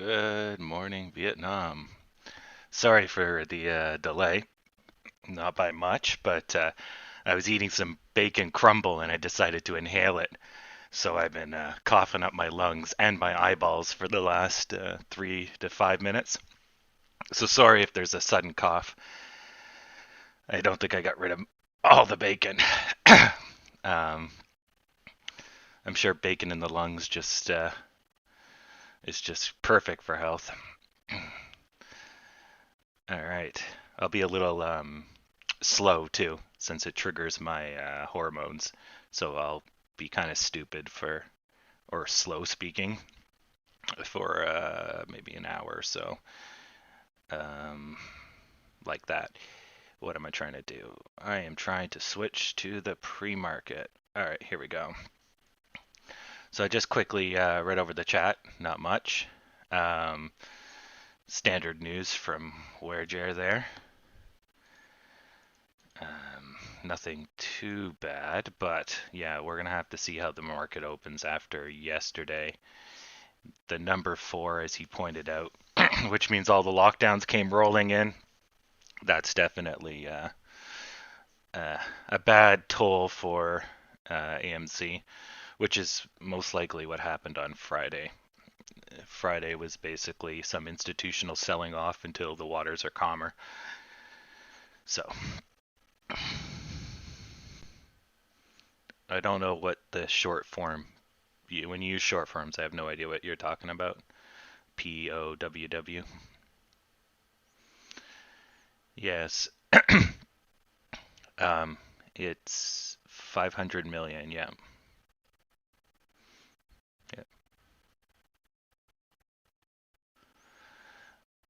Good morning, Vietnam. Sorry for the delay, not by much, but I was eating some bacon crumble and I decided to inhale it. So I've been coughing up my lungs and my eyeballs for the last 3 to 5 minutes. So sorry if there's a sudden cough. I don't think I got rid of all the bacon. um, I'm sure bacon in the lungs just is just perfect for health. All right. I'll be a little slow too, since it triggers my hormones. So I'll be kind of stupid for, or slow speaking for maybe an hour or so. Um, like that. What am I trying to do? I am trying to switch to the pre-market. All right, here we go. So I just quickly read over the chat, not much. Um, Standard news from Where Jer there. Nothing too bad, but yeah, we're gonna have to see how the market opens after yesterday. The number four, as he pointed out, which means all the lockdowns came rolling in. That's definitely a bad toll for AMC, which is most likely what happened on Friday. Friday was basically some institutional selling off until the waters are calmer. So I don't know what the short form. When you use short forms, I have no idea what you're talking about. POWW. Yes. um, it's 500 million. Yeah. Yeah.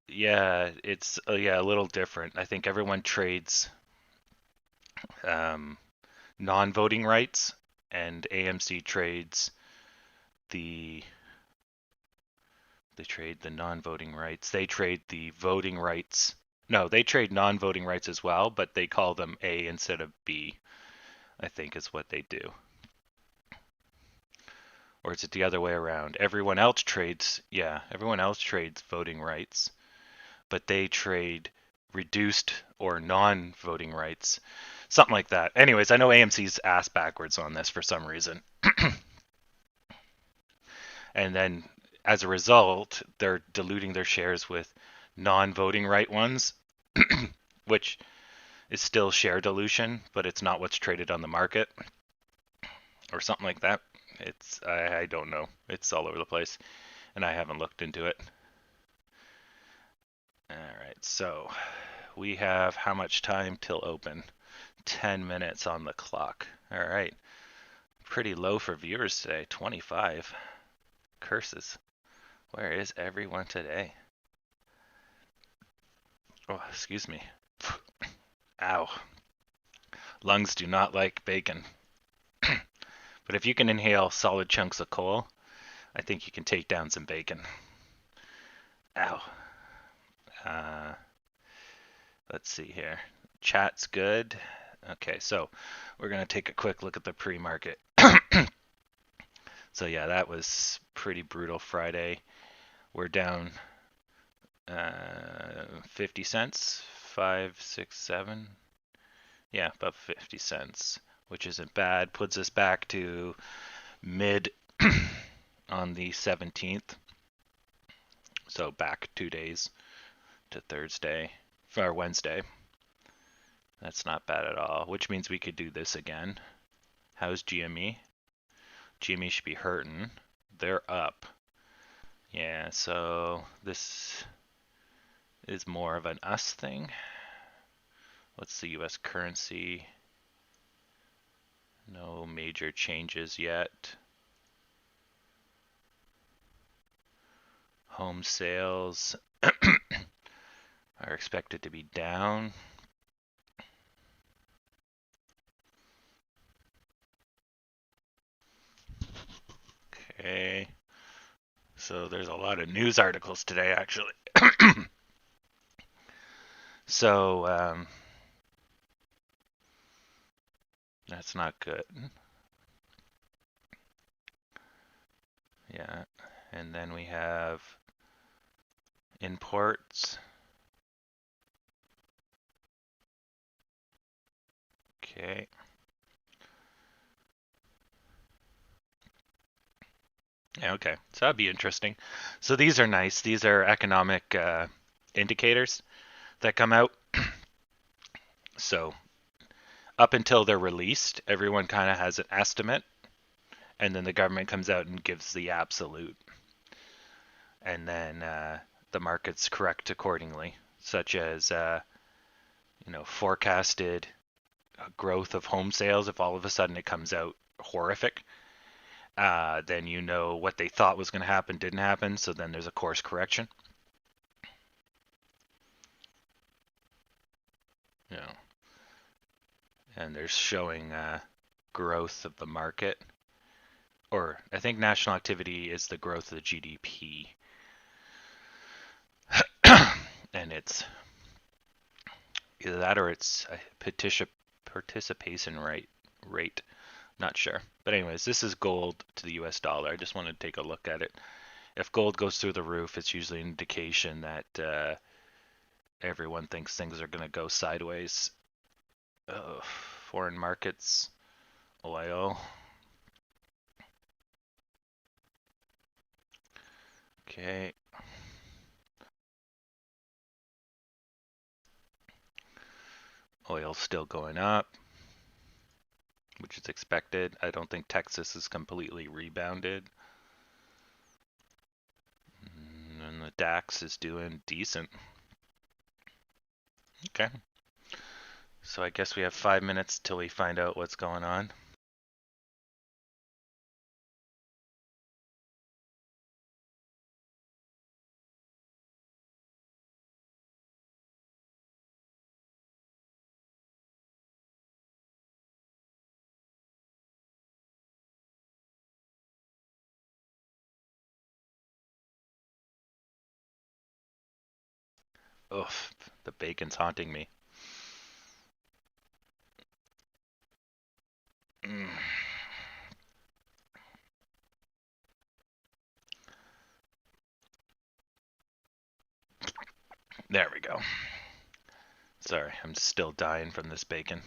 Yeah. It's yeah, a little different. I think everyone trades um, non-voting rights, and AMC trades the they trade the non-voting rights. They trade the voting rights. No, they trade non-voting rights as well, but they call them A instead of B, I think is what they do. Or is it the other way around? Everyone else trades voting rights, but they trade reduced or non-voting rights. Something like that. Anyways, I know AMC's ass backwards on this for some reason. And then as a result, they're diluting their shares with non-voting right ones, which is still share dilution, but it's not what's traded on the market or something like that. I don't know. It's all over the place, and I haven't looked into it. All right, so we have how much time till open? 10 minutes on the clock. All right, pretty low for viewers today. 25. Curses. Where is everyone today? Oh, excuse me. Ow. Lungs do not like bacon. But if you can inhale solid chunks of coal, I think you can take down some bacon. Ow. Uh, let's see here. Chat's good. Okay, so we're going to take a quick look at the pre-market. So yeah, that was pretty brutal Friday. We're down 50 cents, 5, 6, 7. Yeah, about 50 cents, which isn't bad. Puts us back to mid on the 17th. So back 2 days to Thursday or Wednesday. That's not bad at all, which means we could do this again. How's GME? GME should be hurting. They're up. Yeah, so this is more of an us thing. What's the US currency? No major changes yet. Home sales are expected to be down. Okay. So there's a lot of news articles today, actually. So that's not good. Yeah. And then we have Imports. Okay. Yeah, okay. So that'd be interesting. So these are nice. These are economic indicators that come out. So up until they're released, everyone kind of has an estimate, and then the government comes out and gives the absolute, and then the markets correct accordingly, such as forecasted growth of home sales. If all of a sudden it comes out horrific, then you know what they thought was going to happen didn't happen. So then there's a course correction. You know, and there's showing growth of the market, or I think national activity is the growth of the GDP, and it's either that or it's a participation rate. Not sure. But anyways, this is gold to the US dollar. I just wanted to take a look at it. If gold goes through the roof, it's usually an indication that everyone thinks things are going to go sideways. Foreign markets, oil. Okay. Oil's still going up, which is expected. I don't think Texas is completely rebounded. And the DAX is doing decent. Okay. So I guess we have 5 minutes till we find out what's going on. Oof, the bacon's haunting me. Mm. There we go. Sorry, I'm still dying from this bacon.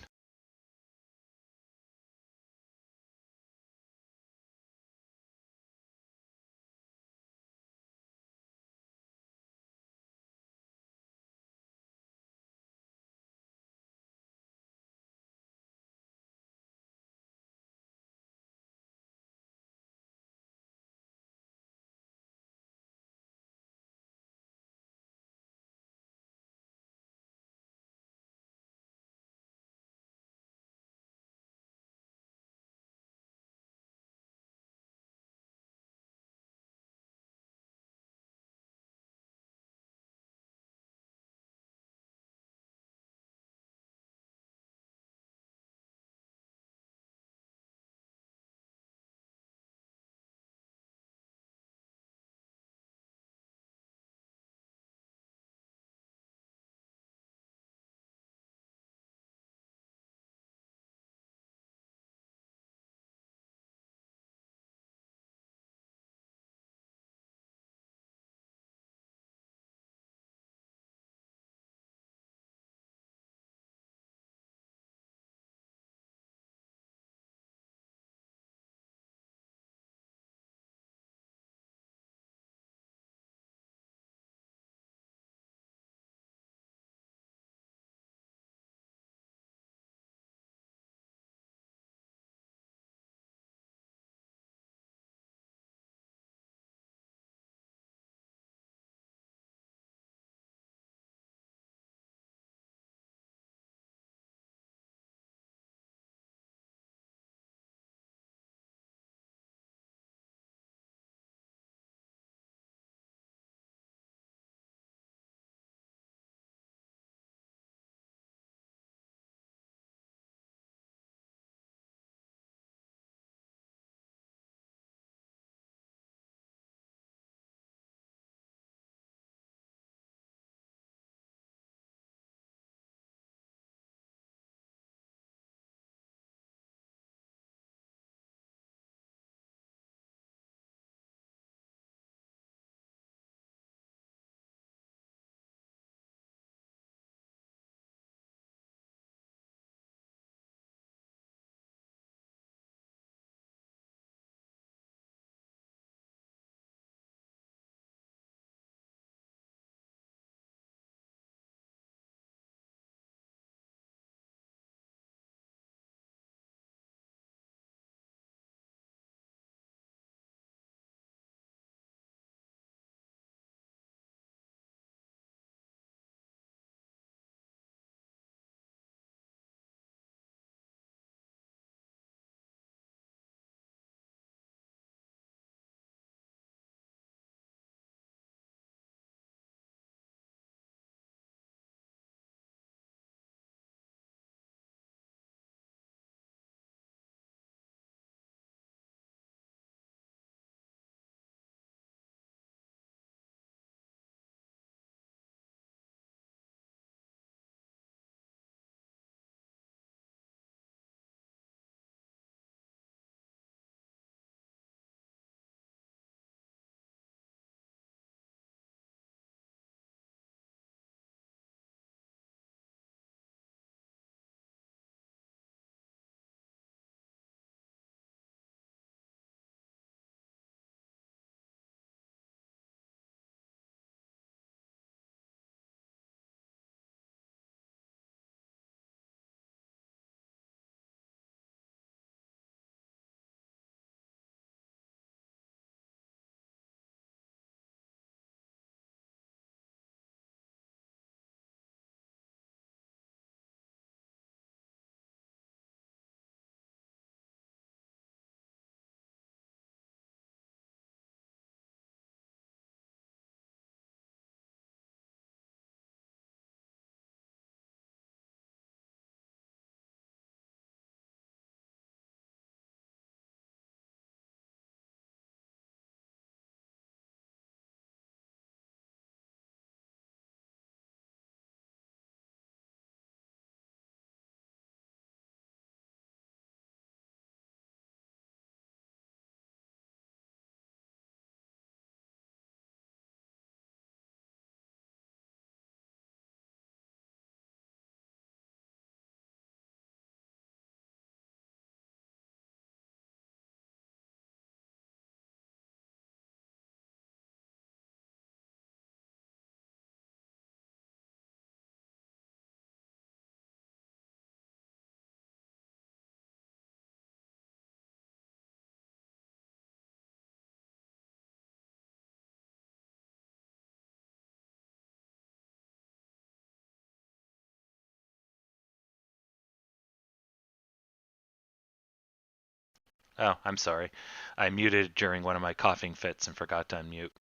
Oh, I'm sorry. I muted during one of my coughing fits and forgot to unmute.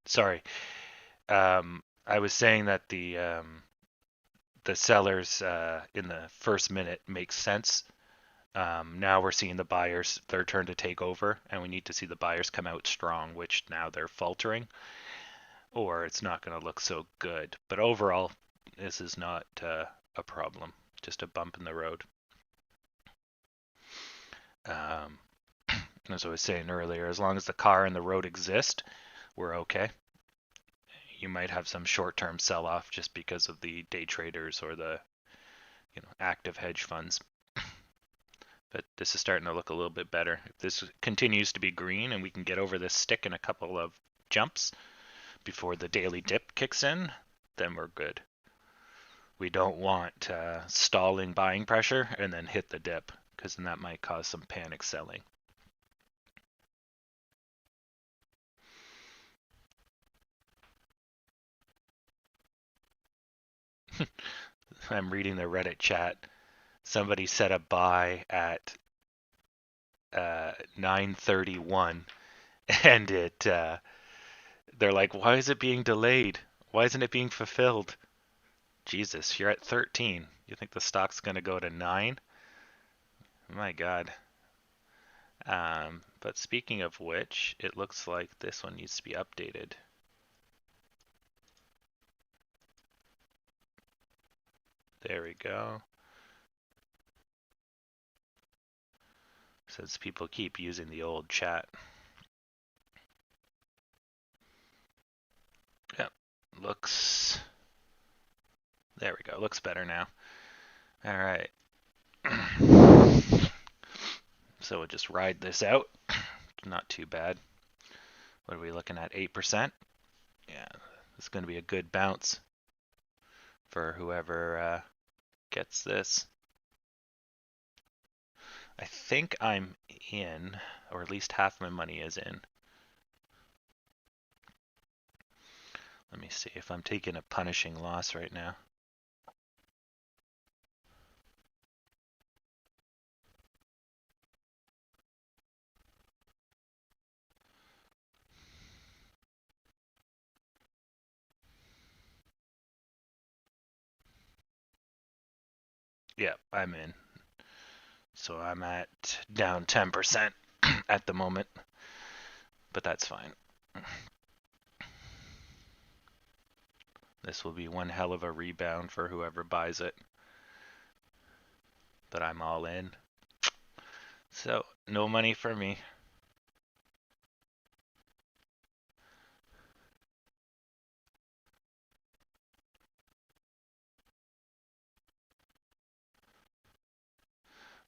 Sorry. I was saying that the sellers in the first minute makes sense. Now we're seeing the buyers their turn to take over, and we need to see the buyers come out strong, which now they're faltering, or it's not going to look so good. But overall, this is not a problem, just a bump in the road. As I was saying earlier, as long as the car and the road exist, we're okay. You might have some short-term sell-off just because of the day traders or the active hedge funds. But this is starting to look a little bit better. If this continues to be green and we can get over this stick in a couple of jumps before the daily dip kicks in, then we're good. We don't want stalling buying pressure and then hit the dip, because then that might cause some panic selling. I'm reading the Reddit chat. Somebody set a buy at 9:31, and they're like, why is it being delayed? Why isn't it being fulfilled? Jesus, you're at 13. You think the stock's gonna go to 9? My God. But speaking of which, it looks like this one needs to be updated. There we go. Since people keep using the old chat. Yep, looks... There we go, looks better now. All right. So we'll just ride this out. Not too bad. What are we looking at, 8%? Yeah, it's going to be a good bounce for whoever gets this. I think I'm in, or at least half my money is in. Let me see if I'm taking a punishing loss right now. Yeah, I'm in. So I'm at down 10% at the moment, but that's fine. This will be one hell of a rebound for whoever buys it. But I'm all in. So, no money for me.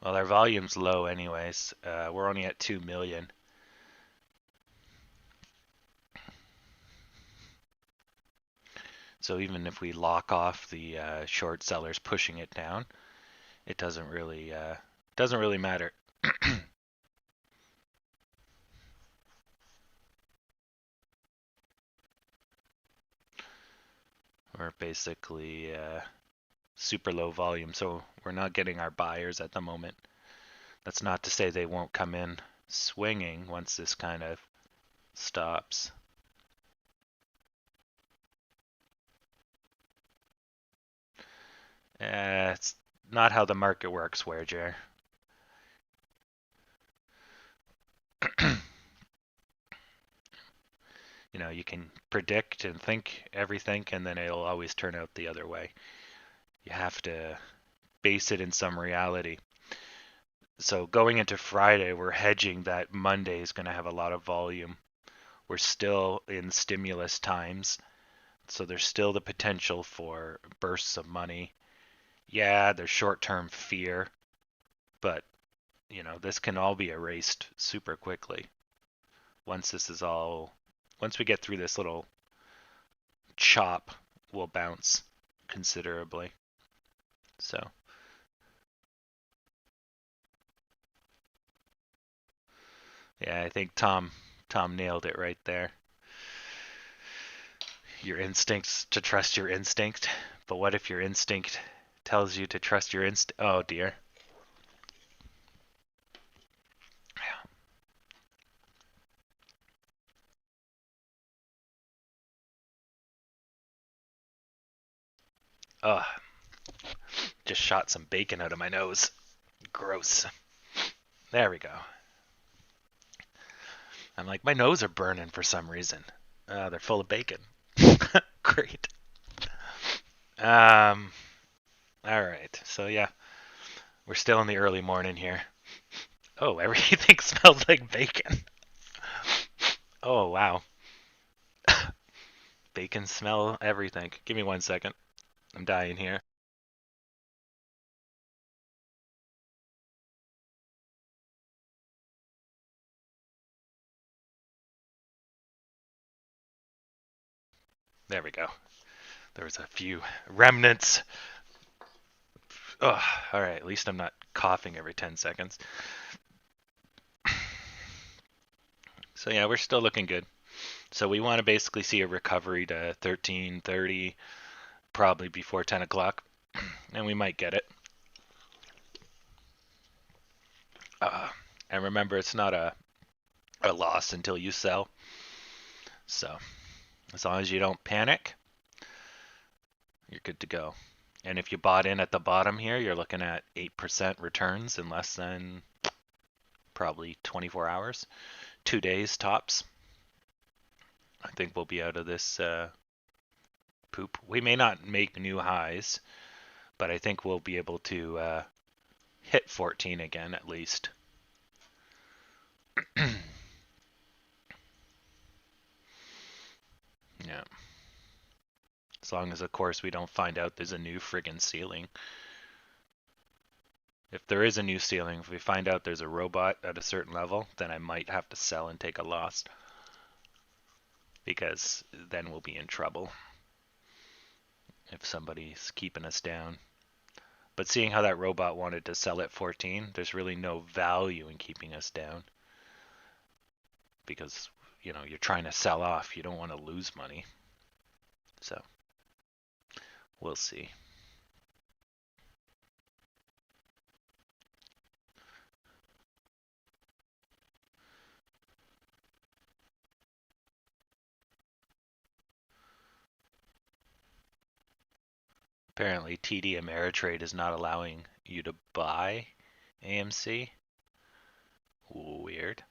Well, our volume's low anyways. We're only at 2 million. So even if we lock off the short sellers pushing it down, it doesn't really matter. We're basically super low volume, so we're not getting our buyers at the moment. That's not to say they won't come in swinging once this kind of stops. It's not how the market works, Wager. You can predict and think everything, and then it'll always turn out the other way. You have to base it in some reality. So going into Friday, we're hedging that Monday is going to have a lot of volume. We're still in stimulus times, so there's still the potential for bursts of money. Yeah, there's short-term fear, but this can all be erased super quickly. Once we get through this little chop, we'll bounce considerably. So, yeah, I think Tom nailed it right there. Your instincts to trust your instinct, but what if your instinct tells you to trust your instinct? Oh dear. Ugh, just shot some bacon out of my nose. Gross. There we go. I'm like, my nose are burning for some reason. They're full of bacon. Great. Um, all right. So yeah, we're still in the early morning here. Oh, everything smells like bacon. Oh wow, bacon smell everything. Give me 1 second. I'm dying here. There we go. There was a few remnants. Oh, all right. At least I'm not coughing every 10 seconds. So yeah, we're still looking good. So we want to basically see a recovery to 1330 probably before 10 o'clock, and we might get it. Uh, and remember, it's not a loss until you sell. So as long as you don't panic, you're good to go. And if you bought in at the bottom here, you're looking at 8% returns in less than probably 24 hours, 2 days tops. I think we'll be out of this poop. We may not make new highs, but I think we'll be able to hit 14 again at least. Yeah. As long as, of course, we don't find out there's a new friggin' ceiling. If there is a new ceiling, if we find out there's a robot at a certain level, then I might have to sell and take a loss. Because then we'll be in trouble if somebody's keeping us down. But seeing how that robot wanted to sell at 14, there's really no value in keeping us down. Because, you're trying to sell off. You don't want to lose money. So, we'll see. Apparently, TD Ameritrade is not allowing you to buy AMC. Weird.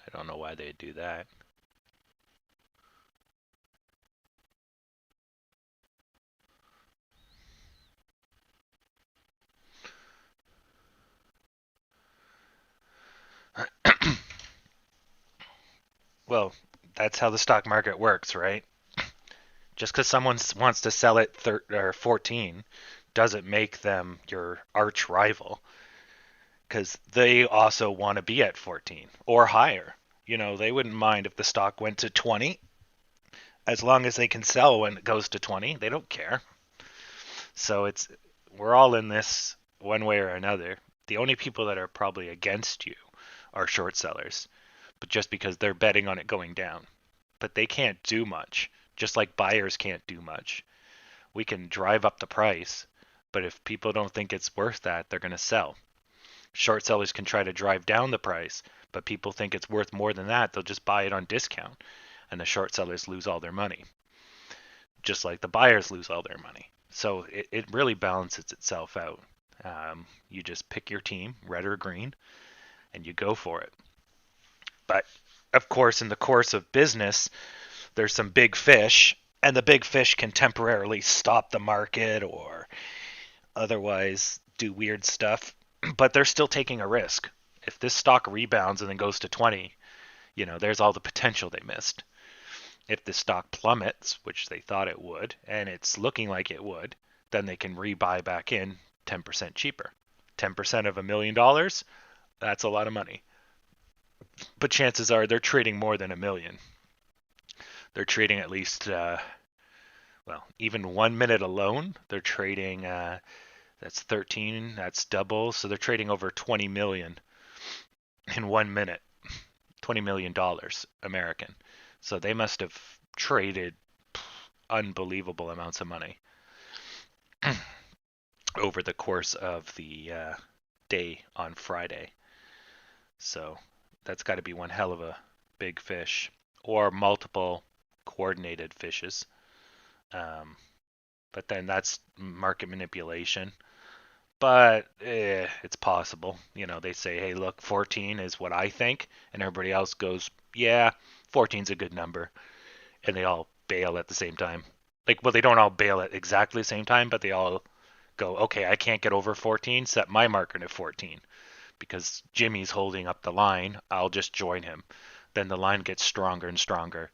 I don't know why they'd do that. Well, that's how the stock market works, right? Just because someone wants to sell at 14 doesn't make them your arch rival, because they also want to be at 14 or higher. They wouldn't mind if the stock went to 20 as long as they can sell when it goes to 20. They don't care. So we're all in this one way or another. The only people that are probably against you are short sellers, but just because they're betting on it going down. But they can't do much, just like buyers can't do much. We can drive up the price, but if people don't think it's worth that, they're going to sell. Short sellers can try to drive down the price, but people think it's worth more than that, they'll just buy it on discount, and the short sellers lose all their money, just like the buyers lose all their money. So it really balances itself out. You just pick your team, red or green, and you go for it. But of course, in the course of business, there's some big fish, and the big fish can temporarily stop the market or otherwise do weird stuff, but they're still taking a risk. If this stock rebounds and then goes to 20, there's all the potential they missed. If the stock plummets, which they thought it would, and it's looking like it would, then they can rebuy back in 10% cheaper. 10% of $1 million, that's a lot of money. But chances are they're trading more than a million. They're trading at least, even 1 minute alone, they're trading, that's 13, that's double. So they're trading over 20 million in 1 minute. $20 million American. So they must have traded unbelievable amounts of money over the course of the day on Friday. So that's got to be one hell of a big fish, or multiple coordinated fishes. Um, but then that's market manipulation. But it's possible. They say, hey, look, 14 is what I think, and everybody else goes, yeah, 14's a good number, and they all bail at the same time. Like, well, they don't all bail at exactly the same time, but they all go, okay, I can't get over 14, set my marker at 14 because Jimmy's holding up the line. I'll just join him. Then the line gets stronger and stronger,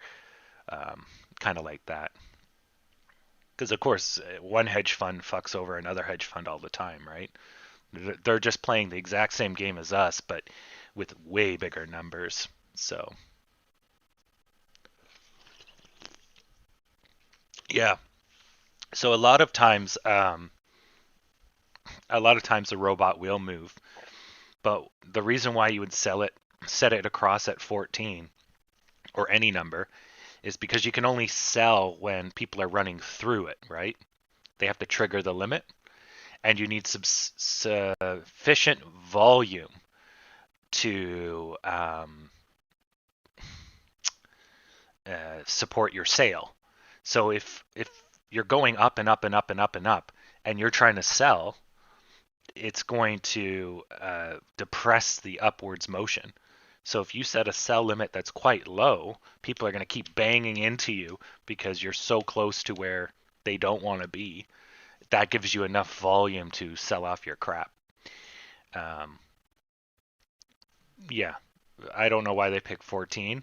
kind of like that. Because of course, one hedge fund fucks over another hedge fund all the time, right? They're just playing the exact same game as us, but with way bigger numbers. So yeah. So a lot of times the robot will move, but the reason why you would set it across at 14 or any number is because you can only sell when people are running through it, right? They have to trigger the limit, and you need sufficient volume to support your sale. So if you're going up and up and up and up and up, and you're trying to sell, it's going to depress the upwards motion. So if you set a sell limit that's quite low, people are going to keep banging into you because you're so close to where they don't want to be. That gives you enough volume to sell off your crap. Um, yeah, I don't know why they picked 14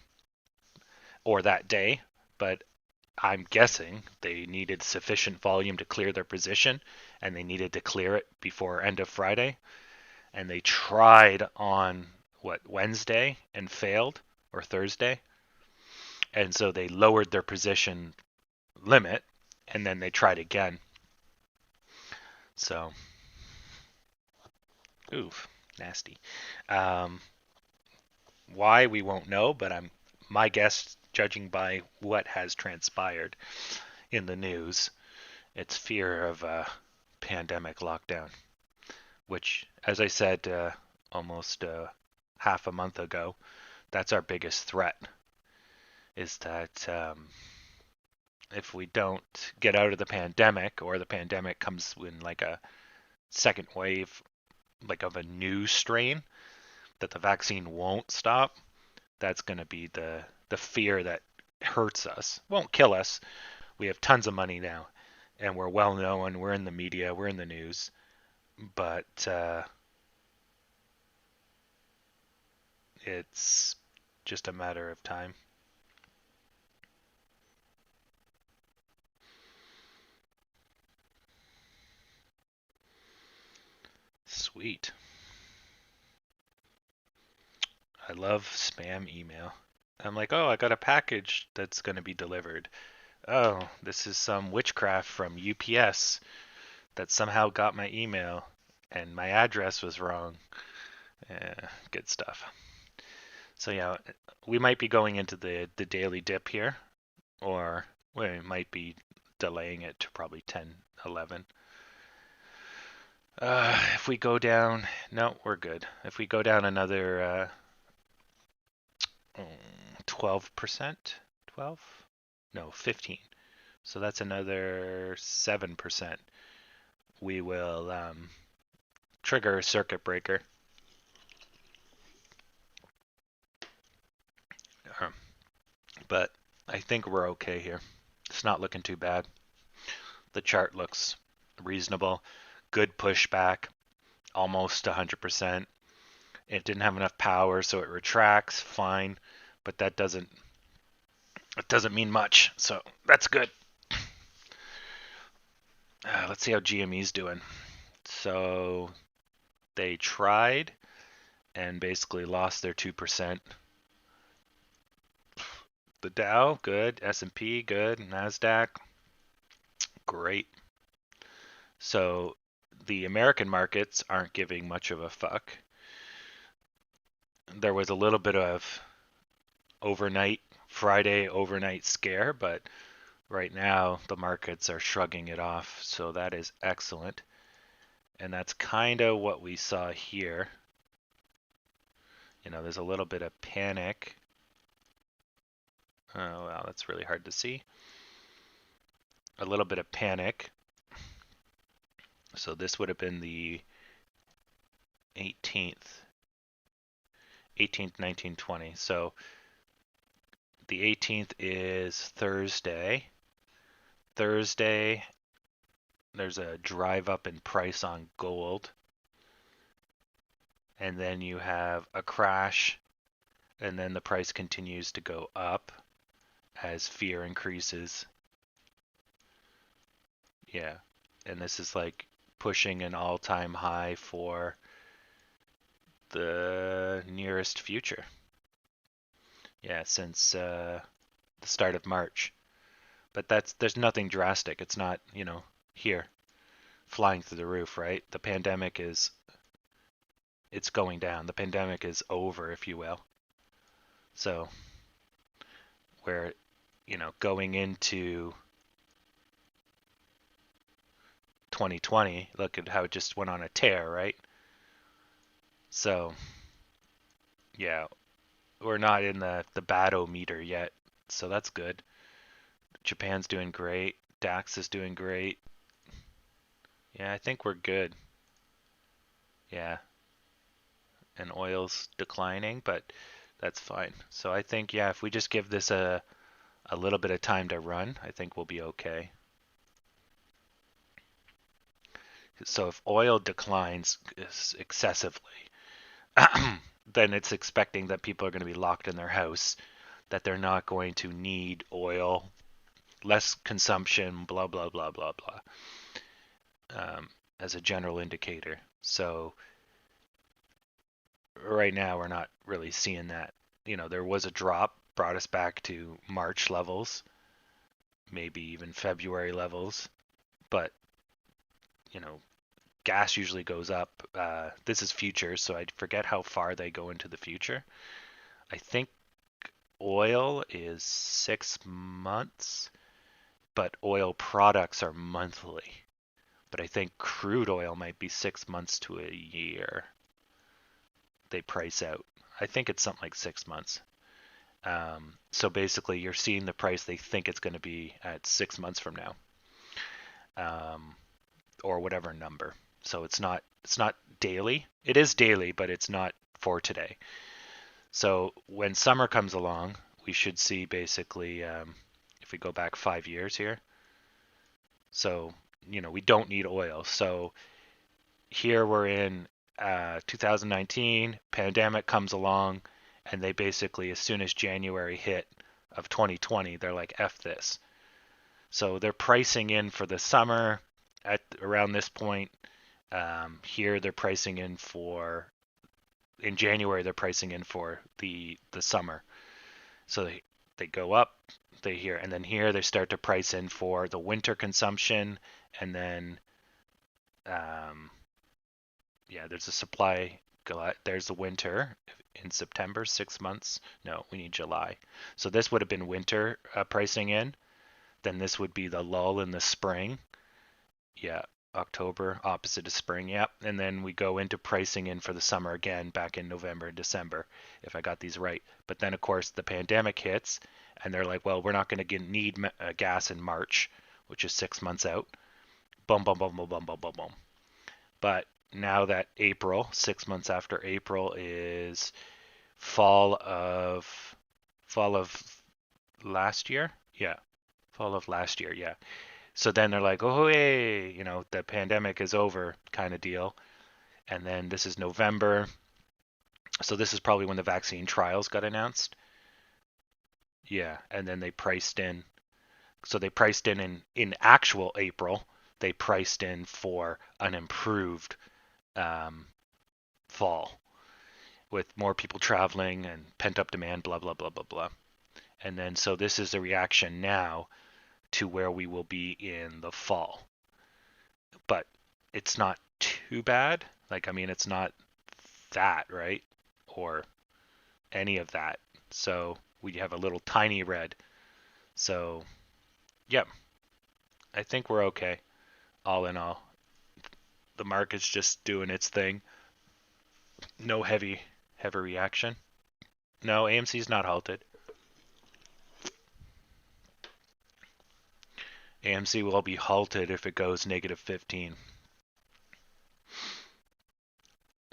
or that day, but I'm guessing they needed sufficient volume to clear their position, and they needed to clear it before end of Friday. And they tried on Wednesday and failed, or Thursday, and so they lowered their position limit, and then they tried again. So, oof, nasty. Um, why we won't know, but my guess, judging by what has transpired in the news, it's fear of a pandemic lockdown, which, as I said almost half a month ago, that's our biggest threat. Is that if we don't get out of the pandemic, or the pandemic comes in like a second wave, like of a new strain, that the vaccine won't stop, that's going to be the fear that hurts us. Won't kill us. We have tons of money now, and we're well known. We're in the media. We're in the news. But it's just a matter of time. Sweet. I love spam email. I'm like, oh, I got a package that's going to be delivered. Oh, this is some witchcraft from UPS that somehow got my email and my address was wrong. Yeah, good stuff. So yeah, we might be going into the daily dip here, or we might be delaying it to probably 10, 11. If we go down, no, we're good. If we go down another 12%, 12? No, 15. So that's another 7%. We will trigger a circuit breaker. But I think we're okay here. It's not looking too bad. The chart looks reasonable. Good pushback, almost 100%. It didn't have enough power, so it retracts. Fine, but it doesn't mean much. So that's good. Let's see how GME's doing. So they tried and basically lost their 2%. The Dow, good. S&P, good. NASDAQ, great. So the American markets aren't giving much of a fuck. There was a little bit of Friday overnight scare, but right now the markets are shrugging it off. So that is excellent. And that's kind of what we saw here. There's a little bit of panic. Oh, wow, that's really hard to see. A little bit of panic So this would have been the 18th, 19, 20. So the 18th is Thursday. Thursday, there's a drive up in price on gold. And then you have a crash, and then the price continues to go up as fear increases. Yeah. And this is like pushing an all-time high for the nearest future. Yeah, since the start of March. But there's nothing drastic. It's not, here flying through the roof, right? The pandemic it's going down. The pandemic is over, if you will. So we're, going into 2020, look at how it just went on a tear, right? So, yeah, we're not in the badometer yet, so that's good. Japan's doing great. DAX is doing great. Yeah, I think we're good. Yeah, and oil's declining, but that's fine. So I think, yeah, if we just give this a little bit of time to run, I think we'll be okay. So if oil declines excessively, then it's expecting that people are going to be locked in their house, that they're not going to need oil, less consumption, blah, blah, blah, blah, blah, as a general indicator. So right now, we're not really seeing that. There was a drop, brought us back to March levels, maybe even February levels, but, you know, gas usually goes up. This is futures, so I forget how far they go into the future. I think oil is 6 months, but oil products are monthly. But I think crude oil might be 6 months to a year. They price out. I think it's something like 6 months. So basically, you're seeing the price they think it's going to be at 6 months from now, or whatever number. So it's not daily. It is daily, but it's not for today. So when summer comes along, we should see basically, if we go back 5 years here. So we don't need oil. So here we're in 2019, pandemic comes along, and they basically, as soon as January hit of 2020, they're like, F this. So they're pricing in for the summer at around this point. Here they're pricing in in January, they're pricing in for the summer. So they go up, and then here they start to price in for the winter consumption, and then there's a supply. There's the winter in September, 6 months. No, we need July. So this would have been winter pricing in. Then this would be the lull in the spring. Yeah, October, opposite of spring. Yep. And then we go into pricing in for the summer again back in November and December, if I got these right. But then, of course, the pandemic hits, and they're like, well, we're not going to need gas in March, which is 6 months out. Boom, boom, boom, boom, boom, boom, boom, boom. But now that April, 6 months after April, is fall of last year. Yeah, fall of last year. Yeah. So then they're like, oh, hey, the pandemic is over, kind of deal. And then this is November. So this is probably when the vaccine trials got announced. Yeah, and then they priced in. So they priced in actual April. They priced in for an improved fall with more people traveling and pent up demand, blah, blah, blah, blah, blah. And then so this is the reaction now to where we will be in the fall. But it's not too bad. Like, I mean, it's not that, right? Or any of that. So we have a little tiny red. So, yep. I think we're okay, all in all. The market's just doing its thing. No heavy reaction. No, AMC's not halted. AMC will be halted if it goes negative 15.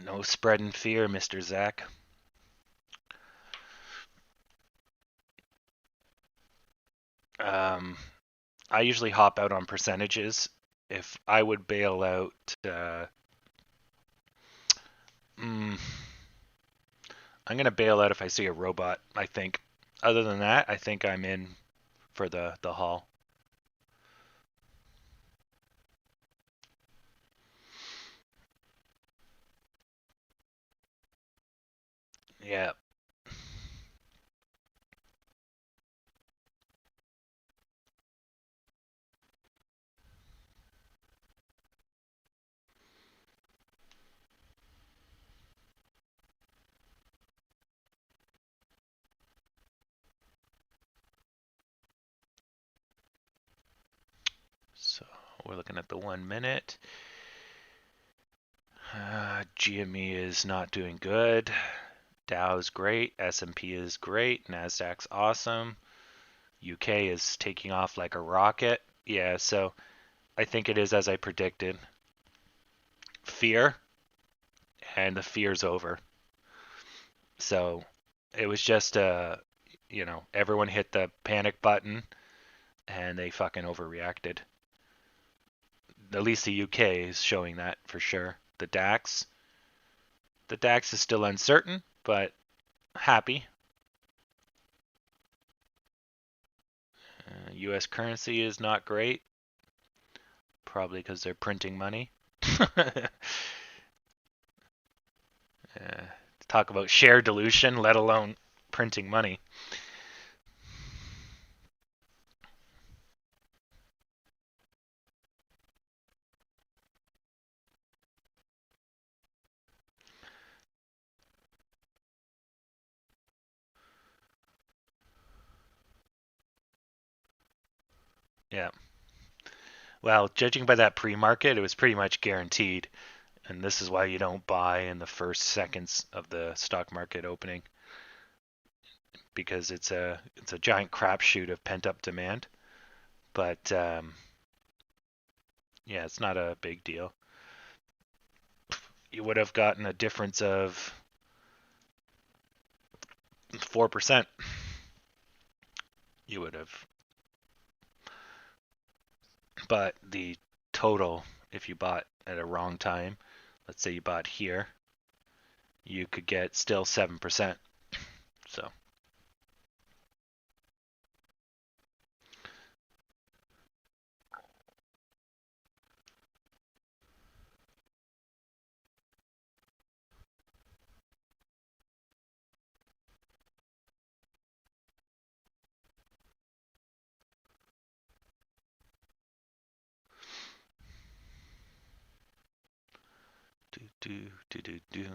No spreading fear, Mr. Zach. Um, I usually hop out on percentages. If I would bail out, mm, I'm gonna bail out if I see a robot. I think. Other than that, I think I'm in for the haul. Yeah. So we're looking at the 1 minute. GME is not doing good. Dow's great. S&P is great. Nasdaq's awesome. UK is taking off like a rocket. Yeah, so I think it is as I predicted. Fear, and the fear's over. So it was just everyone hit the panic button and they fucking overreacted. At least the UK is showing that for sure. The DAX is still uncertain, but happy. US currency is not great, probably because they're printing money. uh, Talk about share dilution, let alone printing money. Yeah. Well, judging by that pre-market, it was pretty much guaranteed, and this is why you don't buy in the first seconds of the stock market opening, because it's a giant crapshoot of pent-up demand. But yeah, it's not a big deal. You would have gotten a difference of 4%. You would have, but the total, if you bought at a wrong time, let's say you bought here, you could get still 7%. So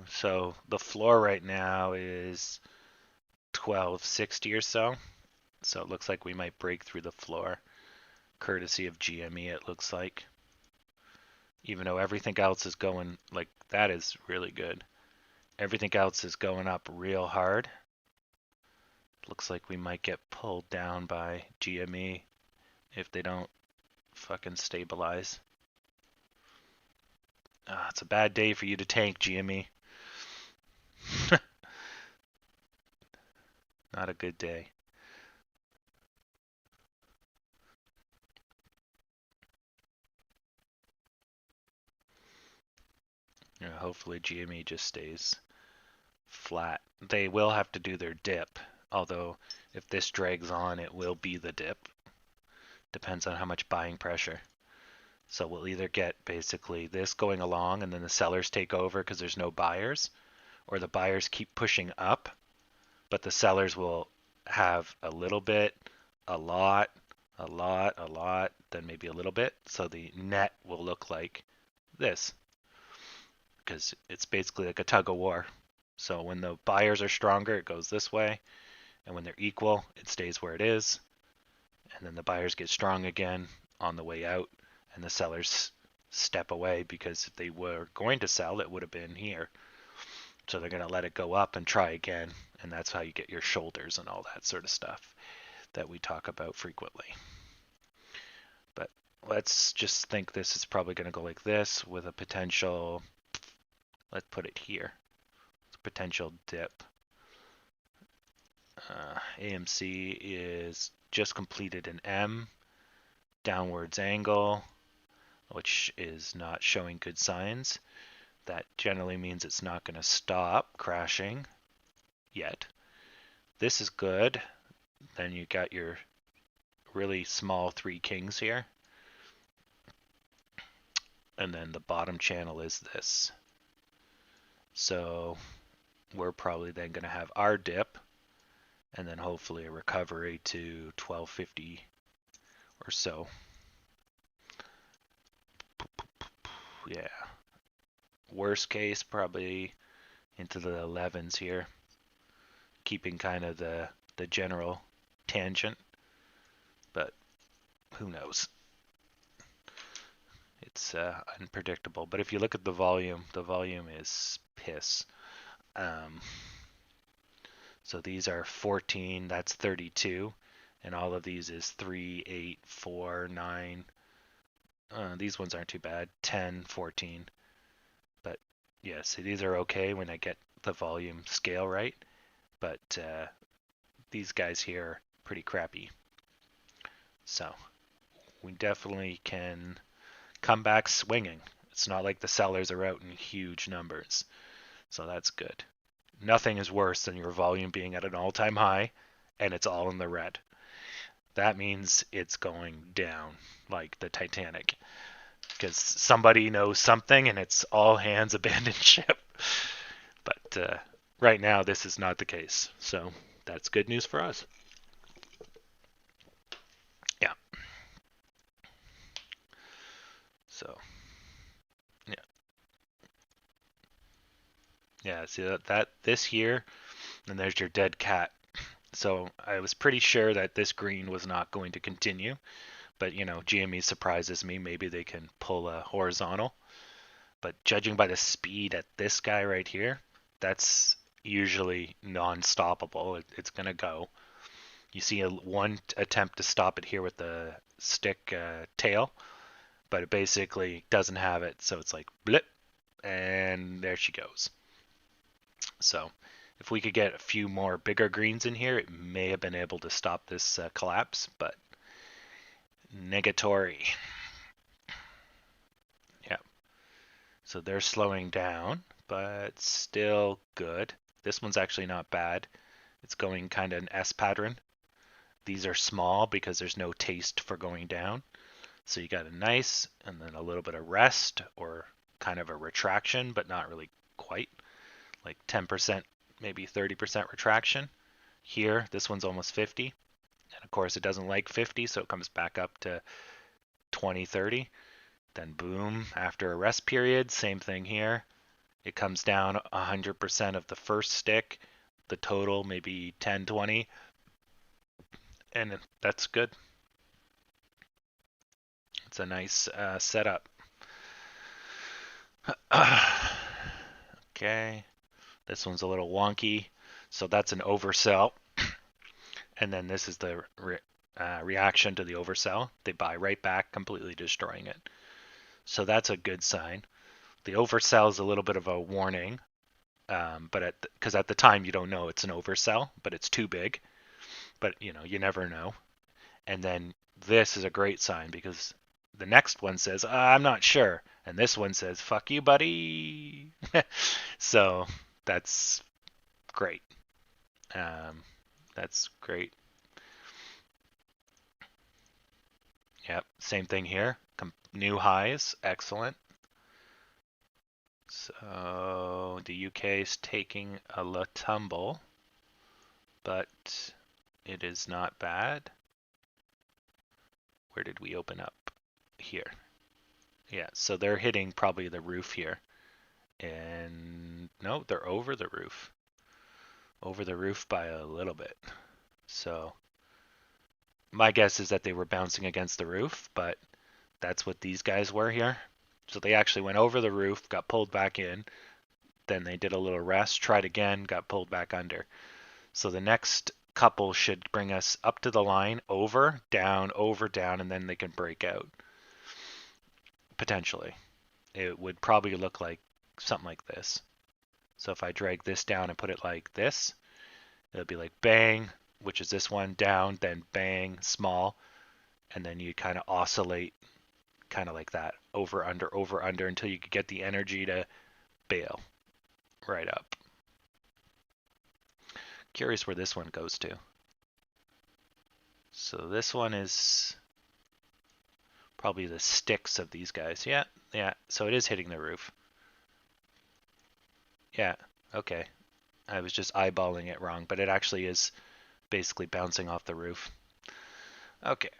So the floor right now is 1260 or so. So it looks like we might break through the floor, courtesy of GME, it looks like. Even though everything else is going, like, that is really good. Everything else is going up real hard. Looks like we might get pulled down by GME if they don't fucking stabilize. It's a bad day for you to tank, GME. Not a good day. Yeah, hopefully GME just stays flat. They will have to do their dip, although if this drags on, it will be the dip. Depends on how much buying pressure. So we'll either get basically this going along and then the sellers take over because there's no buyers, or the buyers keep pushing up, but the sellers will have a little bit, a lot, a lot, a lot, then maybe a little bit. So the net will look like this because it's basically like a tug of war. So when the buyers are stronger, it goes this way, and when they're equal, it stays where it is. And then the buyers get strong again on the way out, and the sellers step away because if they were going to sell, it would have been here. So they're going to let it go up and try again, and that's how you get your shoulders and all that sort of stuff that we talk about frequently. But let's just think this is probably going to go like this with a potential let's put it here. It's a potential dip. AMC is just completed an M downwards angle, which is not showing good signs. That generally means it's not going to stop crashing yet. This is good. Then you got your really small 3 kings here. And then the bottom channel is this. So we're probably then going to have our dip and then hopefully a recovery to 1250 or so. Yeah. Worst case, probably into the 11s here, keeping kind of the general tangent, but who knows? It's unpredictable. But if you look at the volume is piss. So these are 14, that's 32, and all of these is 3, 8, 4, 9. These ones aren't too bad, 10, 14. But yeah, see, these are okay when I get the volume scale right. But these guys here are pretty crappy. So we definitely can come back swinging. It's not like the sellers are out in huge numbers. So that's good. Nothing is worse than your volume being at an all-time high and it's all in the red. That means it's going down like the Titanic. Because somebody knows something and it's all hands abandon ship. But right now this is not the case. So that's good news for us. Yeah. So yeah. Yeah, see that this here, and there's your dead cat. So I was pretty sure that this green was not going to continue. But, you know, GME surprises me. Maybe they can pull a horizontal. But judging by the speed at this guy right here, that's usually non-stoppable. It's going to go. You see one attempt to stop it here with the stick tail, but it basically doesn't have it. So it's like blip, and there she goes. So if we could get a few more bigger greens in here, it may have been able to stop this collapse, but negatory. Yeah. So they're slowing down, but still good. This one's actually not bad. It's going kind of an S pattern. These are small because there's no taste for going down. So you got a nice and then a little bit of rest or kind of a retraction, but not really quite. Like 10%, maybe 30% retraction. Here, this one's almost 50. And of course, it doesn't like 50, so it comes back up to 20, 30. Then boom, after a rest period, same thing here. It comes down 100% of the first stick, the total maybe 10, 20, and that's good. It's a nice setup. Okay, this one's a little wonky, so that's an oversell. And then this is the reaction to the oversell. They buy right back, completely destroying it. So that's a good sign. The oversell is a little bit of a warning, but because at the time you don't know it's an oversell, but it's too big. But you know, you never know. And then this is a great sign because the next one says, I'm not sure. And this one says, fuck you, buddy. So that's great. That's great. Yep, same thing here. New highs, excellent. So the UK is taking a tumble, but it is not bad. Where did we open up? Here. Yeah, so they're hitting probably the roof here. And no, they're over the roof. Over the roof by a little bit. So my guess is that they were bouncing against the roof, but that's what these guys were here. So they actually went over the roof, got pulled back in, then they did a little rest, tried again, got pulled back under. So the next couple should bring us up to the line, over, down, and then they can break out. Potentially. It would probably look like something like this. So if I drag this down and put it like this, it'll be like bang, which is this one, down, then bang, small, and then you kind of oscillate kind of like that, over, under, until you get the energy to bail right up. Curious where this one goes to. So this one is probably the sticks of these guys. Yeah, so it is hitting the roof. Yeah, okay. I was just eyeballing it wrong, but it actually is basically bouncing off the roof. Okay,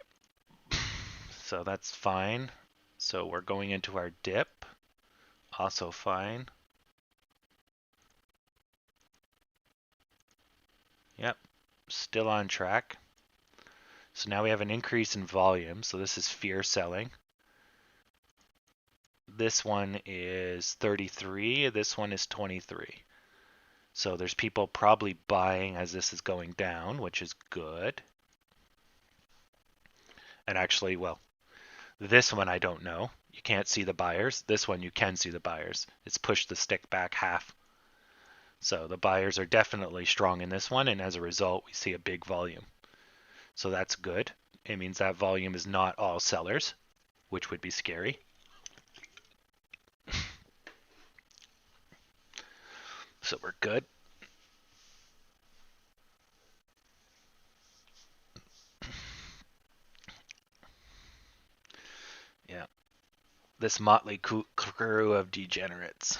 so that's fine. So we're going into our dip, also fine. Yep, still on track. So now we have an increase in volume, so this is fear selling. This one is 33, this one is 23. So there's people probably buying as this is going down, which is good. And actually, well, this one I don't know. You can't see the buyers. This one you can see the buyers. It's pushed the stick back half. So the buyers are definitely strong in this one, and as a result, we see a big volume. So that's good. It means that volume is not all sellers, which would be scary. So we're good. Yeah. This motley crew of degenerates.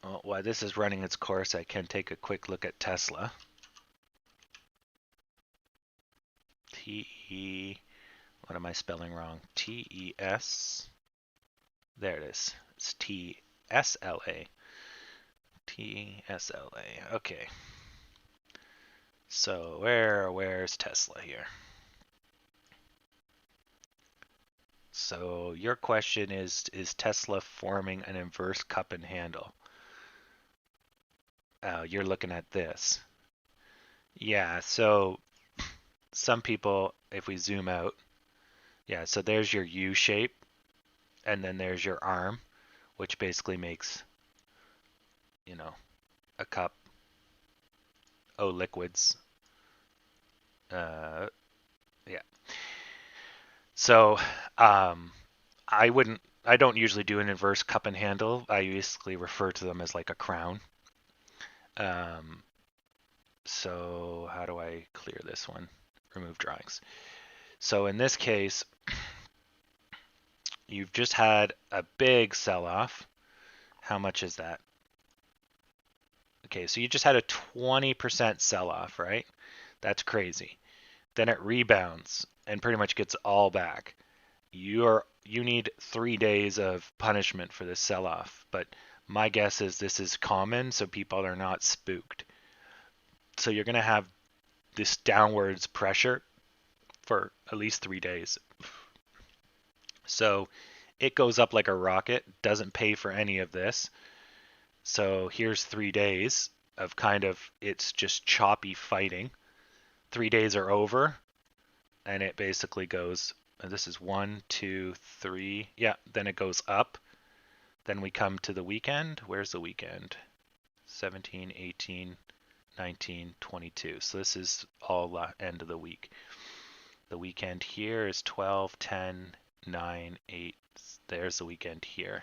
Well, while this is running its course, I can take a quick look at Tesla. T-E... What am I spelling wrong? T-E-S... There it is. It's T-S-L-A. T-S-L-A. Okay. So where's Tesla here? So your question is Tesla forming an inverse cup and handle? You're looking at this. Yeah, so some people, if we zoom out, yeah, so there's your U shape, and then there's your arm, which basically makes, you know, a cup. Oh, liquids. Yeah. So, I don't usually do an inverse cup and handle. I basically refer to them as like a crown. So how do I clear this one? Remove drawings. So in this case, you've just had a big sell-off. How much is that? Okay, so you just had a 20% sell-off, right? That's crazy. Then it rebounds and pretty much gets all back. You need 3 days of punishment for this sell-off, but my guess is this is common, so people are not spooked. So you're going to have this downwards pressure for at least 3 days. So it goes up like a rocket, doesn't pay for any of this. So here's 3 days of kind of, it's just choppy fighting. 3 days are over, and it basically goes, and this is 1, 2, 3, yeah, then it goes up. Then we come to the weekend. Where's the weekend? 17, 18, 19, 22. So this is all end of the week. The weekend here is 12, 10, 9, 8. There's the weekend here.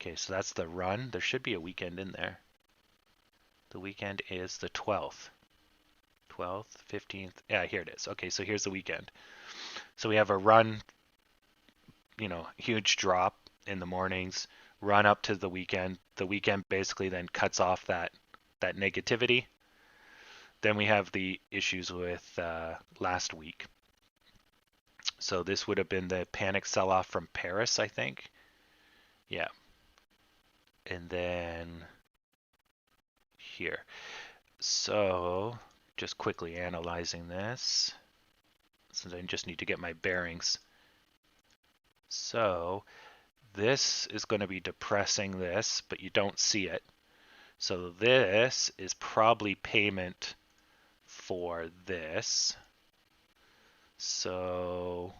Okay, so that's the run. There should be a weekend in there. The weekend is the 12th. 12th, 15th. Yeah, here it is. Okay, so here's the weekend. So we have a run, huge drop in the mornings, run up to the weekend. The weekend basically then cuts off that negativity. Then we have the issues with last week. So this would have been the panic sell-off from Paris, I think. Yeah. And then here. So just quickly analyzing this, since I just need to get my bearings. So this is going to be depressing this, but you don't see it. So this is probably payment for this. So,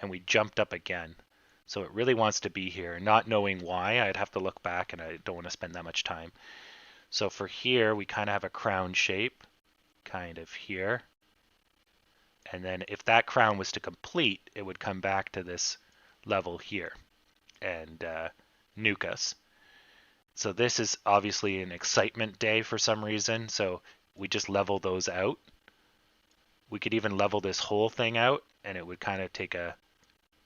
and we jumped up again. So it really wants to be here. Not knowing why, I'd have to look back, and I don't want to spend that much time. So for here, we kind of have a crown shape, kind of here. And then if that crown was to complete, it would come back to this level here and nuke us. So this is obviously an excitement day for some reason. So we just level those out. We could even level this whole thing out, and it would kind of take a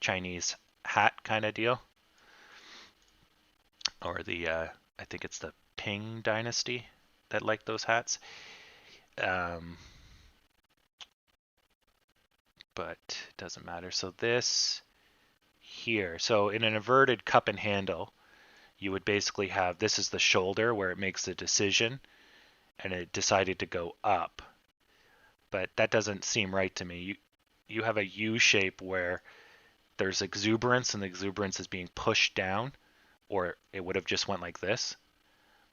Chinese hat kind of deal. Or the, I think it's the Ping dynasty that liked those hats. But it doesn't matter. So this here, so in an inverted cup and handle, you would basically have, this is the shoulder where it makes the decision, and it decided to go up. But that doesn't seem right to me. You have a U shape where there's exuberance, and the exuberance is being pushed down, or it would have just went like this.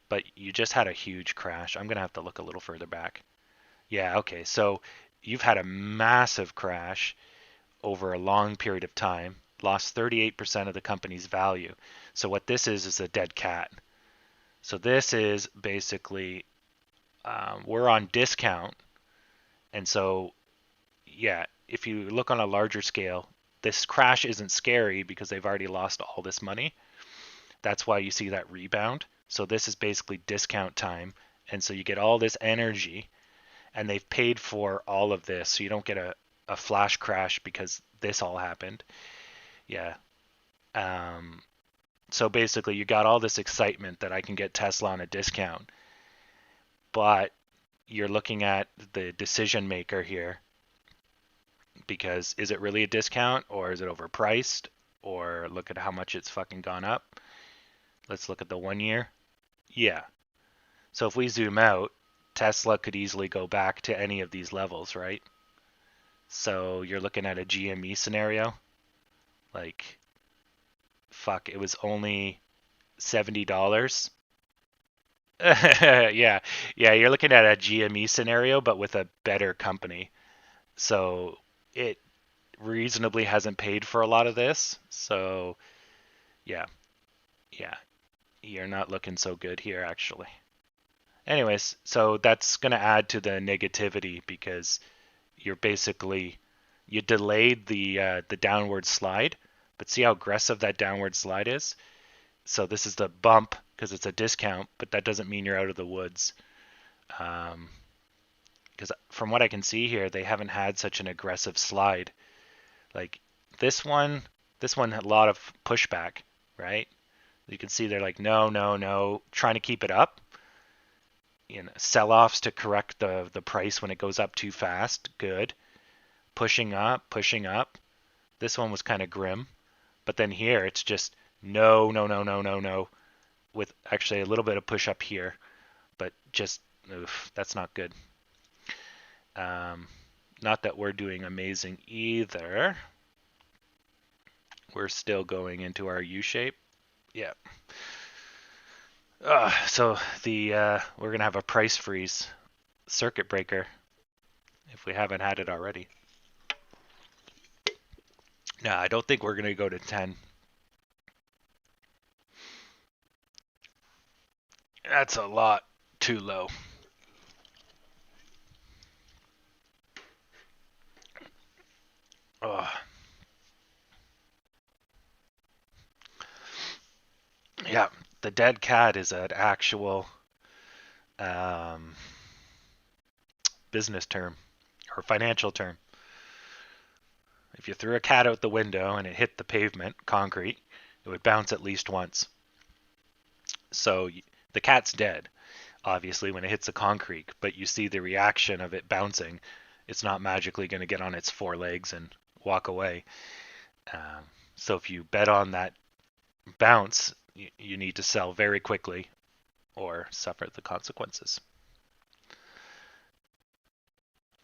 But you just had a huge crash. I'm going to have to look a little further back. Yeah, okay, so you've had a massive crash over a long period of time, lost 38% of the company's value. So what this is a dead cat. So this is basically, we're on discount. And so, yeah, if you look on a larger scale, this crash isn't scary because they've already lost all this money. That's why you see that rebound. So this is basically discount time. And so you get all this energy, and they've paid for all of this. So you don't get a flash crash because this all happened. Yeah. So basically you got all this excitement that I can get Tesla on a discount, but you're looking at the decision maker here, because is it really a discount, or is it overpriced, or look at how much it's fucking gone up. Let's look at the 1 year. Yeah. So if we zoom out, Tesla could easily go back to any of these levels, right? So you're looking at a GME scenario. Like, fuck, it was only $70. Yeah, you're looking at a GME scenario, but with a better company. So it reasonably hasn't paid for a lot of this. So yeah, you're not looking so good here, actually. Anyways, so that's going to add to the negativity, because you're basically, you delayed the downward slide, but see how aggressive that downward slide is? So this is the bump because it's a discount, but that doesn't mean you're out of the woods. Because from what I can see here, they haven't had such an aggressive slide. Like this one had a lot of pushback, right? You can see they're like, no, no, no, trying to keep it up. You know, sell-offs to correct the price when it goes up too fast. Good. Pushing up, pushing up. This one was kind of grim. But then here, it's just no, no, no, no, no, no. With actually a little bit of push up here. But just, oof, that's not good. Not that we're doing amazing either. We're still going into our U shape. Yeah. So we're gonna have a price freeze circuit breaker if we haven't had it already. No, I don't think we're gonna go to 10. That's a lot too low. Oh. Yeah, the dead cat is an actual business term or financial term. If you threw a cat out the window and it hit the pavement, concrete, it would bounce at least once. So the cat's dead, obviously, when it hits the concrete, but you see the reaction of it bouncing. It's not magically going to get on its four legs and walk away. So if you bet on that bounce, you need to sell very quickly or suffer the consequences.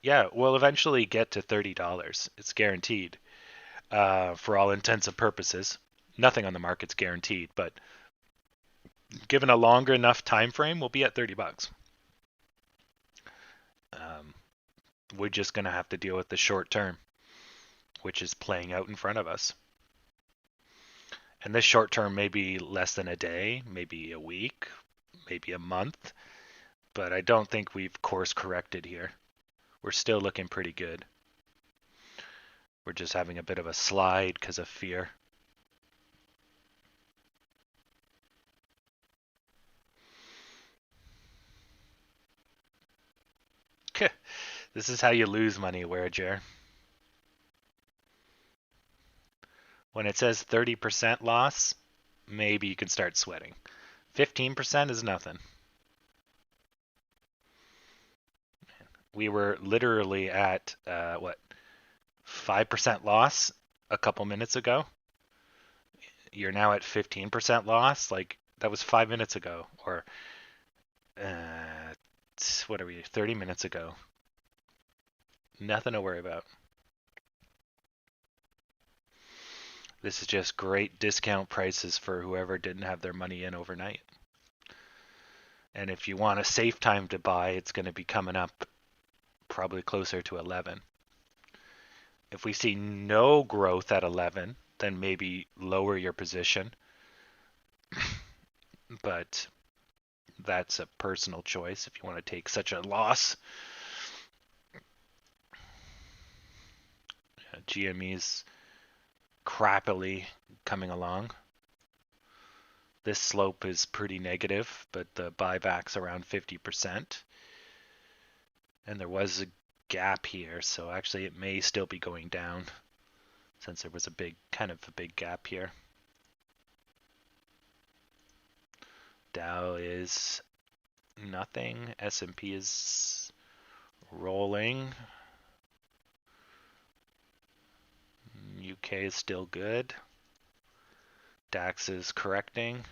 Yeah, we'll eventually get to $30. It's guaranteed for all intents and purposes. Nothing on the market's guaranteed, but given a longer enough time frame, we'll be at $30. we're just going to have to deal with the short term, which is playing out in front of us. And this short term may be less than a day, maybe a week, maybe a month, but I don't think we've course corrected here. We're still looking pretty good. We're just having a bit of a slide because of fear. This is how you lose money, Wager. When it says 30% loss, maybe you can start sweating. 15% is nothing. We were literally at, 5% loss a couple minutes ago. You're now at 15% loss. Like, that was 5 minutes ago. Or, what are we, 30 minutes ago. Nothing to worry about. This is just great discount prices for whoever didn't have their money in overnight. And if you want a safe time to buy, it's going to be coming up probably closer to 11. If we see no growth at 11, then maybe lower your position. But that's a personal choice if you want to take such a loss. GME's crappily coming along. This slope is pretty negative, but the buyback's around 50%. And there was a gap here, so actually it may still be going down since there was a big gap here. Dow is nothing. S&P is rolling. UK is still good. DAX is correcting.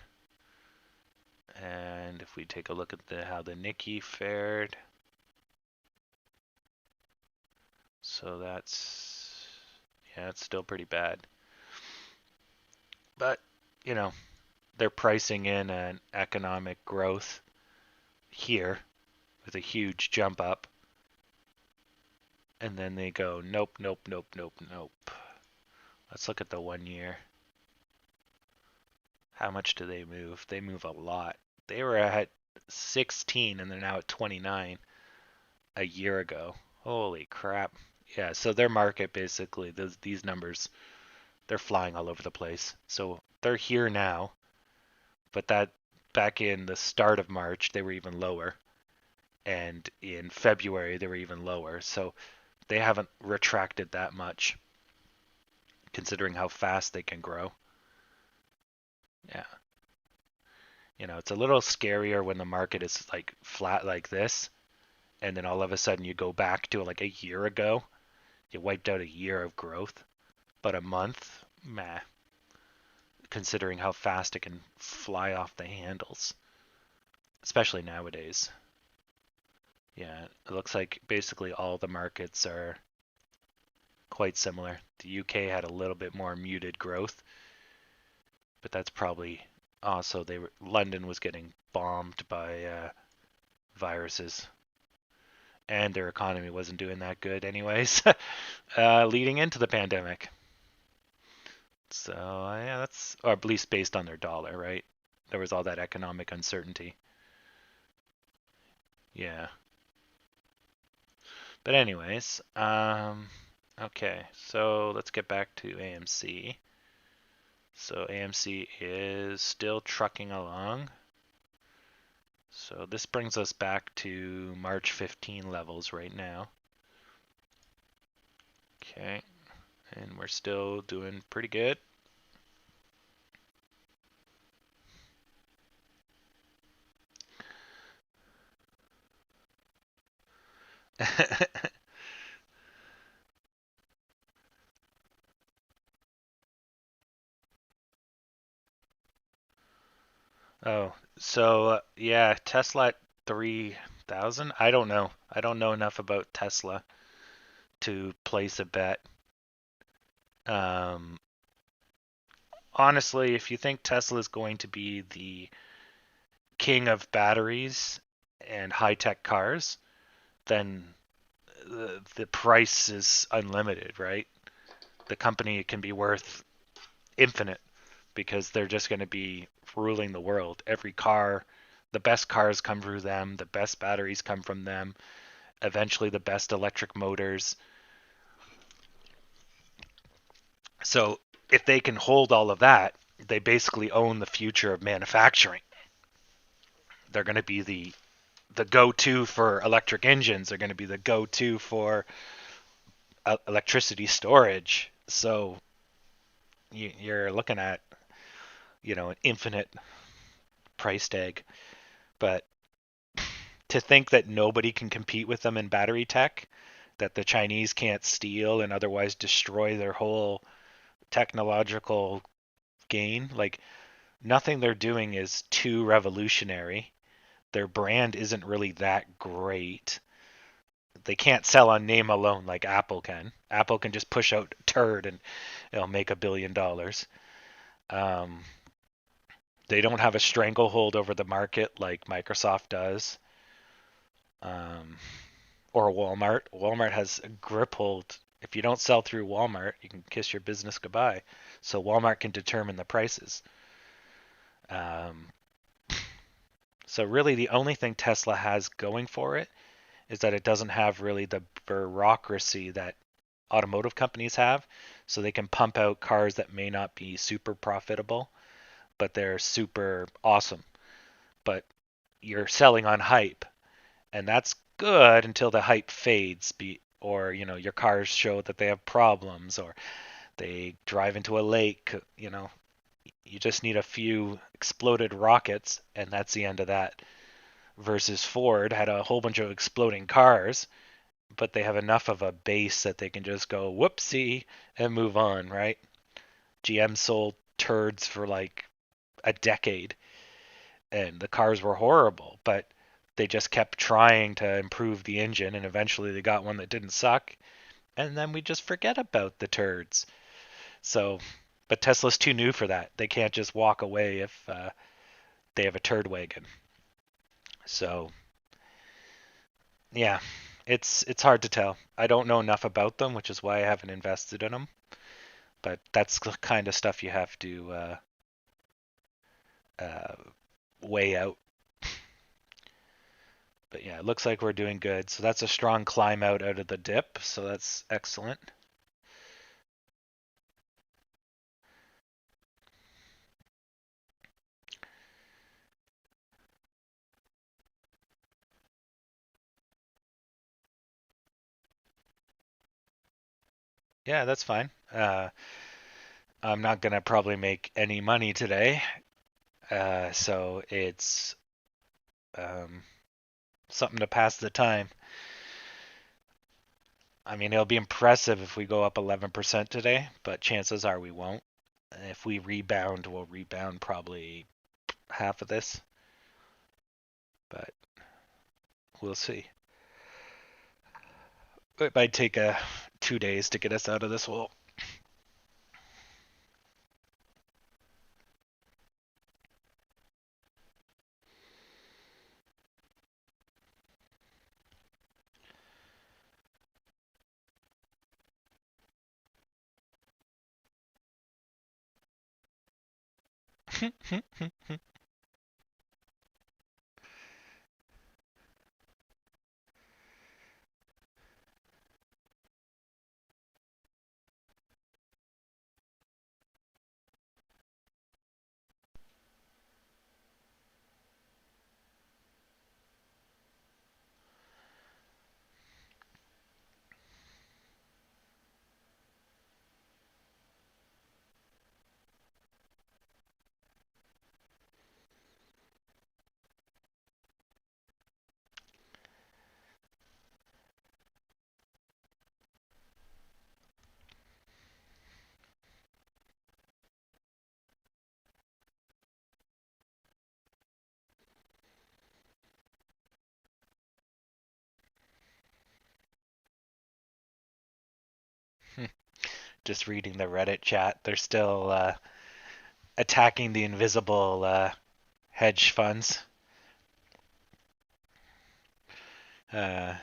And if we take a look at how the Nikkei fared, so that's, yeah, it's still pretty bad. But, you know, they're pricing in an economic growth here with a huge jump up. And then they go, nope, nope, nope, nope, nope. Let's look at the 1 year. How much do they move? They move a lot. They were at 16 and they're now at 29 a year ago. Holy crap. Yeah, so their market basically, these numbers, they're flying all over the place. So they're here now, but that back in the start of March, they were even lower. And in February, they were even lower. So they haven't retracted that much, considering how fast they can grow. Yeah. You know, it's a little scarier when the market is like flat like this, and then all of a sudden you go back to like a year ago. You wiped out a year of growth, but a month, meh. Considering how fast it can fly off the handles, especially nowadays. Yeah, it looks like basically all the markets are quite similar. The UK had a little bit more muted growth, but that's probably also London was getting bombed by viruses, and their economy wasn't doing that good anyways, leading into the pandemic. So yeah, that's, or at least based on their dollar, right? There was all that economic uncertainty. Yeah. But anyways, okay, so let's get back to AMC. So AMC is still trucking along. So this brings us back to March 15 levels right now. Okay, and we're still doing pretty good. Oh, so yeah, Tesla at 3,000. I don't know. I don't know enough about Tesla to place a bet. Honestly, if you think Tesla is going to be the king of batteries and high-tech cars, then the price is unlimited, right? The company can be worth infinite because they're just going to be ruling the world. Every car, the best cars come through them, the best batteries come from them, eventually the best electric motors. So if they can hold all of that, they basically own the future of manufacturing. They're going to be the go-to for electric engines. They're going to be the go-to for electricity storage. So you're looking at, an infinite price tag. But to think that nobody can compete with them in battery tech, that the Chinese can't steal and otherwise destroy their whole technological gain, like nothing they're doing is too revolutionary. Their brand isn't really that great. They can't sell on name alone like Apple can. Apple can just push out a turd and it'll make $1 billion. Um, they don't have a stranglehold over the market like Microsoft does, um, or Walmart. Walmart has a grip hold. If you don't sell through Walmart, you can kiss your business goodbye. So Walmart can determine the prices. Um, so really, the only thing Tesla has going for it is that it doesn't have really the bureaucracy that automotive companies have. So they can pump out cars that may not be super profitable, but they're super awesome. But you're selling on hype, and that's good until the hype fades. Or your cars show that they have problems, or they drive into a lake. You just need a few exploded rockets, and that's the end of that. Versus Ford had a whole bunch of exploding cars, but they have enough of a base that they can just go whoopsie and move on, right? GM sold turds for like a decade, and the cars were horrible, but they just kept trying to improve the engine, and eventually they got one that didn't suck, and then we just forget about the turds. So, but Tesla's too new for that. They can't just walk away if they have a turd wagon. So, yeah, it's hard to tell. I don't know enough about them, which is why I haven't invested in them. But that's the kind of stuff you have to uh, weigh out. But yeah, it looks like we're doing good. So that's a strong climb out of the dip. So that's excellent. Yeah, that's fine. I'm not gonna probably make any money today, so it's um, something to pass the time. I mean, it'll be impressive if we go up 11% today, but chances are we won't. If we rebound, we'll rebound probably half of this, but we'll see. It might take 2 days to get us out of this hole. Just reading the Reddit chat, they're still attacking the invisible hedge funds. Uh,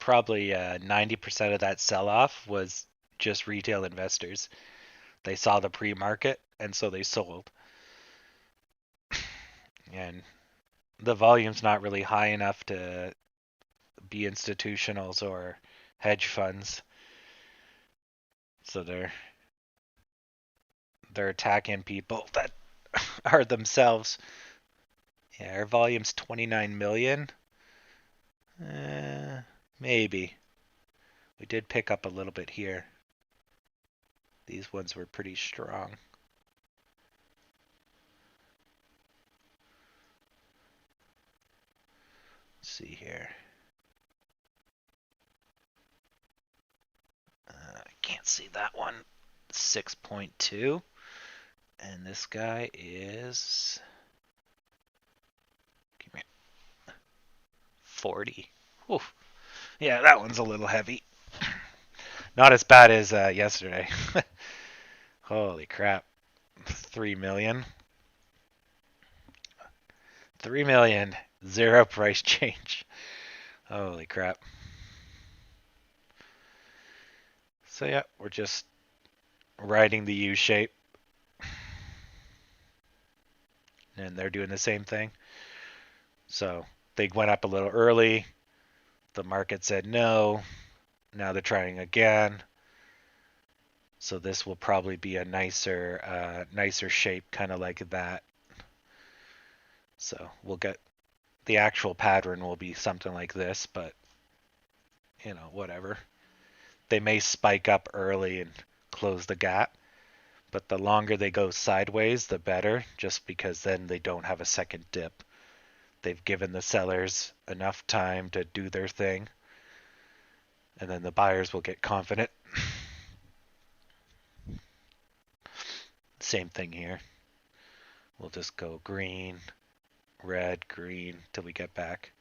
probably 90% of that sell-off was just retail investors. They saw the pre-market, and so they sold. And the volume's not really high enough to be institutionals or hedge funds. So they're attacking people that are themselves. Yeah, our volume's 29 million. Maybe. We did pick up a little bit here. These ones were pretty strong. Let's see here. I can't see that one. 6.2. And this guy is 40. Oof. Yeah, that one's a little heavy. Not as bad as yesterday. Holy crap. 3 million. 3 million. Zero price change. Holy crap. So yeah, we're just riding the U shape. And they're doing the same thing. So they went up a little early. The market said no. Now they're trying again. So this will probably be a nicer shape, kind of like that. So we'll get the actual pattern will be something like this, but you know, whatever. They may spike up early and close the gap, but the longer they go sideways, the better, just because then they don't have a second dip. They've given the sellers enough time to do their thing, and then the buyers will get confident. Same thing here. We'll just go green, red, green till we get back.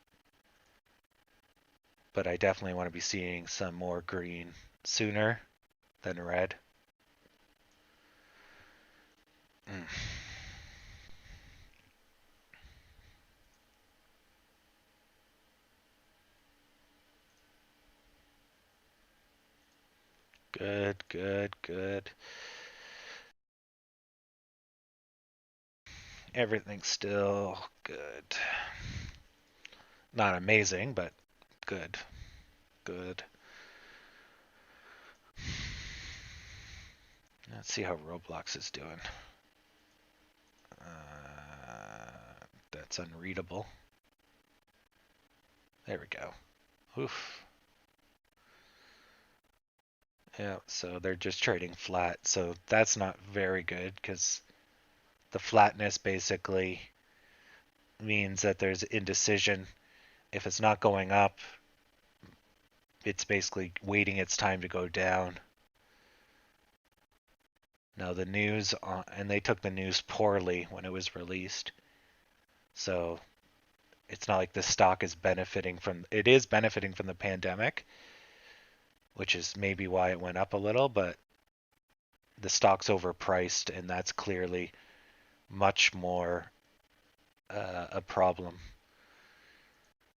But I definitely want to be seeing some more green sooner than red. Good, good, good. Everything's still good. Not amazing, but good. Good. Let's see how Roblox is doing. That's unreadable. There we go. Oof. Yeah, so they're just trading flat. So that's not very good because the flatness basically means that there's indecision. If it's not going up, it's basically waiting its time to go down. Now the news, and they took the news poorly when it was released. So it's not like the stock is benefiting from, it is benefiting from the pandemic, which is maybe why it went up a little, but the stock's overpriced, and that's clearly much more a problem.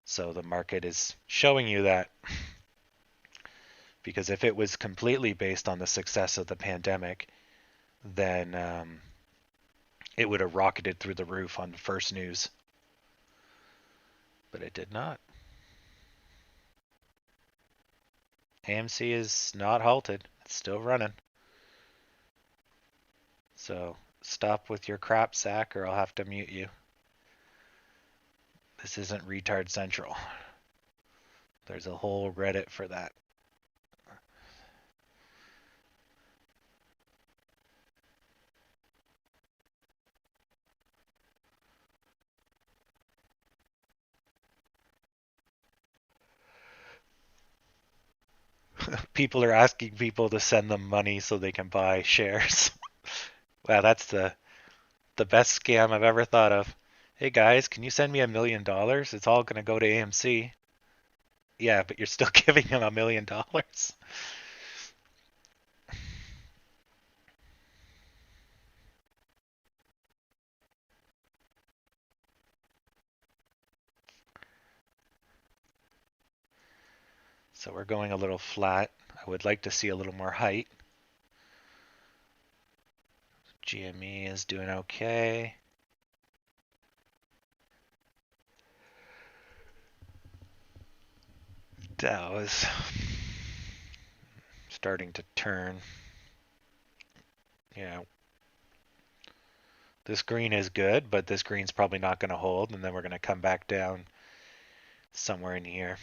So the market is showing you that, because if it was completely based on the success of the pandemic, then it would have rocketed through the roof on the first news. But it did not. AMC is not halted. It's still running. So stop with your crap, Zach, or I'll have to mute you. This isn't Retard Central. There's a whole Reddit for that. People are asking people to send them money so they can buy shares. Wow, that's the best scam I've ever thought of. Hey guys, can you send me $1 million? It's all going to go to AMC. Yeah, but you're still giving him $1 million. So we're going a little flat. I would like to see a little more height. GME is doing okay. Dow is starting to turn. Yeah. This green is good, but this green's probably not going to hold, and then we're going to come back down somewhere in here.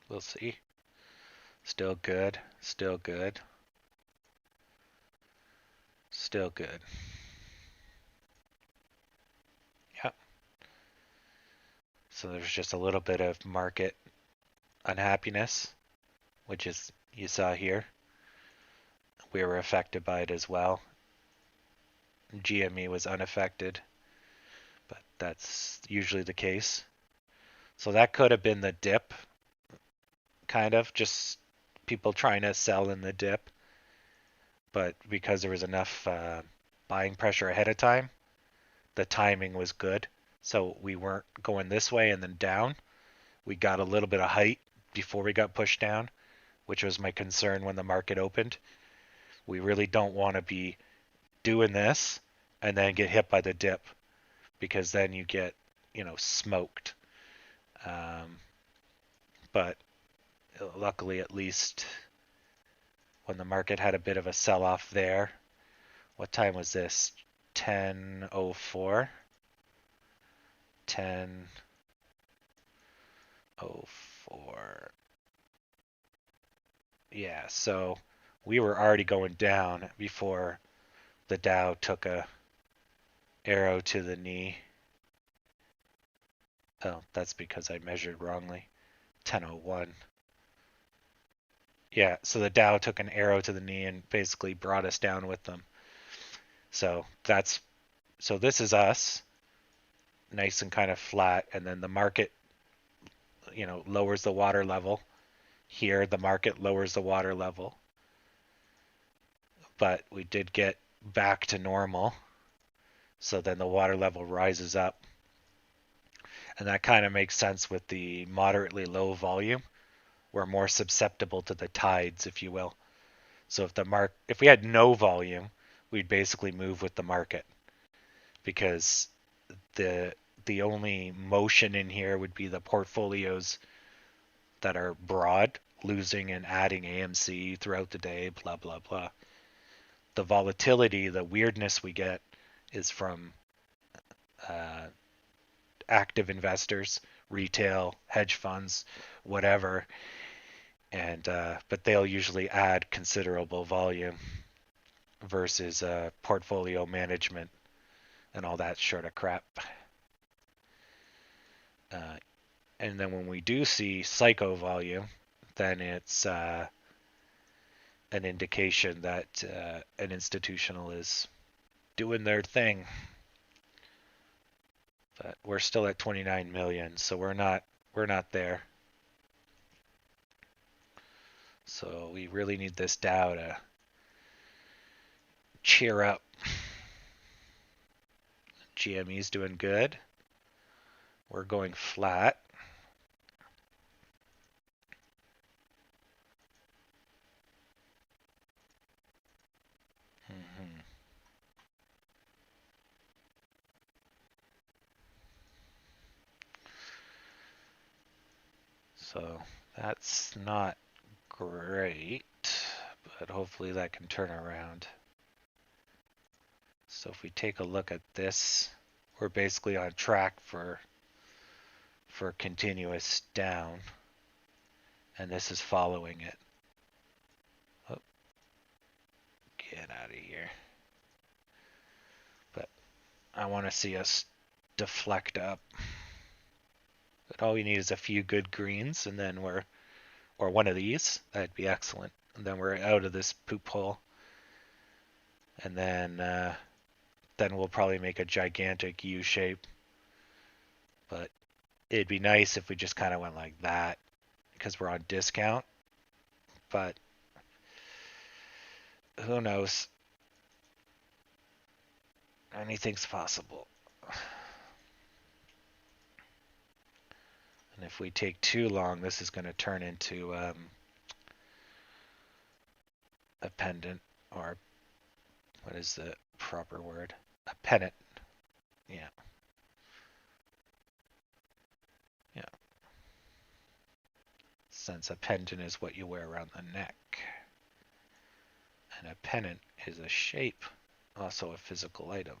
We'll see. Still good. Still good. Still good. Yep. So there's just a little bit of market unhappiness, which is you saw here. We were affected by it as well. GME was unaffected, but that's usually the case. So that could have been the dip, kind of, just people trying to sell in the dip. But because there was enough buying pressure ahead of time, the timing was good. So we weren't going this way and then down. We got a little bit of height before we got pushed down, which was my concern when the market opened. We really don't want to be doing this and then get hit by the dip, because then you get, smoked. But luckily, at least when the market had a bit of a sell-off there. What time was this? 10:04. 10:04. Yeah, so we were already going down before the Dow took a arrow to the knee. Oh, that's because I measured wrongly. 10:01. Yeah, so the Dow took an arrow to the knee and basically brought us down with them. So this is us, nice and kind of flat, and then the market, lowers the water level. Here, the market lowers the water level, but we did get back to normal. So then the water level rises up, and that kind of makes sense with the moderately low volume. We're more susceptible to the tides, if you will. So if we had no volume, we'd basically move with the market, because the only motion in here would be the portfolios that are broad, losing and adding AMC throughout the day, blah, blah, blah. The volatility, the weirdness we get is from active investors, retail, hedge funds, whatever. And but they'll usually add considerable volume versus portfolio management and all that sort of crap. And then when we do see psycho volume, then it's an indication that an institutional is doing their thing. But we're still at 29 million, so we're not there. So we really need this Dow to cheer up. GME's doing good. We're going flat. So that's not great, but hopefully that can turn around. So if we take a look at this, we're basically on track for continuous down, and this is following it. Oh, get out of here. But I want to see us deflect up. But all we need is a few good greens, and then or one of these. That'd be excellent. And then we're out of this poop hole. And then we'll probably make a gigantic U shape. But it'd be nice if we just kind of went like that, because we're on discount. But who knows? Anything's possible. And if we take too long, this is going to turn into a pendant, or what is the proper word? A pennant. Yeah. Yeah. Since a pendant is what you wear around the neck. And a pennant is a shape, also a physical item.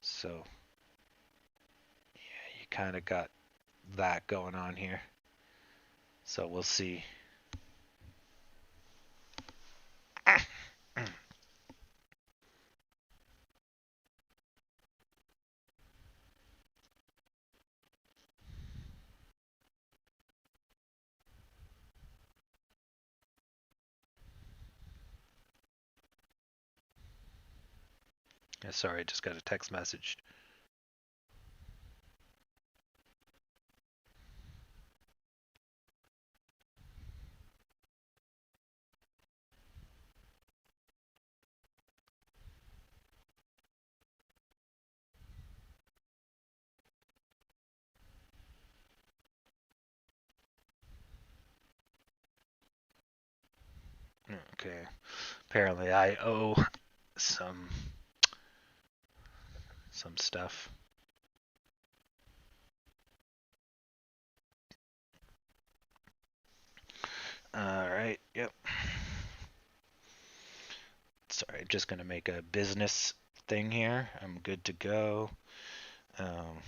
So, yeah, you kind of got that going on here. So we'll see. Yeah, sorry, I just got a text message. Okay. Apparently I owe some stuff. All right. Yep. Sorry, I'm just gonna make a business thing here. I'm good to go. Um,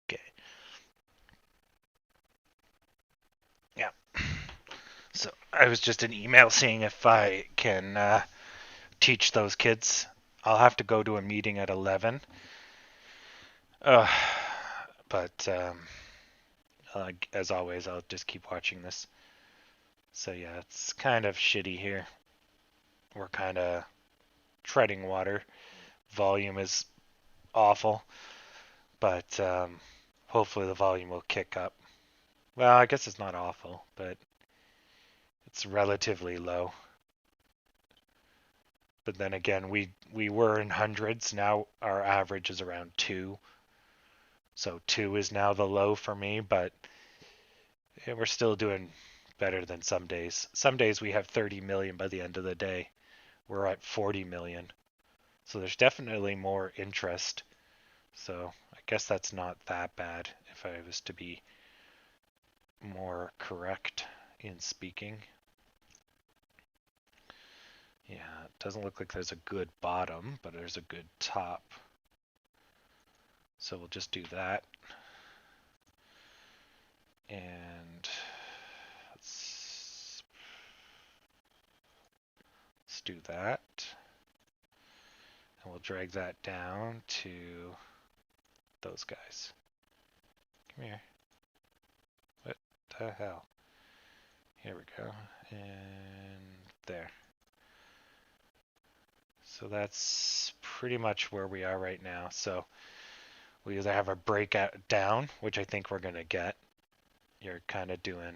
okay. Yeah. So I was just an email seeing if I can teach those kids. I'll have to go to a meeting at 11. Uh, but as always, I'll just keep watching this. So yeah, it's kind of shitty here. We're kind of treading water. Volume is awful, but hopefully the volume will kick up. Well, I guess it's not awful, but it's relatively low. But then again, we were in hundreds. Now our average is around 2. So 2 is now the low for me, but yeah, we're still doing better than some days. Some days we have 30 million by the end of the day. We're at 40 million. So there's definitely more interest. So I guess that's not that bad if I was to be more correct in speaking. Yeah, it doesn't look like there's a good bottom, but there's a good top. So we'll just do that. And let's do that. And we'll drag that down to those guys. Come here. What the hell? Here we go. And there. So that's pretty much where we are right now. So we either have a breakout down, which I think we're going to get. You're kind of doing,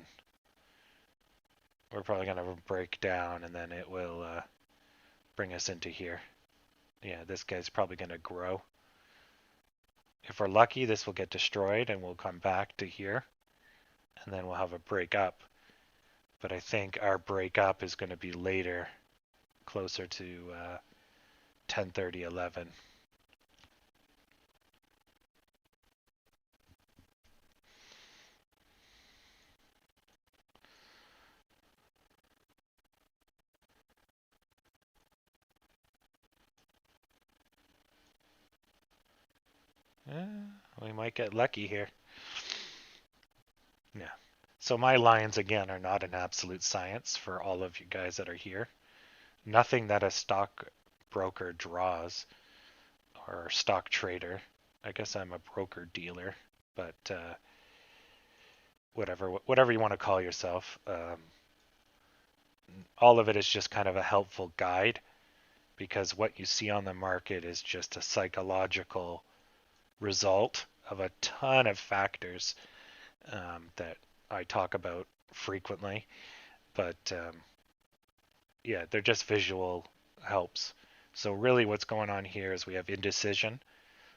we're probably going to break down and then it will bring us into here. Yeah, this guy's probably going to grow. If we're lucky, this will get destroyed and we'll come back to here. And then we'll have a break up. But I think our break up is going to be later, closer to 10:30, 11. We might get lucky here. Yeah. So my lines again are not an absolute science for all of you guys that are here. Nothing that a stock broker draws or stock trader. I guess I'm a broker dealer, but whatever you want to call yourself. All of it is just kind of a helpful guide because what you see on the market is just a psychological result of a ton of factors that I talk about frequently. But yeah, they're just visual helps. So really what's going on here is we have indecision.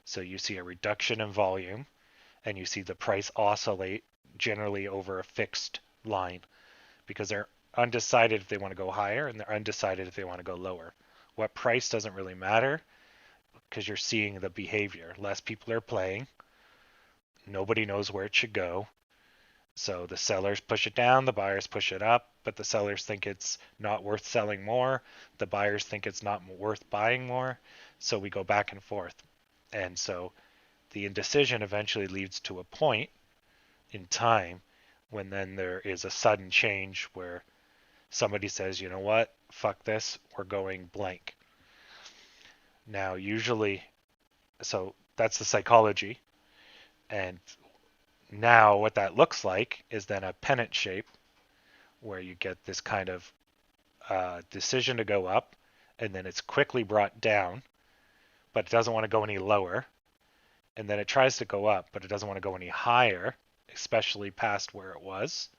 So you see a reduction in volume and you see the price oscillate generally over a fixed line because they're undecided if they want to go higher and they're undecided if they want to go lower. What price doesn't really matter because you're seeing the behavior. Less people are playing. Nobody knows where it should go. So the sellers push it down, the buyers push it up, but the sellers think it's not worth selling more. The buyers think it's not worth buying more. So we go back and forth. And so the indecision eventually leads to a point in time when then there is a sudden change where somebody says, you know what, fuck this, we're going blank. Now, usually, so that's the psychology. And now what that looks like is then a pennant shape where you get this kind of decision to go up and then it's quickly brought down, but it doesn't want to go any lower. And then it tries to go up, but it doesn't want to go any higher, especially past where it was,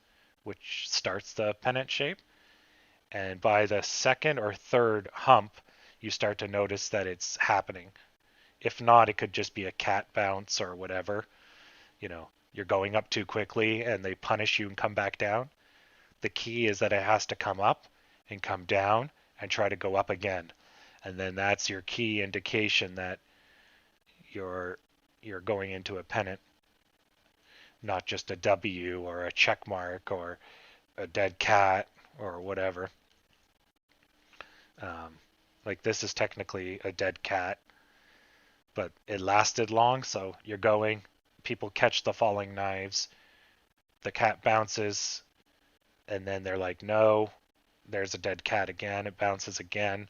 which starts the pennant shape. And by the second or third hump, you start to notice that it's happening. If not, it could just be a cat bounce or whatever. You know, you're going up too quickly and they punish you and come back down. The key is that it has to come up and come down and try to go up again. And then that's your key indication that you're going into a pennant, not just a W or a check mark or a dead cat or whatever. Um, like this is technically a dead cat, but it lasted long, so you're going. People catch the falling knives. The cat bounces, and then they're like, no, there's a dead cat again. It bounces again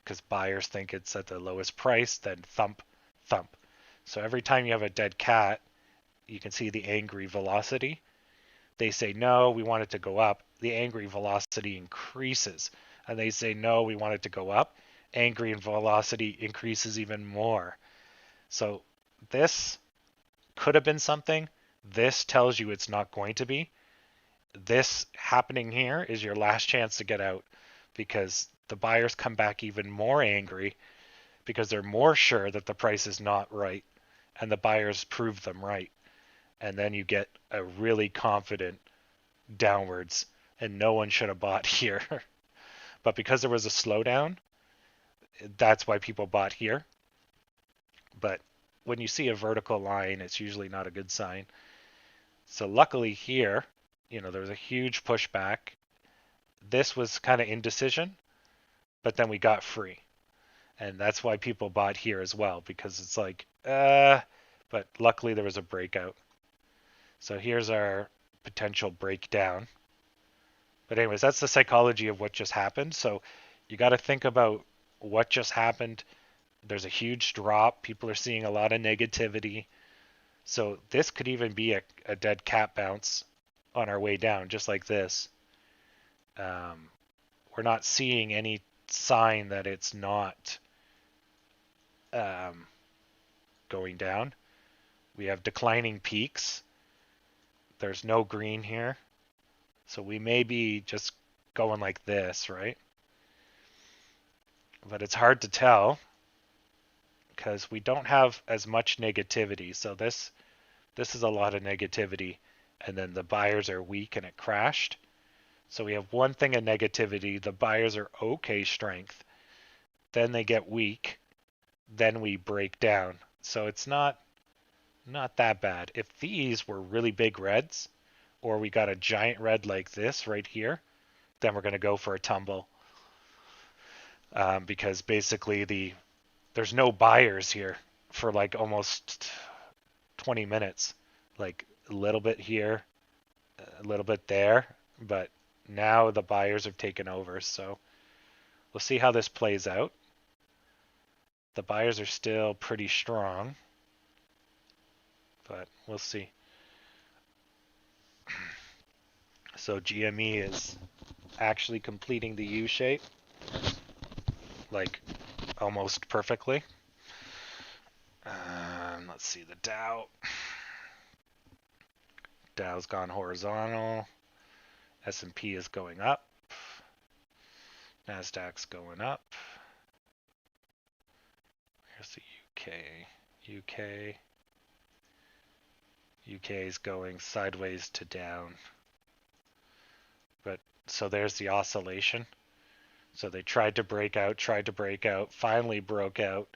because buyers think it's at the lowest price, then thump, thump. So every time you have a dead cat, you can see the angry velocity. They say, no, we want it to go up. The angry velocity increases. And they say, no, we want it to go up. Angry velocity increases even more. So this could have been something. This tells you it's not going to be. This happening here is your last chance to get out because the buyers come back even more angry because they're more sure that the price is not right and the buyers prove them right. And then you get a really confident downwards and no one should have bought here. But because there was a slowdown, that's why people bought here. But when you see a vertical line, it's usually not a good sign. So luckily here, there was a huge pushback. This was kind of indecision, but then we got free. And that's why people bought here as well, because it's like, but luckily there was a breakout. So here's our potential breakdown. But anyways, that's the psychology of what just happened. So you got to think about what just happened. There's a huge drop. People are seeing a lot of negativity. So this could even be a dead cat bounce on our way down, just like this. We're not seeing any sign that it's not going down. We have declining peaks. There's no green here. So we may be just going like this, right? But it's hard to tell because we don't have as much negativity. So this is a lot of negativity. And then the buyers are weak and it crashed. So we have one thing of negativity. The buyers are okay strength. Then they get weak. Then we break down. So it's not that bad. If these were really big reds, or we got a giant red like this right here, then we're going to go for a tumble. Because basically there's no buyers here for like almost 20 minutes, like a little bit here, a little bit there, but now the buyers have taken over. So we'll see how this plays out. The buyers are still pretty strong, but we'll see. So GME is actually completing the U shape, like almost perfectly. Let's see the Dow. Dow's gone horizontal. S&P is going up. Nasdaq's going up. Here's the UK. UK is going sideways to down. But so there's the oscillation. So they tried to break out, finally broke out,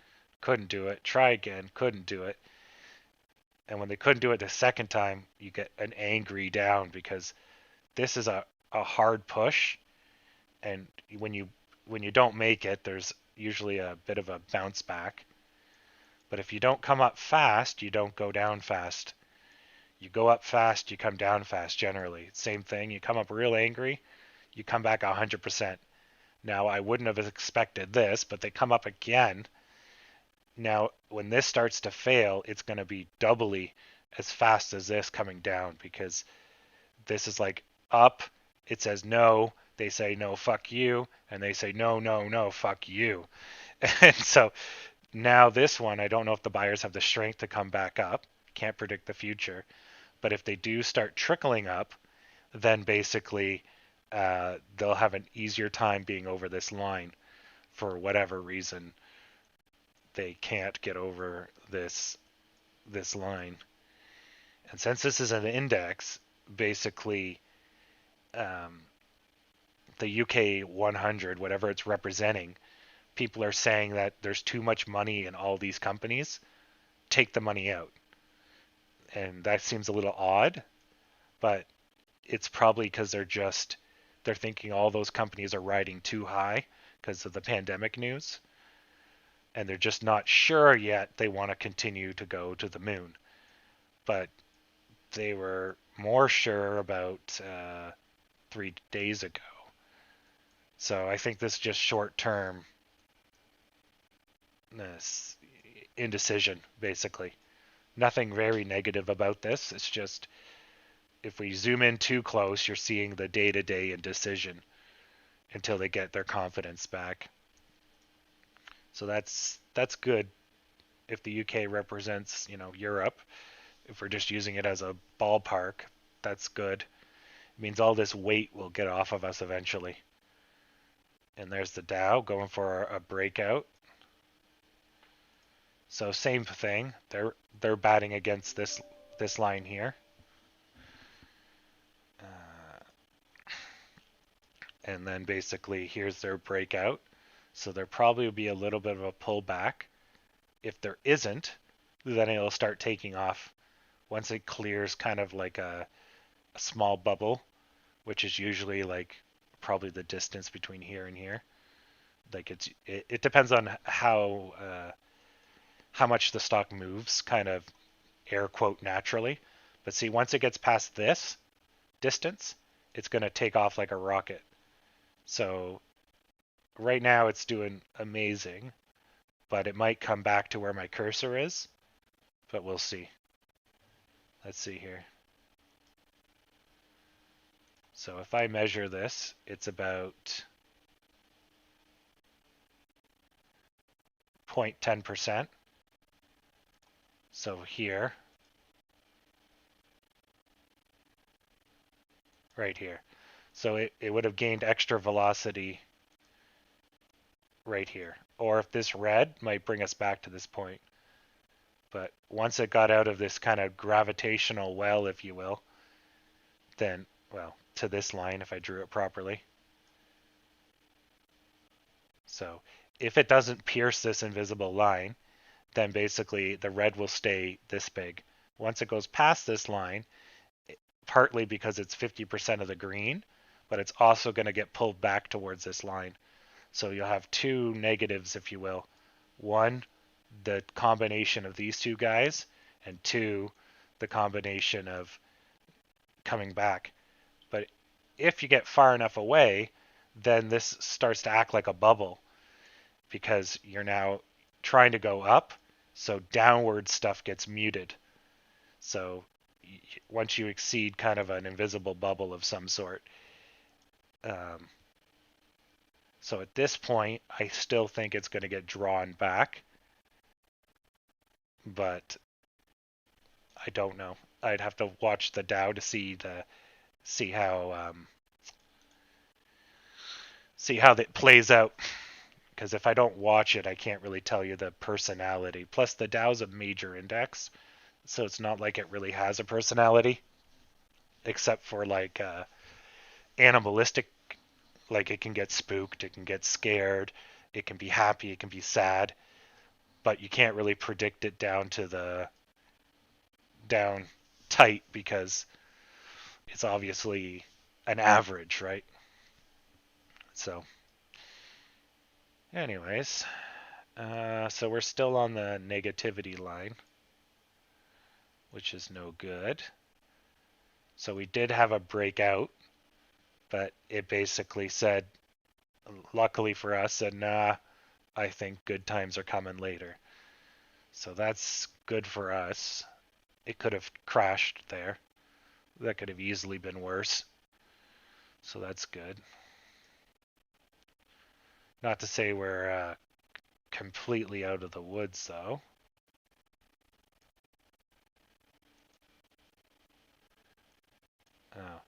couldn't do it, try again, couldn't do it. And when they couldn't do it the second time, you get an angry down because this is a hard push, and when you don't make it, there's usually a bit of a bounce back. But if you don't come up fast, you don't go down fast. You go up fast, you come down fast generally. Same thing, you come up real angry, you come back 100%. Now, I wouldn't have expected this, but they come up again. Now, when this starts to fail, it's going to be doubly as fast as this coming down, because this is like up, it says no, they say no, fuck you, and they say no, no, no, fuck you. And so now this one, I don't know if the buyers have the strength to come back up. Can't predict the future. But if they do start trickling up, then basically they'll have an easier time being over this line for whatever reason. They can't get over this line. And since this is an index, basically the UK 100, whatever it's representing, people are saying that there's too much money in all these companies. Take the money out. And that seems a little odd, but it's probably because they're thinking all those companies are riding too high because of the pandemic news. And they're just not sure yet they want to continue to go to the moon. But they were more sure about 3 days ago. So I think this is just short-term indecision, basically. Nothing very negative about this. It's just if we zoom in too close, you're seeing the day-to-day indecision until they get their confidence back. So that's good if the UK represents, Europe. If we're just using it as a ballpark, that's good. It means all this weight will get off of us eventually. And there's the Dow going for a breakout. So same thing. They're batting against this line here. And then basically here's their breakout. So there probably will be a little bit of a pullback. If there isn't, then it'll start taking off once it clears kind of like a small bubble, which is usually like probably the distance between here and here. Like it depends on how much the stock moves, kind of air quote naturally. But see, once it gets past this distance, it's going to take off like a rocket. So right now it's doing amazing, but it might come back to where my cursor is, but we'll see. Let's see here. So if I measure this, it's about 0.10%. So here, right here. So it would have gained extra velocity right here. Or if this red might bring us back to this point. But once it got out of this kind of gravitational well, if you will, then, well, to this line, if I drew it properly. So if it doesn't pierce this invisible line, then basically the red will stay this big. Once it goes past this line, partly because it's 50% of the green, but it's also going to get pulled back towards this line. So you'll have two negatives, if you will. One, the combination of these two guys, and two, the combination of coming back. But if you get far enough away, then this starts to act like a bubble because you're now trying to go up, so downward stuff gets muted. So once you exceed kind of an invisible bubble of some sort. Um, so at this point, I still think it's going to get drawn back, but I don't know. I'd have to watch the Dow to see how that plays out. Because if I don't watch it, I can't really tell you the personality. Plus, the Dow's a major index, so it's not like it really has a personality, except for like animalistic. Like it can get spooked, it can get scared, it can be happy, it can be sad, but you can't really predict it down to the down tight because it's obviously an average, right? So, anyways, so we're still on the negativity line, which is no good. So we did have a breakout, but it basically said, luckily for us, said, nah, I think good times are coming later. So that's good for us. It could have crashed there. That could have easily been worse. So that's good. Not to say we're completely out of the woods, though. Oh,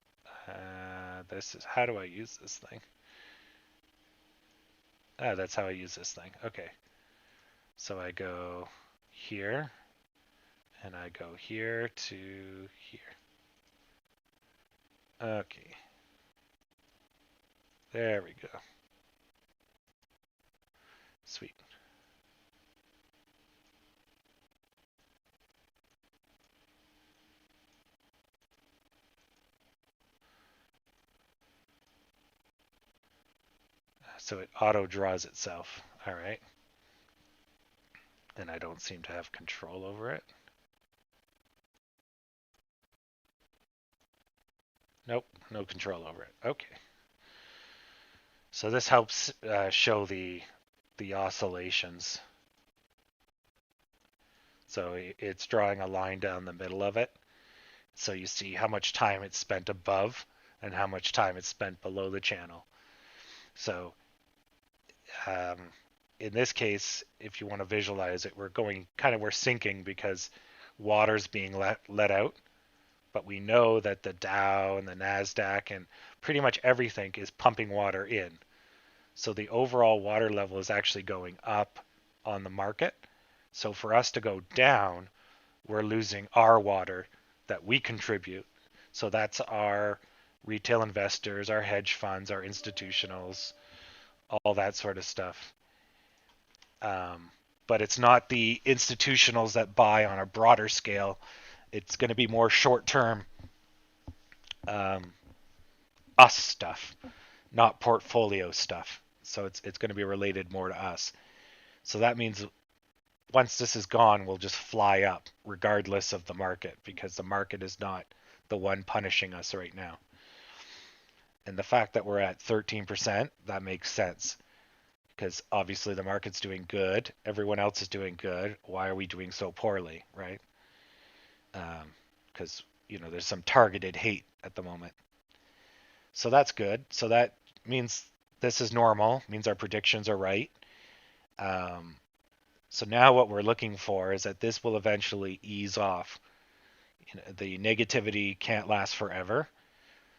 this is, how do I use this thing? Ah, that's how I use this thing. Okay. So I go here, and I go here to here. Okay. There we go. Sweet. So it auto draws itself. All right. And I don't seem to have control over it. Nope, no control over it. Okay. So this helps show the oscillations. So it's drawing a line down the middle of it. So you see how much time it's spent above and how much time it's spent below the channel. So um, in this case, if you want to visualize it, we're sinking because water's being let out. But we know that the Dow and the NASDAQ and pretty much everything is pumping water in. So the overall water level is actually going up on the market. So for us to go down, we're losing our water that we contribute. So that's our retail investors, our hedge funds, our institutionals, all that sort of stuff. But it's not the institutionals that buy on a broader scale. It's going to be more short-term um, us stuff, not portfolio stuff. So it's going to be related more to us. So that means once this is gone, we'll just fly up regardless of the market because the market is not the one punishing us right now. And the fact that we're at 13%, that makes sense because obviously the market's doing good. Everyone else is doing good. Why are we doing so poorly, right? Because, there's some targeted hate at the moment. So that's good. So that means this is normal, means our predictions are right. So now what we're looking for is that this will eventually ease off. The negativity can't last forever.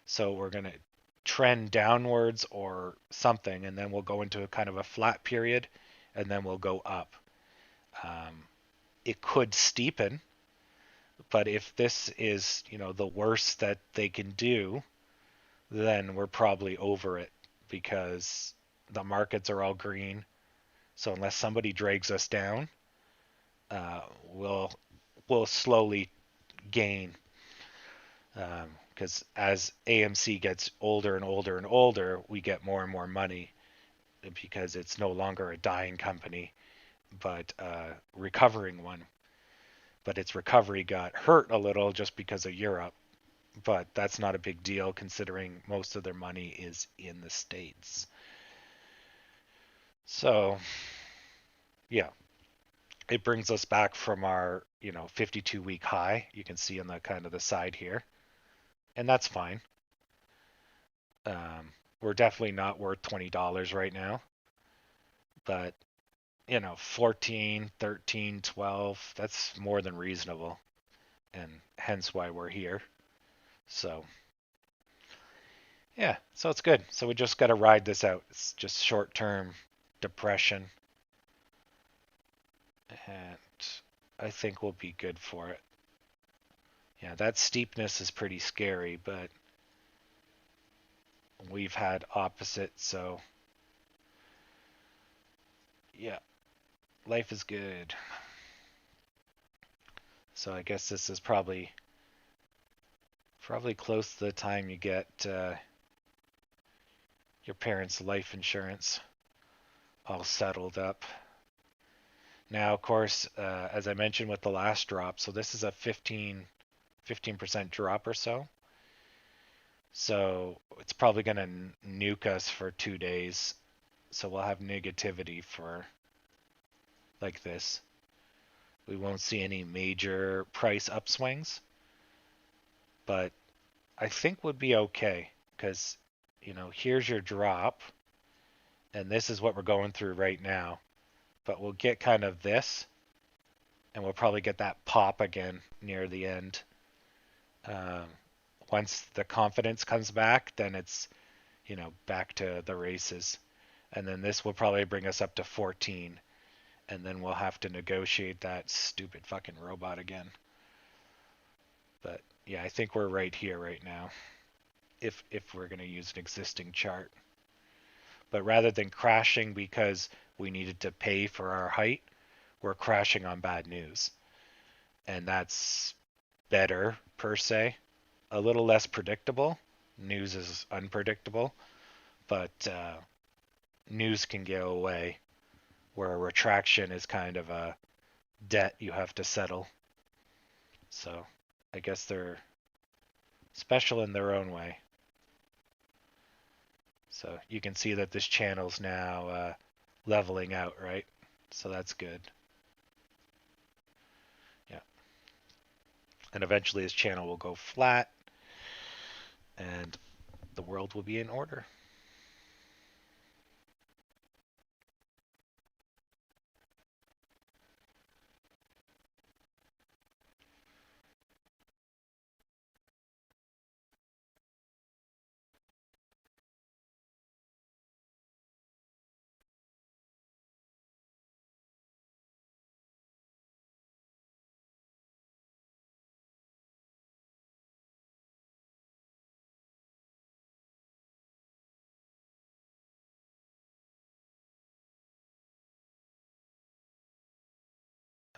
So we're going to trend downwards or something, and then we'll go into a kind of a flat period, and then we'll go up. It could steepen, but if this is, the worst that they can do, then we're probably over it because the markets are all green. So unless somebody drags us down, we'll slowly gain. Because as AMC gets older and older and older, we get more and more money because it's no longer a dying company. but recovering one. But its recovery got hurt a little just because of Europe. But that's not a big deal considering most of their money is in the States. So, yeah, it brings us back from our 52-week high. You can see on the kind of the side here, and that's fine. We're definitely not worth $20 right now, but 14, 13, 12, that's more than reasonable, and hence why we're here. So, yeah, so it's good. So we just got to ride this out. It's just short-term depression, and I think we'll be good for it. Yeah, that steepness is pretty scary, but we've had opposite, so yeah, life is good. So I guess this is probably close to the time you get your parents' life insurance all settled up. Now, of course, as I mentioned with the last drop, so this is a 15% drop or so. So it's probably going to nuke us for 2 days. So we'll have negativity for like this. We won't see any major price upswings, but I think would be okay because, here's your drop, and this is what we're going through right now. But we'll get kind of this, and we'll probably get that pop again near the end. Um, Once the confidence comes back, then it's, back to the races. And then this will probably bring us up to 14. And then we'll have to negotiate that stupid fucking robot again. But yeah, I think we're right here right now. If we're going to use an existing chart. But rather than crashing because we needed to pay for our height, we're crashing on bad news. And that's better per se. A little less predictable. News is unpredictable, but news can go away, where a retraction is kind of a debt you have to settle. So I guess they're special in their own way. So you can see that this channel's now leveling out, right? So that's good. Yeah. And eventually this channel will go flat and the world will be in order.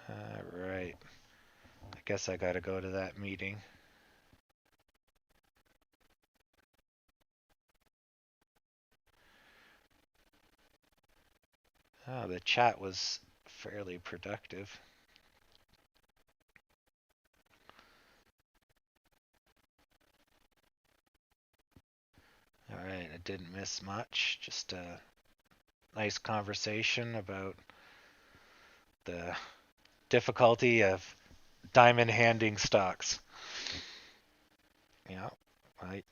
All right. I guess I gotta go to that meeting. Oh, the chat was fairly productive. All right, I didn't miss much. Just a nice conversation about the difficulty of diamond handing stocks.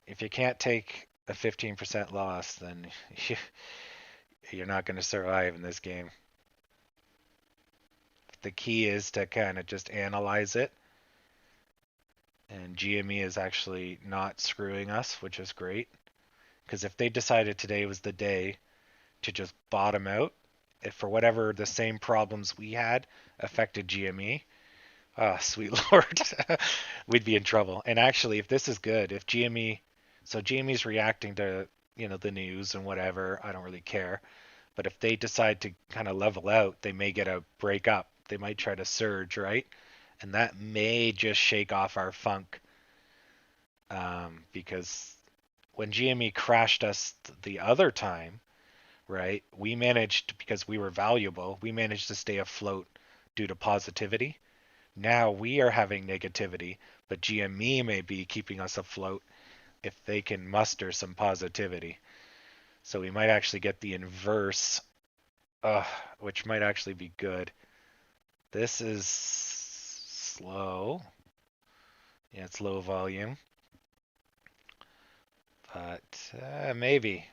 If you can't take a 15% loss, then you're not going to survive in this game. The key is to kind of just analyze it. And GME is actually not screwing us, which is great. Because if they decided today was the day to just bottom out, if for whatever the same problems we had affected GME, oh, sweet Lord, we'd be in trouble. And actually, if this is good, if GME's reacting to, the news and whatever, I don't really care. But if they decide to kind of level out, they may get a break up. They might try to surge, right? And that may just shake off our funk. Because when GME crashed us the other time, right? We managed, because we were valuable, we managed to stay afloat due to positivity. Now we are having negativity, but GME may be keeping us afloat if they can muster some positivity. So we might actually get the inverse, which might actually be good. This is slow. Yeah, it's low volume, but maybe.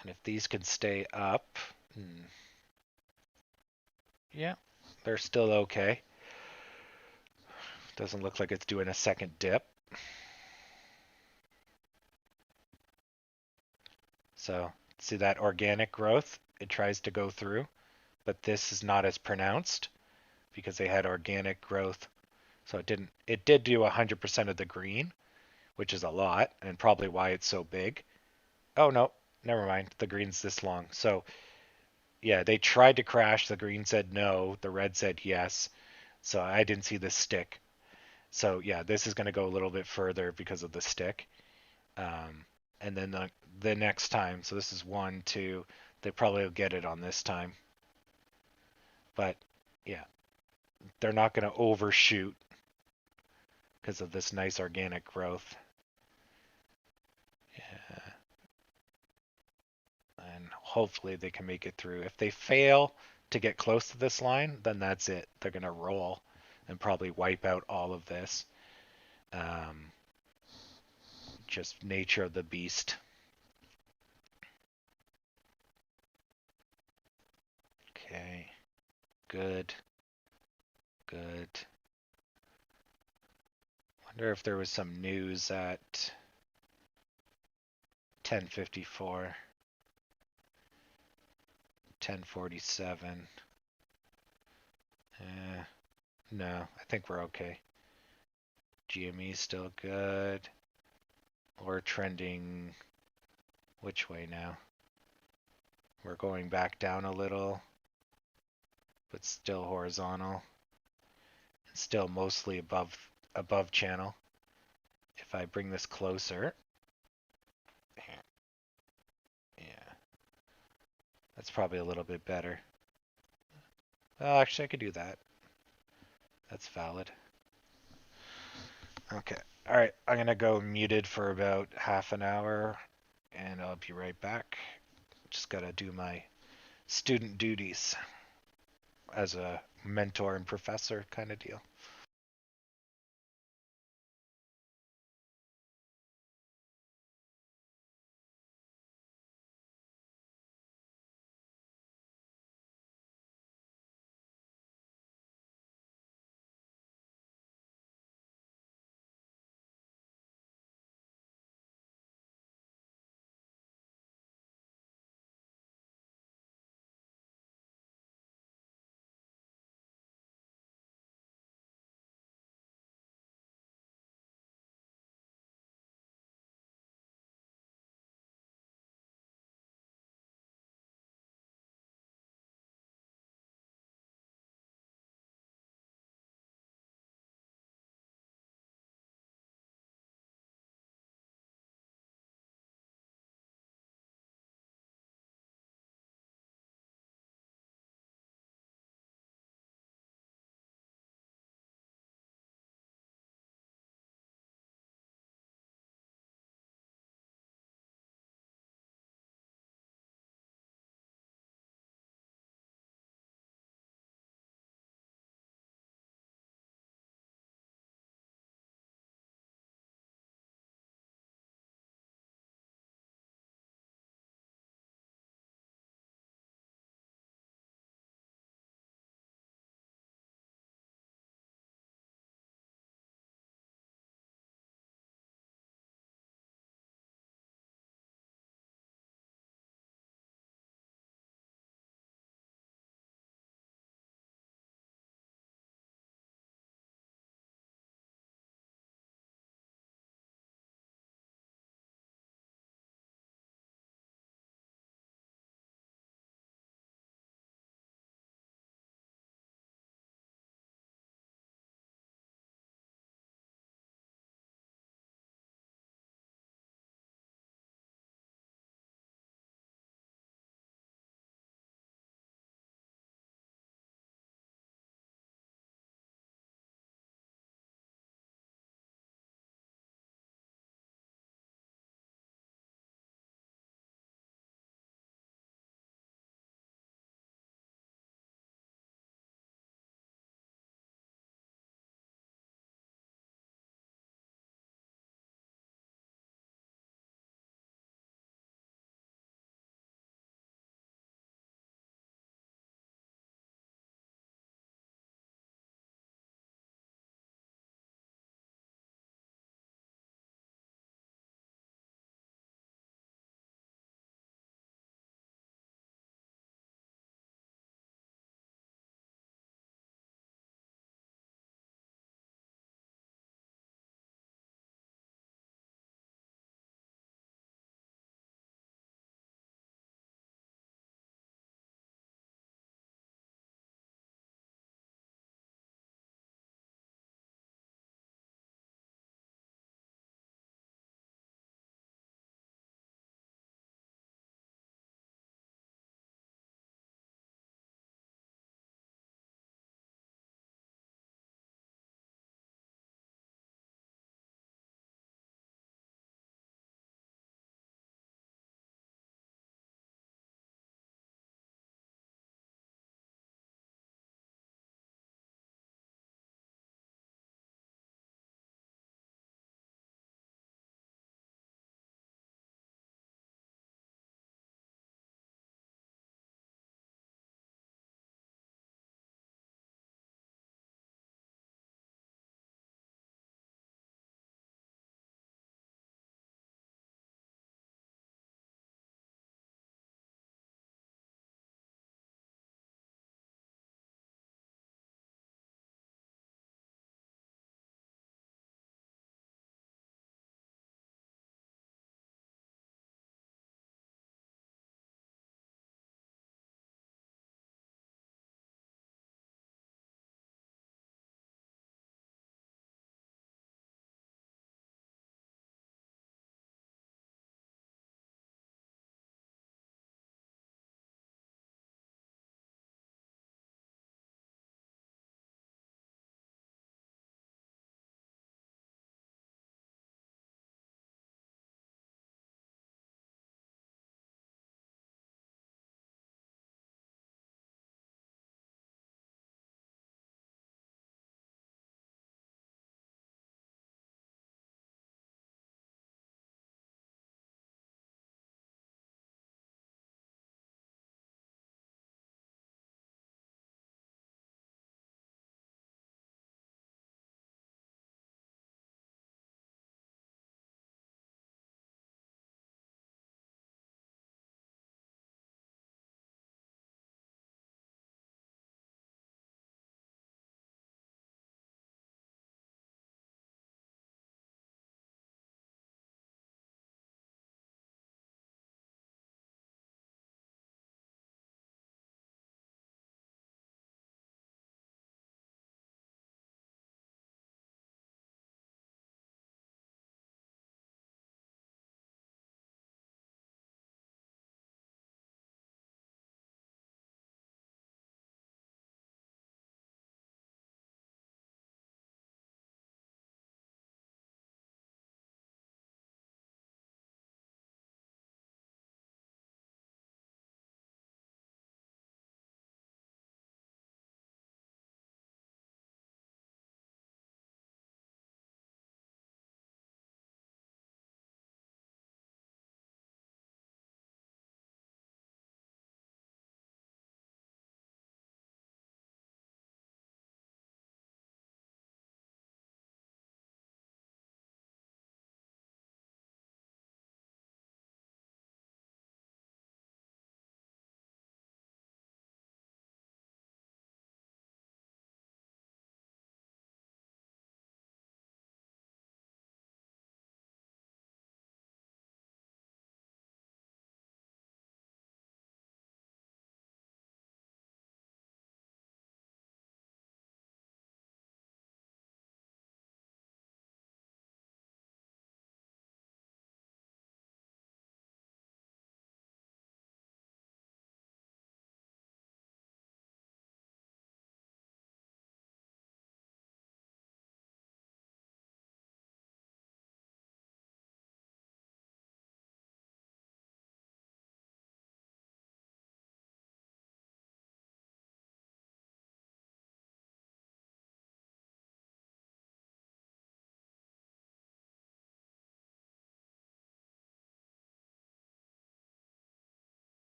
And if these can stay up, yeah, they're still okay. Doesn't look like it's doing a second dip. So see that organic growth? It tries to go through, but this is not as pronounced because they had organic growth. So it didn't. It did do 100% of the green, which is a lot, and probably why it's so big. Oh no, never mind. The green's this long. So yeah, they tried to crash. The green said no. The red said yes. So I didn't see the stick. So yeah, this is going to go a little bit further because of the stick. Um, and then the next time, so this is 1, 2, they probably will get it on this time. But yeah, they're not going to overshoot because of this nice organic growth. Yeah. And hopefully they can make it through. If they fail to get close to this line, then that's it. They're going to roll and probably wipe out all of this. Um, just nature of the beast. Okay, good, good. Wonder if there was some news at 10:54, 10:47. No, I think we're okay. GME is still good. We're trending which way now? We're going back down a little, but still horizontal. Still mostly above channel. If I bring this closer, yeah, that's probably a little bit better. Well, actually, I could do that. That's valid. Okay. All right. I'm going to go muted for about half an hour and I'll be right back. Just got to do my student duties as a mentor and professor kind of deal.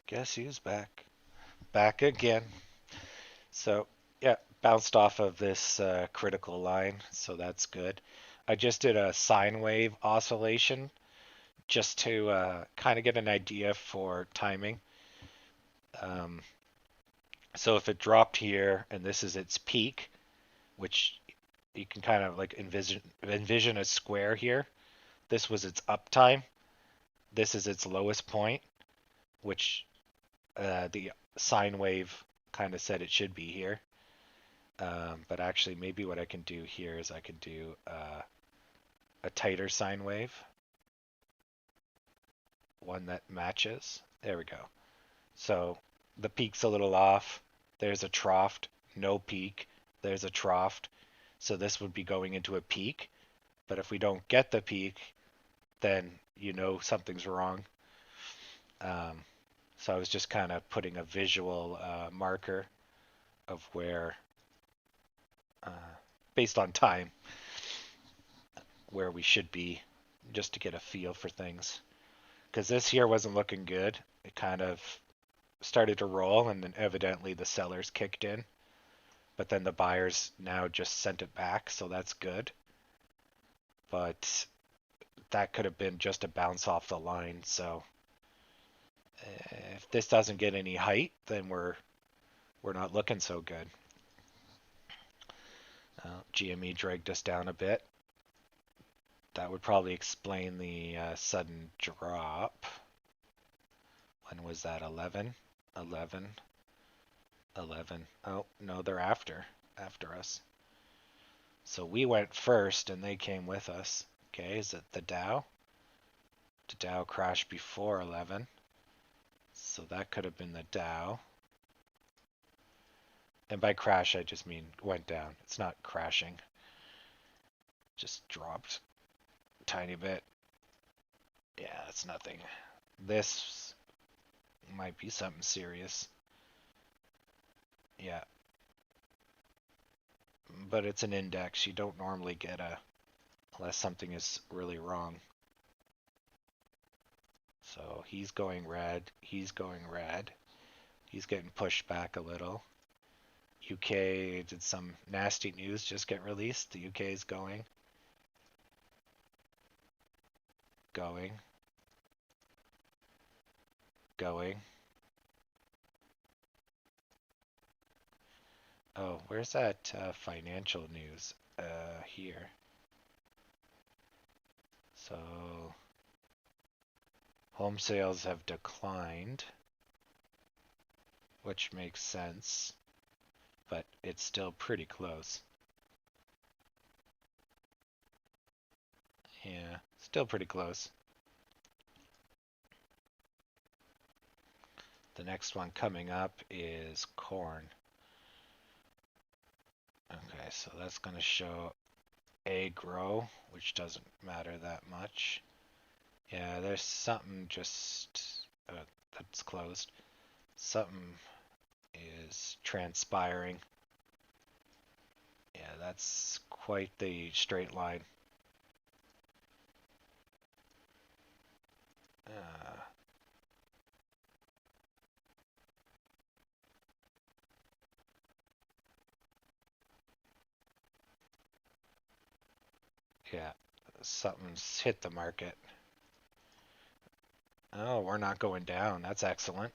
Guess who's back? Back again. So, yeah, bounced off of this critical line, so that's good. I just did a sine wave oscillation just to kind of get an idea for timing. Um, so if it dropped here and this is its peak, which you can kind of like envision a square here. This was its uptime. This is its lowest point, which the sine wave kind of said it should be here. But actually, maybe what I can do here is I can do a tighter sine wave, one that matches. There we go. So the peak's a little off. There's a trough, no peak. There's a trough. So this would be going into a peak. But if we don't get the peak, then you know something's wrong. So I was just kind of putting a visual marker of where, uh, based on time, where we should be, just to get a feel for things. Because this here wasn't looking good. It kind of started to roll, and then evidently the sellers kicked in. But then the buyers now just sent it back, so that's good. But that could have been just a bounce off the line. So if this doesn't get any height, then we're not looking so good. GME dragged us down a bit. That would probably explain the sudden drop. When was that? 11? 11? 11. Oh, no, they're after us. So we went first and they came with us. Okay, is it the Dow? The Dow crashed before 11. So that could have been the Dow. And by crash, I just mean went down. It's not crashing. Just dropped a tiny bit. Yeah, it's nothing. This might be something serious. Yeah. But it's an index. You don't normally get unless something is really wrong. So he's going red. He's going red. He's getting pushed back a little. UK did some nasty news just get released. The UK is going. Going. Oh, where's that financial news? Here. So, home sales have declined, which makes sense, but it's still pretty close. Yeah, still pretty close. The next one coming up is corn. Okay, so that's going to show agro, which doesn't matter that much. Yeah, there's something just that's closed. Something is transpiring. Yeah, that's quite the straight line. Yeah, something's hit the market. Oh, we're not going down. That's excellent.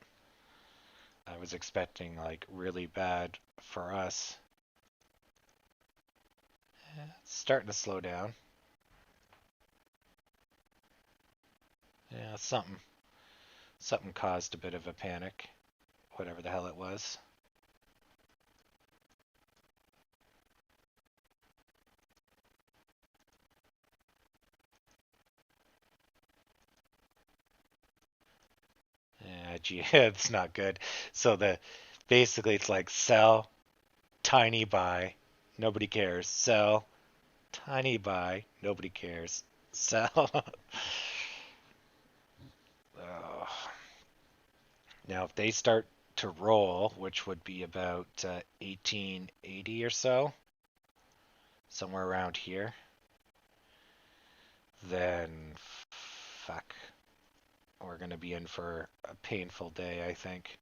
I was expecting like really bad for us. It's starting to slow down. Yeah, something caused a bit of a panic, whatever the hell it was. Yeah, gee, it's not good. So basically it's like sell, tiny buy, nobody cares. Sell, tiny buy, nobody cares. Sell. Oh. Now, if they start to roll, which would be about 1880 or so, somewhere around here, then fuck, we're going to be in for a a painful day, I think.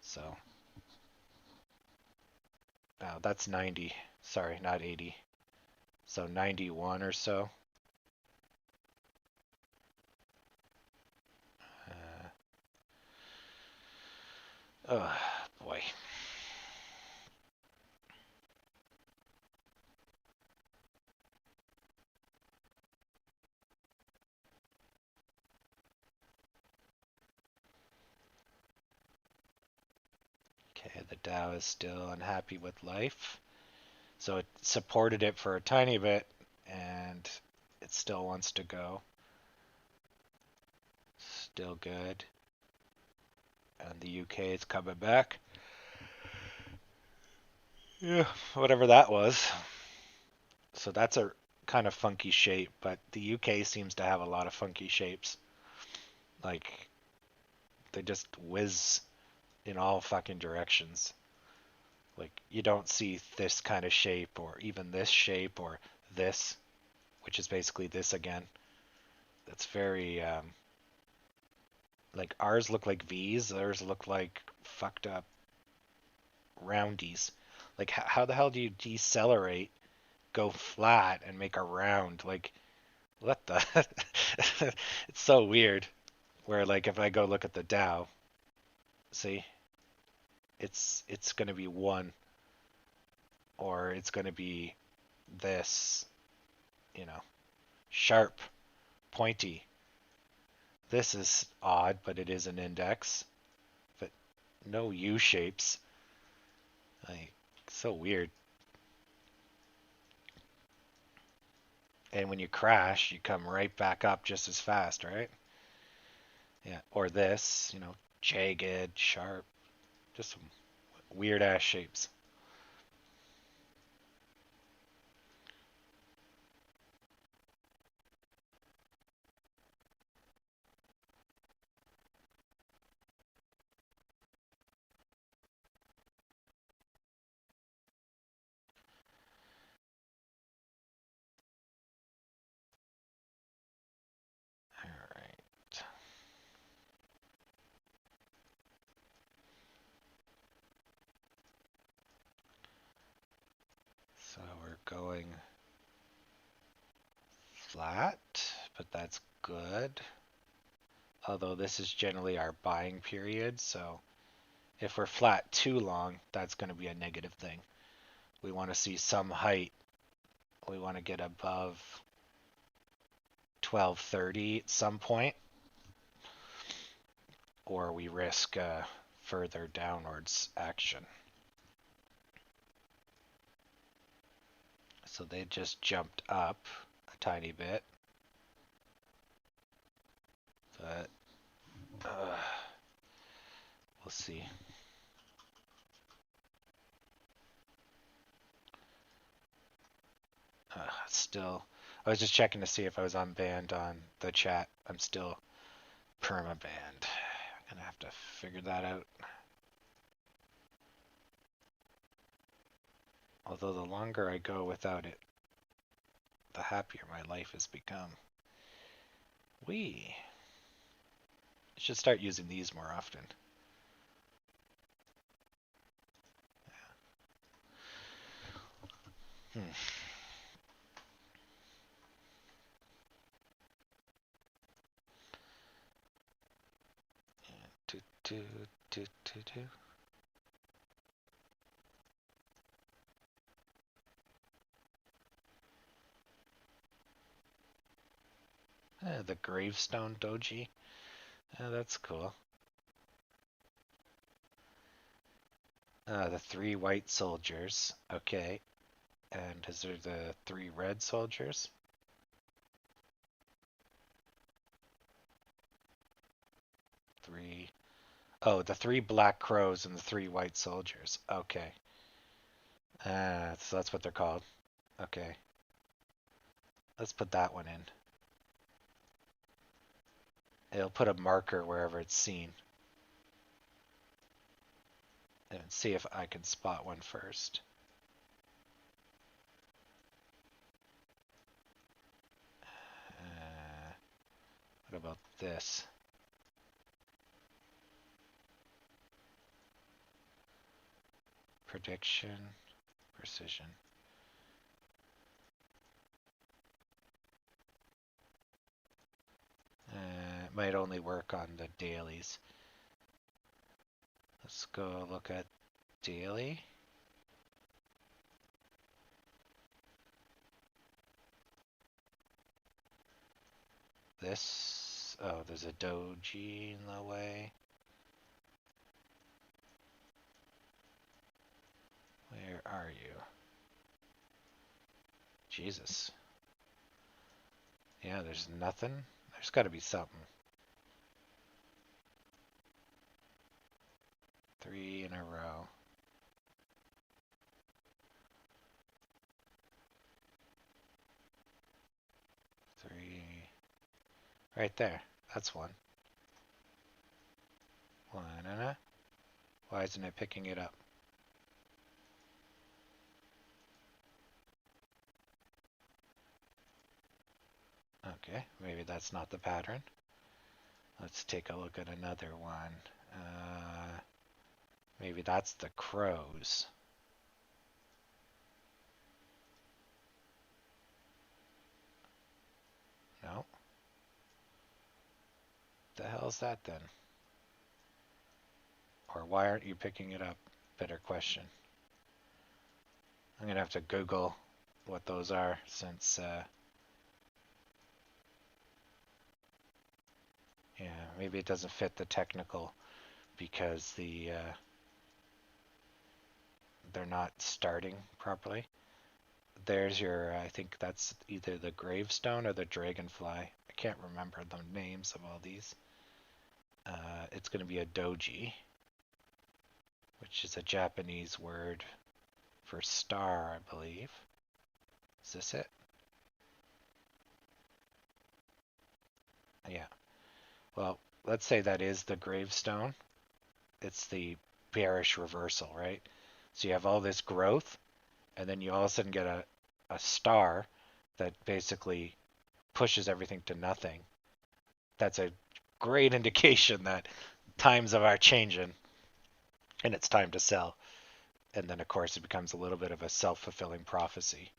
So, now that's 90. Sorry, not 80. So 91 or so. Oh, boy. Okay, the Dow is still unhappy with life. So it supported it for a tiny bit, and it still wants to go. Still good. And the UK is coming back. Yeah, whatever that was. So that's a kind of funky shape, but the UK seems to have a lot of funky shapes. Like, they just whiz in all fucking directions. Like, you don't see this kind of shape, or even this shape, or this, which is basically this again. That's very, like, ours look like V's, theirs look like fucked up roundies. Like, how the hell do you decelerate, go flat, and make a round? Like, what the? It's so weird. Where, like, if I go look at the Dow, see, it's going to be one, or it's going to be this, you know, sharp, pointy. This is odd, but it is an index. But no U shapes. Like, so weird. And when you crash, you come right back up just as fast, right? Yeah. Or this, jagged, sharp, just some weird ass shapes. All right. So we're going flat, but that's good. Although this is generally our buying period, so if we're flat too long, that's going to be a negative thing. We want to see some height. We want to get above 1230 at some point, or we risk further downwards action. So they just jumped up a tiny bit, but we'll see. Still, I was just checking to see if I was unbanned on the chat. I'm still perma banned. I'm gonna have to figure that out. Although the longer I go without it, the happier my life has become. We should start using these more often. Hmm. Do, do, do, do, do. The gravestone doji. That's cool. The 3 white soldiers. Okay. And is there the 3 red soldiers? Three. Oh, the 3 black crows and the 3 white soldiers. Okay. So that's what they're called. Okay. Let's put that one in. It'll put a marker wherever it's seen. And see if I can spot one first. What about this? prediction, precision. It might only work on the dailies. Let's go look at daily. This, oh, there's a doji in the way. Where are you? Jesus. Yeah, there's nothing. There's got to be something. 3 in a row. Three. Right there. That's one. One and a. Why isn't it picking it up? Okay, maybe that's not the pattern. Let's take a look at another one. Maybe that's the crows. No. The hell is that then? Or why aren't you picking it up? Better question. I'm gonna have to Google what those are since yeah, maybe it doesn't fit the technical because they're not starting properly. There's your, I think that's either the gravestone or the dragonfly. I can't remember the names of all these. It's going to be a doji, which is a Japanese word for star, I believe. Is this it? Yeah. Well, let's say that is the gravestone. It's the bearish reversal, right? So you have all this growth, and then you all of a sudden get a star that basically pushes everything to nothing. That's a great indication that times are changing and it's time to sell. And then, of course, it becomes a little bit of a self-fulfilling prophecy.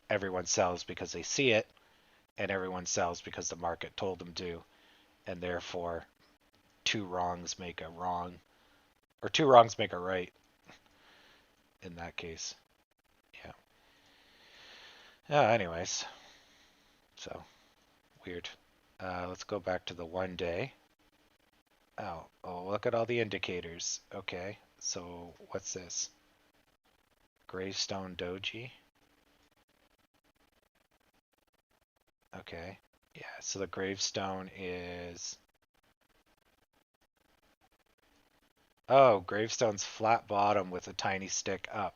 Everyone sells because they see it, and everyone sells because the market told them to, and therefore two wrongs make a wrong, or two wrongs make a right in that case. Yeah. Anyways, so weird. Let's go back to the 1 day. Oh, look at all the indicators. Okay, so what's this? Gravestone Doji. Okay, yeah, so the gravestone is... Oh, gravestone's flat bottom with a tiny stick up.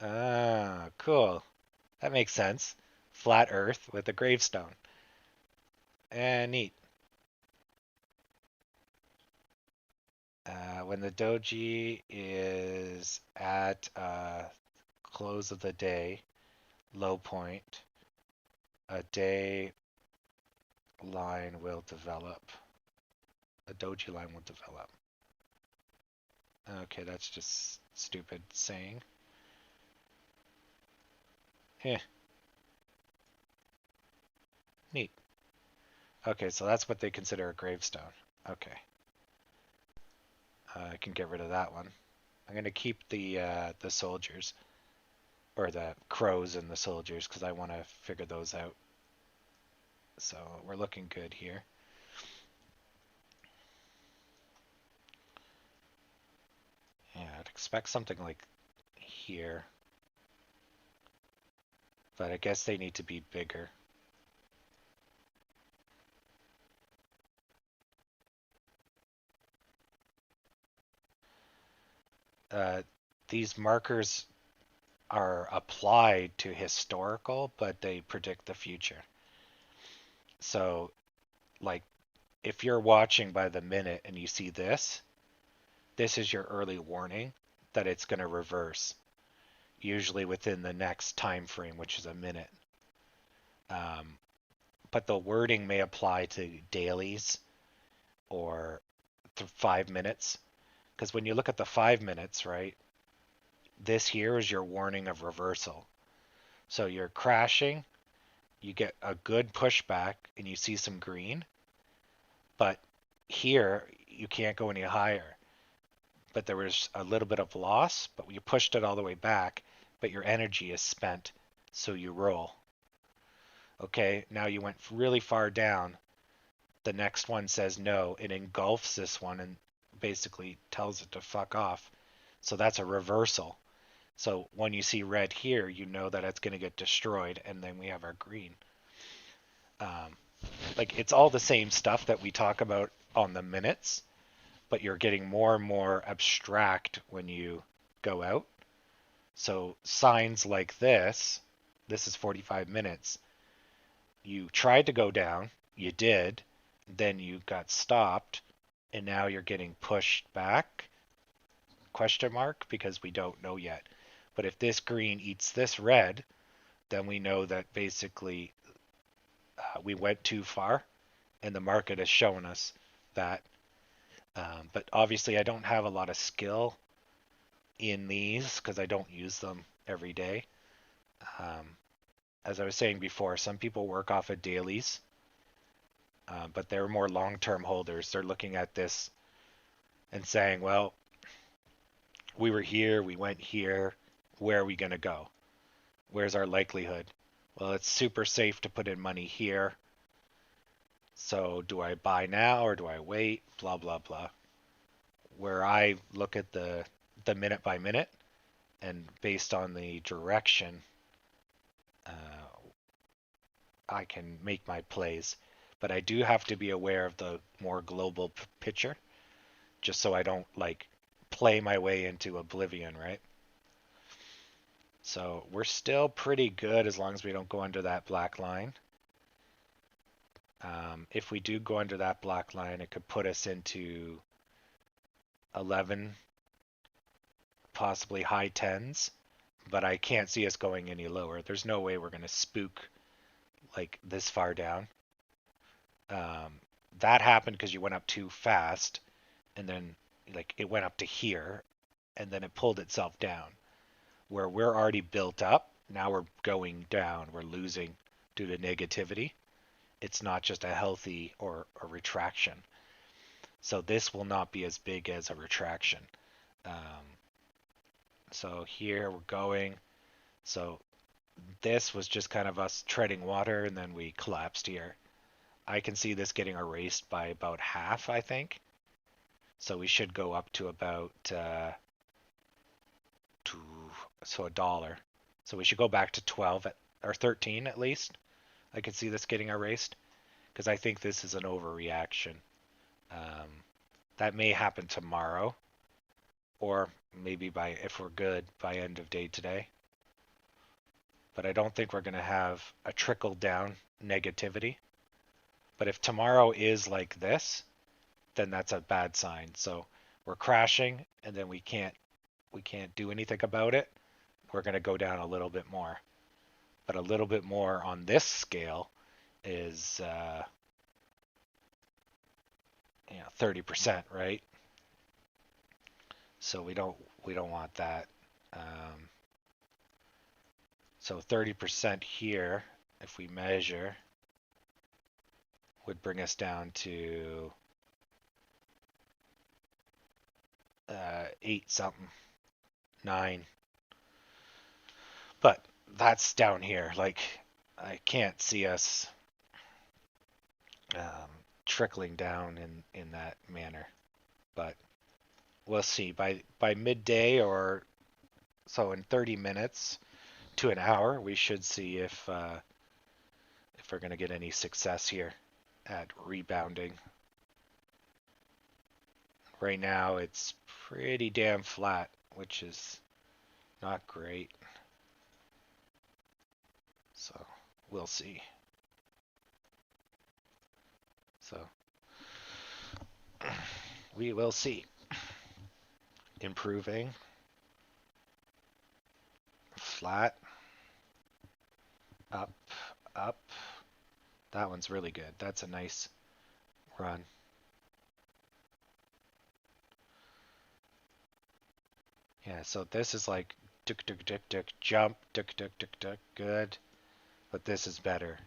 Ah, cool. That makes sense. Flat earth with a gravestone. Neat. When the doji is at close of the day, low point, a day line will develop. A doji line will develop. Okay, that's just stupid saying. Heh. Neat. Okay, so that's what they consider a gravestone. Okay. I can get rid of that one. I'm gonna keep the soldiers, or the crows and the soldiers, because I want to figure those out. So we're looking good here. Yeah, I'd expect something like here, but I guess they need to be bigger. These markers are applied to historical, but they predict the future. So, like, if you're watching by the minute and you see this, this is your early warning that it's going to reverse, usually within the next time frame, which is a minute. But the wording may apply to dailies or 5 minutes. Because when you look at the 5 minutes, right, this here is your warning of reversal. So you're crashing, you get a good pushback, and you see some green, but here you can't go any higher. But there was a little bit of loss, but you pushed it all the way back, but your energy is spent, so you roll. Okay, now you went really far down. The next one says no, it engulfs this one and basically tells it to fuck off. So that's a reversal. So when you see red here, you know that it's going to get destroyed, and then we have our green. Um, like it's all the same stuff that we talk about on the minutes, but you're getting more and more abstract when you go out. So signs like this is 45 minutes. You tried to go down, you did, then you got stopped, and now you're getting pushed back, question mark, because we don't know yet. But if this green eats this red, then we know that basically we went too far, and the market has shown us that. But obviously, I don't have a lot of skill in these because I don't use them every day. Um, as I was saying before, some people work off of dailies, but they're more long-term holders. They're looking at this and saying, well, we were here, we went here, where are we going to go? Where's our likelihood? Well, it's super safe to put in money here. So do I buy now or do I wait? Blah, blah, blah. Where I look at the minute by minute, and based on the direction, uh, I can make my plays. But I do have to be aware of the more global picture, just so I don't like play my way into oblivion, right? So we're still pretty good as long as we don't go under that black line. If we do go under that black line, it could put us into 11, possibly high 10s, but I can't see us going any lower. There's no way we're going to spook like this far down. That happened because you went up too fast, and then like it went up to here, and then it pulled itself down. Where we're already built up, now we're going down. We're losing due to negativity. It's not just a healthy or a retraction. So this will not be as big as a retraction. So here we're going. So this was just kind of us treading water, and then we collapsed here. I can see this getting erased by about half, I think. So we should go up to about a dollar. So we should go back to 12 or 13 at least. I can see this getting erased because I think this is an overreaction. That may happen tomorrow, or maybe if we're good by end of day today. But I don't think we're going to have a trickle down negativity. But if tomorrow is like this, then that's a bad sign. So we're crashing, and then we can't do anything about it. We're going to go down a little bit more. But a little bit more on this scale is 30%, right? So we don't want that. So 30% here, if we measure, would bring us down to 8 something, 9. But that's down here. Like I can't see us trickling down in that manner. But we'll see by midday, or so in 30 minutes to an hour, we should see if we're going to get any success here at rebounding. Right now it's pretty damn flat, which is not great. So we'll see. So we will see. Improving. Flat. Up. Up. That one's really good. That's a nice run. Yeah, so this is like tuk tuk tuk tuk jump tuk tuk tuk tuk good, but this is better.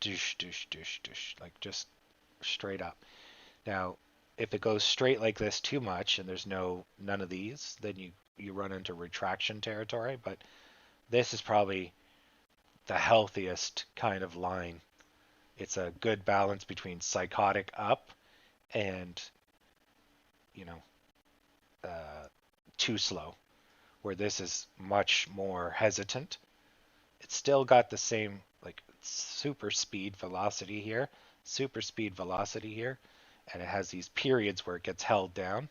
Douche douche douche douche like just straight up. Now, if it goes straight like this too much and there's none of these, then you run into retraction territory, but this is probably the healthiest kind of line. It's a good balance between psychotic up and, you know, uh, too slow, where this is much more hesitant. It's still got the same like super speed velocity here, and it has these periods where it gets held down.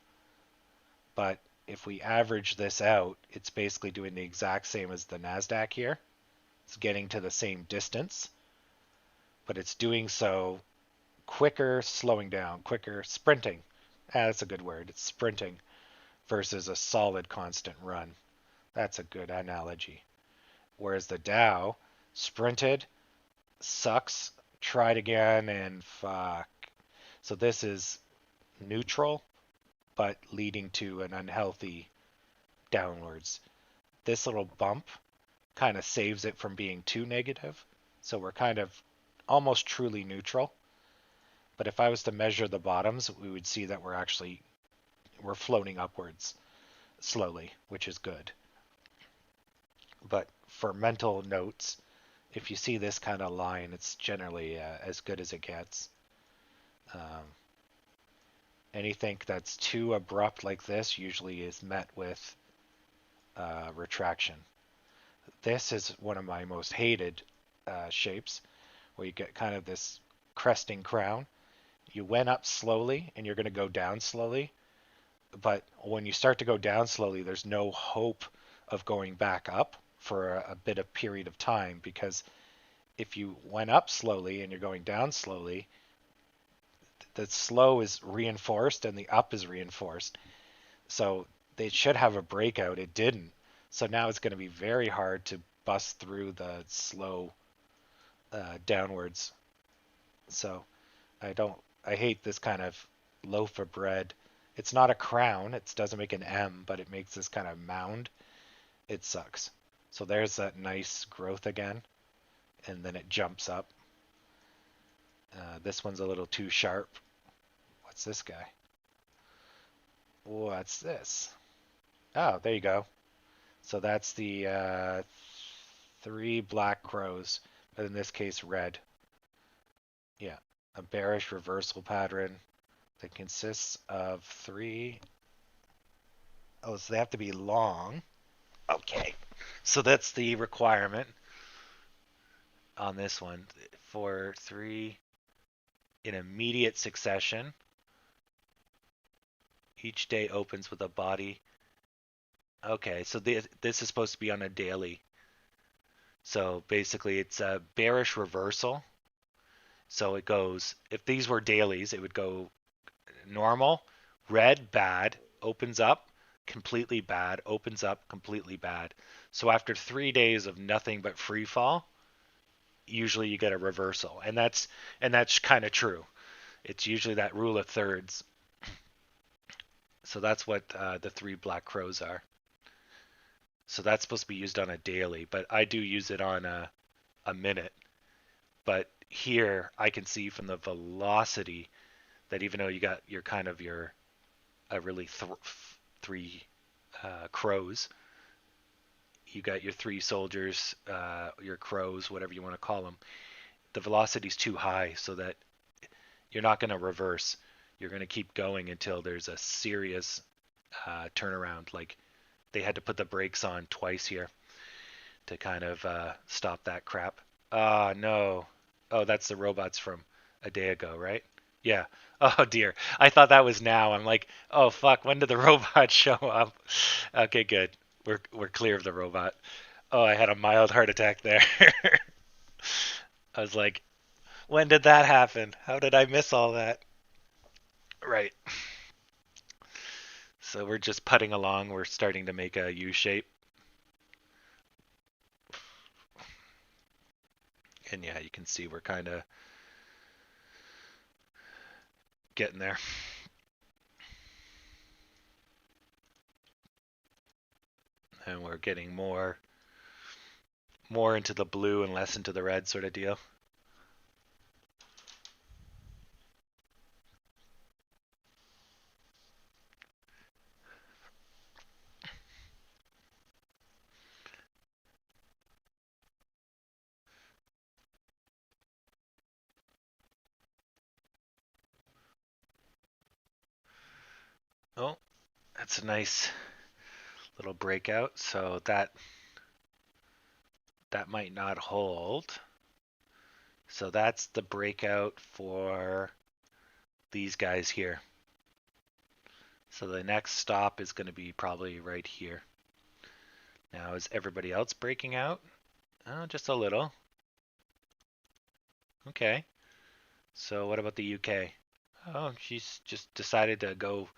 But if we average this out, it's basically doing the exact same as the NASDAQ here. It's getting to the same distance, but it's doing so quicker, slowing down, quicker, sprinting. That's a good word. It's sprinting versus a solid constant run. That's a good analogy. Whereas the Dow sprinted, sucks, tried again, and fuck. So this is neutral, but leading to an unhealthy downwards. This little bump kind of saves it from being too negative. So we're kind of almost truly neutral. But if I was to measure the bottoms, we would see that we're floating upwards slowly, which is good. But for mental notes, if you see this kind of line, it's generally as good as it gets. Um, Anything that's too abrupt like this usually is met with retraction. This is one of my most hated shapes, where you get kind of this cresting crown. You went up slowly and you're going to go down slowly, but when you start to go down slowly, there's no hope of going back up for a bit of period of time, because if you went up slowly and you're going down slowly, the slow is reinforced and the up is reinforced. So they should have a breakout. It didn't. So now it's going to be very hard to bust through the slow downwards. So I hate this kind of loaf of bread. It's not a crown. It doesn't make an M, but it makes this kind of mound. It sucks. So there's that nice growth again, and then it jumps up. This one's a little too sharp. What's this guy? What's this? Oh, there you go. So that's the three black crows, but in this case red. Yeah, a bearish reversal pattern that consists of three. Oh, so they have to be long. Okay, so that's the requirement on this one for three in immediate succession. Each day opens with a body. Okay, so this is supposed to be on a daily. So basically, it's a bearish reversal. So it goes, if these were dailies, it would go normal, red, bad, opens up, completely bad, opens up, completely bad. So after 3 days of nothing but free fall, usually you get a reversal, and that's kind of true. It's usually that rule of thirds. So that's what the three black crows are. So that's supposed to be used on a daily, but I do use it on a minute. But here I can see from the velocity that even though you got your kind of your really three crows, you got your three soldiers, your crows, whatever you want to call them. The velocity's too high, so that you're not going to reverse. You're going to keep going until there's a serious turnaround. Like they had to put the brakes on twice here to kind of stop that crap. Ah, no. Oh, that's the robots from a day ago, right? Yeah. Oh dear. I thought that was now. I'm like, oh fuck, when did the robot show up? Okay, good. We're clear of the robot. Oh, I had a mild heart attack there. I was like, when did that happen? How did I miss all that? Right. So we're just putting along. We're starting to make a U shape. And yeah, you can see we're kind of getting there. and we're getting more into the blue and less into the red sort of deal. Oh, that's a nice little breakout. So that might not hold. So that's the breakout for these guys here. So the next stop is going to be probably right here. Now, is everybody else breaking out? Oh, just a little. Okay. So what about the UK? Oh, she's just decided to go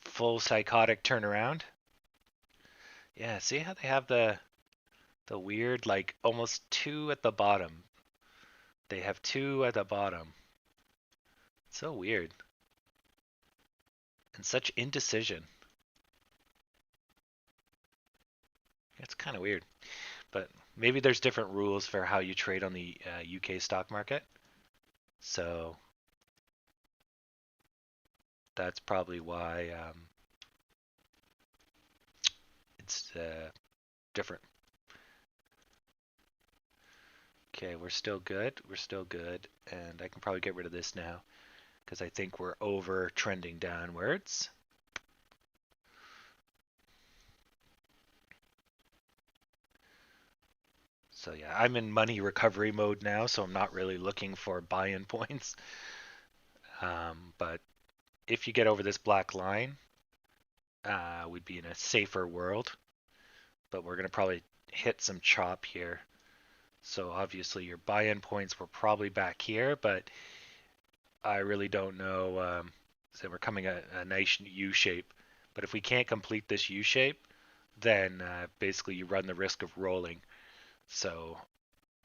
full psychotic turnaround. Yeah, see how they have the weird, like, almost two at the bottom. They have two at the bottom. So weird. And such indecision. It's kind of weird. But maybe there's different rules for how you trade on the UK stock market. So that's probably why it's different. Okay, we're still good. We're still good. And I can probably get rid of this now because I think we're over trending downwards. So yeah, I'm in money recovery mode now, so I'm not really looking for buy-in points. But if you get over this black line, we'd be in a safer world. But we're going to probably hit some chop here. So obviously your buy-in points were probably back here, but I really don't know. So we're coming a nice U shape. But if we can't complete this U shape, then basically you run the risk of rolling. So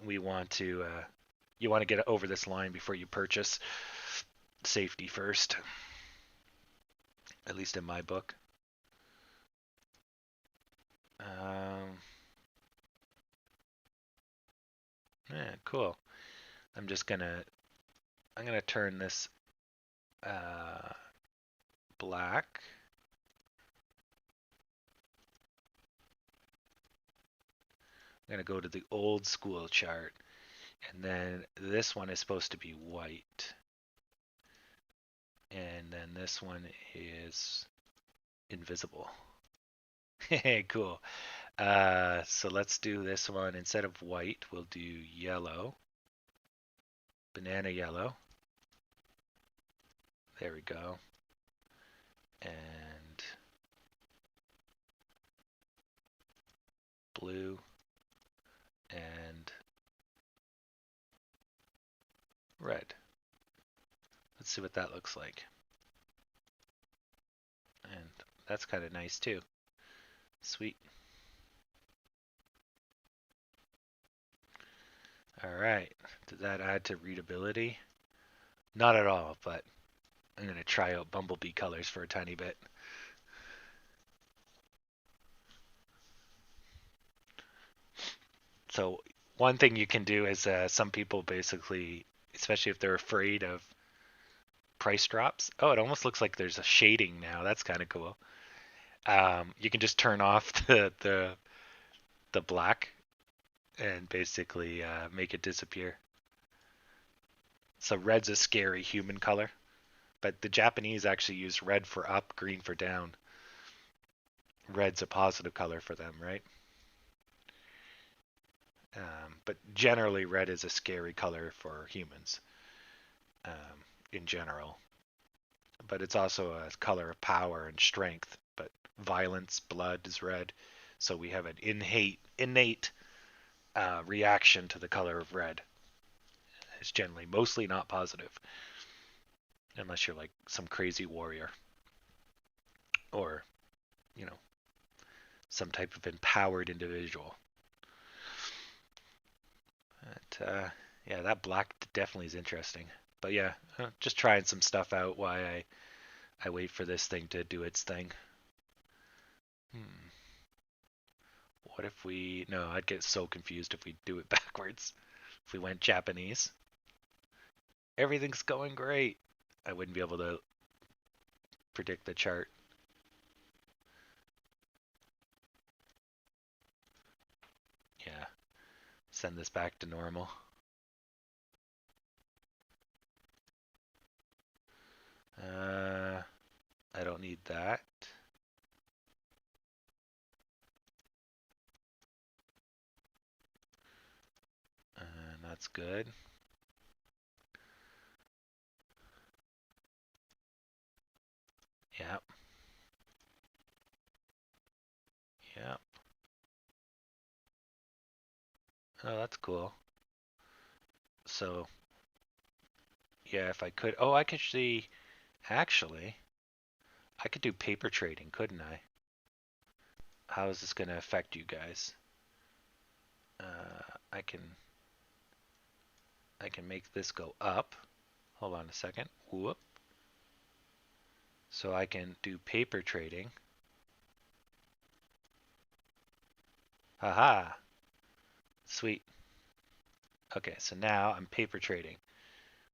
we want to, you want to get over this line before you purchase. Safety first, at least in my book. Yeah, cool. I'm gonna turn this black. I'm gonna go to the old school chart, and then this one is supposed to be white, and then this one is invisible. Hey, cool. So let's do this one. Instead of white, we'll do yellow. Banana yellow. There we go. And blue and red. Let's see what that looks like. And that's kind of nice too. Sweet. All right. Did that add to readability? Not at all, but I'm going to try out Bumblebee colors for a tiny bit. So one thing you can do is some people basically, especially if they're afraid of price drops. Oh, it almost looks like there's a shading now. That's kind of cool. You can just turn off the black and basically make it disappear. So red's a scary human color, but the Japanese actually use red for up, green for down. Red's a positive color for them, right? But generally, red is a scary color for humans in general. But it's also a color of power and strength. But violence, blood is red. So we have an innate reaction to the color of red. It's generally mostly not positive, unless you're like some crazy warrior or, you know, some type of empowered individual. But, yeah, that black definitely is interesting. But yeah, just trying some stuff out while I wait for this thing to do its thing. Hmm. What if we... No, I'd get so confused if we do it backwards. If we went Japanese. Everything's going great. I wouldn't be able to predict the chart. Yeah. Send this back to normal. I don't need that. And that's good. Yep. Yep. Oh, that's cool. So, yeah, if I could... Oh, I could see... Actually, I could do paper trading, couldn't I? How is this going to affect you guys? I can make this go up. Hold on a second. Whoop. So I can do paper trading. Haha. Sweet. Okay, so now I'm paper trading.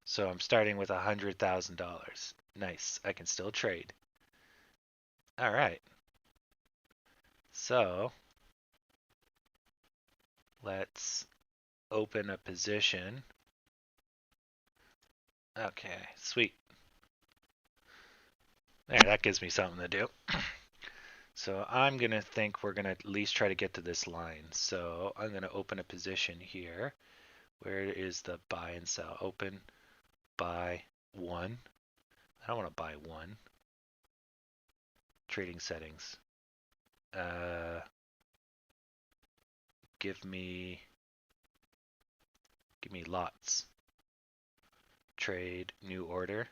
So I'm starting with $100,000. Nice. I can still trade. All right. So let's open a position. Okay, sweet. There, that gives me something to do. So I'm going to think we're going to at least try to get to this line. So I'm going to open a position here. Where is the buy and sell? Open, buy, one. I don't want to buy one. Trading settings. Give me lots. Trade, new order.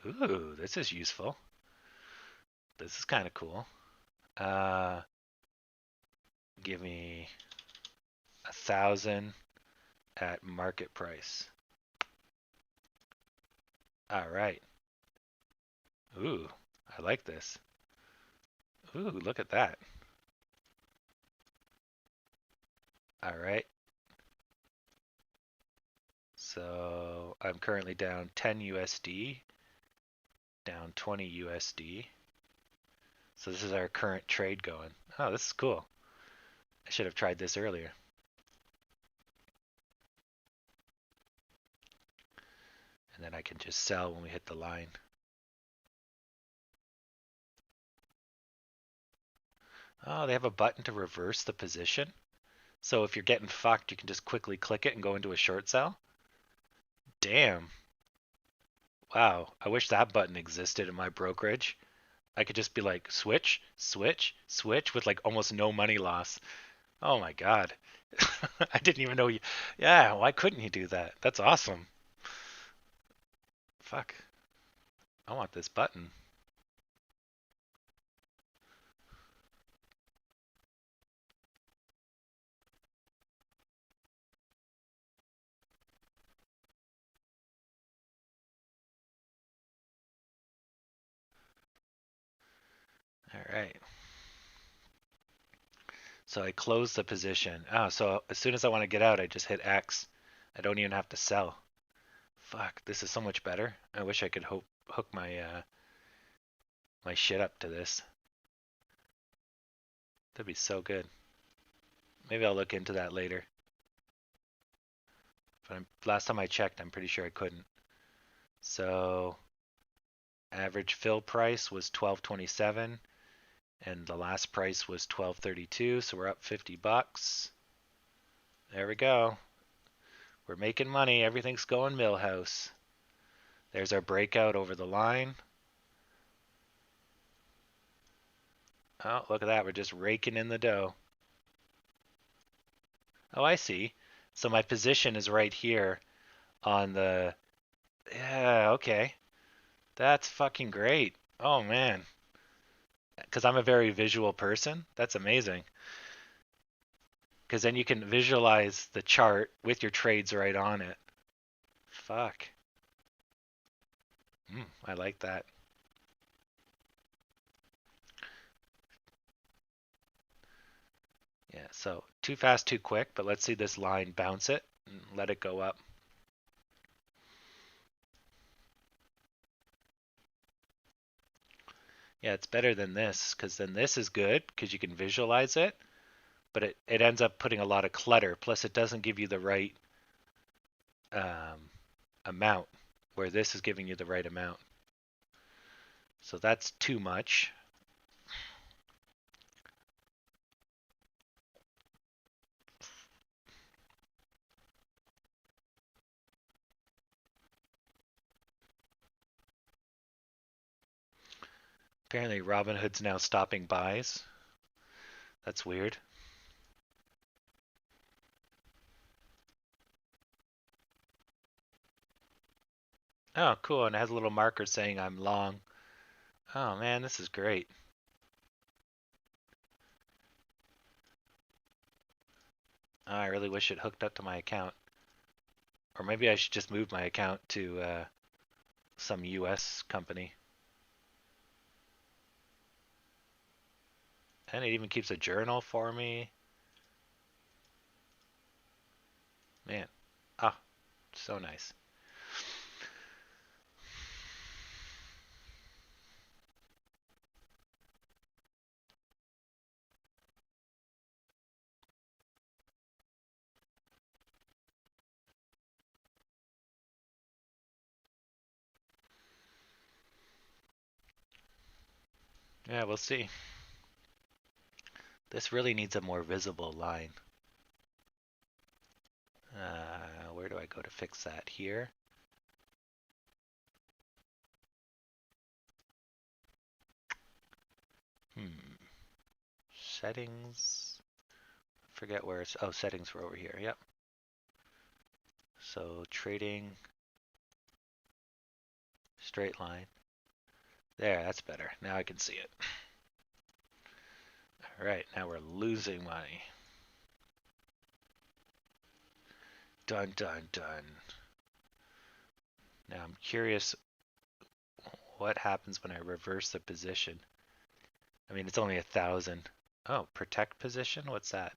Ooh, this is useful. This is kind of cool. Give me 1,000 at market price. All right. Ooh, I like this. Ooh, look at that. All right. So I'm currently down 10 USD, down 20 USD. So this is our current trade going. Oh, this is cool. I should have tried this earlier. And then I can just sell when we hit the line. Oh, they have a button to reverse the position. So if you're getting fucked, you can just quickly click it and go into a short sell. Damn. Wow, I wish that button existed in my brokerage. I could just be like, switch, switch, switch with like almost no money loss. Oh my God. I didn't even know you. Yeah, why couldn't you do that? That's awesome. Fuck. I want this button. All right. So I close the position. Oh, so as soon as I want to get out, I just hit X. I don't even have to sell. Fuck, this is so much better. I wish I could hook my shit up to this. That'd be so good. Maybe I'll look into that later. But last time I checked, I'm pretty sure I couldn't. So average fill price was 12.27 and the last price was 12.32, so we're up 50 bucks. There we go. We're making money. Everything's going Millhouse. There's our breakout over the line. Oh, look at that. We're just raking in the dough. Oh, I see. So my position is right here on the... Yeah, okay. That's fucking great. Oh, man. Because I'm a very visual person. That's amazing. Because then you can visualize the chart with your trades right on it. Fuck. I like that. Yeah, so too fast, too quick, but let's see this line bounce it and let it go up. Yeah, it's better than this because then this is good because you can visualize it, but it ends up putting a lot of clutter. Plus, it doesn't give you the right um, amount, where this is giving you the right amount. So that's too much. Apparently, Robinhood's now stopping buys. That's weird. Oh, cool. And it has a little marker saying I'm long. Oh man, this is great. Oh, I really wish it hooked up to my account. Or maybe I should just move my account to some US company. And it even keeps a journal for me. Man, ah, so nice. Yeah, we'll see. This really needs a more visible line. Where do I go to fix that? Here? Settings. Forget where it's. Oh, settings were over here. Yep. So trading. Straight line. There, that's better. Now I can see it. All right, now we're losing money. Dun, dun, dun. Now I'm curious what happens when I reverse the position. I mean, it's only 1,000. Oh, protect position? What's that?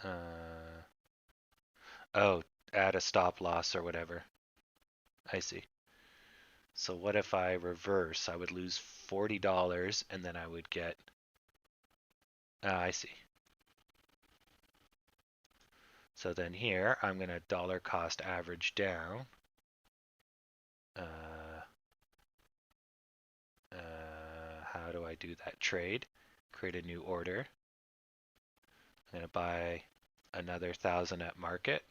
Uh, oh, add a stop loss or whatever. I see. So what if I reverse? I would lose $40 and then I would get. I see. So then here, I'm going to dollar cost average down. How do I do that trade? Create a new order. I'm going to buy another 1,000 at market.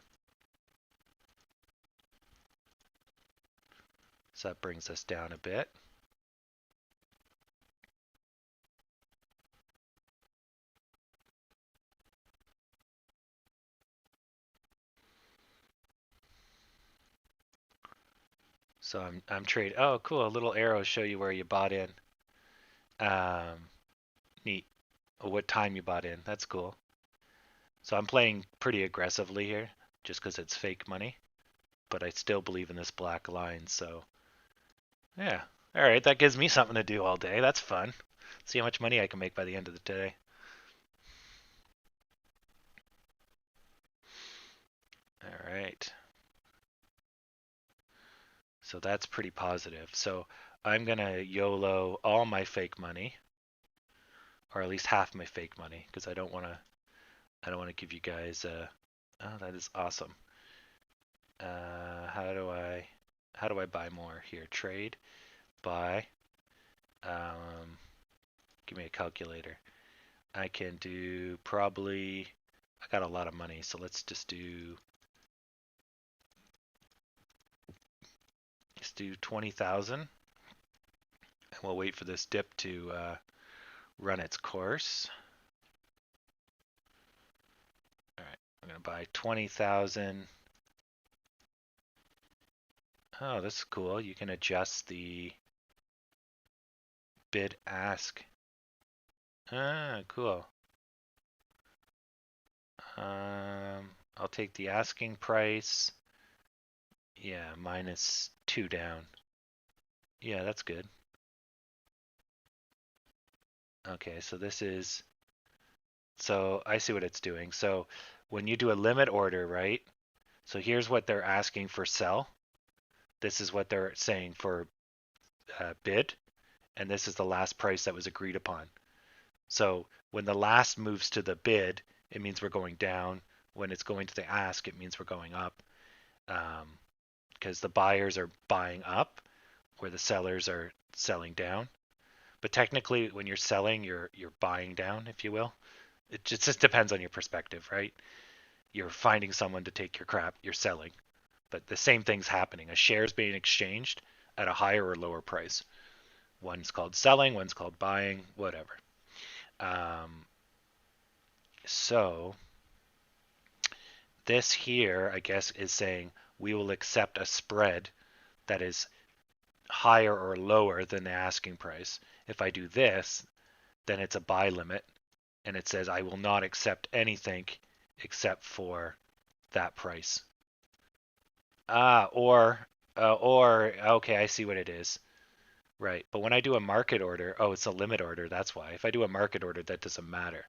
So that brings us down a bit. So I'm trading. Oh, cool. Little arrows show you where you bought in. Neat. What time you bought in. That's cool. So I'm playing pretty aggressively here, just because it's fake money. But I still believe in this black line. So yeah. All right. That gives me something to do all day. That's fun. See how much money I can make by the end of the day. All right. So that's pretty positive. So I'm going to YOLO all my fake money, or at least half my fake money, because I don't want to give you guys oh, that is awesome. How do I buy more here? Trade, buy. Um, Give me a calculator. I can do probably. I got a lot of money, so let's just do 20,000, and we'll wait for this dip to run its course. All right, I'm gonna buy 20,000. Oh, this is cool. You can adjust the bid ask. Ah, cool. I'll take the asking price. Yeah, -2 down. Yeah, that's good. Okay, so this is, so I see what it's doing. So when you do a limit order, right? So here's what they're asking for sell. This is what they're saying for bid. And this is the last price that was agreed upon. So when the last moves to the bid, it means we're going down. When it's going to the ask, it means we're going up. Because the buyers are buying up, where the sellers are selling down. But technically, when you're selling, you're buying down, if you will. It just depends on your perspective, right? You're finding someone to take your crap. You're selling, but the same thing's happening. A share's being exchanged at a higher or lower price. One's called selling, one's called buying, whatever. So this here, I guess, is saying we will accept a spread that is higher or lower than the asking price. If I do this, then it's a buy limit, and it says I will not accept anything except for that price. Or okay, I see what it is. Right, but when I do a market order, oh, it's a limit order. That's why. If I do a market order, that doesn't matter.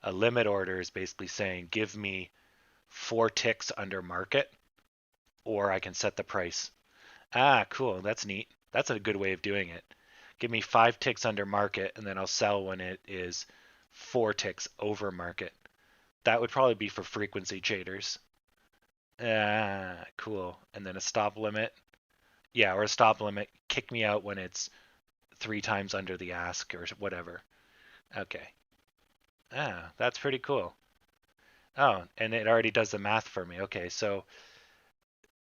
A limit order is basically saying give me 4 ticks under market, or I can set the price. Ah, cool. That's neat. That's a good way of doing it. Give me 5 ticks under market, and then I'll sell when it is 4 ticks over market. That would probably be for frequency traders. Ah, cool. And then a stop limit. Yeah, or a stop limit. Kick me out when it's 3 times under the ask or whatever. Okay. Ah, that's pretty cool. Oh, and it already does the math for me. Okay, so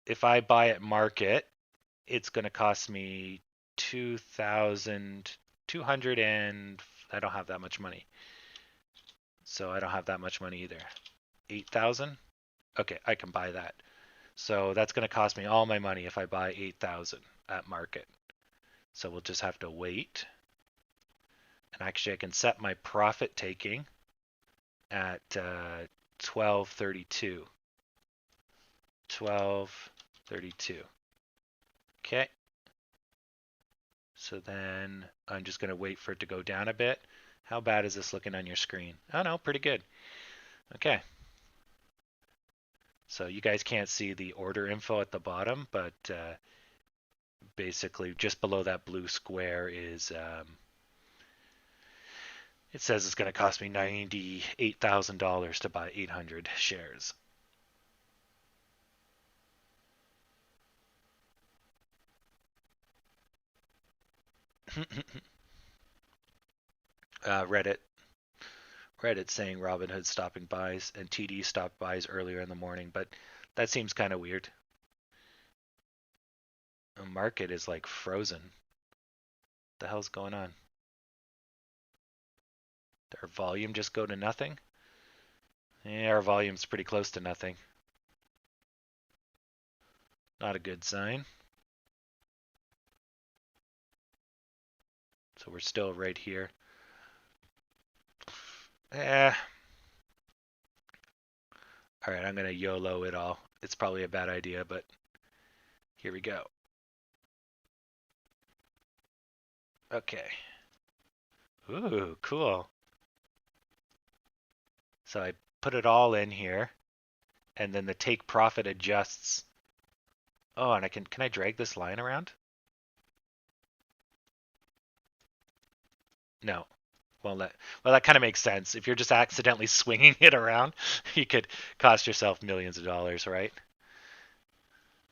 if I buy at market, it's going to cost me 2,200 and I don't have that much money. So I don't have that much money either. 8,000? Okay, I can buy that. So that's going to cost me all my money if I buy 8,000 at market. So we'll just have to wait. And actually I can set my profit taking at 1232. 1232. Okay. So then I'm just going to wait for it to go down a bit. How bad is this looking on your screen? Oh no, pretty good. Okay. So you guys can't see the order info at the bottom, but basically just below that blue square is it says it's going to cost me $98,000 to buy 800 shares. Reddit. Reddit saying Robinhood stopping buys and TD stopped buys earlier in the morning, but that seems kind of weird. The market is like frozen. What the hell's going on? Did our volume just go to nothing? Yeah, our volume's pretty close to nothing. Not a good sign. So we're still right here. Eh. All right, I'm going to YOLO it all. It's probably a bad idea, but here we go. Okay. Ooh, cool. So I put it all in here, and then the take profit adjusts. Oh, and can I drag this line around? No. Well, that kind of makes sense. If you're just accidentally swinging it around, you could cost yourself millions of dollars, right?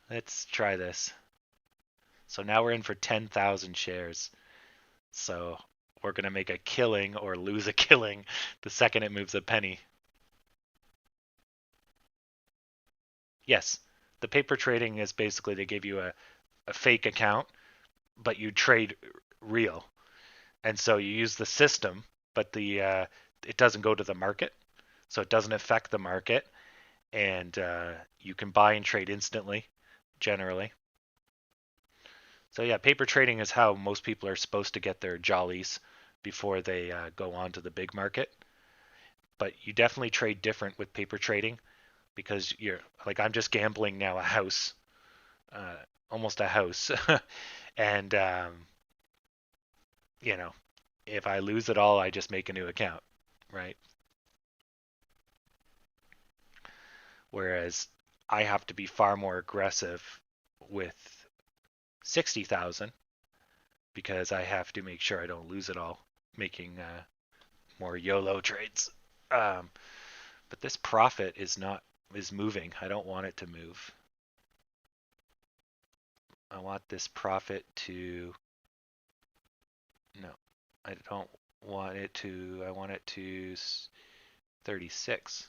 Let's try this. So now we're in for 10,000 shares. So we're going to make a killing or lose a killing the second it moves a penny. Yes, the paper trading is basically they give you a fake account, but you trade real. And so you use the system, but it doesn't go to the market. So it doesn't affect the market. And you can buy and trade instantly, generally. So yeah, paper trading is how most people are supposed to get their jollies before they go on to the big market. But you definitely trade different with paper trading because you're like I'm just gambling now a house, almost a house, and you know If I lose it all, I just make a new account, right? Whereas I have to be far more aggressive with 60,000 because I have to make sure I don't lose it all making more YOLO trades. Um, but this profit is moving. I don't want it to move. I want this profit to no. I don't want it to. I want it to 36.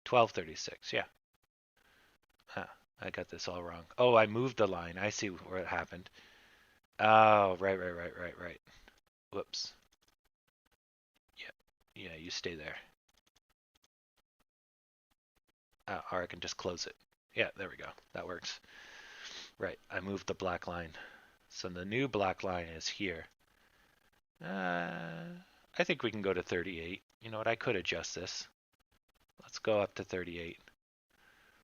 1236. Yeah. Huh, I got this all wrong. Oh, I moved the line. I see where it happened. Oh, right. Whoops. Yeah. Yeah, you stay there. Or I can just close it. Yeah, there we go. That works. Right, I moved the black line. So the new black line is here. I think we can go to 38. You know what? I could adjust this. Let's go up to 38.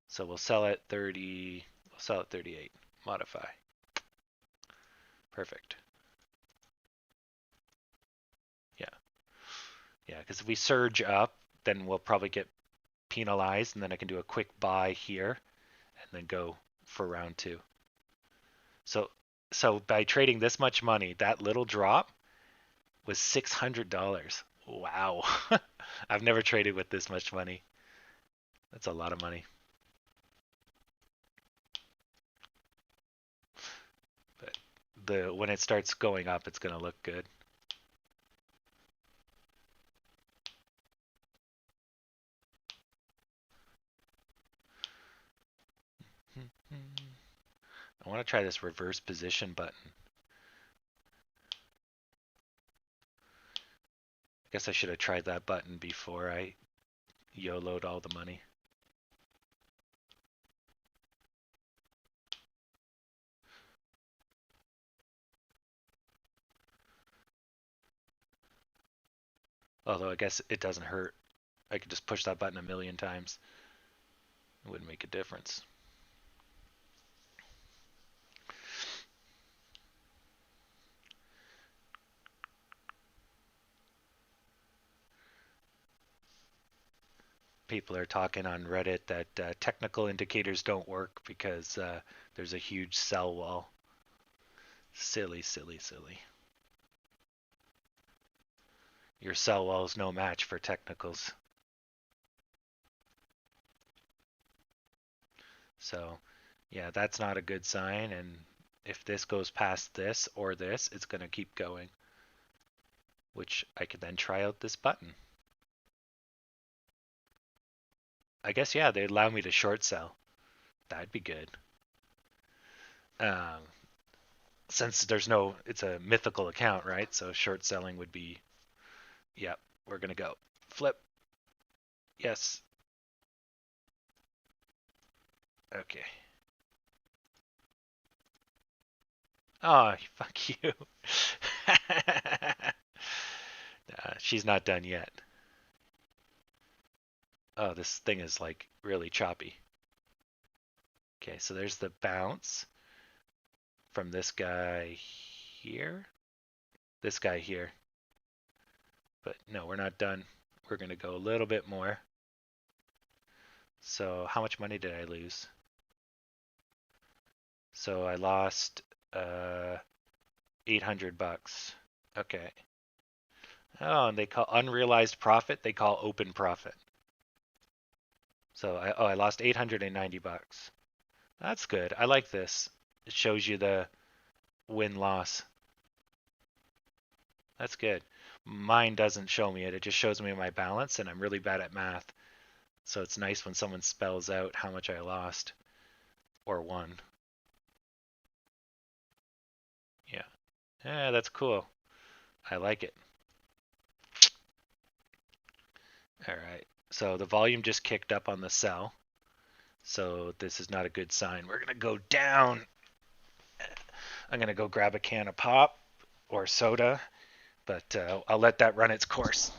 So we'll sell at 30. We'll sell at 38. Modify. Perfect. Yeah. Yeah, because if we surge up, then we'll probably get penalized, and then I can do a quick buy here and then go for round two. So by trading this much money, that little drop was $600. Wow. I've never traded with this much money. That's a lot of money. But when it starts going up, it's going to look good. I want to try this reverse position button. I guess I should have tried that button before I YOLO'd all the money. Although I guess it doesn't hurt. I could just push that button a million times. It wouldn't make a difference. People are talking on Reddit that technical indicators don't work because there's a huge sell wall. Silly. Your sell wall is no match for technicals. So, yeah, that's not a good sign. And if this goes past this or this, it's going to keep going, which I could then try out this button. I guess, yeah, they'd allow me to short sell. That'd be good. Since it's a mythical account, right? So short selling would be, yep, we're going to go. Flip. Yes. Okay. Oh, fuck you. She's not done yet. Oh, this thing is like really choppy. Okay, so there's the bounce from this guy here. This guy here. But no, we're not done. We're going to go a little bit more. So how much money did I lose? So I lost 800 bucks. Okay. Oh, and they call unrealized profit, they call open profit. So I lost 890 bucks. That's good. I like this. It shows you the win-loss. That's good. Mine doesn't show me it. It just shows me my balance, and I'm really bad at math. So it's nice when someone spells out how much I lost or won. Yeah. Yeah, that's cool. I like it. All right. So the volume just kicked up on the sell. So this is not a good sign. We're going to go down. I'm going to go grab a can of pop or soda, but I'll let that run its course.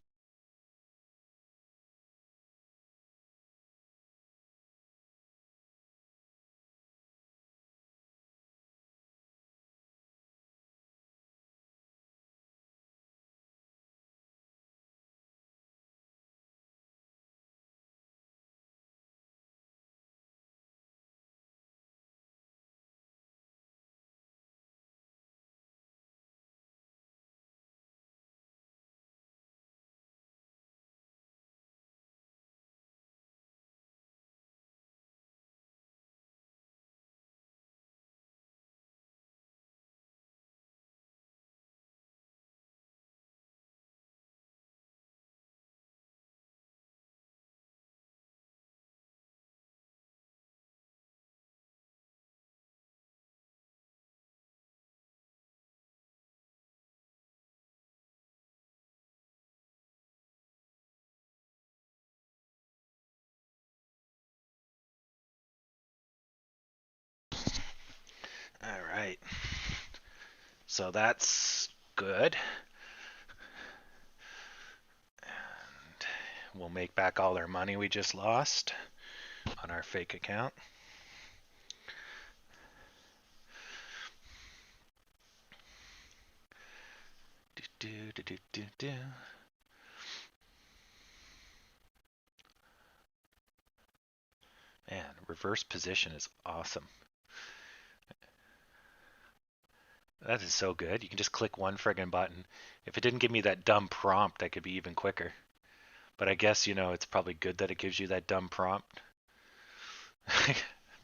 All right. So that's good. And we'll make back all our money we just lost on our fake account. Do, do, do, do, do. Man, reverse position is awesome. That is so good. You can just click one friggin' button. If it didn't give me that dumb prompt, I could be even quicker. But I guess, it's probably good that it gives you that dumb prompt.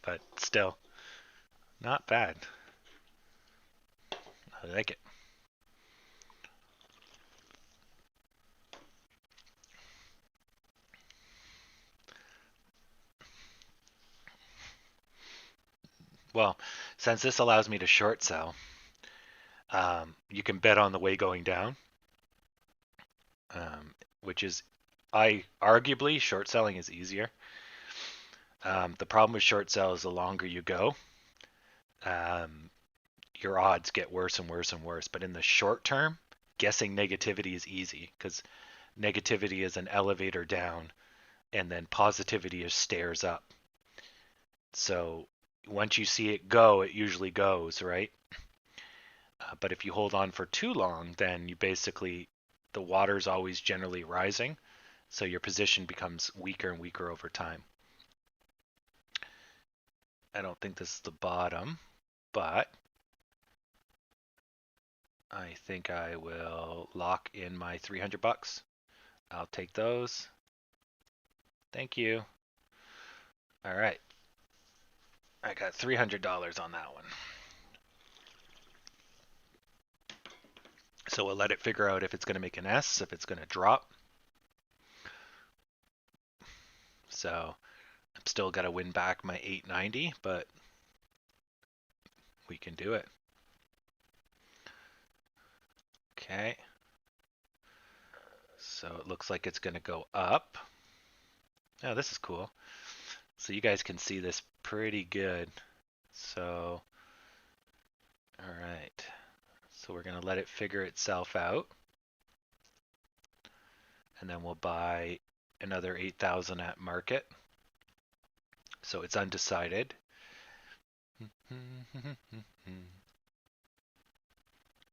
But still, not bad. I like it. Well, since this allows me to short sell, you can bet on the way going down, which is, arguably, short selling is easier. The problem with short sell is the longer you go, your odds get worse and worse and worse. But in the short term, guessing negativity is easy because negativity is an elevator down and then positivity is stairs up. So once you see it go, it usually goes, right? But if you hold on for too long, then you basically, the water's always generally rising. So your position becomes weaker and weaker over time. I don't think this is the bottom, but I think I will lock in my 300 bucks. I'll take those. Thank you. All right. I got $300 on that one. So we'll let it figure out if it's going to make an S, if it's going to drop. So I'm still got to win back my 890, but we can do it. Okay. So it looks like it's going to go up. Oh, this is cool. So you guys can see this pretty good. So, all right. So we're going to let it figure itself out. And then we'll buy another 8,000 at market. So it's undecided.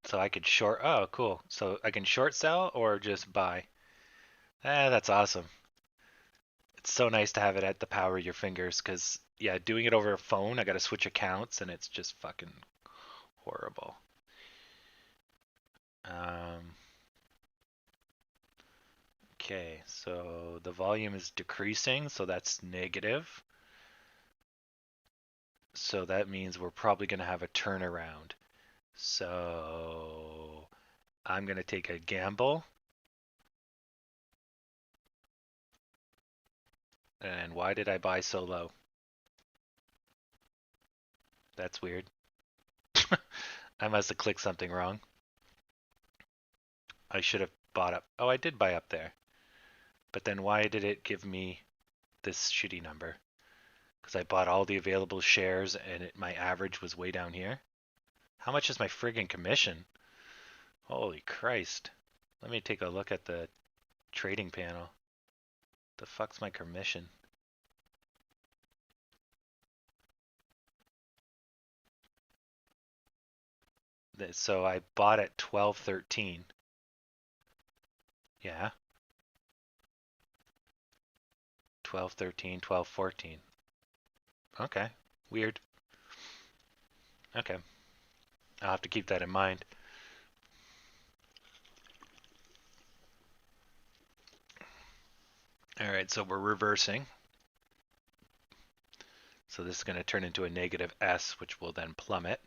So I could short, oh, cool. So I can short sell or just buy. That's awesome. It's so nice to have it at the power of your fingers because, yeah, doing it over a phone, I got to switch accounts and it's just fucking horrible. Okay, so the volume is decreasing, so that's negative. So that means we're probably going to have a turnaround. So I'm going to take a gamble. And why did I buy so low? That's weird. I must have clicked something wrong. I should have bought up. Oh, I did buy up there. But then why did it give me this shitty number? Because I bought all the available shares and my average was way down here. How much is my friggin' commission? Holy Christ. Let me take a look at the trading panel. The fuck's my commission? So I bought at 12.13. Yeah. 12.13, 12.14. Okay. Weird. Okay. I'll have to keep that in mind. All right, so we're reversing. So this is going to turn into a negative S, which will then plummet.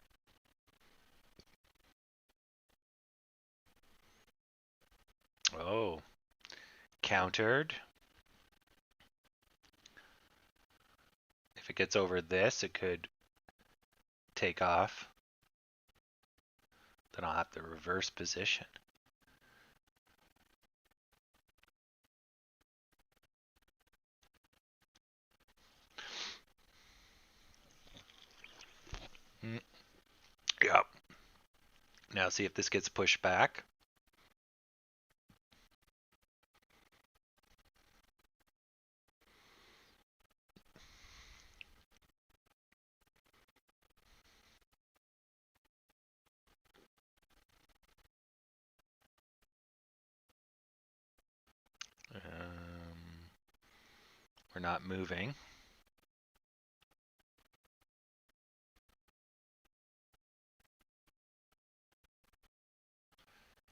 Oh, countered. If it gets over this, it could take off. Then I'll have to reverse position. Now see if this gets pushed back. We're not moving.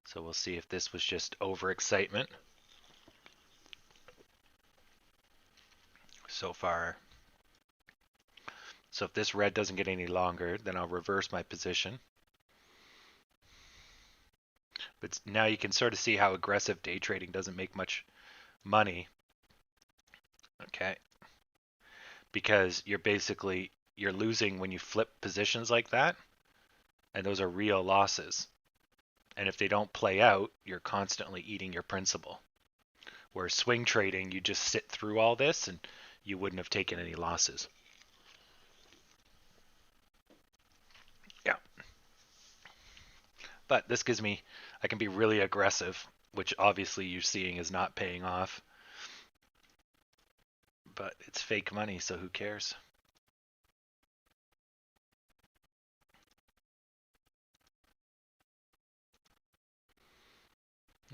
So we'll see if this was just overexcitement. So far. So if this red doesn't get any longer, then I'll reverse my position. But now you can sort of see how aggressive day trading doesn't make much money. Okay. Because you're losing when you flip positions like that, and those are real losses. And if they don't play out, you're constantly eating your principal. Whereas swing trading, you just sit through all this and you wouldn't have taken any losses. Yeah. But this gives me, I can be really aggressive, which obviously you're seeing is not paying off. But it's fake money, so who cares?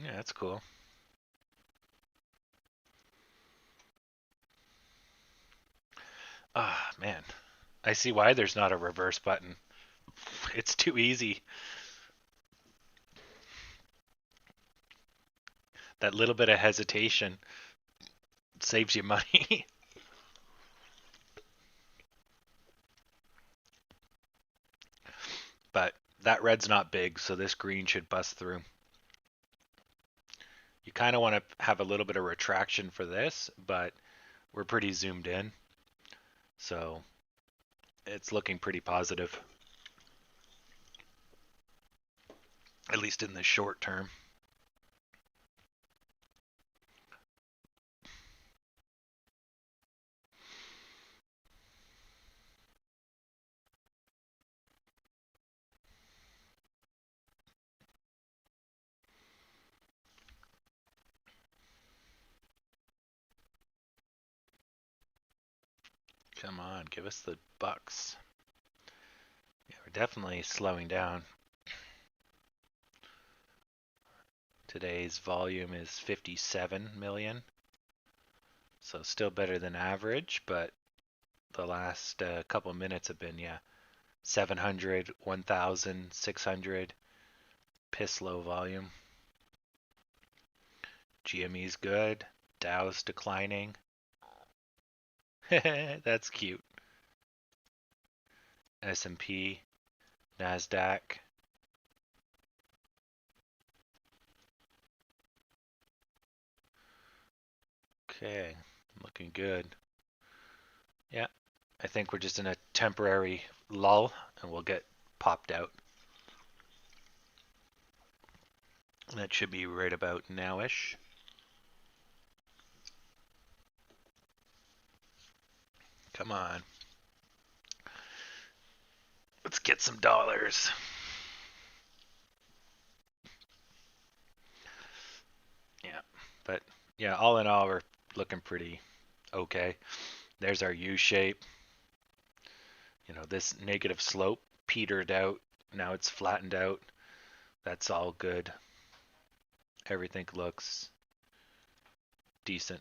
Yeah, that's cool. Ah, man. I see why there's not a reverse button. It's too easy. That little bit of hesitation saves you money. But that red's not big, so this green should bust through. You kind of want to have a little bit of retraction for this, but we're pretty zoomed in. So it's looking pretty positive, at least in the short term. Come on, give us the bucks. Yeah, we're definitely slowing down. Today's volume is 57 million. So still better than average, but the last couple minutes have been, 700, 1,000, 600. Piss low volume. GME's good. Dow's declining. That's cute. S&P, NASDAQ. Okay, looking good. Yeah, I think we're just in a temporary lull and we'll get popped out. That should be right about now-ish. Come on. Let's get some dollars. Yeah, but yeah, all in all, we're looking pretty okay. There's our U shape. You know, this negative slope petered out. Now it's flattened out. That's all good. Everything looks decent.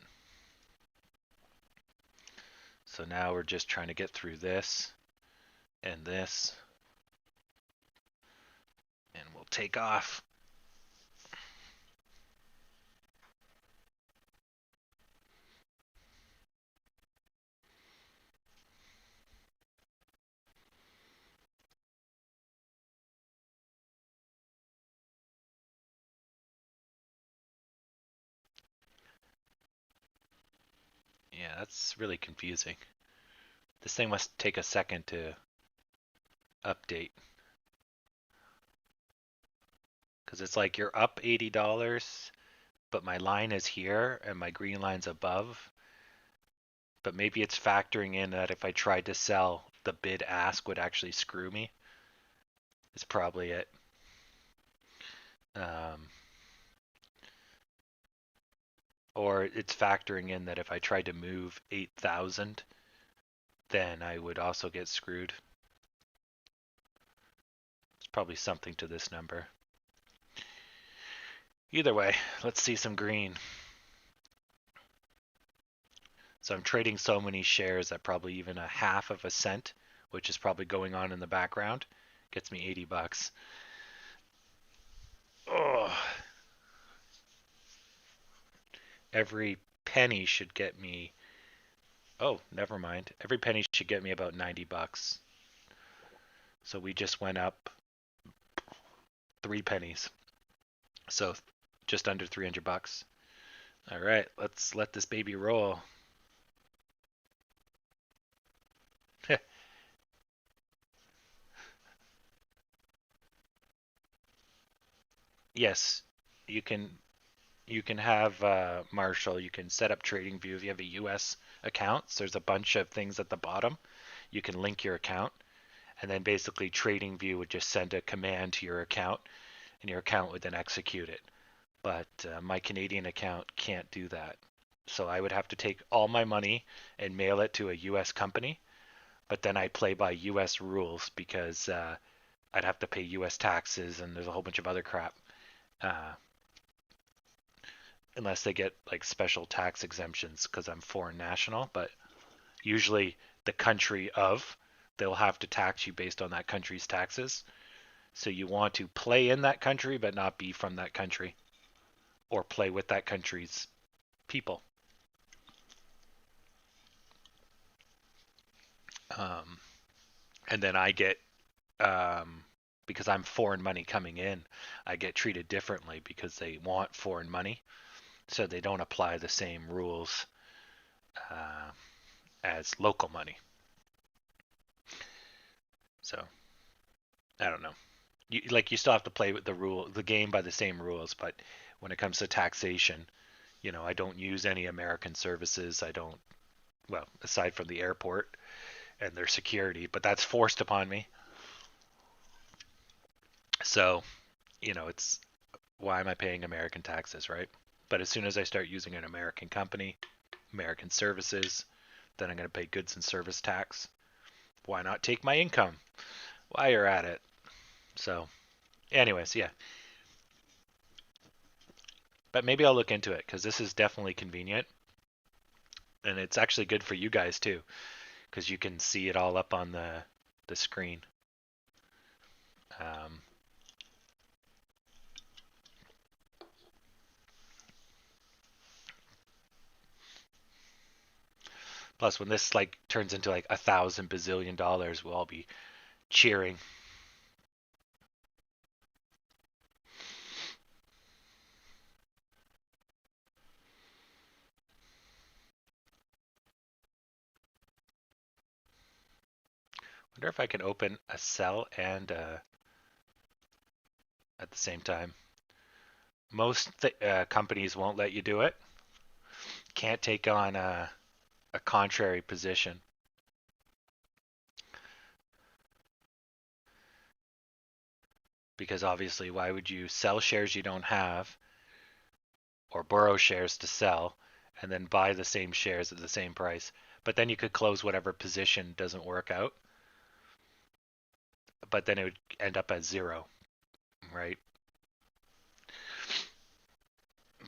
So now we're just trying to get through this and this. And we'll take off. Yeah, that's really confusing. This thing must take a second to update. Because it's like you're up $80, but my line is here and my green line's above. But maybe it's factoring in that if I tried to sell, the bid ask would actually screw me. It's probably it. Um, or it's factoring in that if I tried to move 8,000, then I would also get screwed. It's probably something to this number. Either way, let's see some green. So I'm trading so many shares that probably even a half of a cent, which is probably going on in the background, gets me 80 bucks. Oh, every penny should get me. Oh, never mind. Every penny should get me about 90 bucks. So we just went up 3 pennies. So just under 300 bucks. All right, let's let this baby roll. Yes, you can have Marshall. You can set up TradingView if you have a US account. So there's a bunch of things at the bottom. You can link your account, and then basically TradingView would just send a command to your account, and your account would then execute it. But my Canadian account can't do that. So I would have to take all my money and mail it to a US company, but then I play by US rules because I'd have to pay US taxes and there's a whole bunch of other crap. Uh, Unless they get like special tax exemptions because I'm foreign national, but usually the country of they'll have to tax you based on that country's taxes. So you want to play in that country but not be from that country or play with that country's people. Um, and then I get because I'm foreign money coming in, I get treated differently because they want foreign money, so they don't apply the same rules uh, as local money. So I don't know. You still have to play with the game by the same rules, but when it comes to taxation, I don't use any American services. I don't, well, aside from the airport and their security, but that's forced upon me. So, it's why am I paying American taxes, right? But as soon as I start using an American company, American services, then I'm going to pay goods and service tax. Why not take my income while you're at it? So, anyways, yeah. But maybe I'll look into it because this is definitely convenient. And it's actually good for you guys too because you can see it all up on the screen. Um, Plus, when this like turns into like 1,000 bazillion dollars, we'll all be cheering. Wonder if I can open a sell and at the same time. Most companies won't let you do it. Can't take on a contrary position. Because obviously, why would you sell shares you don't have or borrow shares to sell and then buy the same shares at the same price? But then you could close whatever position doesn't work out, but then it would end up at zero, right?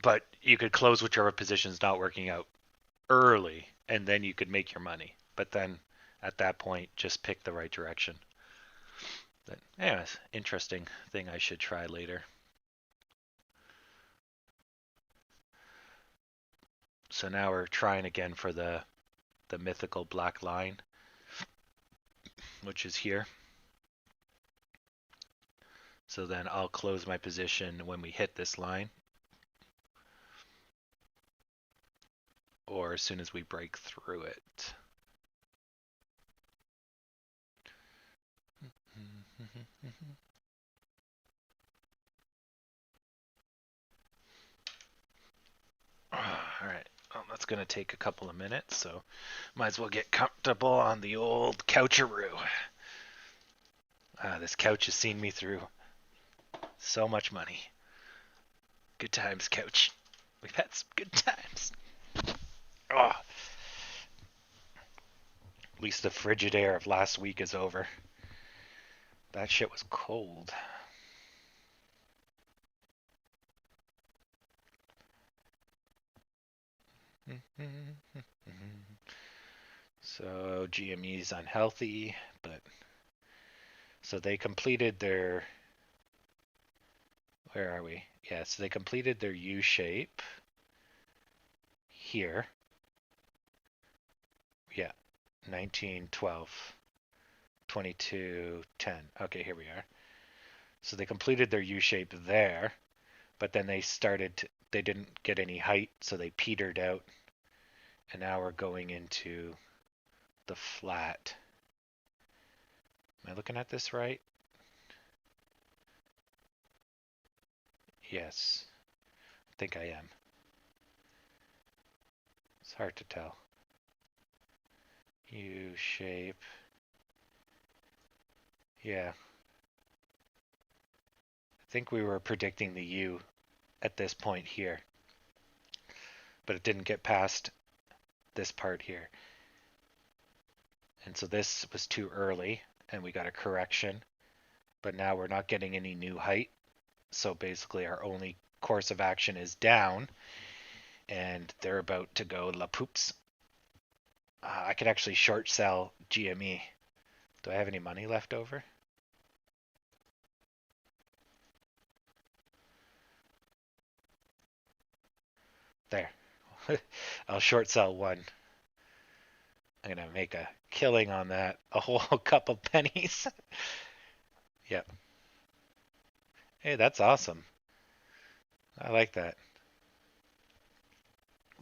But you could close whichever position's not working out early and then you could make your money. But then at that point, just pick the right direction. But anyways, interesting thing I should try later. So now we're trying again for the mythical black line, which is here. So then I'll close my position when we hit this line, or as soon as we break through it. All right, well, that's going to take a couple of minutes, so might as well get comfortable on the old coucharoo. This couch has seen me through so much money. Good times, coach. We've had some good times. Oh, at least the frigid air of last week is over. That shit was cold. So GME is unhealthy, but so they completed their, where are we? Yeah, so they completed their U shape here. Yeah, 19, 12, 22, 10. Okay, here we are. So they completed their U shape there, but then they didn't get any height, so they petered out. And now we're going into the flat. Am I looking at this right? Yes, I think I am. It's hard to tell. U shape. Yeah. I think we were predicting the U at this point here, but it didn't get past this part here. And so this was too early, and we got a correction. But now we're not getting any new height. So basically our only course of action is down, and they're about to go la poops. I could actually short sell GME. Do I have any money left over? There. I'll short sell one. I'm going to make a killing on that. A whole couple pennies. Yep. Hey, that's awesome. I like that.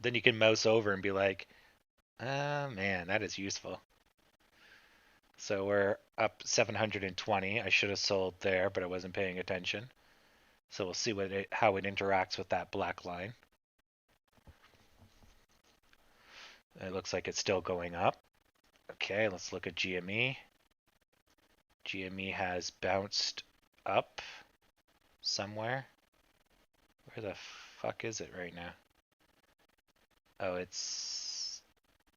Then you can mouse over and be like, ah, man, that is useful. So we're up 720. I should have sold there, but I wasn't paying attention. So we'll see how it interacts with that black line. It looks like it's still going up. Okay, let's look at GME. GME has bounced up somewhere. Where the fuck is it right now? Oh, it's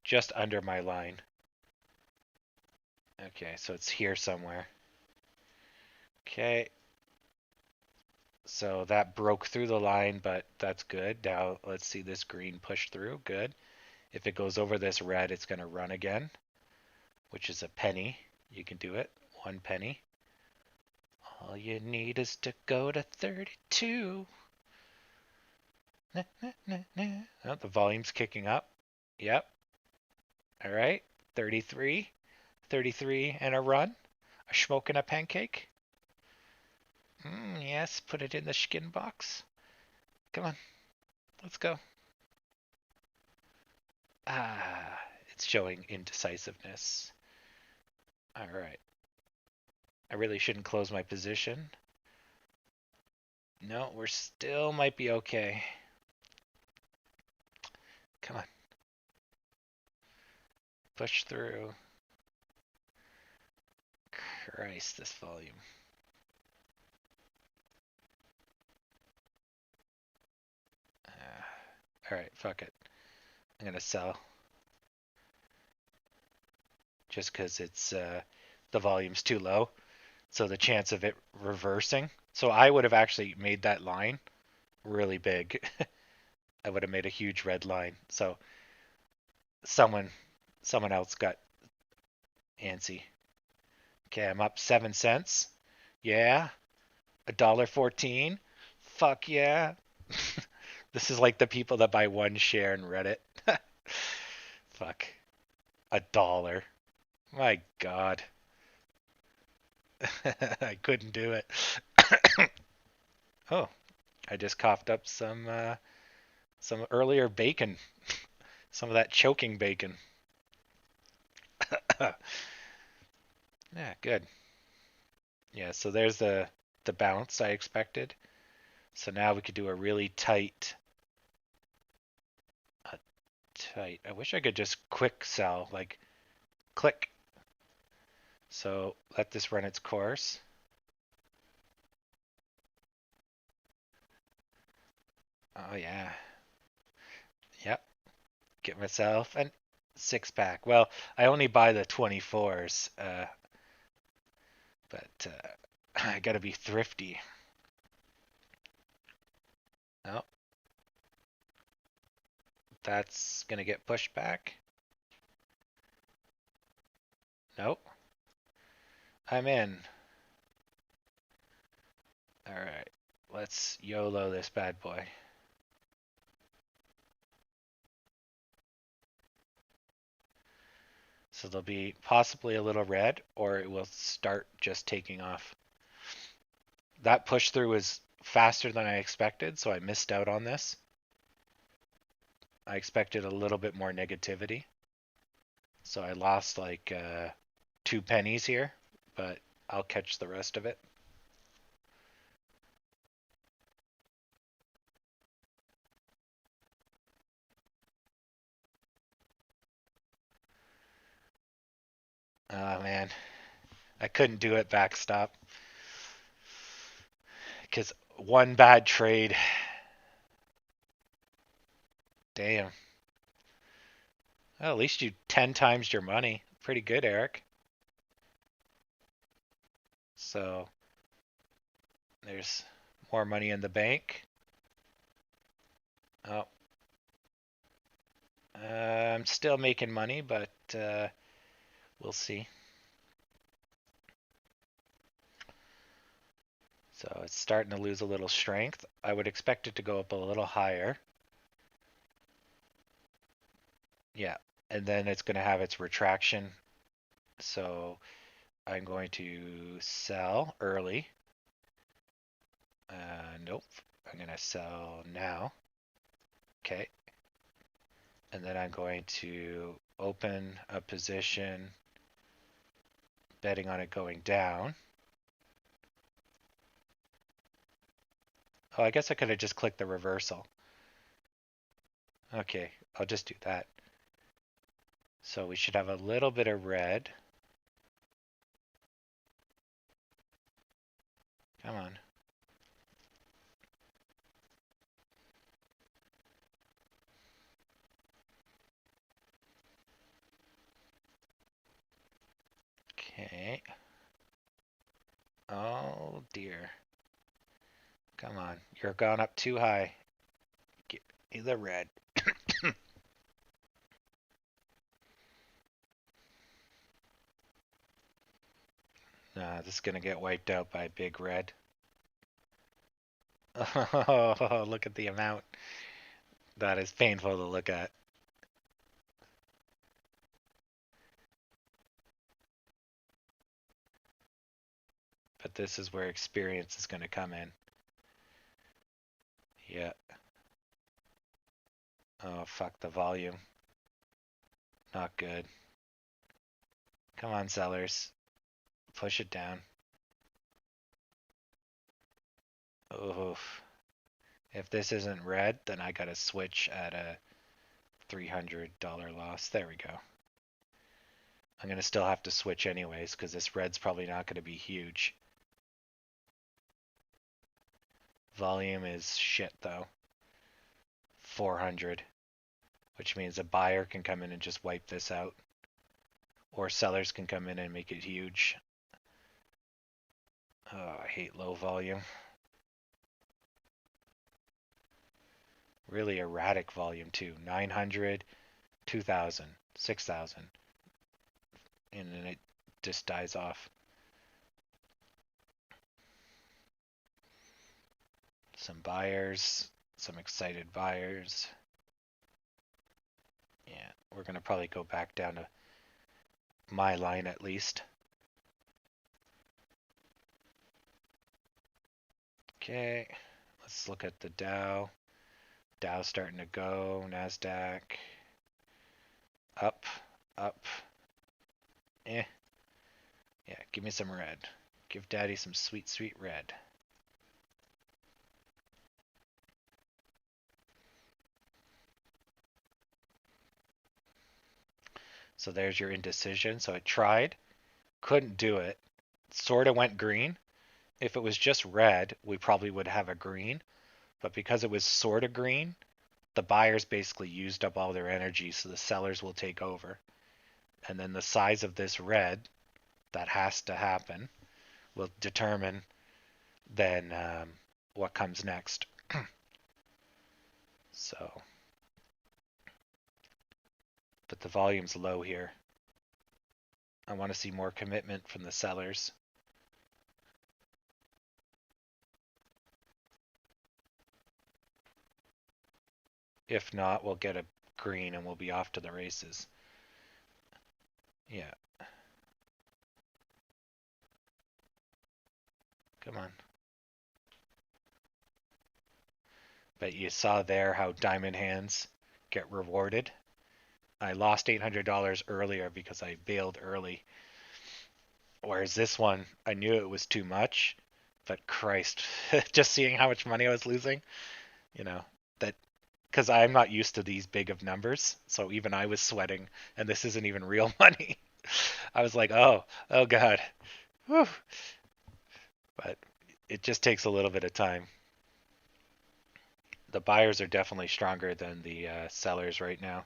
just under my line. Okay, so it's here somewhere. Okay. So that broke through the line, but that's good. Now let's see this green push through. Good. If it goes over this red, it's going to run again, which is a penny. You can do it. 1 penny. All you need is to go to 32. Nah, nah, nah, nah. Oh, the volume's kicking up. Yep. All right. 33. 33 and a run. A smoke and a pancake. Yes, put it in the skin box. Come on. Let's go. Ah, it's showing indecisiveness. All right. I really shouldn't close my position. No, we're still might be okay. Come on. Push through. Christ, this volume. All right, fuck it. I'm going to sell. Just because it's the volume's too low. So the chance of it reversing. So I would have actually made that line really big. I would have made a huge red line. So someone else got antsy. Okay, I'm up 7 cents. Yeah. $1.14. Fuck yeah. This is like the people that buy one share in Reddit. Fuck. $1. My God. I couldn't do it. Oh, I just coughed up some earlier bacon. Some of that choking bacon. Yeah, good. Yeah, so there's the bounce I expected. So now we could do a really tight. I wish I could just quick sell, like click. So let this run its course. Oh yeah. Yep. Get myself a 6 pack. Well, I only buy the 24s, but I gotta be thrifty. Oh, that's gonna get pushed back. Nope. I'm in. All right. Let's YOLO this bad boy. So there'll be possibly a little red, or it will start just taking off. That push through was faster than I expected, so I missed out on this. I expected a little bit more negativity. So I lost like 2 pennies here, but I'll catch the rest of it. Oh man, I couldn't do it backstop because one bad trade. Damn. Well, at least you 10 times your money. Pretty good, Eric. So there's more money in the bank. Oh, I'm still making money, but we'll see. So it's starting to lose a little strength. I would expect it to go up a little higher. Yeah, and then it's going to have its retraction. So I'm going to sell early. Nope. I'm going to sell now. Okay. And then I'm going to open a position betting on it going down. Oh, I guess I could have just clicked the reversal. Okay, I'll just do that. So we should have a little bit of red. Come on. Okay. Oh dear. Come on. You're gone up too high. Give me the red. Nah, this is going to get wiped out by big red. Oh, look at the amount. That is painful to look at. But this is where experience is going to come in. Yeah. Oh, fuck the volume. Not good. Come on, sellers. Push it down. Oof. If this isn't red, then I gotta switch at a $300 loss. There we go. I'm gonna still have to switch anyways, because this red's probably not gonna be huge. Volume is shit though. 400. Which means a buyer can come in and just wipe this out. Or sellers can come in and make it huge. Oh, I hate low volume. Really erratic volume too. 900, 2000, 6000. And then it just dies off. Some buyers, some excited buyers. Yeah, we're going to probably go back down to my line at least. Okay, let's look at the Dow. Dow starting to go, NASDAQ. Up, up. Eh. Yeah, give me some red. Give daddy some sweet, sweet red. So there's your indecision. So I tried, couldn't do it. Sort of went green. If it was just red, we probably would have a green. But because it was sort of green, the buyers basically used up all their energy, so the sellers will take over. And then the size of this red that has to happen will determine then what comes next. So, but the volume's low here. I want to see more commitment from the sellers. If not, we'll get a green and we'll be off to the races. Yeah. Come on. But you saw there how diamond hands get rewarded. I lost $800 earlier because I bailed early. Whereas this one, I knew it was too much, but Christ, just seeing how much money I was losing, you know, that because I'm not used to these big of numbers, so even I was sweating, and this isn't even real money. I was like, oh God. Whew. But it just takes a little bit of time. The buyers are definitely stronger than the sellers right now.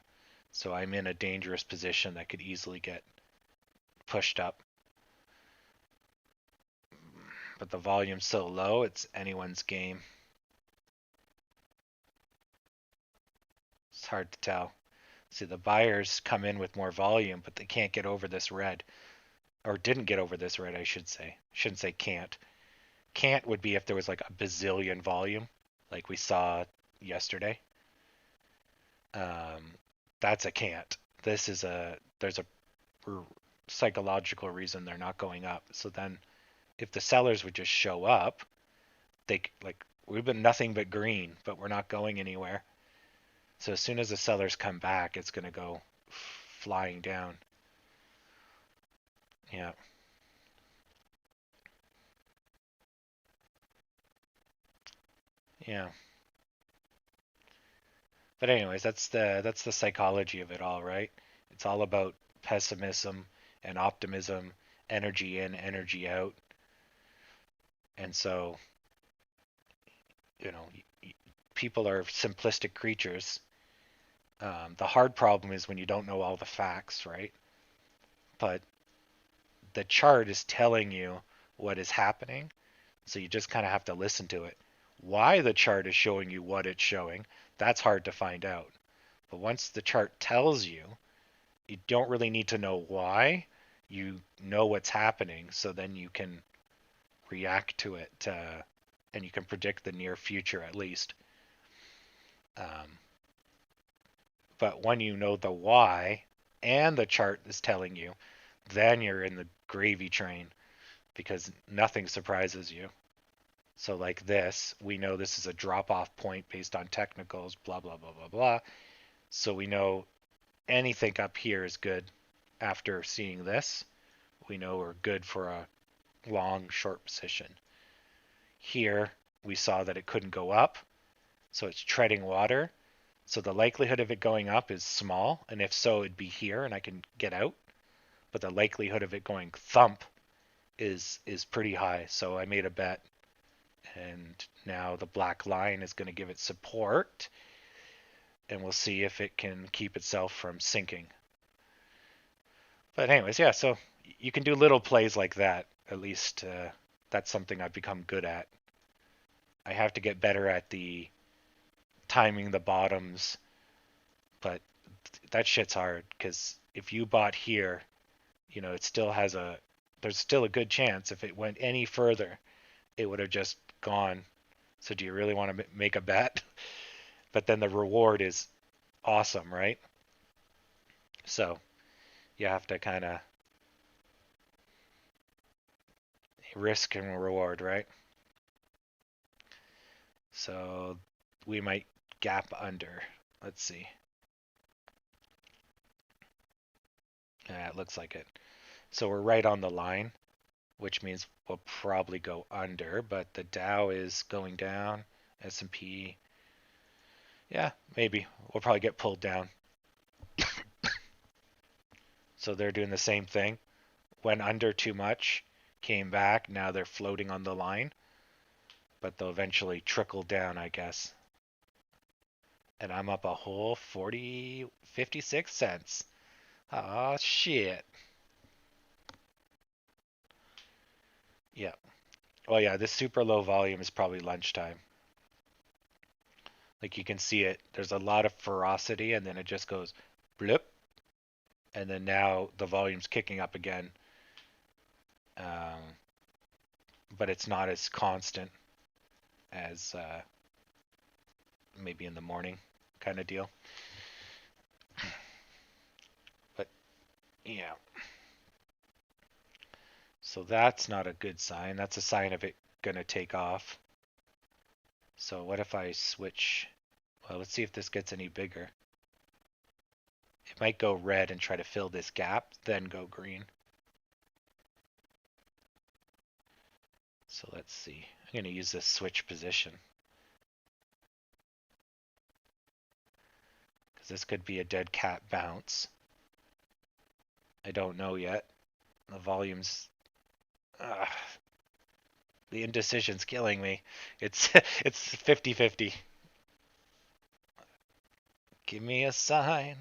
So I'm in a dangerous position that could easily get pushed up. But the volume's so low, it's anyone's game. It's hard to tell. See, the buyers come in with more volume, but they can't get over this red. Or didn't get over this red, I should say. Shouldn't say can't. Can't would be if there was like a bazillion volume, like we saw yesterday. That's a can't. There's a psychological reason they're not going up. So then if the sellers would just show up, they like we've been nothing but green, but we're not going anywhere. So as soon as the sellers come back, it's going to go flying down. Yeah. Yeah. But anyways, that's the psychology of it all, right? It's all about pessimism and optimism, energy in, energy out. And so, you know, people are simplistic creatures. The hard problem is when you don't know all the facts, right? But the chart is telling you what is happening, so you just kind of have to listen to it. Why the chart is showing you what it's showing, that's hard to find out. But once the chart tells you, you don't really need to know why. You know what's happening, so then you can react to it, and you can predict the near future at least. Um, but when you know the why and the chart is telling you, then you're in the gravy train because nothing surprises you. So like this, we know this is a drop-off point based on technicals, blah, blah, blah, blah, blah. So we know anything up here is good after seeing this. We know we're good for a long, short position. Here, we saw that it couldn't go up, so it's treading water. So the likelihood of it going up is small, and if so, it'd be here and I can get out. But the likelihood of it going thump is pretty high. So I made a bet, and now the black line is going to give it support, and we'll see if it can keep itself from sinking. But anyways, yeah, so you can do little plays like that. At least that's something I've become good at. I have to get better at the timing the bottoms, but that shit's hard because if you bought here, it still has there's still a good chance if it went any further, it would have just gone. So do you really want to make a bet? But then the reward is awesome, right? So you have to kind of risk and reward, right? So we might gap under. Let's see. Yeah, it looks like it. So we're right on the line, which means we'll probably go under, but the Dow is going down, S&P. Yeah, maybe. We'll probably get pulled down. So they're doing the same thing. Went under too much, came back, now they're floating on the line. but they'll eventually trickle down, I guess. And I'm up a whole 56 cents. Oh shit. Yeah. Well, yeah, this super low volume is probably lunchtime. Like you can see it. There's a lot of ferocity, and then it just goes blip, and then now the volume's kicking up again. Um, but it's not as constant as maybe in the morning kind of deal. But yeah, so that's not a good sign. That's a sign of it gonna take off. So what if I switch? Well, let's see if this gets any bigger. It might go red and try to fill this gap, then go green. So let's see. I'm going to use this switch position, because this could be a dead cat bounce. I don't know yet. The volume's... the indecision's killing me. It's it's 50-50. Give me a sign.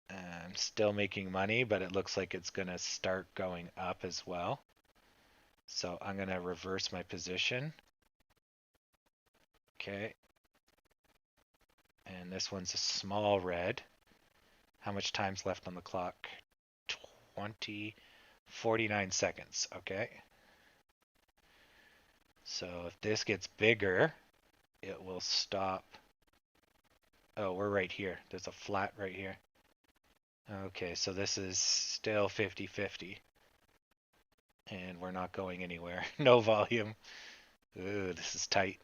I'm still making money, but it looks like it's going to start going up as well. So I'm going to reverse my position. Okay. And this one's a small red. How much time's left on the clock? 49 seconds. Okay. So if this gets bigger, it will stop. Oh, we're right here. There's a flat right here. Okay, so this is still 50-50. And we're not going anywhere. No volume. Ooh, this is tight.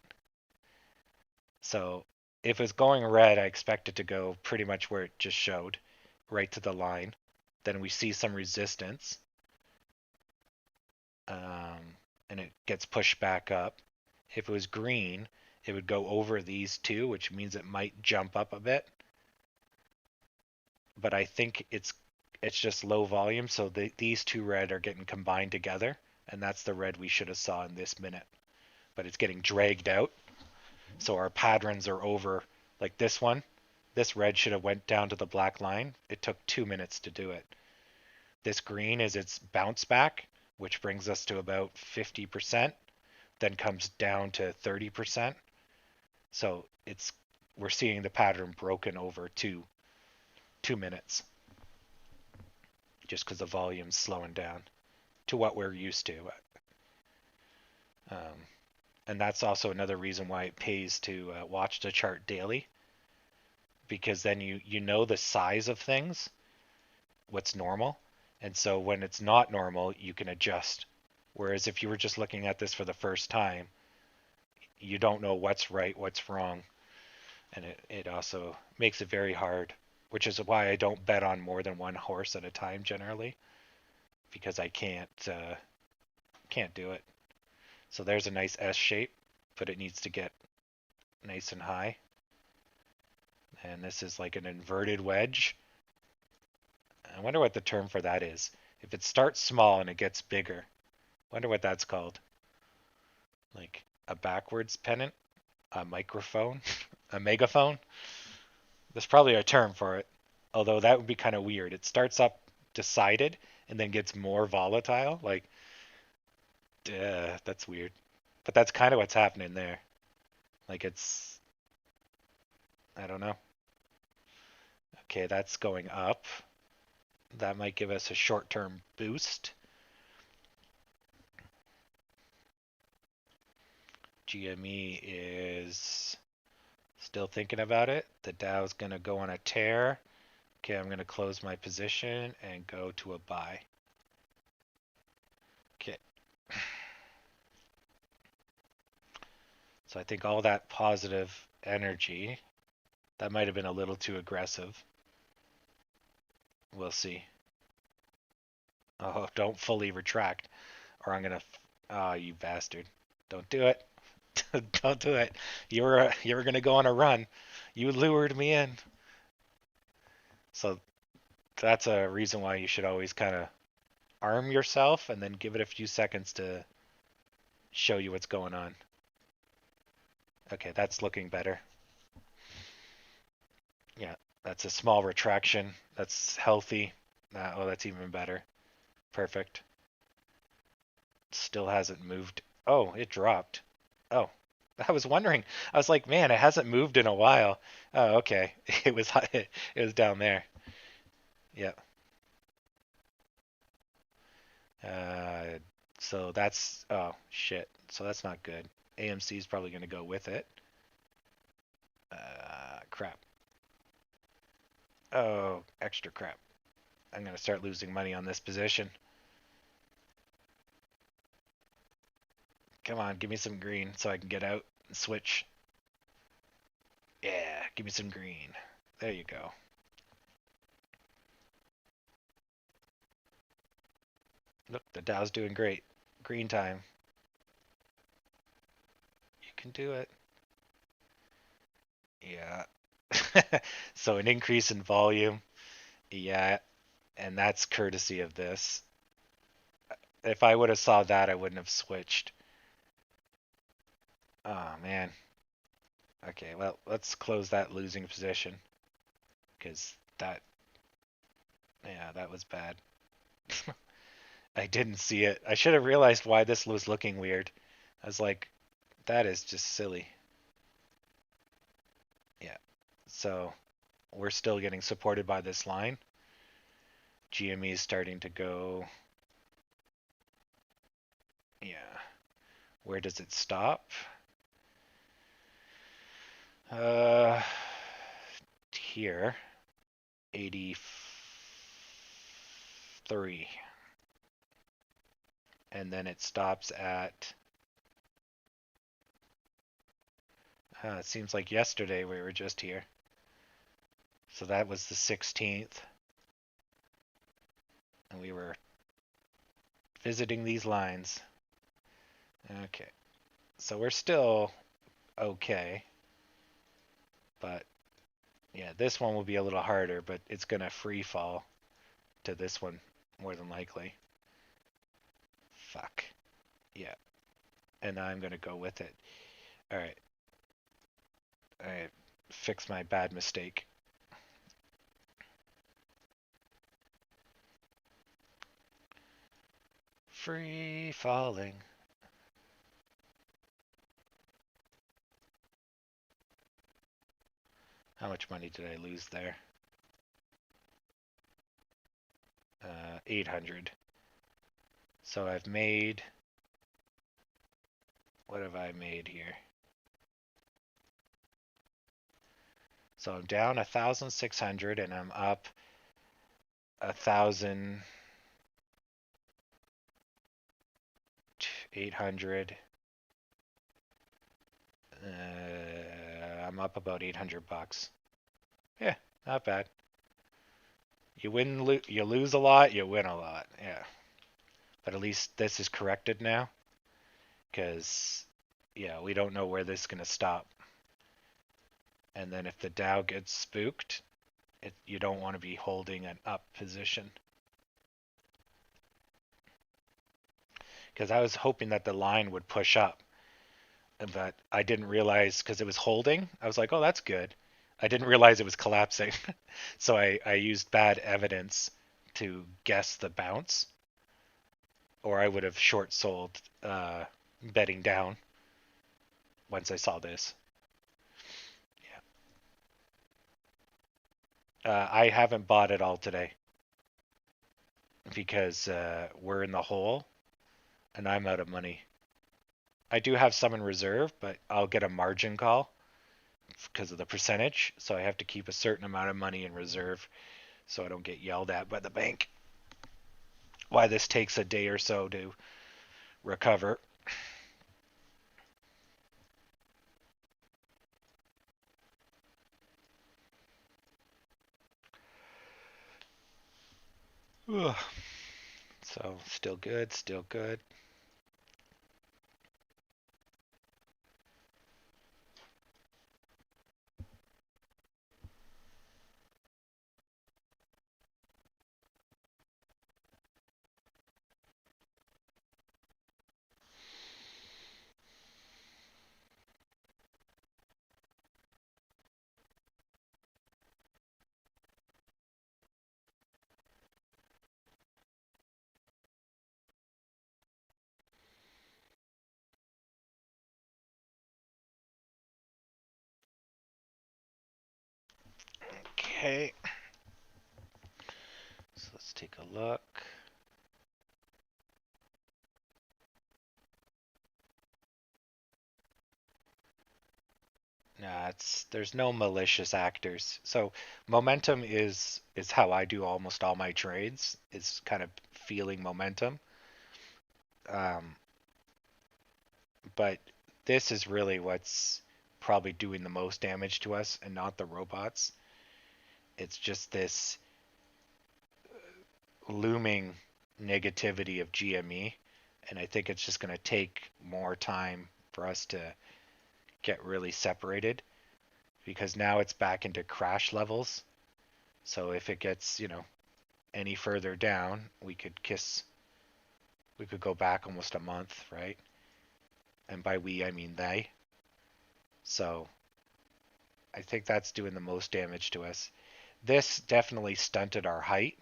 So if it's going red, I expect it to go pretty much where it just showed, right to the line. Then we see some resistance. And it gets pushed back up. If it was green, it would go over these two, which means it might jump up a bit. But I think it's just low volume, so these two red are getting combined together, and that's the red we should have saw in this minute. But it's getting dragged out, so our patterns are over. Like this one, this red should have went down to the black line. It took 2 minutes to do it. This green is its bounce back, which brings us to about 50%, then comes down to 30%. So we're seeing the pattern broken over 2 minutes, just because the volume's slowing down to what we're used to. And that's also another reason why it pays to watch the chart daily, because then you know the size of things, what's normal, and so when it's not normal, you can adjust. Whereas if you were just looking at this for the first time, you don't know what's right, what's wrong, and it also makes it very hard, which is why I don't bet on more than one horse at a time generally, because I can't do it. So there's a nice S shape, but it needs to get nice and high. And this is like an inverted wedge. I wonder what the term for that is. If it starts small and it gets bigger, wonder what that's called. Like a backwards pennant, a microphone, a megaphone. There's probably a term for it, although that would be kind of weird. It starts up decided and then gets more volatile. Like, that's weird. But that's kind of what's happening there. Like I don't know. Okay, that's going up. That might give us a short-term boost. GME is still thinking about it. The Dow's going to go on a tear. Okay, I'm going to close my position and go to a buy. Okay. So I think all that positive energy, that might have been a little too aggressive. We'll see. Oh, don't fully retract, or I'm going to... Oh, you bastard. Don't do it. Don't do it. You were going to go on a run. You lured me in. So that's a reason why you should always kind of arm yourself and then give it a few seconds to show you what's going on. Okay, that's looking better. Yeah, that's a small retraction. That's healthy. Oh, that's even better. Perfect. Still hasn't moved. Oh, it dropped. Oh, I was wondering. I was like, man, it hasn't moved in a while. Oh, okay. It was it was down there. Yeah. Uh, so that's oh shit. So that's not good. AMC is probably going to go with it. Crap. Oh, extra crap. I'm going to start losing money on this position. Come on, give me some green so I can get out and switch. Yeah, give me some green. There you go. Look, the Dow's doing great. Green time. You can do it. Yeah. So an increase in volume. Yeah, and that's courtesy of this. If I would have saw that, I wouldn't have switched. Oh, man. Okay, well, let's close that losing position. Because that, yeah, that was bad. I didn't see it. I should have realized why this was looking weird. I was like, that is just silly. Yeah. So we're still getting supported by this line. GME is starting to go. Yeah. Where does it stop? Here. 83. And then it stops at. It seems like yesterday we were just here. So that was the 16th. And we were visiting these lines. Okay. So we're still okay. But yeah, this one will be a little harder, but it's going to free fall to this one more than likely. Fuck. Yeah. And I'm going to go with it. All right. I fix my bad mistake. Free falling. How much money did I lose there? 800. So I've made. What have I made here? So I'm down 1,600 and I'm up 1,800. I'm up about 800 bucks. Yeah, not bad. You win, you lose a lot, you win a lot. Yeah. But at least this is corrected now. Because, yeah, we don't know where this is going to stop. And then if the Dow gets spooked, you don't want to be holding an up position. Because I was hoping that the line would push up. But I didn't realize, because it was holding, I was like, oh, that's good. I didn't realize it was collapsing. So I used bad evidence to guess the bounce. Or I would have short sold betting down once I saw this. Yeah. I haven't bought it all today because we're in the hole and I'm out of money. I do have some in reserve, but I'll get a margin call because of the percentage. So I have to keep a certain amount of money in reserve so I don't get yelled at by the bank. Why this takes a day or so to recover. So still good, still good. Okay. So let's take a look. Nah, there's no malicious actors. So momentum is how I do almost all my trades. Is kind of feeling momentum. Um, but this is really what's probably doing the most damage to us, and not the robots. It's just this looming negativity of GME, and I think it's just going to take more time for us to get really separated because now it's back into crash levels. So if it gets, any further down, we could go back almost a month, right? And by we, I mean they. So I think that's doing the most damage to us. This definitely stunted our height,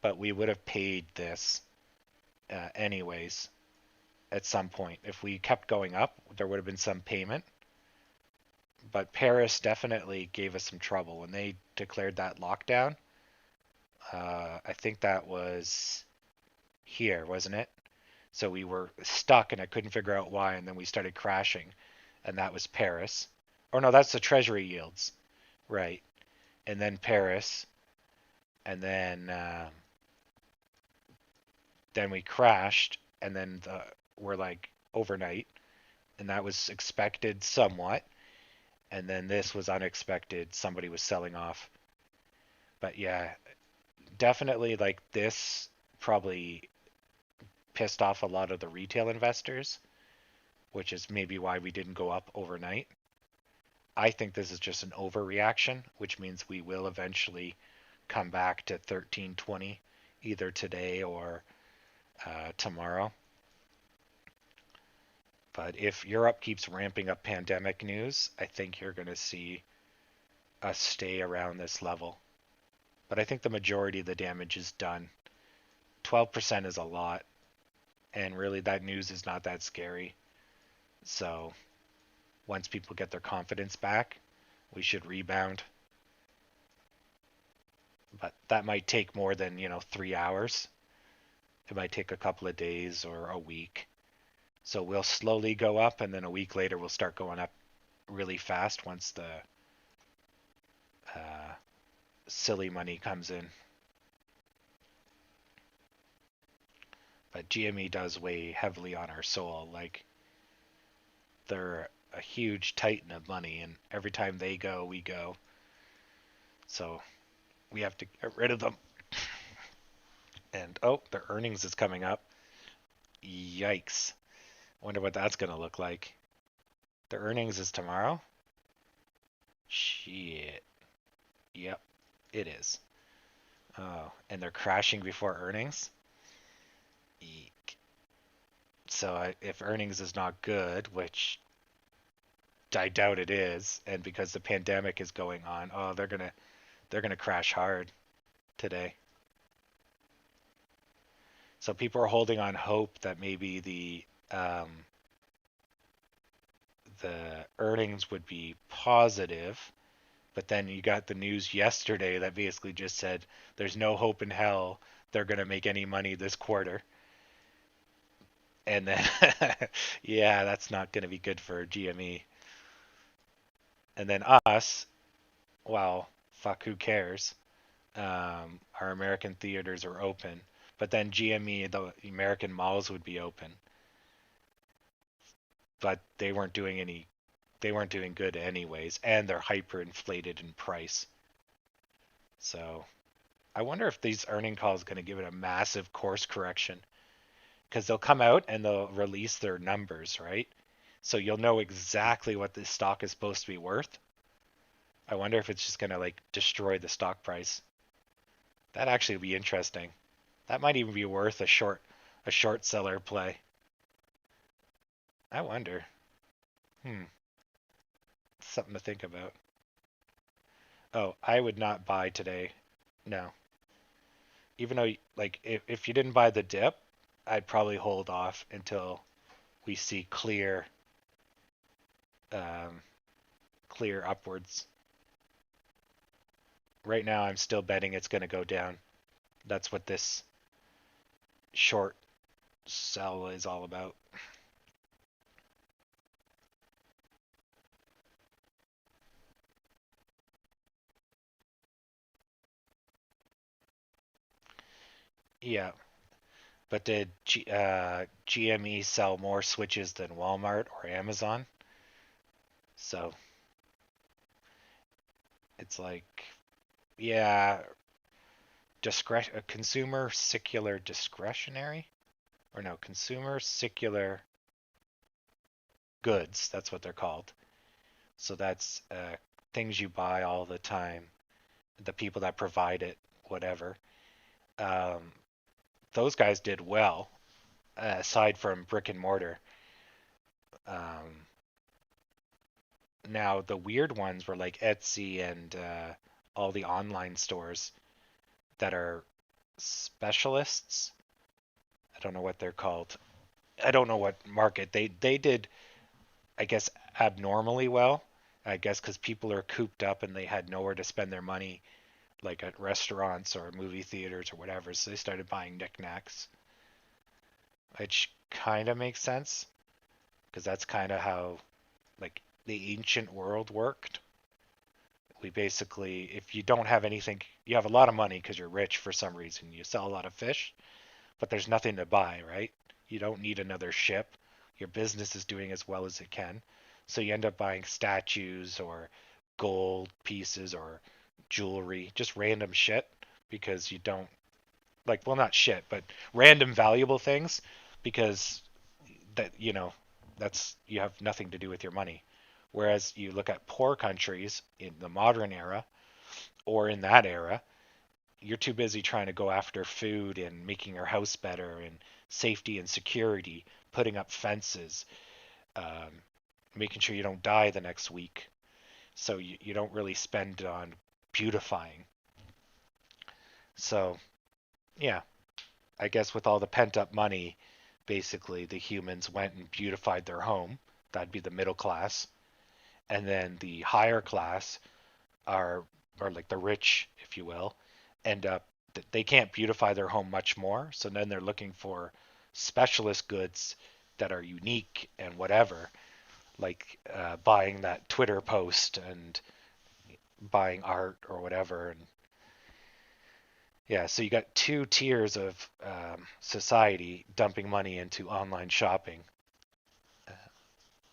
but we would have paid this anyways at some point. If we kept going up, there would have been some payment. But Paris definitely gave us some trouble when they declared that lockdown. I think that was here, wasn't it? So we were stuck and I couldn't figure out why, and then we started crashing, and that was Paris. Or no, that's the Treasury yields, right? And then Paris, and then we crashed, and then we're like overnight, and that was expected somewhat, and then this was unexpected. Somebody was selling off, but yeah, definitely like this probably pissed off a lot of the retail investors, which is maybe why we didn't go up overnight. I think this is just an overreaction, which means we will eventually come back to 1320 either today or tomorrow. But if Europe keeps ramping up pandemic news, I think you're going to see us stay around this level. But I think the majority of the damage is done. 12% is a lot, and really that news is not that scary. So once people get their confidence back, we should rebound. But that might take more than, 3 hours. It might take a couple of days or a week. So we'll slowly go up, and then a week later we'll start going up really fast once the uh, silly money comes in. But GME does weigh heavily on our soul. Like, they're a huge titan of money, and every time they go, we go. So we have to get rid of them. And oh, their earnings is coming up. Yikes. Wonder what that's going to look like. The earnings is tomorrow? Shit. Yep, it is. Oh, and they're crashing before earnings? Eek. So if earnings is not good, which I doubt it is, and because the pandemic is going on, oh, they're gonna crash hard today. So people are holding on hope that maybe the earnings would be positive, but then you got the news yesterday that basically just said there's no hope in hell they're gonna make any money this quarter. And then, yeah, that's not gonna be good for GME. And then us, well, fuck, who cares? Our American theaters are open, but then GME, the American malls would be open, but they weren't doing good anyways, and they're hyperinflated in price. So I wonder if these earning calls going to give it a massive course correction because they'll come out and they'll release their numbers, right? So you'll know exactly what this stock is supposed to be worth. I wonder if it's just going to like destroy the stock price. That'd actually be interesting. That might even be worth a short seller play. I wonder. Hmm, something to think about. Oh, I would not buy today. No. Even though like if you didn't buy the dip, I'd probably hold off until we see um clear upwards. right now I'm still betting it's going to go down. That's what this short sell is all about. Yeah, but did GME sell more switches than Walmart or Amazon? So it's like, yeah, consumer secular discretionary, or no, consumer secular goods. That's what they're called. So that's things you buy all the time, the people that provide it, whatever. Um, those guys did well, aside from brick and mortar. Um, Now the weird ones were like Etsy and all the online stores that are specialists. I don't know what they're called. I don't know what market they did. I guess abnormally well. I guess because people are cooped up and they had nowhere to spend their money, like at restaurants or movie theaters or whatever. So they started buying knickknacks, which kind of makes sense because that's kind of how like the ancient world worked. We basically, if you don't have anything, you have a lot of money because you're rich for some reason. You sell a lot of fish, but there's nothing to buy, right? You don't need another ship. Your business is doing as well as it can. So you end up buying statues or gold pieces or jewelry, just random shit because you don't like, well, not shit, but random valuable things because that, that's, you have nothing to do with your money. Whereas you look at poor countries in the modern era or in that era, you're too busy trying to go after food and making your house better and safety and security, putting up fences, um, making sure you don't die the next week. So you don't really spend on beautifying. So, yeah, I guess with all the pent up money, basically the humans went and beautified their home. That'd be the middle class. And then the higher class are, or like the rich, if you will, end up they can't beautify their home much more. So then they're looking for specialist goods that are unique and whatever, like buying that Twitter post and buying art or whatever. And yeah, so you got two tiers of society dumping money into online shopping.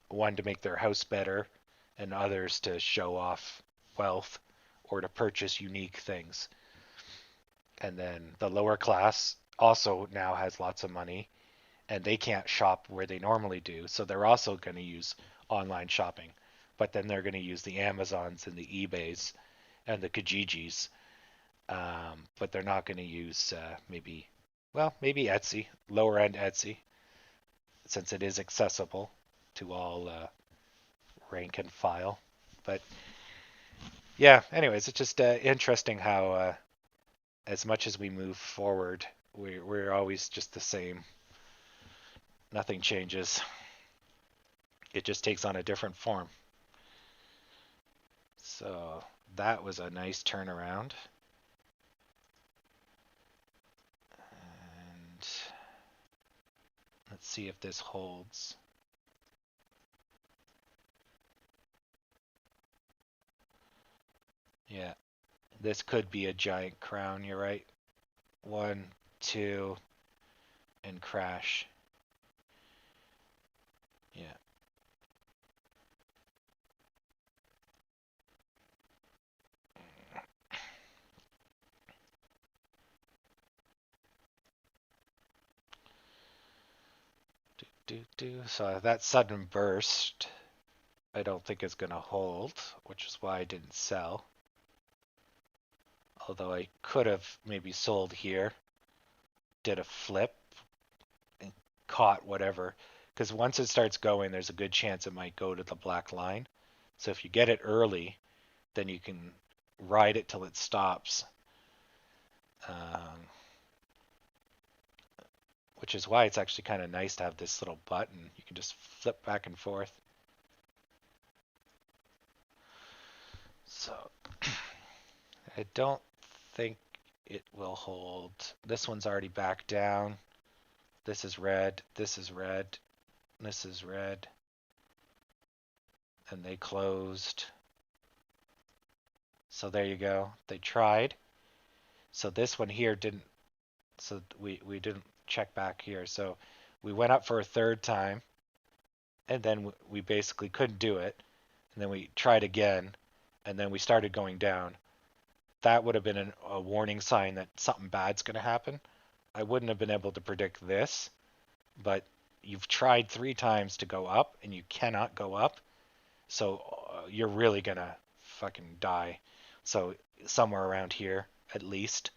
One to make their house better, and others to show off wealth or to purchase unique things. And then the lower class also now has lots of money and they can't shop where they normally do. So they're also going to use online shopping. But then they're going to use the Amazons and the eBays and the Kijijis. But they're not going to use maybe Etsy, lower end Etsy, since it is accessible to all rank and file. But yeah, anyways, it's just interesting how as much as we move forward, we're always just the same. Nothing changes. It just takes on a different form. So that was a nice turnaround. And let's see if this holds. Yeah, this could be a giant crown, you're right. One, two, and crash. Yeah. So that sudden burst, I don't think is going to hold, which is why I didn't sell. Although I could have maybe sold here, did a flip, and caught whatever. Because once it starts going, there's a good chance it might go to the black line. So if you get it early, then you can ride it till it stops. Um, which is why it's actually kind of nice to have this little button. You can just flip back and forth. So I don't think it will hold. This one's already back down. This is red. This is red. This is red. And they closed. So there you go. They tried. So this one here didn't. So we didn't check back here. So we went up for a third time, and then we basically couldn't do it. And then we tried again, and then we started going down. That would have been a warning sign that something bad's going to happen. I wouldn't have been able to predict this, but you've tried 3 times to go up, and you cannot go up. So you're really going to fucking die. So somewhere around here, at least.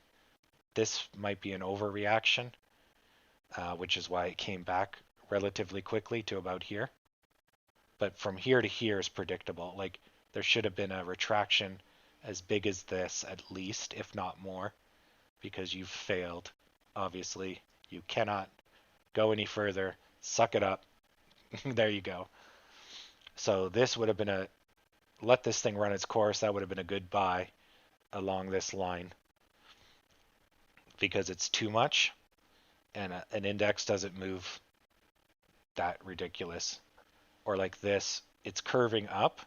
This might be an overreaction, which is why it came back relatively quickly to about here. But from here to here is predictable. Like, there should have been a retraction as big as this, at least, if not more, because you've failed. Obviously, you cannot go any further. Suck it up. There you go. So this would have been let this thing run its course. That would have been a good buy along this line, because it's too much, and an index doesn't move that ridiculous. Or like this, it's curving up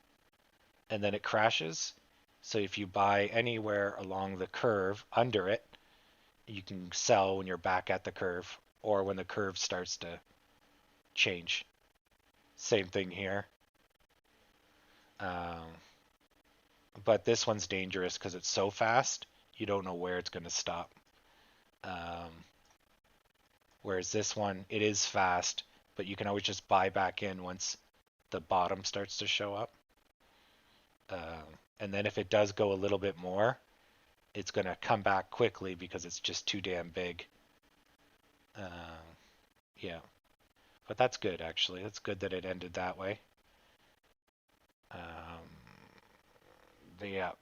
and then it crashes. So if you buy anywhere along the curve under it, you can sell when you're back at the curve or when the curve starts to change. Same thing here. But this one's dangerous because it's so fast, you don't know where it's going to stop. Whereas this one, it is fast, but you can always just buy back in once the bottom starts to show up. And then if it does go a little bit more, it's going to come back quickly because it's just too damn big. Yeah. But that's good, actually. That's good that it ended that way. Yeah,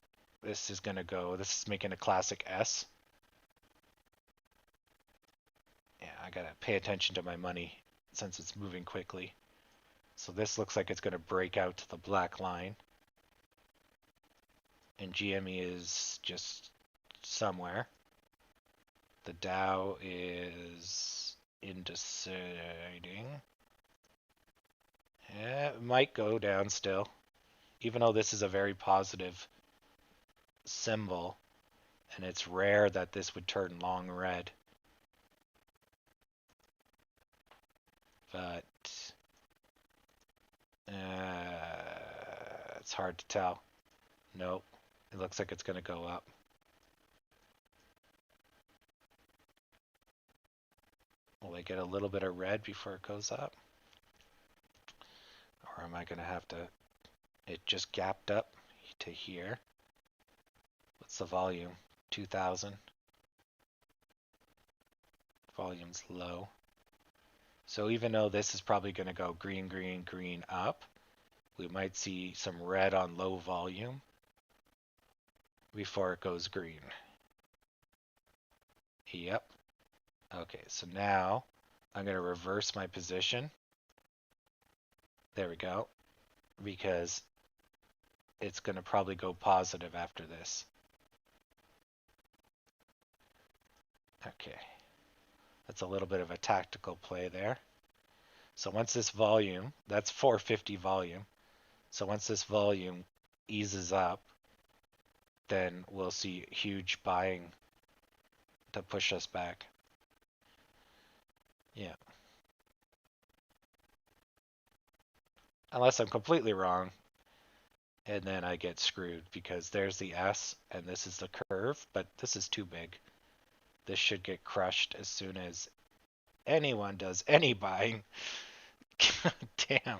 this is going to go, this is making a classic S. Yeah, I got to pay attention to my money since it's moving quickly. So this looks like it's going to break out to the black line. And GME is just somewhere. The Dow is undeciding. Yeah, it might go down still. Even though this is a very positive symbol, and it's rare that this would turn long red. But it's hard to tell. Nope. It looks like it's going to go up. Will I get a little bit of red before it goes up? Or am I going to have to... It just gapped up to here. What's the volume? 2,000. Volume's low. So even though this is probably going to go green, green, green up, we might see some red on low volume before it goes green. Yep. Okay, so now I'm going to reverse my position. There we go. Because it's going to probably go positive after this. Okay. That's a little bit of a tactical play there. So once this volume, that's 450 volume. So once this volume eases up, then we'll see huge buying to push us back. Yeah. Unless I'm completely wrong, and then I get screwed because there's the S and this is the curve, but this is too big. This should get crushed as soon as anyone does any buying. Damn.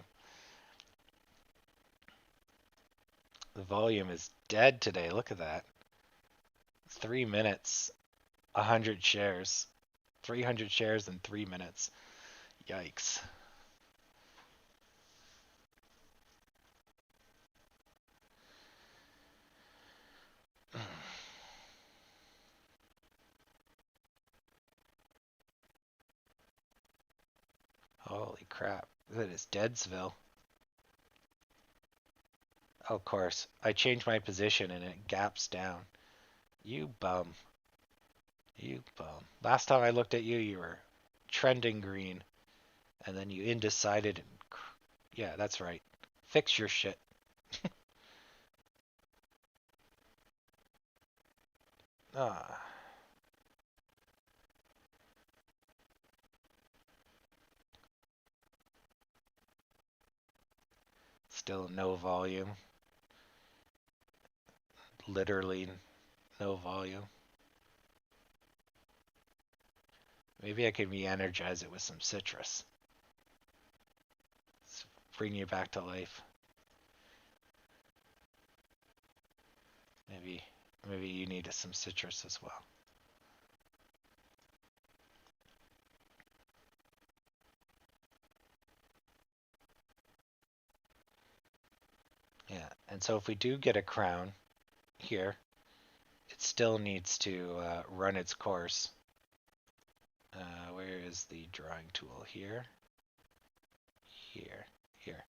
The volume is dead today. Look at that. 3 minutes, 100 shares. 300 shares in 3 minutes. Yikes. Holy crap. That is Deadsville. Oh, of course. I changed my position and it gaps down. You bum. You bum. Last time I looked at you, you were trending green, and then you indecided. And yeah, that's right. Fix your shit. Ah, still no volume. Literally no volume. Maybe I could re-energize it with some citrus. Let's bring you back to life. Maybe you need some citrus as well. Yeah, and so if we do get a crown here, it still needs to run its course. Where is the drawing tool? Here, here, here.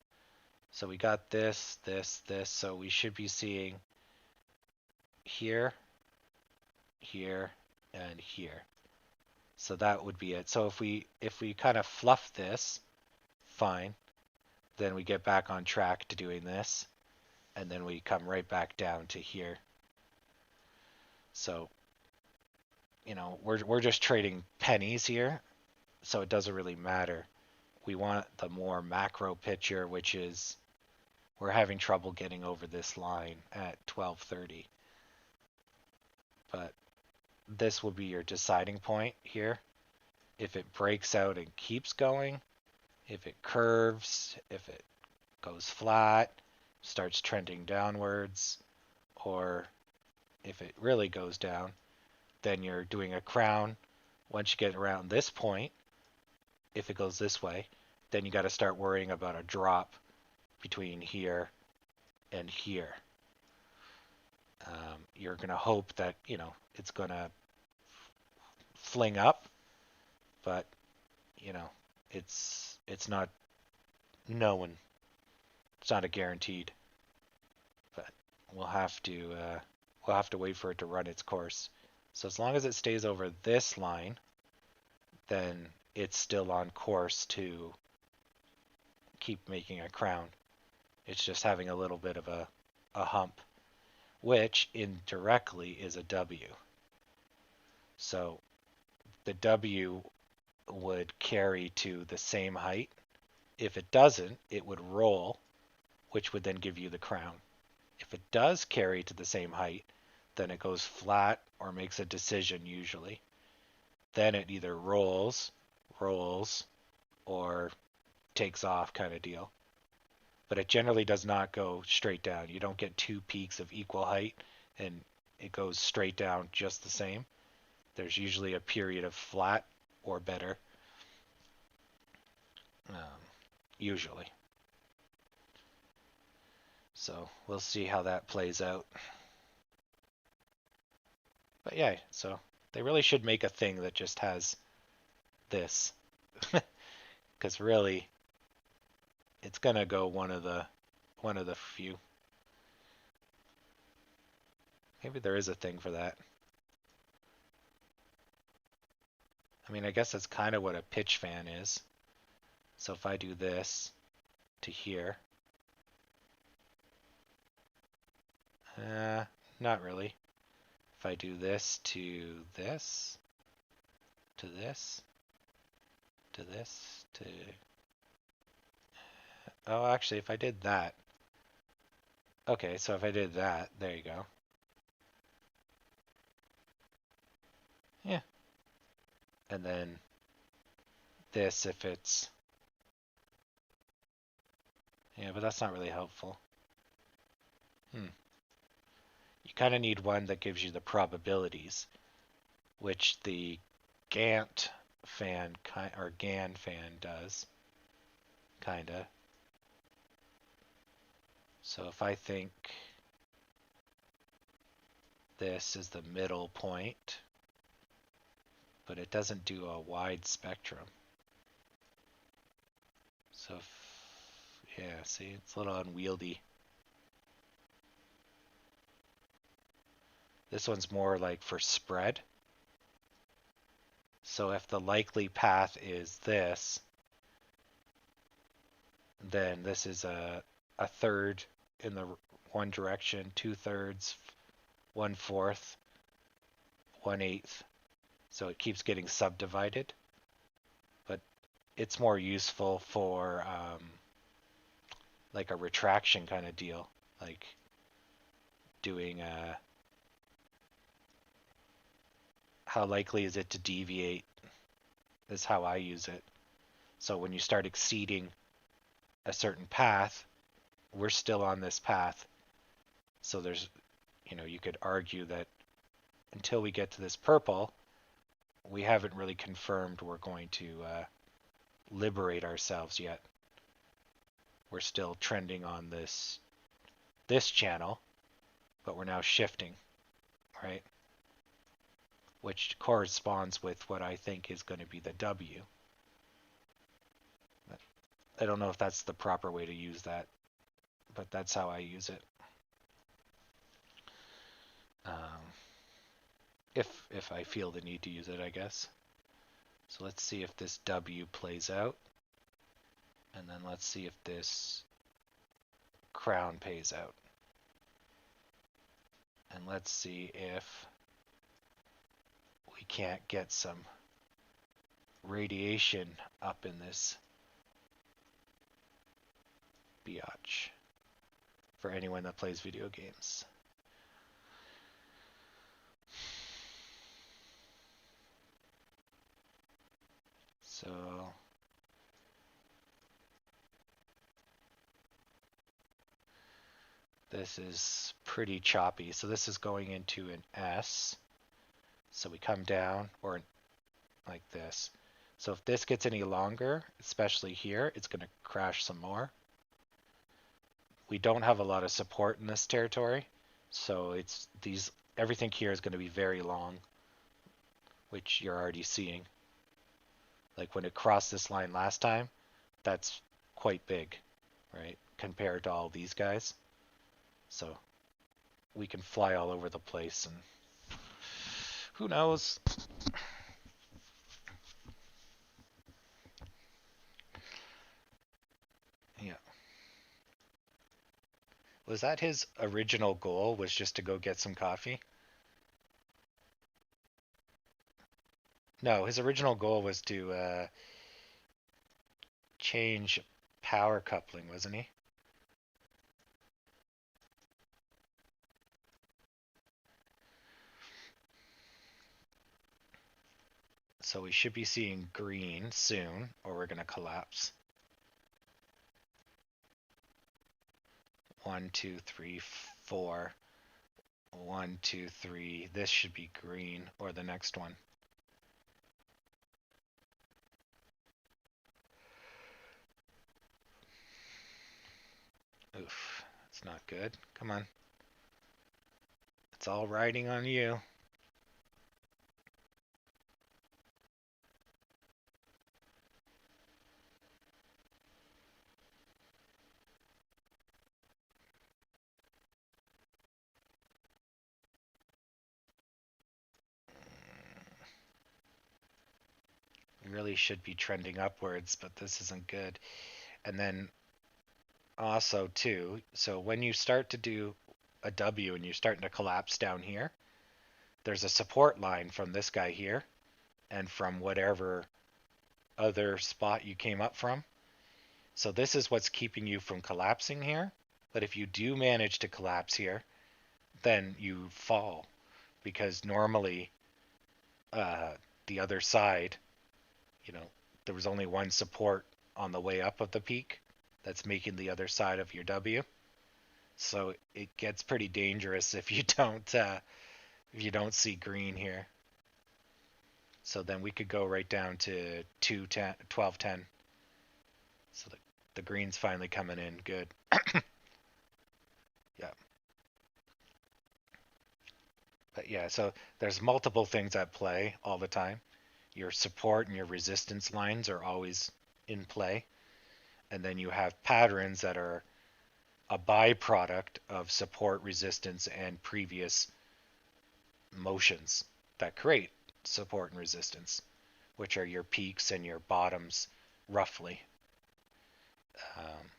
So we got this, this, this. So we should be seeing here, here, and here. So that would be it. So if we kind of fluff this, fine. Then we get back on track to doing this, and then we come right back down to here. So, you know, we're just trading pennies here, so it doesn't really matter. We want the more macro picture, which is we're having trouble getting over this line at 1230. But this will be your deciding point here. If it breaks out and keeps going, if it curves, if it goes flat, starts trending downwards, or if it really goes down, then you're doing a crown. Once you get around this point, if it goes this way, then you got to start worrying about a drop between here and here. You're going to hope that, you know, it's going to fling up, but, you know, it's not known. It's not a guaranteed, but we'll have to wait for it to run its course. So as long as it stays over this line, then it's still on course to keep making a crown. It's just having a little bit of a hump, which indirectly is a W. So the W would carry to the same height. If it doesn't, it would roll, which would then give you the crown. If it does carry to the same height, then it goes flat or makes a decision usually. Then it either rolls, or takes off kind of deal. But it generally does not go straight down. You don't get two peaks of equal height and it goes straight down just the same. There's usually a period of flat or better. Usually. So we'll see how that plays out. But yeah, so they really should make a thing that just has this. Because really, it's gonna go one of the few. Maybe there is a thing for that. I mean, I guess that's kind of what a pitch fan is. So if I do this to here, not really. If I do this to this, to this, to this, to... Oh, actually, if I did that. Okay, so if I did that, there you go. Yeah. And then this if it's... Yeah, but that's not really helpful. You kind of need one that gives you the probabilities, which the Gantt fan or Gann fan does, kinda. So if I think this is the middle point, but it doesn't do a wide spectrum. So yeah, see, it's a little unwieldy. This one's more like for spread. So if the likely path is this, then this is a third in the one direction, 2/3, 1/4, 1/8. So it keeps getting subdivided, but it's more useful for like a retraction kind of deal, like doing how likely is it to deviate is how I use it. So when you start exceeding a certain path, we're still on this path. So there's, you could argue that until we get to this purple, we haven't really confirmed we're going to liberate ourselves yet. We're still trending on this channel, but we're now shifting, right? Which corresponds with what I think is going to be the W. I don't know if that's the proper way to use that, but that's how I use it. If I feel the need to use it, I guess. So let's see if this W plays out. And then let's see if this crown pays out. And let's see if we can't get some radiation up in this biatch for anyone that plays video games. So this is pretty choppy. So this is going into an S. So we come down, or like this. So if this gets any longer, especially here, it's going to crash some more. We don't have a lot of support in this territory, so everything here is going to be very long, which you're already seeing. Like when it crossed this line last time, that's quite big, right? Compared to all these guys. So we can fly all over the place, and who knows? Yeah. Was that his original goal, was just to go get some coffee? No, his original goal was to change power coupling, wasn't he? So we should be seeing green soon, or we're going to collapse. 1, 2, 3, 4. 1, 2, 3. This should be green, or the next one. Oof, it's not good. Come on. It's all riding on you. We really should be trending upwards, but this isn't good. And then also too, so when you start to do a W and you're starting to collapse down here, there's a support line from this guy here and from whatever other spot you came up from. So this is what's keeping you from collapsing here. But if you do manage to collapse here, then you fall, because normally the other side, there was only one support on the way up of the peak that's making the other side of your W. So it gets pretty dangerous if you don't see green here. So then we could go right down to 1210. So the green's finally coming in good. Yeah. But yeah, so there's multiple things at play all the time. Your support and your resistance lines are always in play. And then you have patterns that are a byproduct of support, resistance, and previous motions that create support and resistance, which are your peaks and your bottoms, roughly. Um,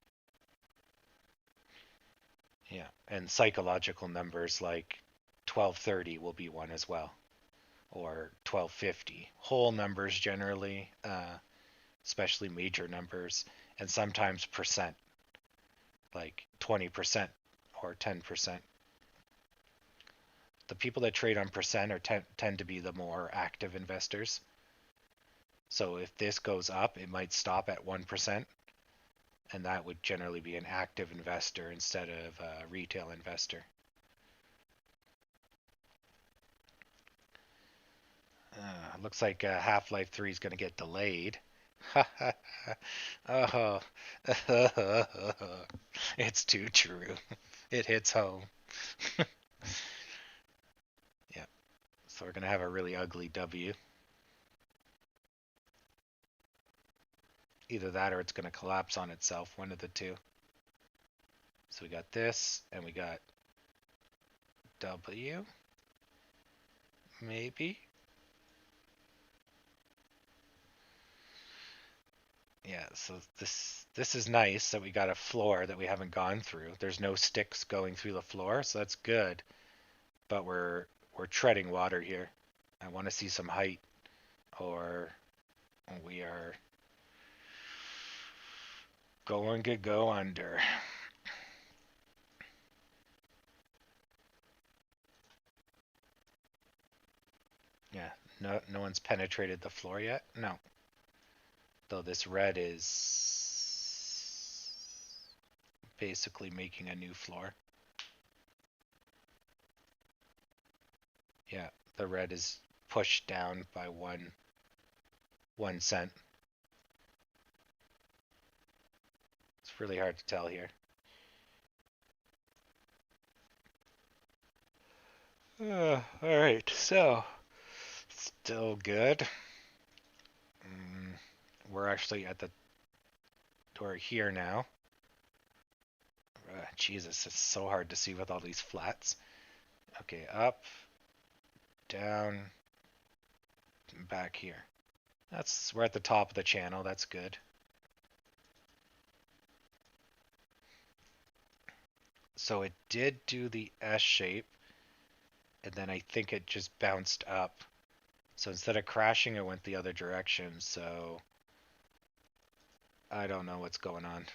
yeah, and psychological numbers like 1230 will be one as well, or 1250. Whole numbers generally, especially major numbers, and sometimes percent, like 20% or 10%. The people that trade on percent tend to be the more active investors. So if this goes up, it might stop at 1%, and that would generally be an active investor instead of a retail investor. Looks like Half-Life 3 is going to get delayed. Oh, it's too true. It hits home. Yeah, so we're going to have a really ugly W. Either that or it's going to collapse on itself, one of the two. So we got this, and we got W, maybe. Yeah, so this is nice that we got a floor that we haven't gone through. There's no sticks going through the floor, so that's good. But we're treading water here. I want to see some height, or we are going to go under. Yeah, no one's penetrated the floor yet. No. Though this red is basically making a new floor. Yeah, the red is pushed down by 1 cent. It's really hard to tell here. All right, so still good. We're actually at the door here now. Jesus, it's so hard to see with all these flats. Okay, up, down, back here. We're at the top of the channel. That's good. So it did do the S shape, and then I think it just bounced up. So instead of crashing, it went the other direction. So I don't know what's going on.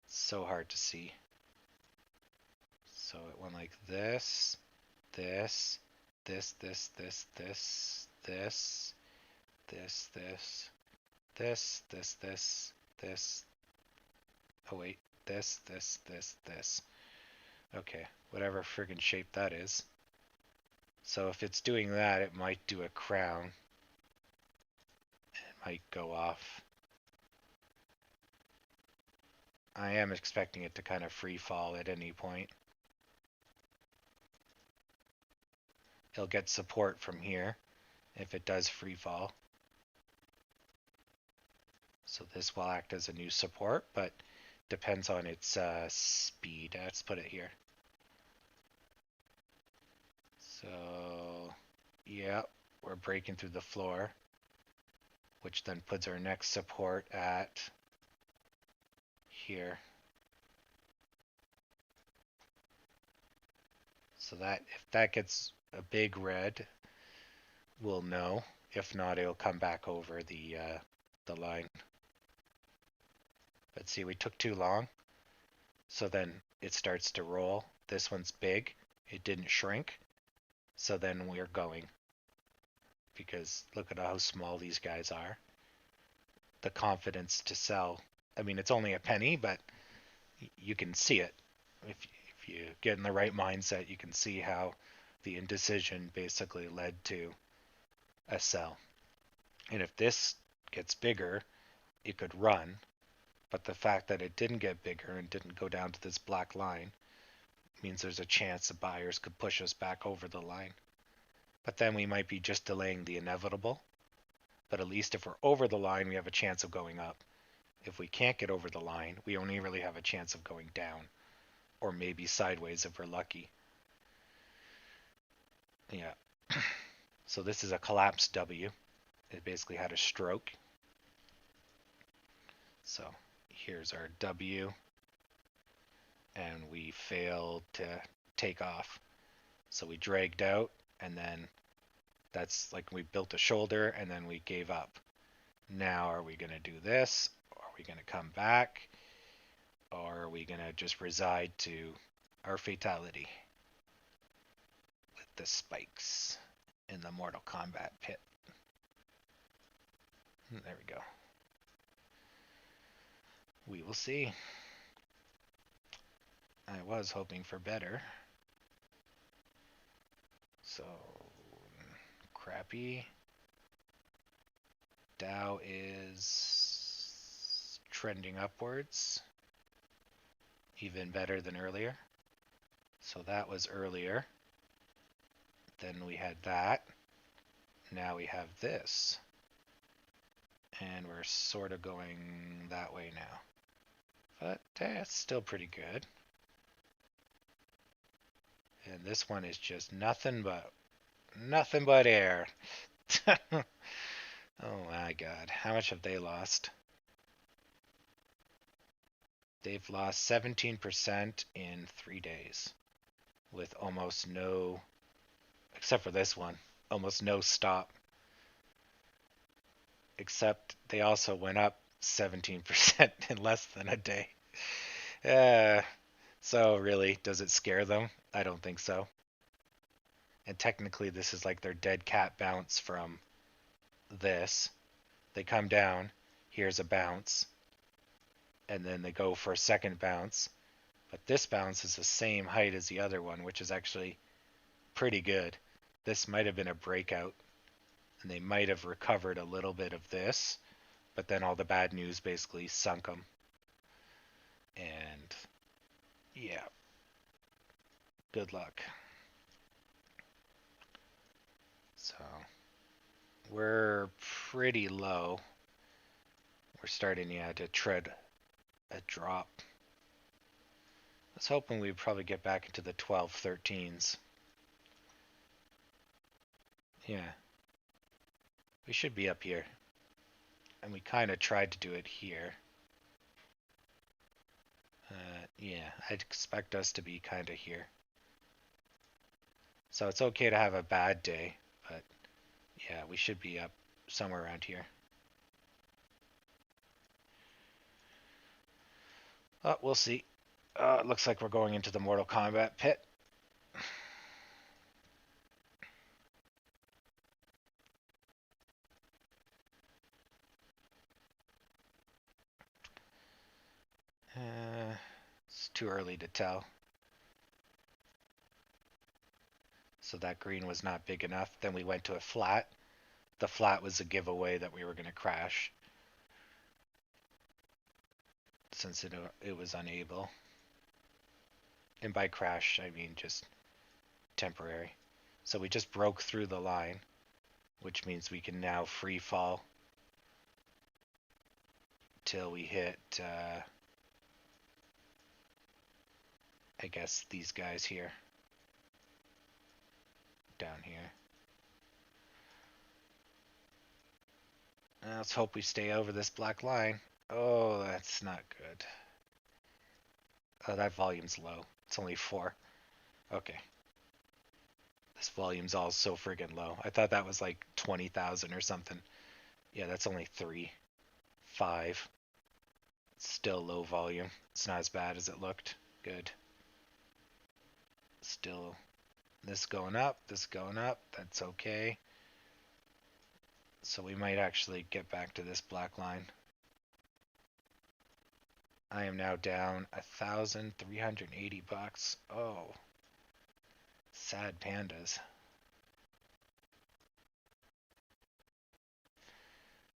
It's so hard to see. So it went like this, this, this, this, this, this, this, this, this, this, this, this, this. Oh wait, this, this. Okay, whatever friggin' shape that is. So if it's doing that, it might do a crown. It might go off. I am expecting it to kind of free fall at any point. It'll get support from here if it does free fall. So this will act as a new support, but depends on its speed. Let's put it here. So yeah, we're breaking through the floor, which then puts our next support at here. So that if that gets a big red, we'll know. If not, it'll come back over the line. But see, we took too long. So then it starts to roll. This one's big. It didn't shrink. So then we're going. Because look at how small these guys are. The confidence to sell. I mean, it's only a penny, but you can see it. If you get in the right mindset, you can see how the indecision basically led to a sell. And if this gets bigger, it could run. But the fact that it didn't get bigger and didn't go down to this black line means there's a chance the buyers could push us back over the line. But then we might be just delaying the inevitable. But at least if we're over the line, we have a chance of going up. If we can't get over the line, we only really have a chance of going down. Or maybe sideways if we're lucky. Yeah. So this is a collapsed W. It basically had a stroke. So here's our W, and we failed to take off. So we dragged out, and then that's like we built a shoulder, and then we gave up. Now are we going to do this? Or are we going to come back? Or are we going to just reside to our fatality with the spikes in the Mortal Kombat pit? There we go. We will see. I was hoping for better. So, crappy. Dow is trending upwards. Even better than earlier. So that was earlier. Then we had that. Now we have this. And we're sort of going that way now. But it's still pretty good. And this one is just nothing but air. Oh my god. How much have they lost? They've lost 17% in 3 days with almost no, except for this one, almost no stop. Except they also went up 17% in less than a day. So really, does it scare them? I don't think so. And technically this is like their dead cat bounce from this. They come down, here's a bounce, and then they go for a second bounce. But this bounce is the same height as the other one, which is actually pretty good. This might have been a breakout, and they might have recovered a little bit of this, but then all the bad news basically sunk them. And yeah, good luck. So we're pretty low. We're starting, yeah, to tread a drop. I was hoping we'd probably get back into the 12, 13s. Yeah. We should be up here. And we kind of tried to do it here. Yeah, I'd expect us to be kind of here. So it's okay to have a bad day, but yeah, we should be up somewhere around here. Oh, we'll see. It looks like we're going into the Mortal Kombat pit. It's too early to tell. So that green was not big enough. Then we went to a flat. The flat was a giveaway that we were going to crash, since it was unable. And by crash, I mean just temporary. So we just broke through the line, which means we can now free fall till we hit, I guess, these guys here. Down here. Let's hope we stay over this black line. Oh, that's not good. Oh, that volume's low. It's only 4. Okay. This volume's all so friggin' low. I thought that was like 20,000 or something. Yeah, that's only 3. 5. It's still low volume. It's not as bad as it looked. Good. Still, this going up, this going up. That's okay. So we might actually get back to this black line. I am now down $1,380. Oh, sad pandas.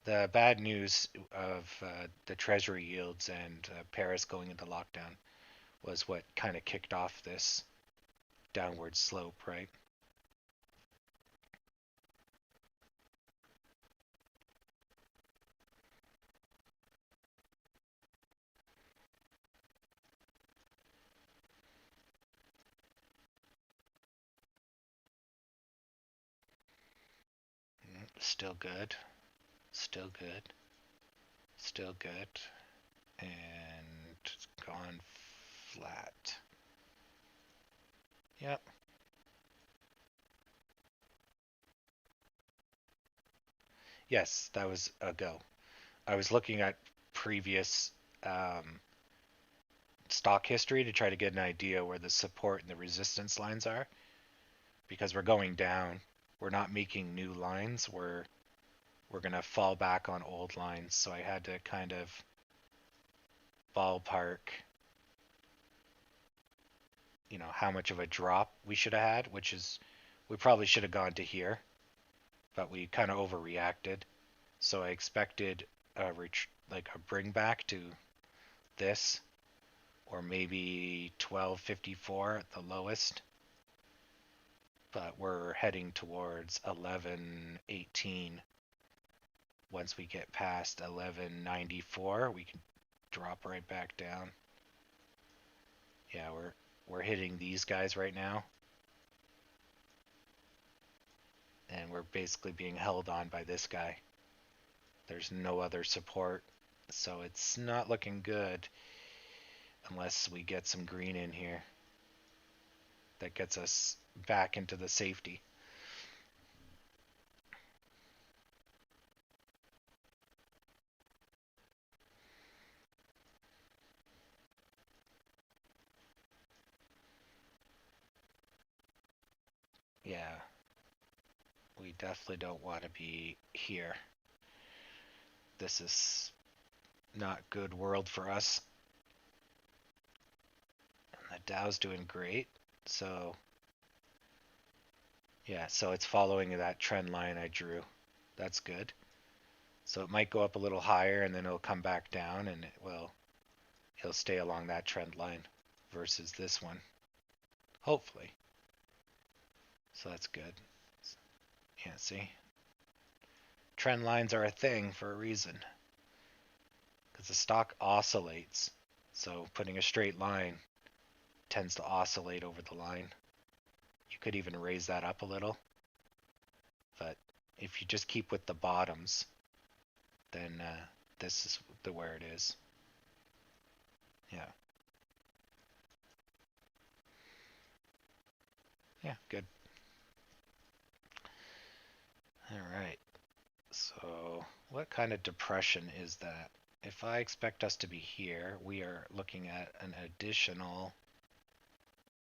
The bad news of the treasury yields and Paris going into lockdown was what kind of kicked off this downward slope, right? Still good. Still good. Still good. And gone flat. Yep. Yes, that was a go. I was looking at previous stock history to try to get an idea where the support and the resistance lines are, because we're going down. We're not making new lines. We're going to fall back on old lines. So I had to kind of ballpark, how much of a drop we should have had, which is we probably should have gone to here, but we kind of overreacted. So I expected like a bring back to this, or maybe 1254 at the lowest. But we're heading towards 1118. Once we get past 1194, we can drop right back down. Yeah, we're hitting these guys right now. And we're basically being held on by this guy. There's no other support. So it's not looking good unless we get some green in here. That gets us back into the safety. Yeah. We definitely don't want to be here. This is not good world for us. And the Dow's doing great. So yeah, so it's following that trend line I drew. That's good. So it might go up a little higher and then it'll come back down, and it'll stay along that trend line versus this one. Hopefully. So that's good. Yeah, see? Trend lines are a thing for a reason. Because the stock oscillates. So putting a straight line tends to oscillate over the line. You could even raise that up a little. But if you just keep with the bottoms, then this is where it is. Yeah. Yeah, good. All right. So what kind of depression is that? If I expect us to be here, we are looking at an additional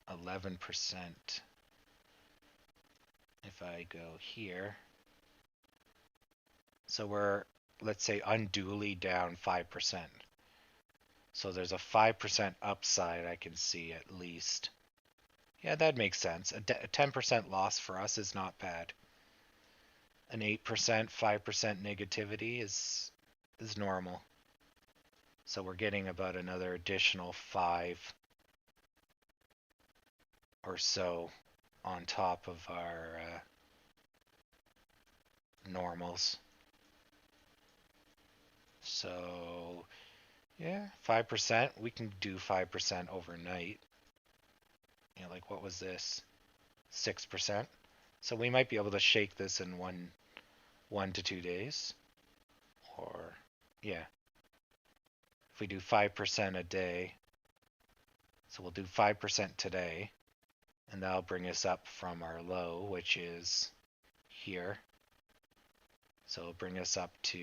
11%. If I go here, so we're, let's say, unduly down 5%. So there's a 5% upside I can see at least. Yeah, that makes sense. A 10% loss for us is not bad. An 8%, 5% negativity is normal. So we're getting about another additional 5 or so on top of our normals. So yeah, 5%. We can do 5% overnight. You know, like what was this? 6%. So we might be able to shake this in one to 2 days. Or yeah. If we do 5% a day. So we'll do 5% today. And that'll bring us up from our low, which is here. So it'll bring us up to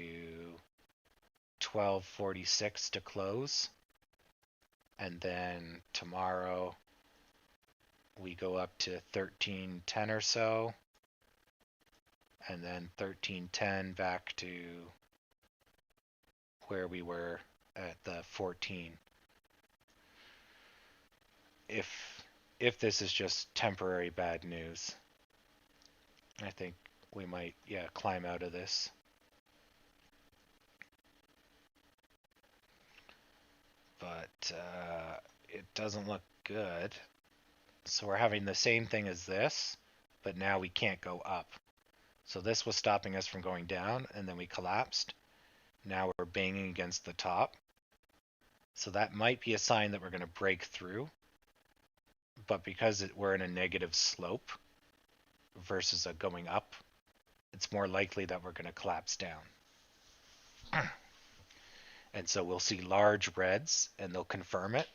1246 to close. And then tomorrow we go up to 1310 or so. And then 1310 back to where we were at the 14. If this is just temporary bad news, I think we might, climb out of this. But it doesn't look good. So we're having the same thing as this, but now we can't go up. So this was stopping us from going down, and then we collapsed. Now we're banging against the top. So that might be a sign that we're going to break through. But because we're in a negative slope versus a going up it's more likely that we're going to collapse down. And so we'll see large reds and they'll confirm it,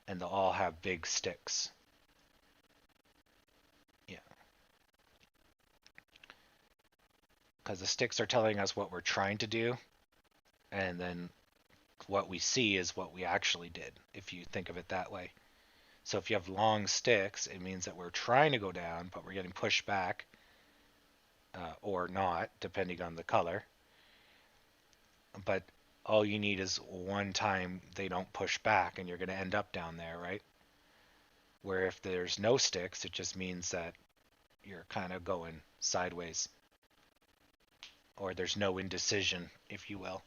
and they'll all have big sticks. Yeah. Because the sticks are telling us what we're trying to do, and then what we see is what we actually did, if you think of it that way. So if you have long sticks, it means that we're trying to go down, but we're getting pushed back, or not, depending on the color. But all you need is one time they don't push back, and you're going to end up down there, right? Where if there's no sticks, it just means that you're kind of going sideways, or there's no indecision, if you will.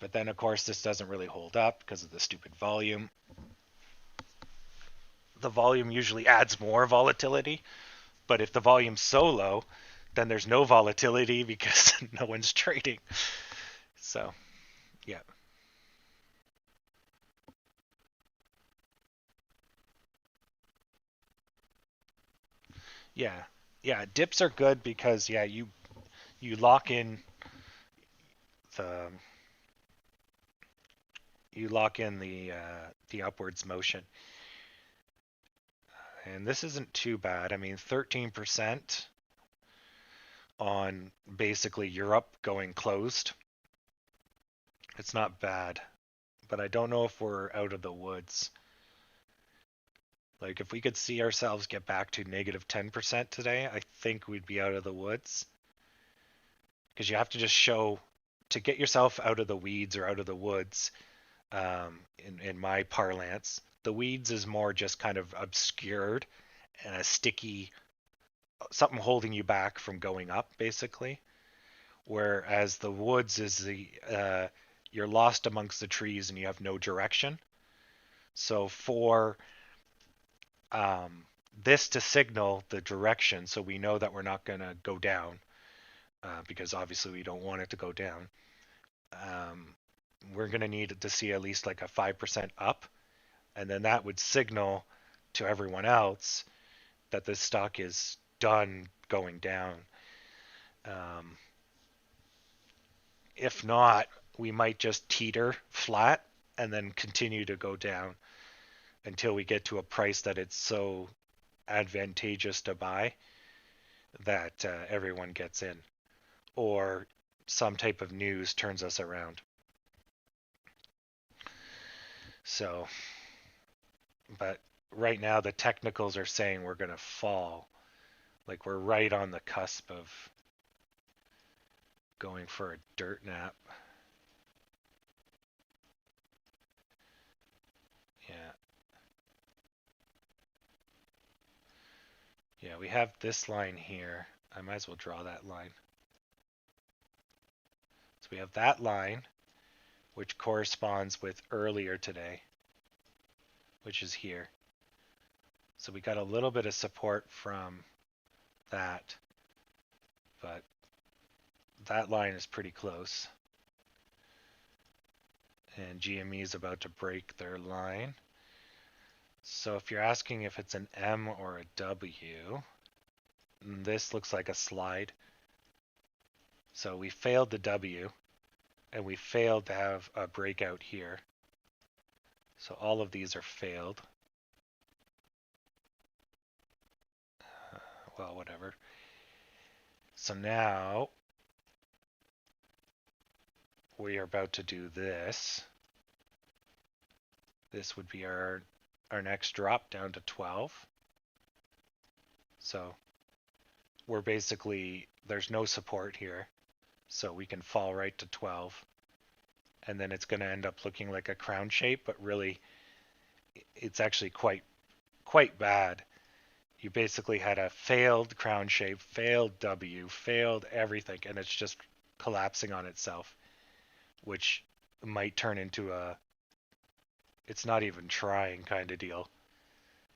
But then, of course, this doesn't really hold up because of the stupid volume. The volume usually adds more volatility, but if the volume's so low, then there's no volatility because no one's trading. So, yeah. Yeah. Yeah, dips are good because yeah, you lock in the the upwards motion. And this isn't too bad. I mean, 13% on basically Europe going closed. It's not bad, but I don't know if we're out of the woods. Like, if we could see ourselves get back to negative 10% today, I think we'd be out of the woods. Because you have to just show, to get yourself out of the weeds or out of the woods, in my parlance, the weeds is more just kind of obscured and a sticky, something holding you back from going up, basically. Whereas the woods is you're lost amongst the trees and you have no direction. So for this to signal the direction, so we know that we're not going to go down, because obviously we don't want it to go down. We're going to need to see at least like a 5% up, and then that would signal to everyone else that this stock is done going down. If not, we might just teeter flat and then continue to go down until we get to a price that it's so advantageous to buy that everyone gets in, or some type of news turns us around. So, but right now the technicals are saying we're going to fall. Like, we're right on the cusp of going for a dirt nap. Yeah. Yeah, we have this line here. I might as well draw that line. So we have that line, which corresponds with earlier today, which is here. So we got a little bit of support from that, but that line is pretty close. And GME is about to break their line. So if you're asking if it's an M or a W, this looks like a slide. So we failed the W, and we failed to have a breakout here. So all of these are failed. Well, whatever. So now we are about to do this. This would be our next drop down to 12. So we're basically, there's no support here. So we can fall right to 12. And then it's going to end up looking like a crown shape, but really it's actually quite bad. You basically had a failed crown shape, failed W, failed everything, and it's just collapsing on itself, which might turn into a it's not even trying kind of deal.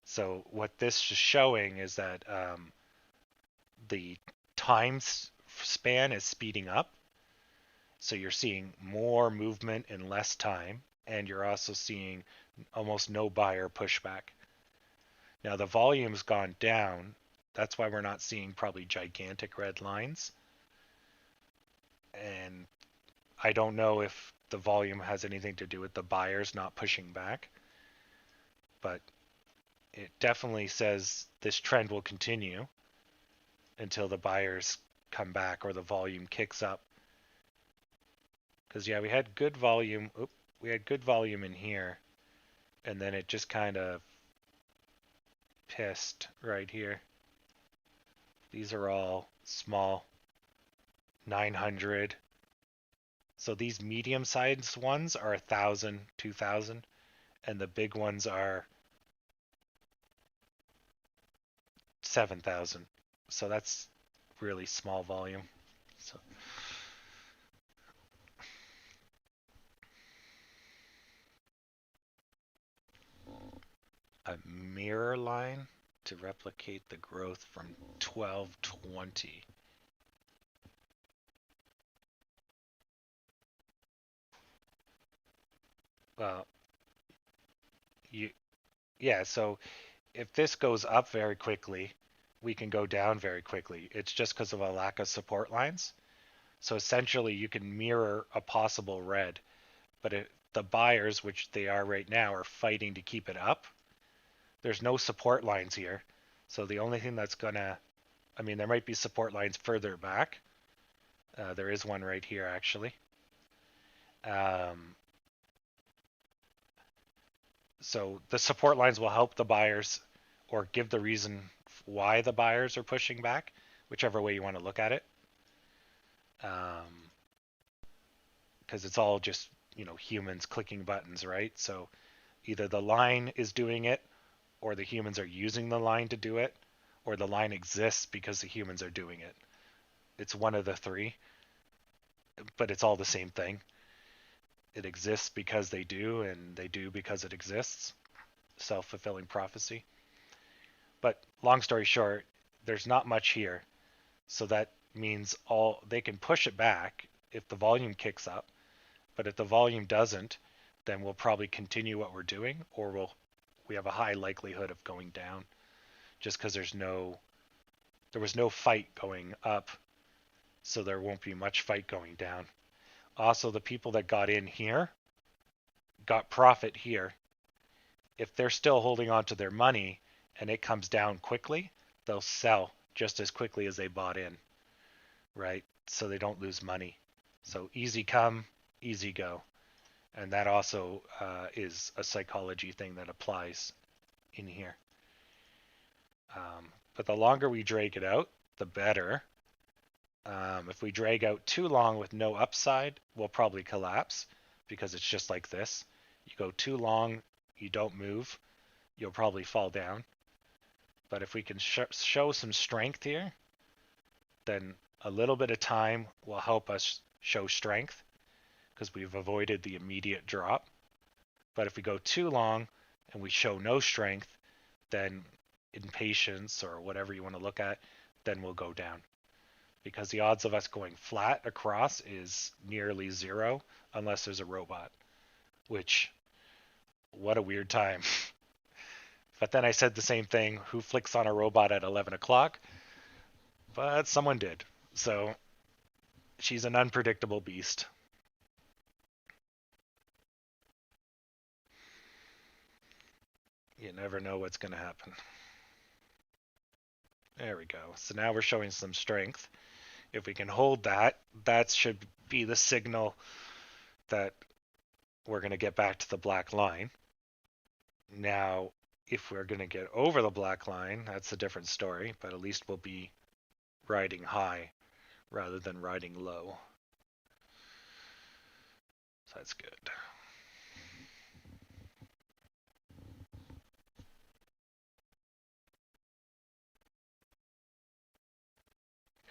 So what this is showing is that the time span is speeding up. So you're seeing more movement in less time, and you're also seeing almost no buyer pushback. Now the volume's gone down That's why we're not seeing probably gigantic red lines. And I don't know if the volume has anything to do with the buyers not pushing back, but it definitely says this trend will continue until the buyers come back or the volume kicks up. Because yeah, we had good volume. We had good volume in here, and then it just kind of pissed right here. These are all small, 900. So these medium-sized ones are 1,000, 2,000, and the big ones are 7,000. So that's really small volume. So a mirror line to replicate the growth from 1220. Well, yeah, so if this goes up very quickly, we can go down very quickly. It's just because of a lack of support lines. So essentially, you can mirror a possible red, but the buyers, which they are right now, are fighting to keep it up. There's no support lines here. So the only thing that's gonna, I mean, there might be support lines further back. There is one right here, actually. So the support lines will help the buyers or give the reason why the buyers are pushing back, whichever way you want to look at it. Because it's all just, humans clicking buttons, right? So either the line is doing it, or the humans are using the line to do it, or the line exists because the humans are doing it. It's one of the three, but it's all the same thing. It exists because they do, and they do because it exists. Self-fulfilling prophecy. But long story short, there's not much here. So that means they can push it back if the volume kicks up. But if the volume doesn't, then we'll probably continue what we're doing, or we have a high likelihood of going down, just because there was no fight going up, so there won't be much fight going down. Also, the people that got in here got profit here. If they're still holding on to their money and it comes down quickly, they'll sell just as quickly as they bought in, right? So they don't lose money. So easy come, easy go. And that also is a psychology thing that applies in here. But the longer we drag it out, the better. If we drag out too long with no upside, we'll probably collapse because it's just like this. You go too long, you don't move, you'll probably fall down. But if we can show some strength here, then a little bit of time will help us show strength because we've avoided the immediate drop. But if we go too long and we show no strength, then impatience or whatever you want to look at, then we'll go down. Because the odds of us going flat across is nearly zero unless there's a robot, which, what a weird time. But then I said the same thing, who flicks on a robot at 11 o'clock? But someone did. So she's an unpredictable beast. You never know what's going to happen. There we go. So now we're showing some strength. If we can hold that, that should be the signal that we're going to get back to the black line. Now, if we're going to get over the black line, that's a different story, but at least we'll be riding high rather than riding low. So that's good.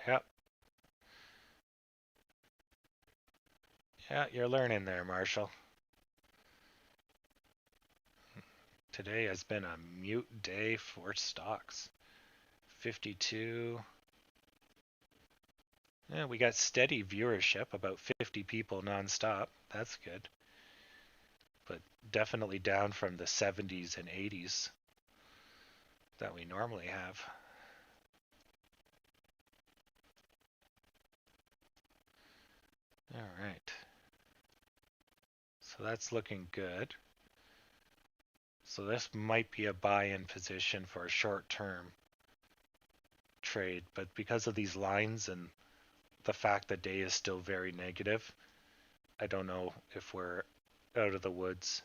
Yep. Yeah, you're learning there, Marshall. Today has been a mute day for stocks. 52. Yeah, we got steady viewership, about 50 people nonstop. That's good. But definitely down from the 70s and 80s that we normally have. All right. So that's looking good. So this might be a buy-in position for a short-term trade, but because of these lines and the fact that day is still very negative, I don't know if we're out of the woods.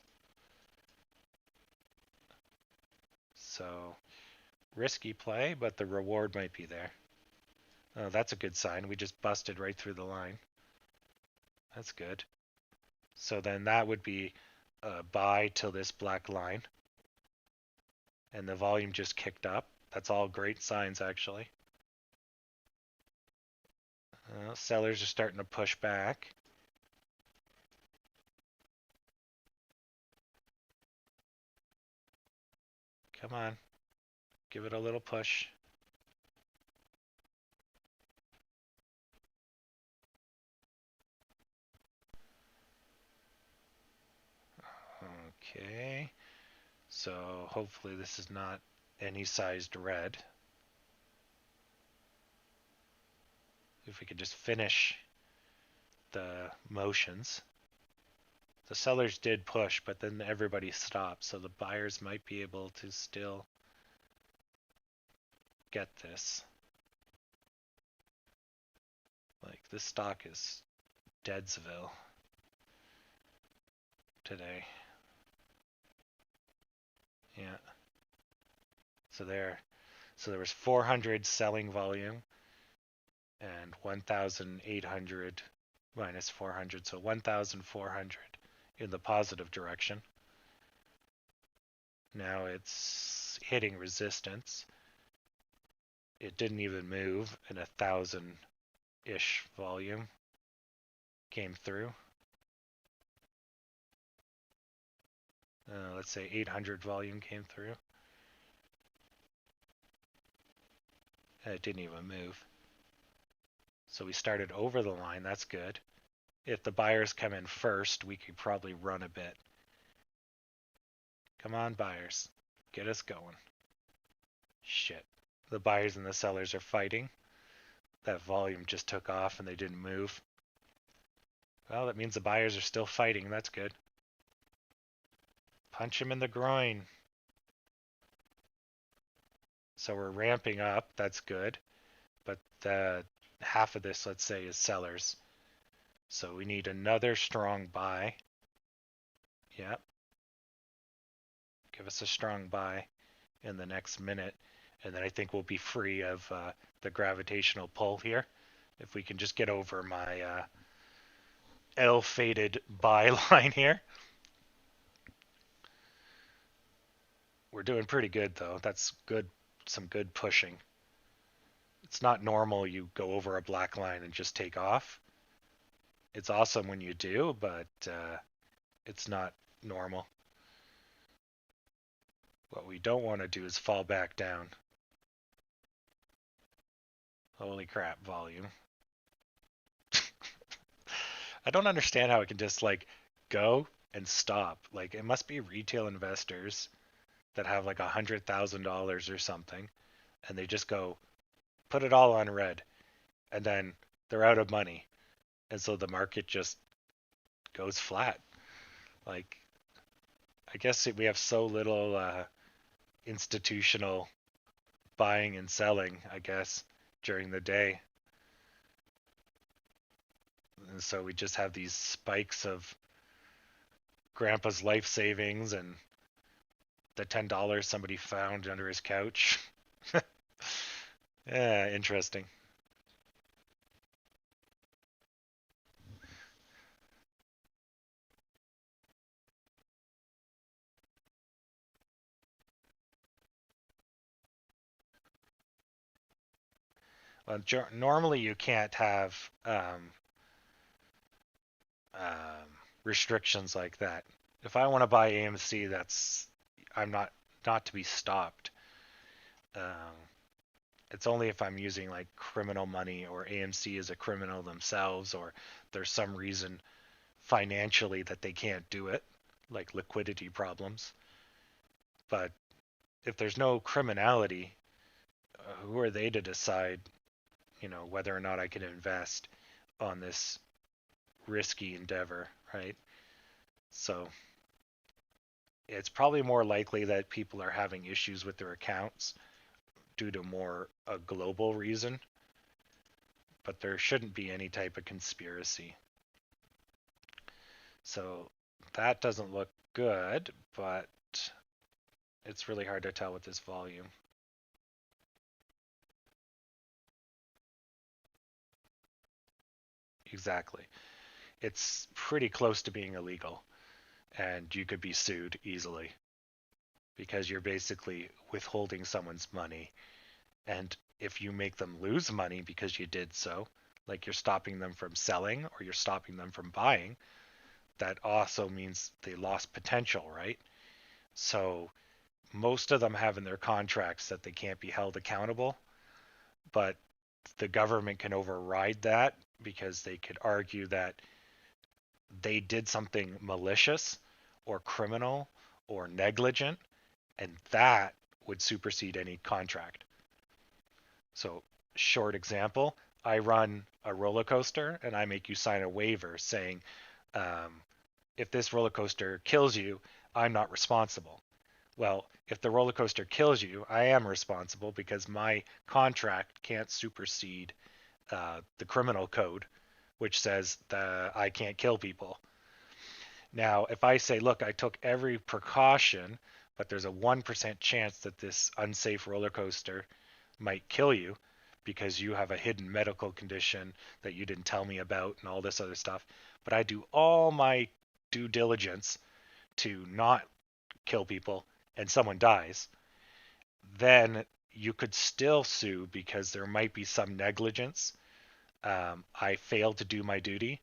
So risky play, but the reward might be there. Oh, that's a good sign. We just busted right through the line. That's good. So then that would be a buy till this black line. And the volume just kicked up. That's all great signs, actually. Sellers are starting to push back. Come on. Give it a little push. Okay. So hopefully this is not any sized red. If we could just finish the motions. The sellers did push, but then everybody stopped, so the buyers might be able to still get this. Like, this stock is Deadsville today. Yeah. So there was 400 selling volume and 1,800 minus 400, so 1,400 in the positive direction. Now it's hitting resistance. It didn't even move, and 1,000-ish volume came through. Let's say 800 volume came through. It didn't even move. So we started over the line. That's good. If the buyers come in first, we could probably run a bit. Come on, buyers. Get us going. Shit. The buyers and the sellers are fighting. That volume just took off and they didn't move. Well, that means the buyers are still fighting. That's good. Punch him in the groin. So we're ramping up. That's good. But half of this, let's say, is sellers. So we need another strong buy. Yep. Give us a strong buy in the next minute. And then I think we'll be free of the gravitational pull here. If we can just get over my L-faded buy line here. We're doing pretty good, though. That's good. Some good pushing. It's not normal you go over a black line and just take off. It's awesome when you do, but it's not normal. What we don't want to do is fall back down. Holy crap, volume. I don't understand how it can just like go and stop. Like, it must be retail investors that have like $100,000 or something, and they just go put it all on red, and then they're out of money, and so the market just goes flat. Like, I guess we have so little institutional buying and selling, I guess, during the day. And so we just have these spikes of grandpa's life savings and the $10 somebody found under his couch. Yeah, interesting. Well, normally you can't have restrictions like that. If I want to buy AMC, I'm not to be stopped. Um, it's only if I'm using like criminal money, or AMC is a criminal themselves, or there's some reason financially that they can't do it, like liquidity problems. But if there's no criminality, who are they to decide, whether or not I can invest on this risky endeavor, right? So it's probably more likely that people are having issues with their accounts due to more a global reason, but there shouldn't be any type of conspiracy. So that doesn't look good, but it's really hard to tell with this volume. Exactly. It's pretty close to being illegal, and you could be sued easily because you're basically withholding someone's money. And if you make them lose money because you did so, like you're stopping them from selling or you're stopping them from buying, that also means they lost potential, right? So most of them have in their contracts that they can't be held accountable, but the government can override that because they could argue that they did something malicious or criminal or negligent, and that would supersede any contract. So, short example, I run a roller coaster and I make you sign a waiver saying, um, if this roller coaster kills you, I'm not responsible. Well, if the roller coaster kills you, I am responsible because my contract can't supersede the criminal code, which says that I can't kill people. Now, if I say, look, I took every precaution, but there's a 1% chance that this unsafe roller coaster might kill you because you have a hidden medical condition that you didn't tell me about and all this other stuff, but I do all my due diligence to not kill people and someone dies, then you could still sue because there might be some negligence. I failed to do my duty.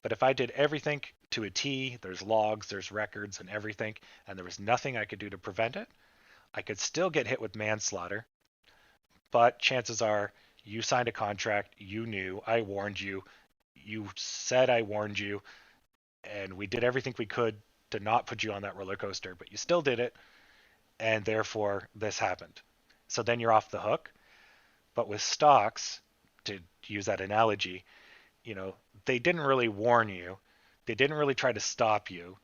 But if I did everything to a T, there's logs, there's records and everything, and there was nothing I could do to prevent it, I could still get hit with manslaughter. But chances are you signed a contract, you knew, I warned you said I warned you, and we did everything we could to not put you on that roller coaster, but you still did it, and therefore this happened. So then you're off the hook. But with stocks, to use that analogy, you know, they didn't really warn you. They didn't really try to stop you.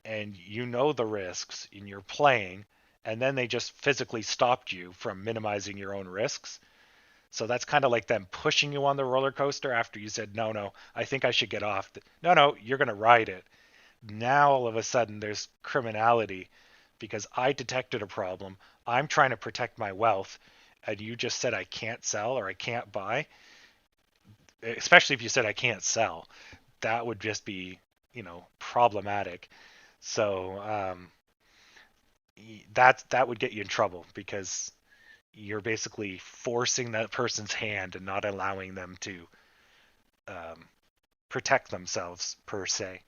And you know the risks and you're playing. And then they just physically stopped you from minimizing your own risks. So that's kind of like them pushing you on the roller coaster after you said, no, no, I think I should get off. No, no, you're going to ride it. Now all of a sudden there's criminality because I detected a problem. I'm trying to protect my wealth. And you just said I can't sell or I can't buy, especially if you said I can't sell, that would just be, problematic. So that would get you in trouble because you're basically forcing that person's hand and not allowing them to um, protect themselves per se.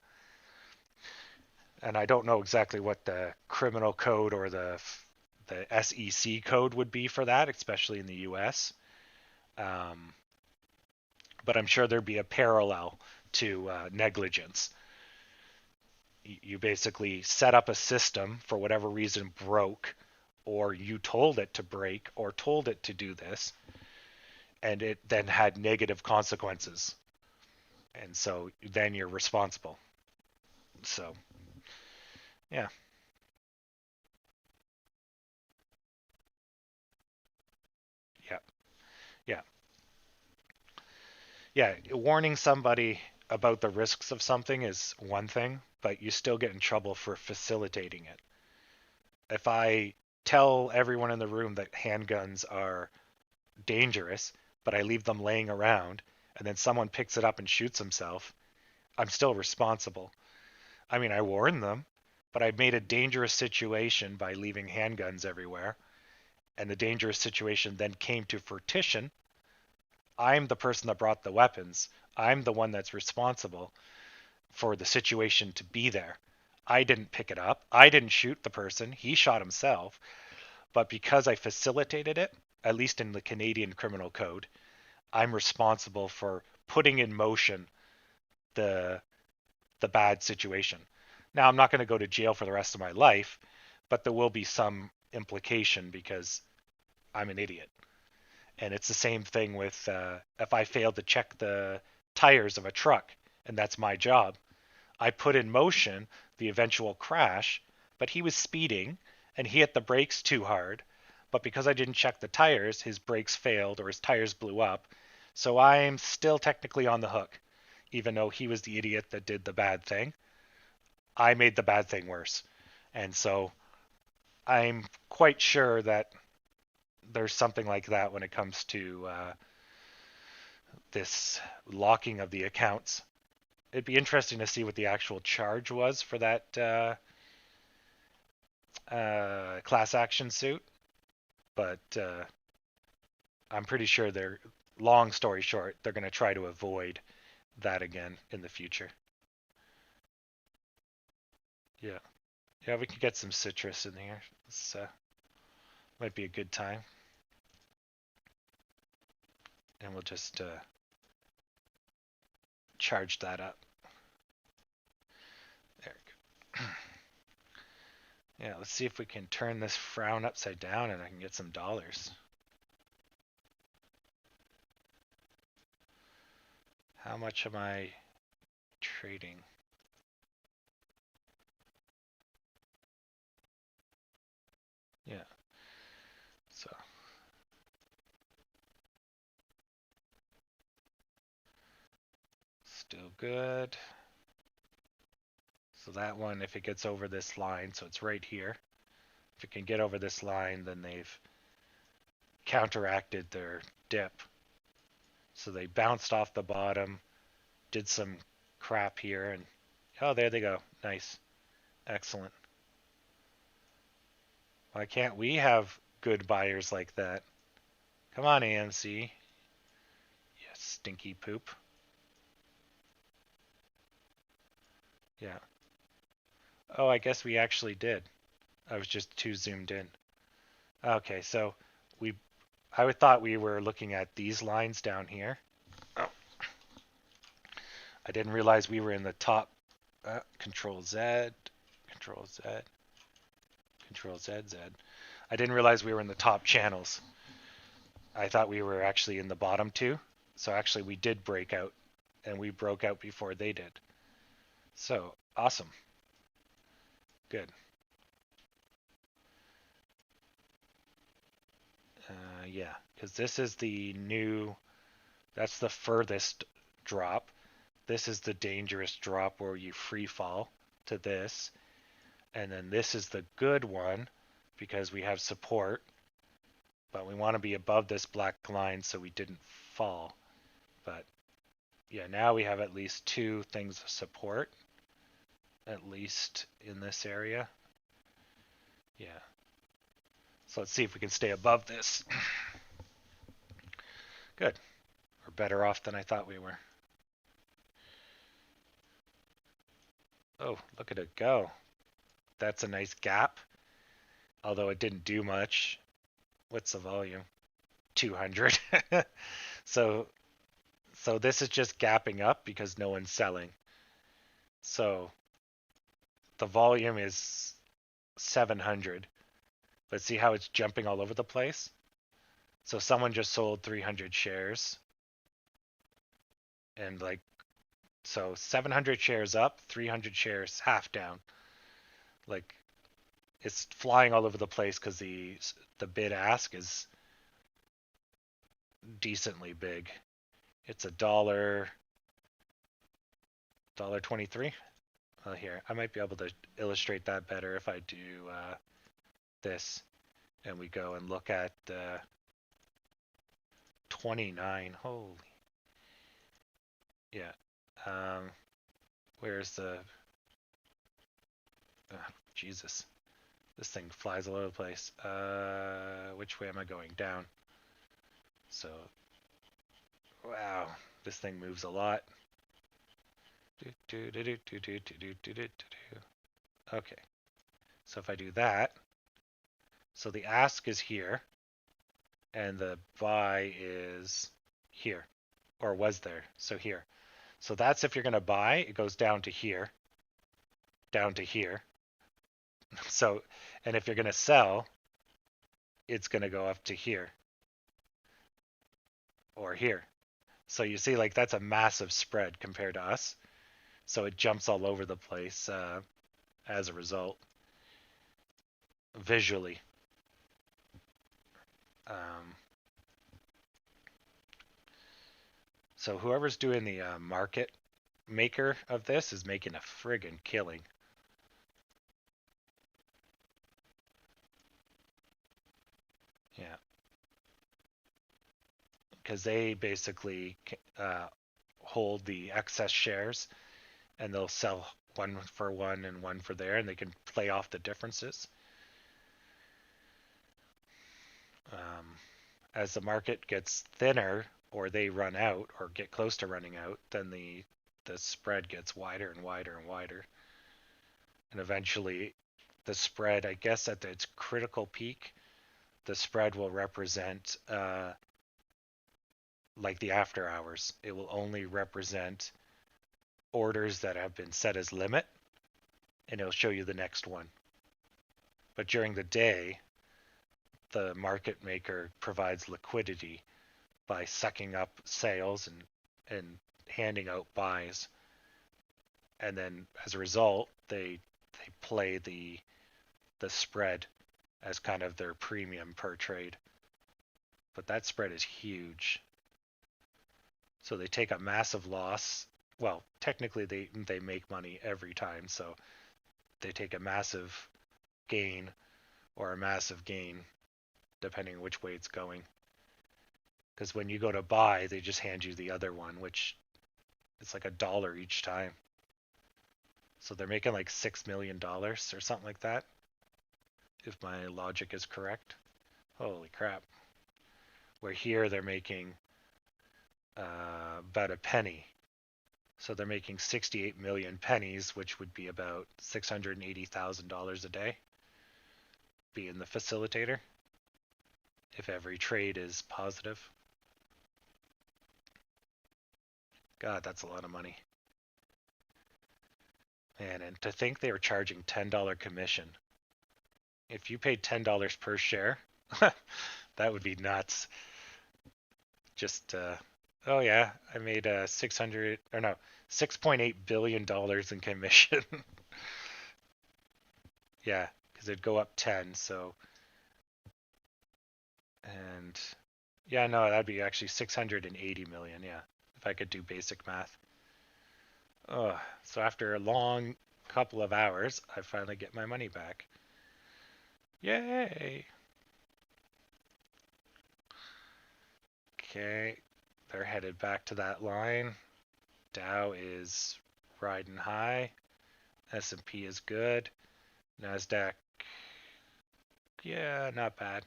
And I don't know exactly what the criminal code or the SEC code would be for that, especially in the U.S. Um, but I'm sure there'd be a parallel to negligence. You basically set up a system for whatever reason broke, or you told it to break, or told it to do this, and it then had negative consequences. And so then you're responsible. So, yeah, yeah, yeah, yeah. Warning somebody about the risks of something is one thing, but you still get in trouble for facilitating it. If I tell everyone in the room that handguns are dangerous, but I leave them laying around, and then someone picks it up and shoots himself, I'm still responsible. I mean, I warned them, but I made a dangerous situation by leaving handguns everywhere, and the dangerous situation then came to fruition. I'm the person that brought the weapons. I'm the one that's responsible for the situation to be there. I didn't pick it up. I didn't shoot the person. He shot himself. But because I facilitated it, at least in the Canadian Criminal Code, I'm responsible for putting in motion the the bad situation. Now, I'm not going to go to jail for the rest of my life, but there will be some implication because I'm an idiot. And it's the same thing with if I failed to check the tires of a truck and that's my job. I put in motion the eventual crash, but he was speeding and he hit the brakes too hard. But because I didn't check the tires, his brakes failed or his tires blew up. So I'm still technically on the hook, even though he was the idiot that did the bad thing. I made the bad thing worse. And so I'm quite sure that there's something like that when it comes to this locking of the accounts. It'd be interesting to see what the actual charge was for that class action suit, but I'm pretty sure they're, long story short, they're going to try to avoid that again in the future. Yeah. Yeah, we could get some citrus in here. This might be a good time. And we'll just charge that up. There we go. Yeah, let's see if we can turn this frown upside down and I can get some dollars. How much am I trading? Yeah. So still good. So that one, if it gets over this line, so it's right here. If it can get over this line, then they've counteracted their dip. So they bounced off the bottom, did some crap here, and oh, there they go. Nice. Excellent. Why can't we have good buyers like that? Come on, AMC. You stinky poop. Yeah. Oh, I guess we actually did. I was just too zoomed in. Okay, so I thought we were looking at these lines down here. Oh. I didn't realize we were in the top. Control Z, Control Z, Control Z, Z. I didn't realize we were in the top channels. I thought we were actually in the bottom two. So actually we did break out, and we broke out before they did. So awesome. Good. Yeah, because this is the new, that's the furthest drop. This is the dangerous drop where you free fall to this. And then this is the good one because we have support. But we want to be above this black line so we didn't fall. But yeah, now we have at least two things of support, at least in this area. Yeah. So let's see if we can stay above this. Good. We're better off than I thought we were. Oh, look at it go. That's a nice gap, although it didn't do much. What's the volume? 200. So this is just gapping up because no one's selling. So the volume is 700. But see how it's jumping all over the place? So someone just sold 300 shares. And like, so 700 shares up, 300 shares half down. Like, it's flying all over the place because the bid ask is decently big. It's $1.23. Here, I might be able to illustrate that better if I do this, and we go and look at 29. Holy, yeah. Where's the? Jesus, this thing flies all over the place. Which way am I going? Down. So, wow, this thing moves a lot. Okay, so if I do that, so the ask is here, and the buy is here, or was there, so here. So that's if you're going to buy, it goes down to here, down to here. So, and if you're going to sell, it's going to go up to here, or here. So you see, like, that's a massive spread compared to us. So it jumps all over the place as a result, visually. Um, so whoever's doing the market maker of this is making a friggin' killing. Yeah. Because they basically hold the excess shares and they'll sell one for one and one for there, and they can play off the differences. As the market gets thinner or they run out or get close to running out, then the spread gets wider and wider and wider. And eventually the spread, I guess at its critical peak, the spread will represent like the after hours. It will only represent orders that have been set as limit, and it'll show you the next one. But during the day, the market maker provides liquidity by sucking up sales and handing out buys. And then as a result, they play the spread as kind of their premium per trade. But that spread is huge. So they take a massive loss. Well, technically they make money every time, so they take a massive gain or a massive gain depending which way it's going. Because when you go to buy, they just hand you the other one, which it's like $1 each time. So they're making like $6 million or something like that, if my logic is correct. Holy crap. Where here they're making about a penny. So they're making 68 million pennies, which would be about $680,000 a day, being the facilitator, if every trade is positive. God, that's a lot of money. Man, and to think they were charging $10 commission. If you paid $10 per share, that would be nuts. Just oh yeah, I made $6.8 billion in commission. Yeah, because it'd go up 10, so and yeah, no, that'd be actually 680 million, yeah, if I could do basic math. Oh, so after a long couple of hours, I finally get my money back. Yay! Okay, they're headed back to that line. Dow is riding high. S&P is good. NASDAQ, yeah, not bad.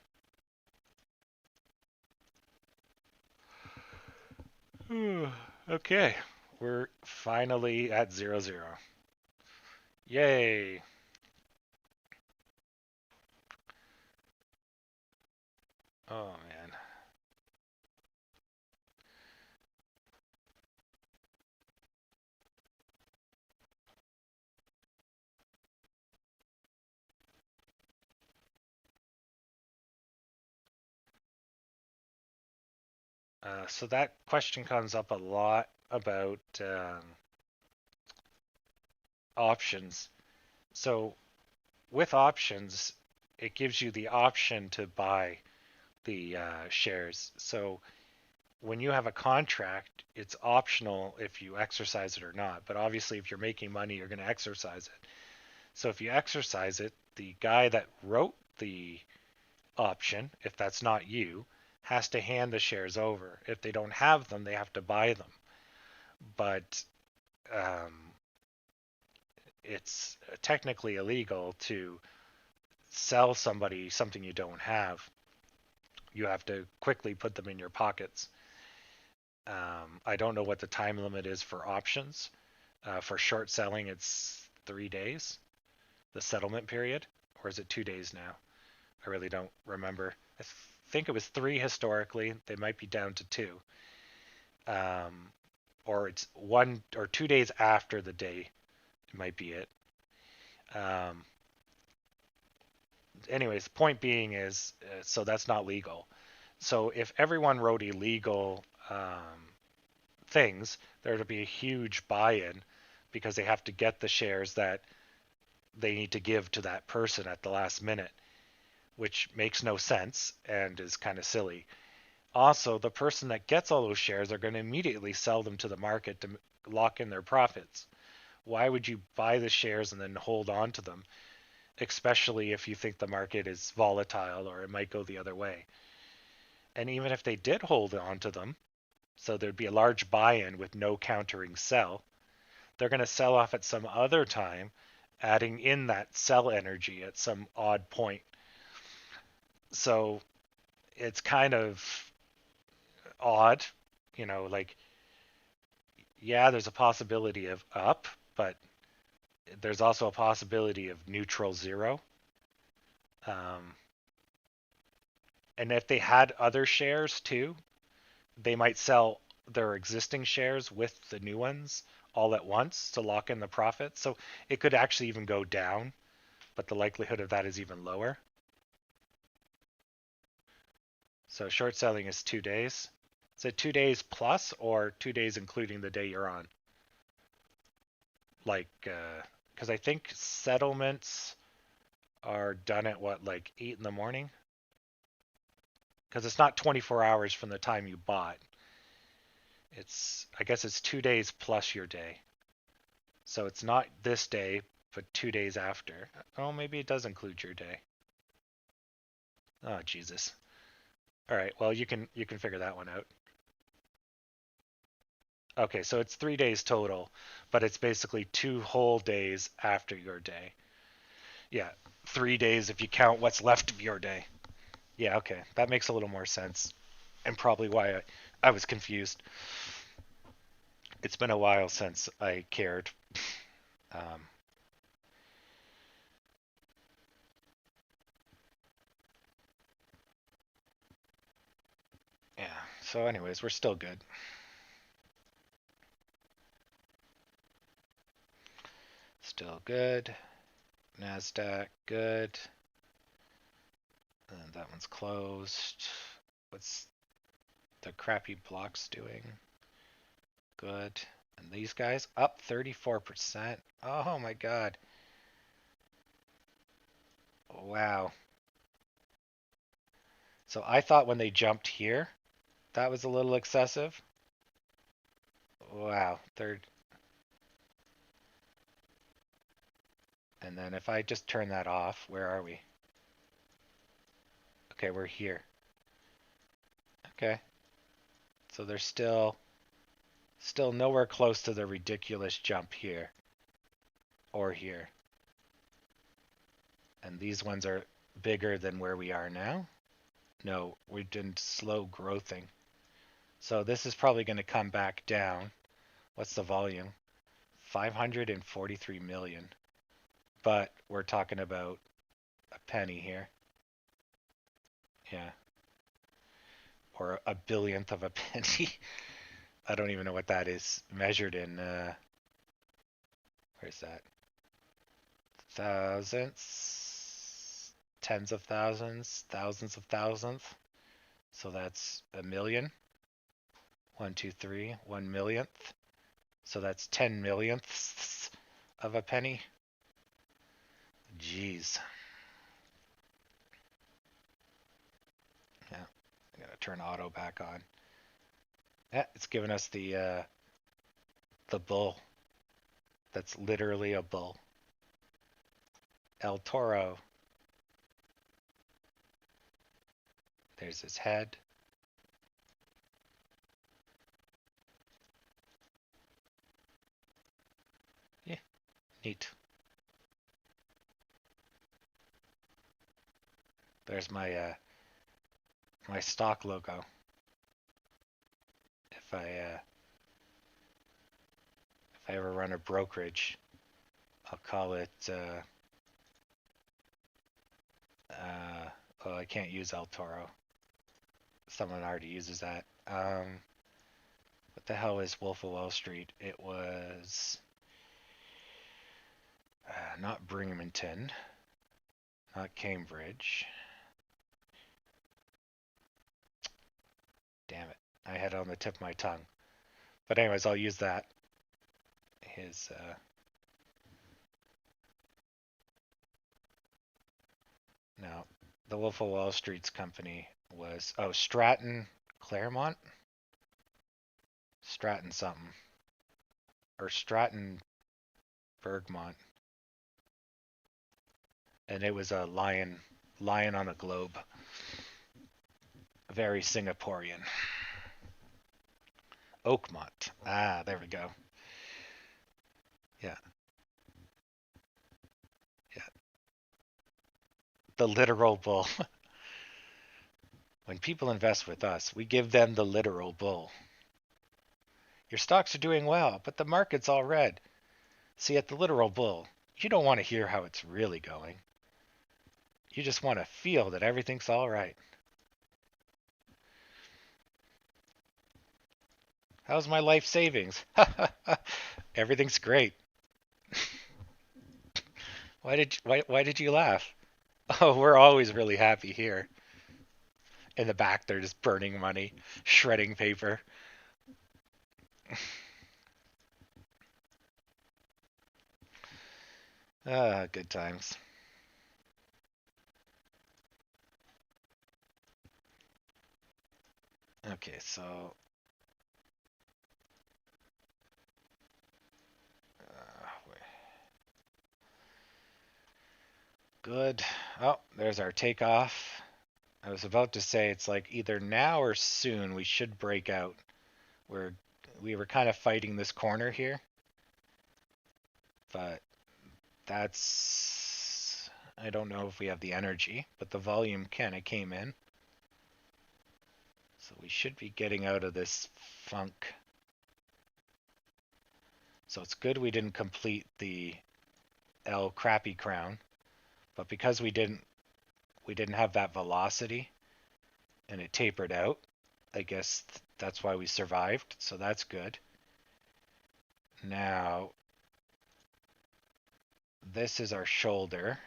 Okay, we're finally at 0-0. Yay! Oh man. So that question comes up a lot about options. So with options, it gives you the option to buy the shares. So when you have a contract, it's optional if you exercise it or not. But obviously, if you're making money, you're going to exercise it. So if you exercise it, the guy that wrote the option, if that's not you, has to hand the shares over. If they don't have them, they have to buy them. But um, it's technically illegal to sell somebody something you don't have. You have to quickly put them in your pockets. I don't know what the time limit is for options. For short selling, it's 3 days, the settlement period, or is it 2 days now? I really don't remember. I think it was 3 historically. They might be down to 2. Or it's 1 or 2 days after the day. It might be it. Anyways, point being is, so that's not legal. So if everyone wrote illegal things, there would be a huge buy-in because they have to get the shares that they need to give to that person at the last minute, which makes no sense and is kind of silly. Also, the person that gets all those shares are going to immediately sell them to the market to lock in their profits. Why would you buy the shares and then hold on to them, especially if you think the market is volatile or it might go the other way? And even if they did hold on to them, so there'd be a large buy-in with no countering sell, they're going to sell off at some other time, adding in that sell energy at some odd point. So it's kind of odd, like, yeah, there's a possibility of up, but there's also a possibility of neutral zero. Um, and if they had other shares too, they might sell their existing shares with the new ones all at once to lock in the profit. So it could actually even go down, but the likelihood of that is even lower. So short selling is 2 days. Is it 2 days plus or 2 days including the day you're on? Like, because I think settlements are done at what, like 8 in the morning? Because it's not 24 hours from the time you bought. I guess it's 2 days plus your day. So it's not this day, but 2 days after. Oh, maybe it does include your day. Oh, Jesus. All right, well, you can figure that one out. Okay, so it's 3 days total, but it's basically 2 whole days after your day. Yeah, 3 days if you count what's left of your day. Yeah, okay, that makes a little more sense, and probably why I was confused. It's been a while since I cared. Um, yeah, so anyways, we're still good. Still good. NASDAQ, good. And that one's closed. What's the crappy blocks doing? Good. And these guys up 34%. Oh my God. Wow. So I thought when they jumped here, that was a little excessive. Wow. Third. And then if I just turn that off, where are we? Okay, we're here. Okay. So they're still nowhere close to the ridiculous jump here or here. And these ones are bigger than where we are now. No, we've been slow growthing. So this is probably going to come back down. What's the volume? 543 million. But we're talking about a penny here. Yeah. Or a billionth of a penny. I don't even know what that is measured in. Where's that? Thousands, tens of thousands, thousands of thousandths. So that's a million. 1, 2, 3, 1 millionth. So that's 10 millionths of a penny. Jeez. Yeah, I'm gonna turn auto back on. Yeah, it's giving us the bull. That's literally a bull. El Toro. There's his head. Yeah, neat. There's my stock logo. If I ever run a brokerage, I'll call it well, I can't use El Toro. Someone already uses that. What the hell is Wolf of Wall Street? It was not Binghamton, not Cambridge. Damn it. I had it on the tip of my tongue. But anyways, I'll use that. his no, the Wolf of Wall Street's company was Stratton Claremont, Stratton something, or Stratton Bergmont, and it was a lion on a globe, very Singaporean. Oakmont. Ah, there we go. Yeah, yeah. The literal bull. When people invest with us, we give them the literal bull. Your stocks are doing well, but the market's all red. See, at the literal bull, you don't want to hear how it's really going. You just want to feel that everything's all right. How's my life savings? Everything's great. Why did you laugh? Oh, we're always really happy here. In the back, they're just burning money, shredding paper. Ah, good times. Okay, so good. Oh, there's our takeoff. I was about to say it's like either now or soon we should break out. We're we were kind of fighting this corner here, but that's I don't know if we have the energy, but the volume kind of came in. So we should be getting out of this funk. So it's good we didn't complete the L crappy crown, but because we didn't have that velocity and it tapered out, I guess that's why we survived. So that's good. Now this is our shoulder.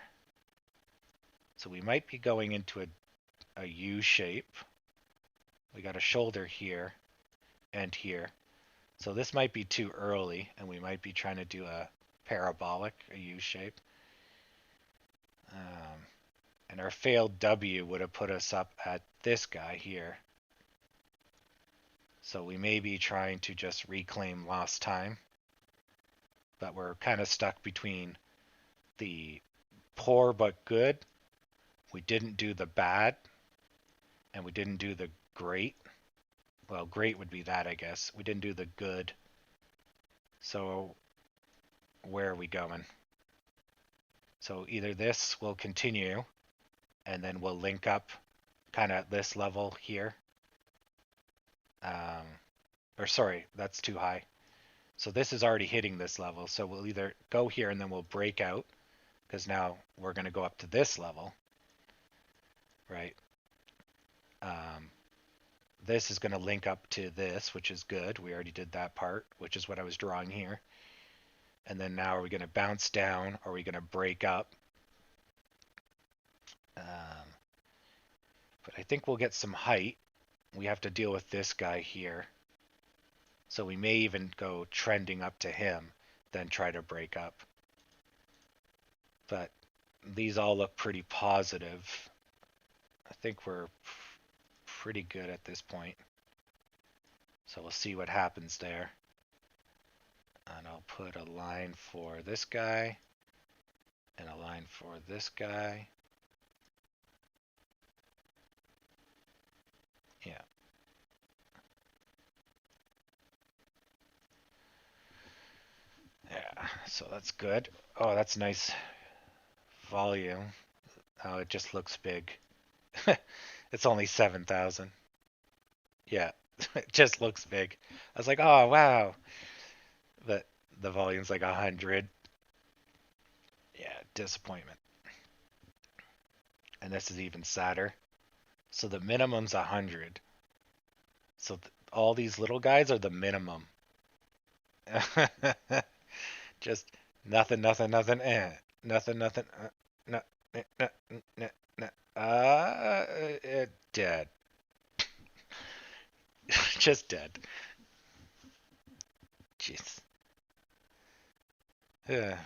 So we might be going into a U shape. We got a shoulder here and here. So this might be too early, and we might be trying to do a parabolic, a U shape. And our failed W would have put us up at this guy here. So we may be trying to just reclaim lost time. But we're kind of stuck between the poor but good. We didn't do the bad, and we didn't do the great. Well, great would be that, I guess. We didn't do the good. So where are we going? So either this will continue, and then we'll link up kind of at this level here. Or sorry, that's too high. So this is already hitting this level. So we'll either go here and then we'll break out, because now we're going to go up to this level, right? This is going to link up to this, which is good. We already did that part, which is what I was drawing here. And then now are we going to bounce down, or are we going to break up? But I think we'll get some height. We have to deal with this guy here. So we may even go trending up to him, then try to break up. But these all look pretty positive. I think we're pretty good at this point. So we'll see what happens there. And I'll put a line for this guy and a line for this guy. Yeah. Yeah, so that's good. Oh, that's nice volume. Oh, it just looks big. It's only 7,000. Yeah, it just looks big. I was like, oh, wow. But the volume's like 100. Yeah, disappointment. And this is even sadder. So the minimum's 100. So all these little guys are the minimum. Just nothing, nothing, nothing, nothing, nothing, no, no, no, no, dead. Just dead. Jeez. Yeah.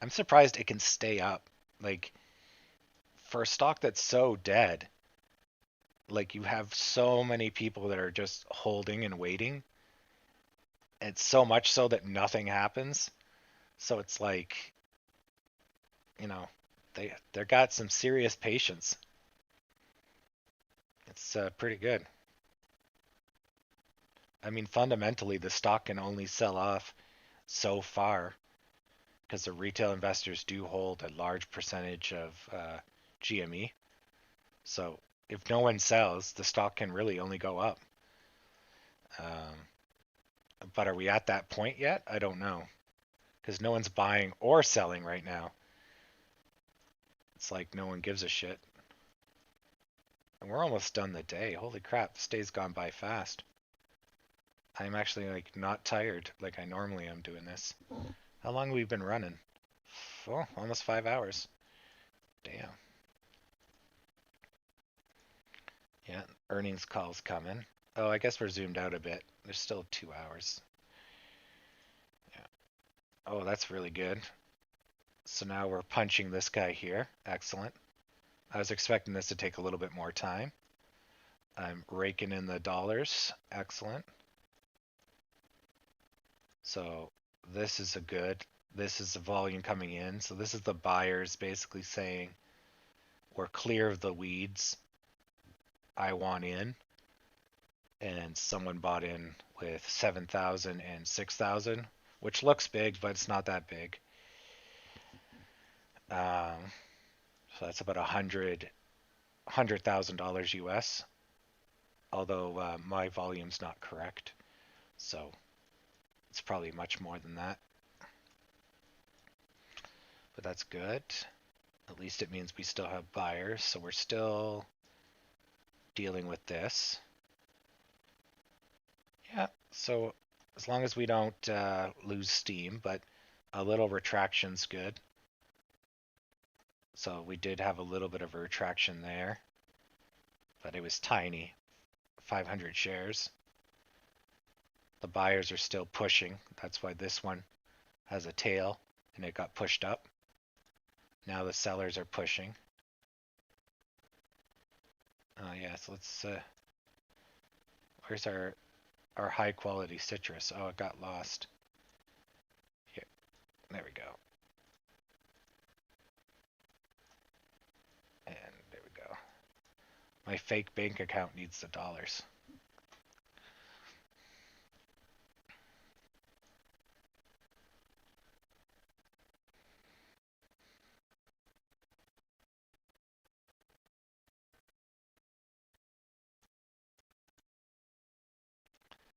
I'm surprised it can stay up. Like, for a stock that's so dead, like you have so many people that are just holding and waiting. And so much so that nothing happens. So it's like, you know, they got some serious patience. It's pretty good. I mean, fundamentally, the stock can only sell off so far because the retail investors do hold a large percentage of GME. So if no one sells, the stock can really only go up. Um, but are we at that point yet? I don't know because no one's buying or selling right now. It's like no one gives a shit. And we're almost done the day. Holy crap, this day's gone by fast. I'm actually like not tired like I normally am doing this. How long have we been running? Oh, almost 5 hours. Damn. Yeah, earnings calls coming. Oh, I guess we're zoomed out a bit. There's still 2 hours. Yeah. Oh, that's really good. So now we're punching this guy here. Excellent. I was expecting this to take a little bit more time. I'm raking in the dollars. Excellent. So this is a good. This is the volume coming in. So this is the buyers basically saying, we're clear of the weeds. I want in. And someone bought in with 7,000 and 6,000, which looks big, but it's not that big. So that's about $100,000 US, although my volume's not correct. So it's probably much more than that. But that's good. At least it means we still have buyers, so we're still dealing with this. Yeah, so as long as we don't lose steam, but a little retraction's good. So we did have a little bit of a retraction there, but it was tiny, 500 shares. The buyers are still pushing. That's why this one has a tail and it got pushed up. Now the sellers are pushing. Yeah, so let's, where's our high quality citrus? Oh, it got lost. Here, there we go. And there we go. My fake bank account needs the dollars.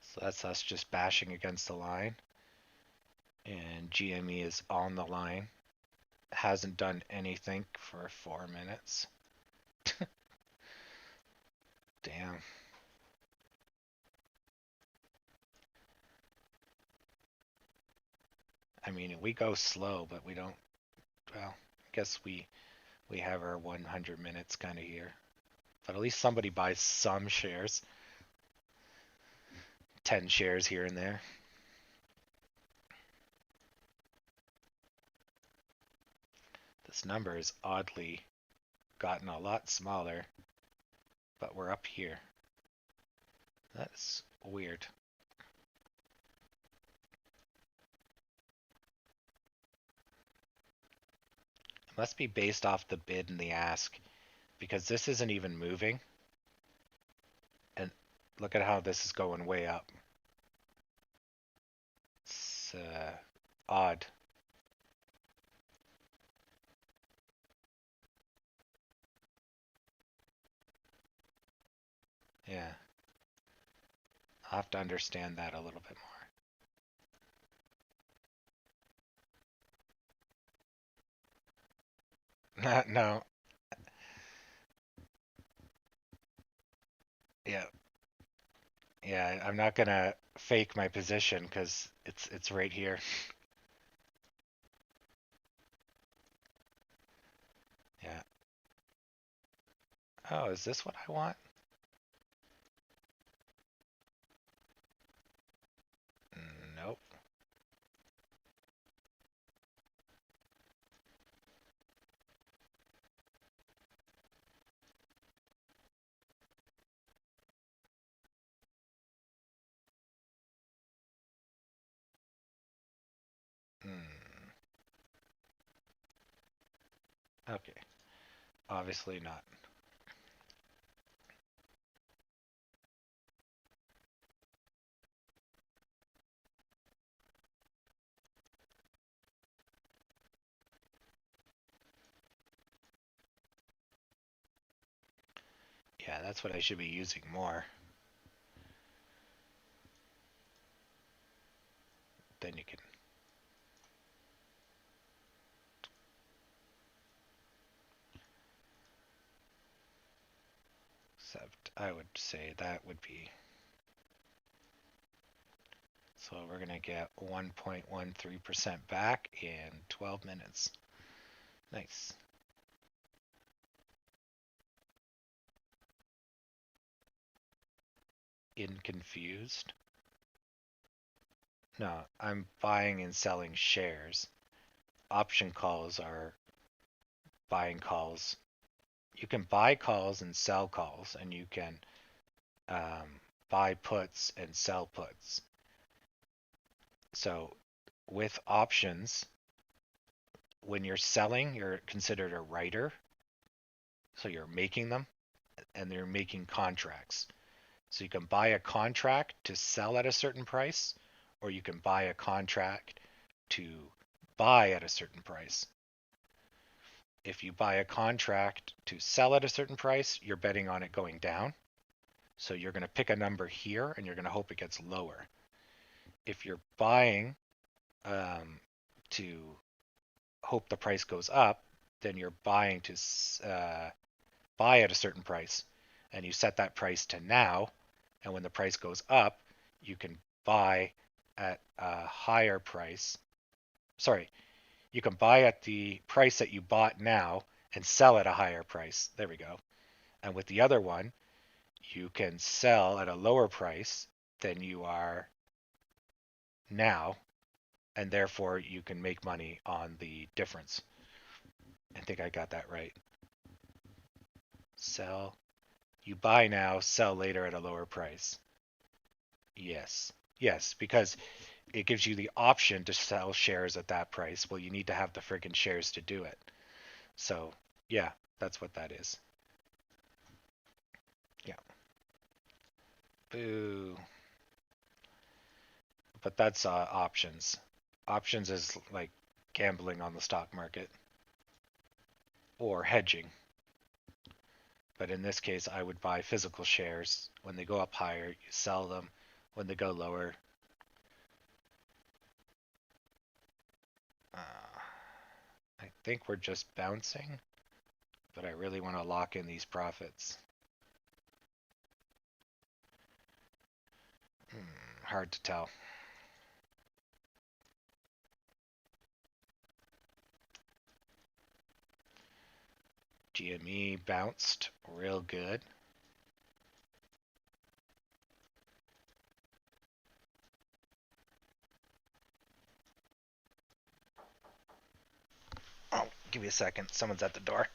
So that's us just bashing against the line. And GME is on the line. Hasn't done anything for 4 minutes. Damn. I mean, we go slow, but we don't. Well, I guess we have our 100 minutes kind of here. But at least somebody buys some shares. 10 shares here and there. This number has oddly gotten a lot smaller, but we're up here. That's weird. It must be based off the bid and the ask, because this isn't even moving. And look at how this is going way up. It's odd. Yeah. I'll have to understand that a little bit more. No. Yeah. Yeah, I'm not gonna fake my position because it's right here. Yeah. Oh, is this what I want? Nope. Okay. Obviously not. Yeah, that's what I should be using more. Then you can. Except I would say that would be. So we're going to get 1.13% back in 12 minutes. Nice. Confused? No, I'm buying and selling shares. Option calls are buying calls. You can buy calls and sell calls, and you can buy puts and sell puts. So with options, when you're selling, you're considered a writer. So you're making them, and they're making contracts. So you can buy a contract to sell at a certain price, or you can buy a contract to buy at a certain price. If you buy a contract to sell at a certain price, you're betting on it going down. So you're going to pick a number here and you're going to hope it gets lower. If you're buying to hope the price goes up, then you're buying to buy at a certain price, and you set that price to now. And when the price goes up, you can buy at a higher price. Sorry, you can buy at the price that you bought now and sell at a higher price. There we go. And with the other one, you can sell at a lower price than you are now, and therefore you can make money on the difference. I think I got that right. Sell. You buy now, sell later at a lower price. Yes. Yes, because it gives you the option to sell shares at that price. Well, you need to have the friggin' shares to do it. So, yeah, that's what that is. Yeah. Boo. But that's options. Options is like gambling on the stock market or hedging. But in this case, I would buy physical shares. When they go up higher, you sell them. When they go lower, I think we're just bouncing, but I really want to lock in these profits. Hard to tell. GME bounced real good. Oh, give me a second. Someone's at the door.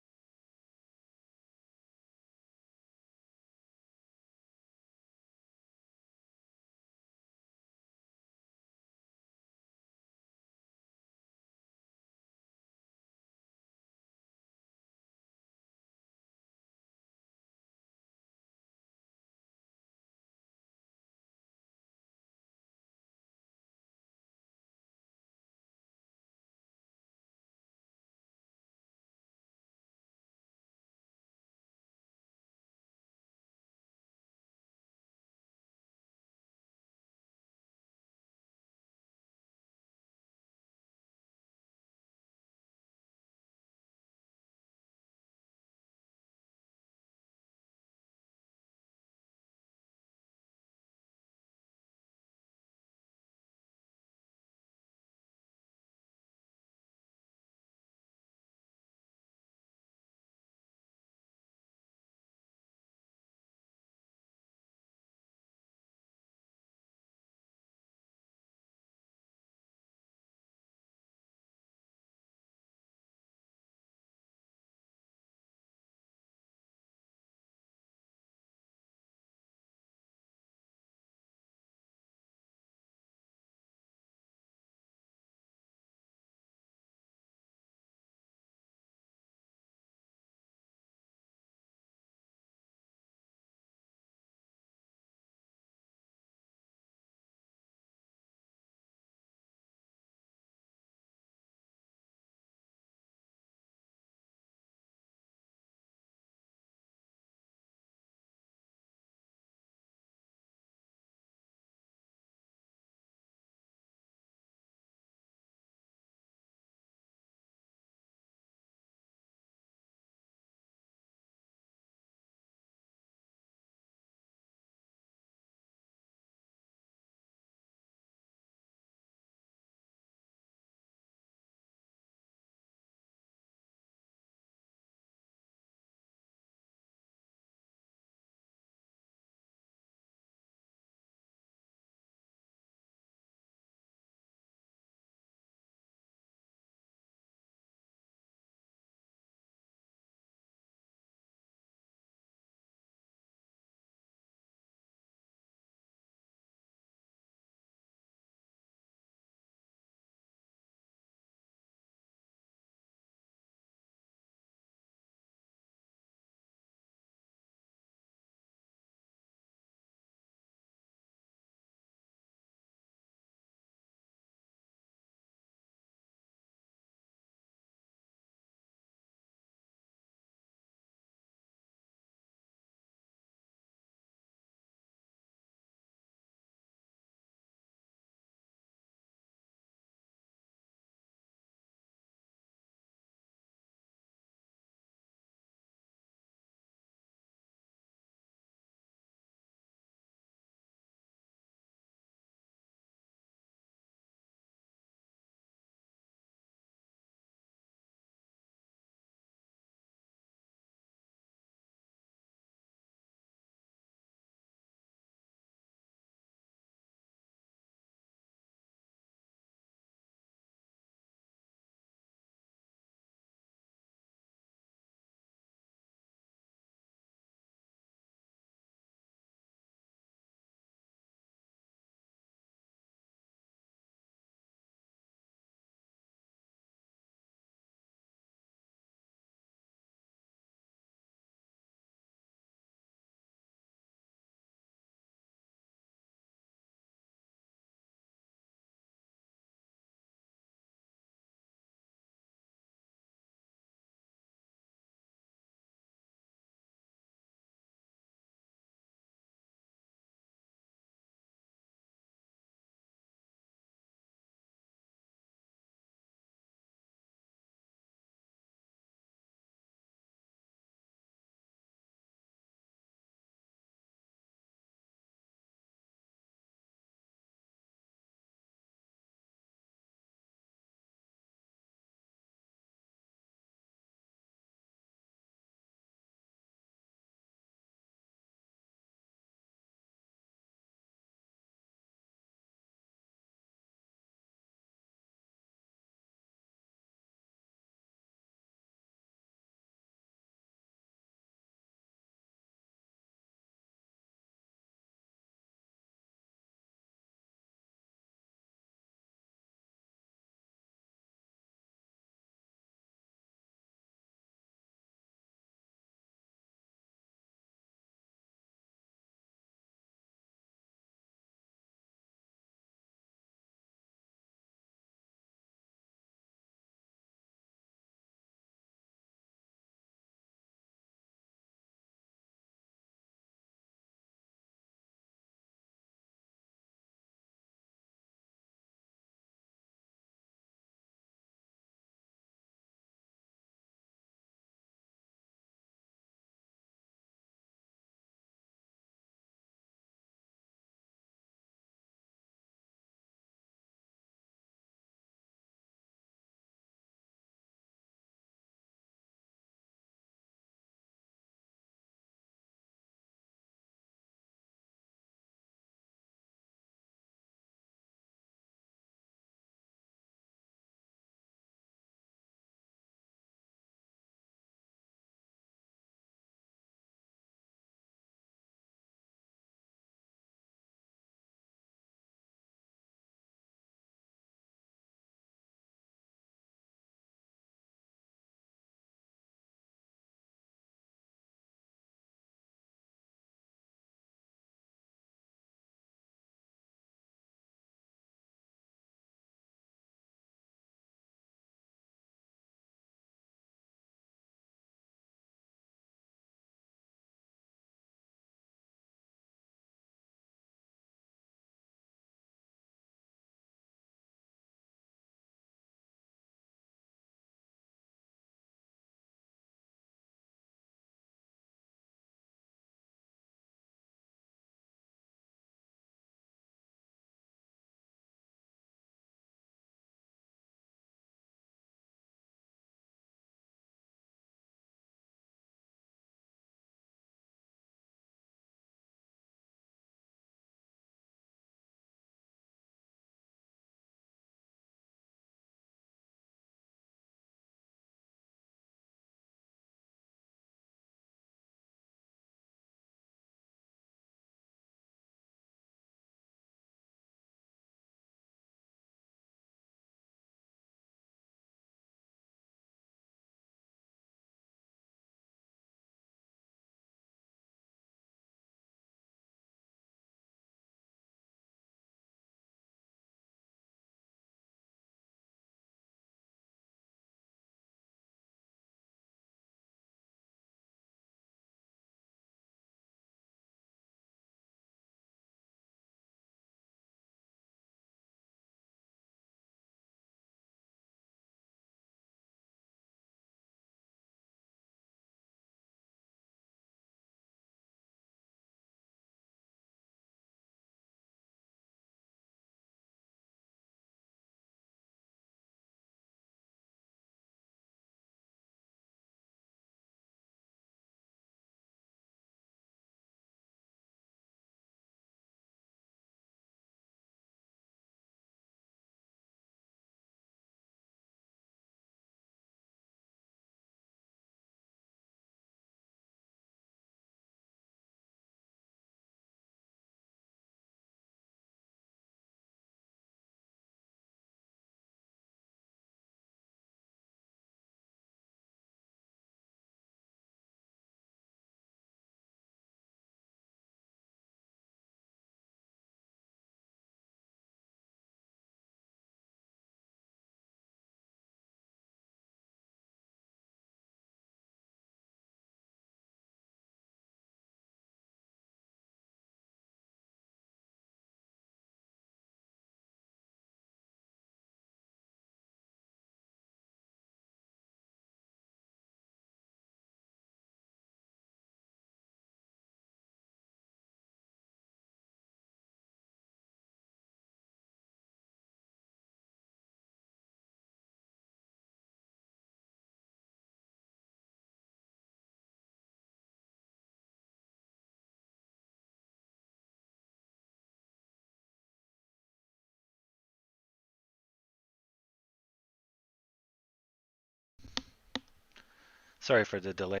Sorry for the delay.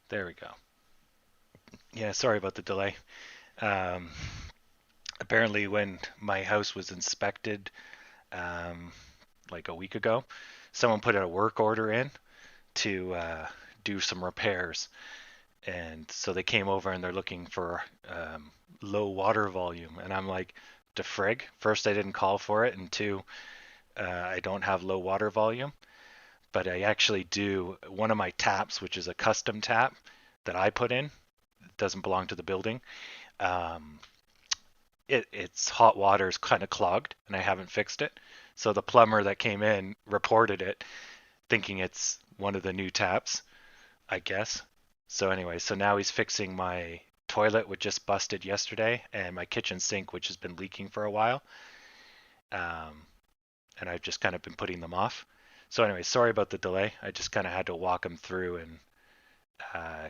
There we go. Yeah, sorry about the delay. Um, Apparently, when my house was inspected um, like a week ago, someone put a work order in to do some repairs. And so they came over and they're looking for low water volume. And I'm like, to frig. First, I didn't call for it. And two, I don't have low water volume. But I actually do. One of my taps, which is a custom tap that I put in, doesn't belong to the building. Um, its hot water is kind of clogged and I haven't fixed it. So the plumber that came in reported it, thinking it's one of the new taps, I guess. So anyway, so now he's fixing my toilet, which just busted yesterday, and my kitchen sink, which has been leaking for a while. Um, and I've just kind of been putting them off. So anyway, sorry about the delay. I just kind of had to walk him through and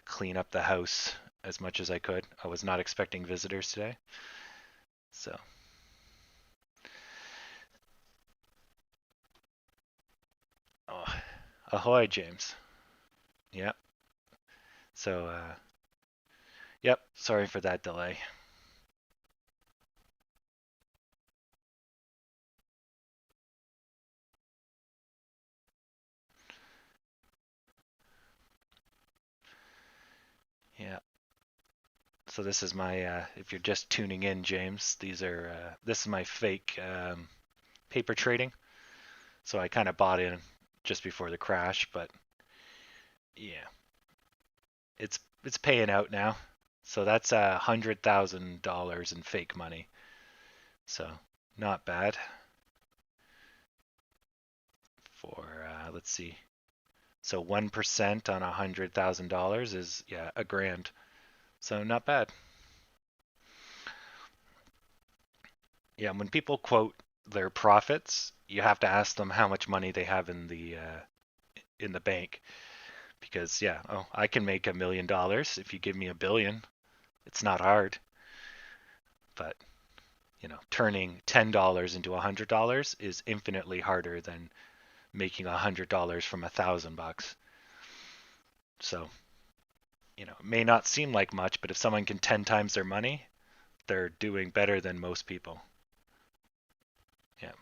clean up the house as much as I could. I was not expecting visitors today. So, oh, ahoy, James. Yep. So, yep. Sorry for that delay. Yeah. So this is my. If you're just tuning in, James, these are. This is my fake paper trading. So I kind of bought in just before the crash, but yeah, it's paying out now. So that's $100,000 in fake money. So not bad for let's see. So 1% on $100,000 is yeah a grand. So not bad. Yeah, when people quote their profits, you have to ask them how much money they have in the bank because yeah, oh, I can make $1 million if you give me $1 billion. It's not hard, but turning $10 into $100 is infinitely harder than making $100 from $1,000. So, it may not seem like much, but if someone can 10 times their money, they're doing better than most people. Yeah.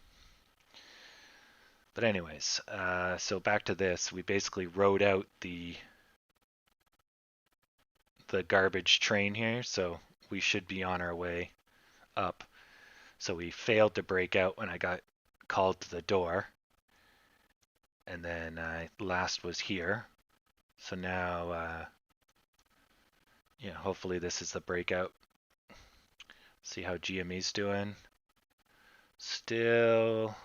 But anyways, so back to this, we basically rode out the garbage train here, so we should be on our way up. So we failed to break out when I got called to the door, and then last was here. So now, yeah, hopefully this is the breakout. See how GME's doing. Still,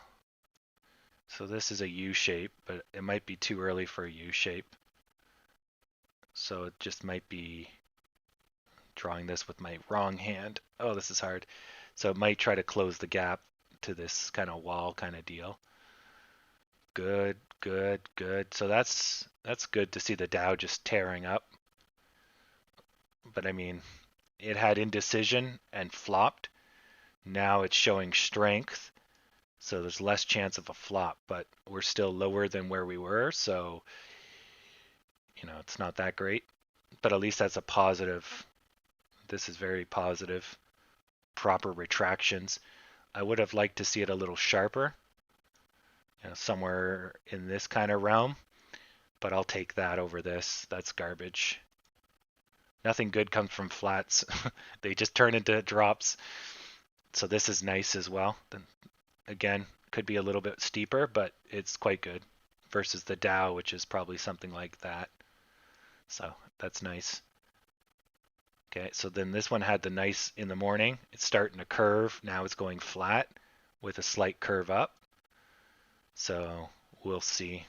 so this is a U shape, but it might be too early for a U shape. So it just might be drawing this with my wrong hand. Oh, this is hard. So it might try to close the gap to this kind of wall kind of deal. Good, good, good. So that's good to see the Dow just tearing up. But I mean, it had indecision and flopped. Now it's showing strength. So there's less chance of a flop, but we're still lower than where we were. So, it's not that great. But at least that's a positive. This is very positive. Proper retractions. I would have liked to see it a little sharper, somewhere in this kind of realm, but I'll take that over this. That's garbage. Nothing good comes from flats. They just turn into drops. So this is nice as well. Then again, could be a little bit steeper, but it's quite good versus the Dow, which is probably something like that. So that's nice. Okay, so then this one had the nice in the morning. It's starting to curve. Now it's going flat with a slight curve up. So we'll see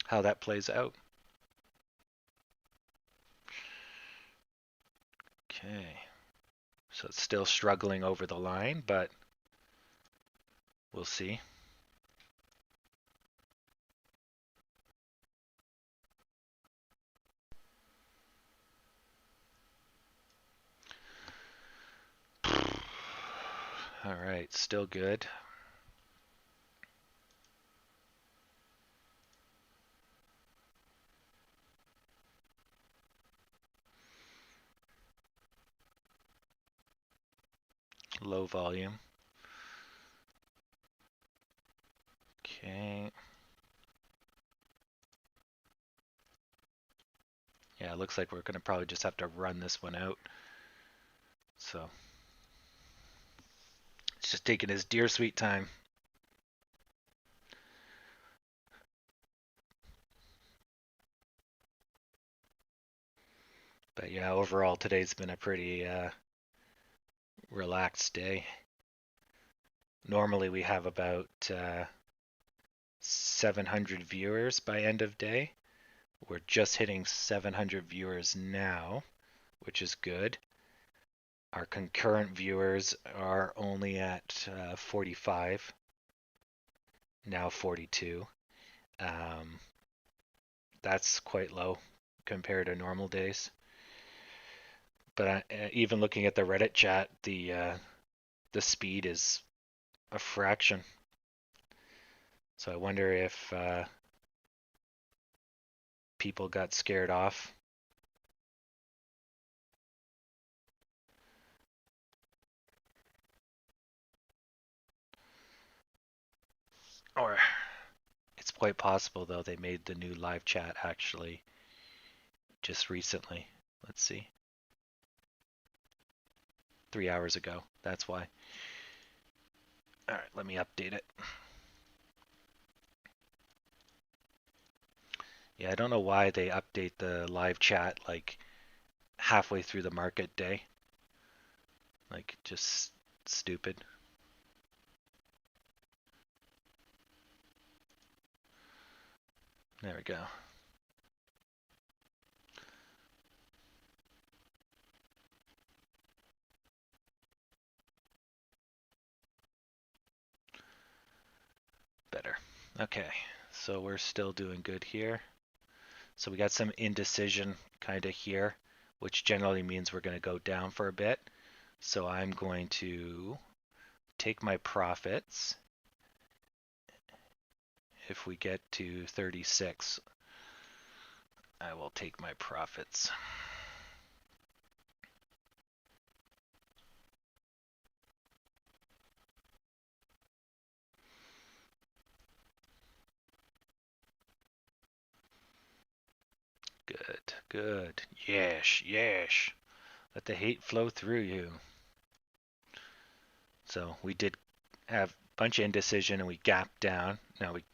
how that plays out. Okay, so it's still struggling over the line, but we'll see. All right, still good. Low volume. Okay. Yeah, it looks like we're going to probably just have to run this one out. So it's just taking his dear sweet time. But yeah, overall today's been a pretty relaxed day. Normally we have about 700 viewers by end of day. We're just hitting 700 viewers now, which is good. Our concurrent viewers are only at 45, now 42. That's quite low compared to normal days. But even looking at the Reddit chat, the speed is a fraction. So I wonder if people got scared off. Or it's quite possible, though, they made the new live chat actually just recently. Let's see. 3 hours ago. That's why. All right, let me update it. Yeah, I don't know why they update the live chat like halfway through the market day. Like, just stupid. There we go. Better. Okay, so we're still doing good here. So we got some indecision kind of here, which generally means we're going to go down for a bit. So I'm going to take my profits. If we get to 36, I will take my profits. Good, good. Yes, yes. Let the hate flow through you. So we did have a bunch of indecision and we gapped down. Now we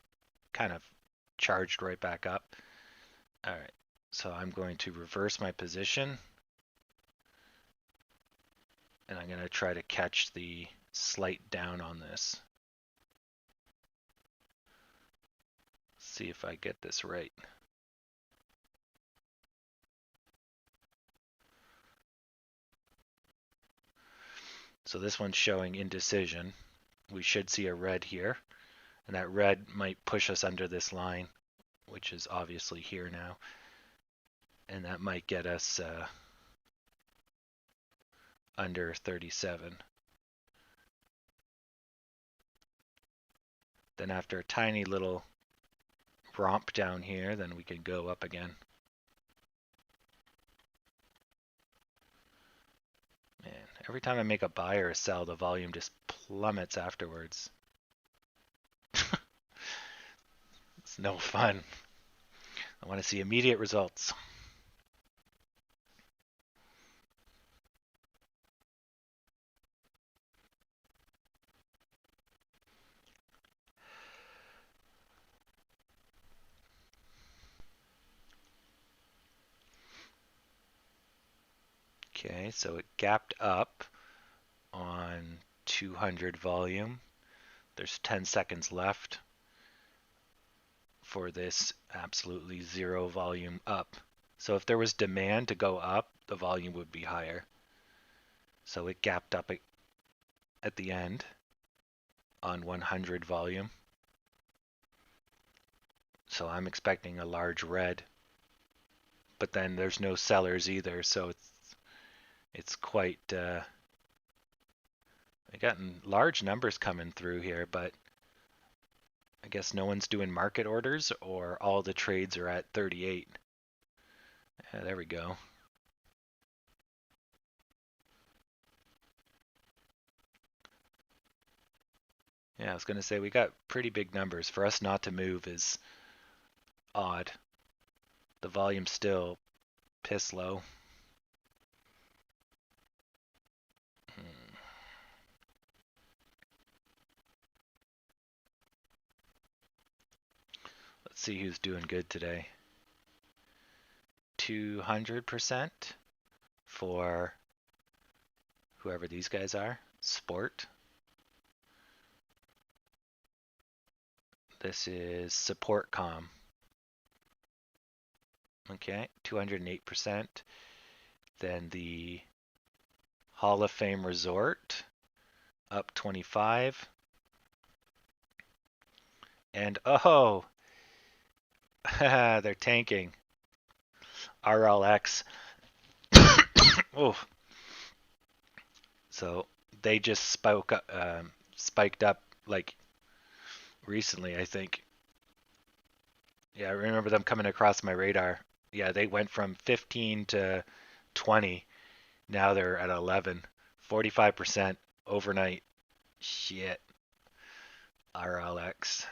kind of charged right back up. All right, so I'm going to reverse my position. And I'm going to try to catch the slight down on this. See if I get this right. So this one's showing indecision. We should see a red here. And that red might push us under this line, which is obviously here now. And that might get us under 37. Then after a tiny little romp down here, then we can go up again. Man, every time I make a buy or a sell, the volume just plummets afterwards. It's no fun. I want to see immediate results. Okay, so it gapped up on 200 volume. There's 10 seconds left for this absolutely zero volume up. So if there was demand to go up, the volume would be higher. So it gapped up at the end on 100 volume. So I'm expecting a large red. But then there's no sellers either, so it's quite I got large numbers coming through here, but I guess no one's doing market orders or all the trades are at 38. Yeah, there we go. Yeah, I was going to say we got pretty big numbers. For us not to move is odd. The volume's still piss low. Let's see who's doing good today. 200% for whoever these guys are. Sport. This is support com. Okay, 208%. Then the Hall of Fame Resort, up 25. And oh, they're tanking. RLX. Oh, so they just spiked up like recently, I think. Yeah, I remember them coming across my radar. Yeah, they went from 15 to 20. Now they're at 11. 45% overnight. Shit. RLX.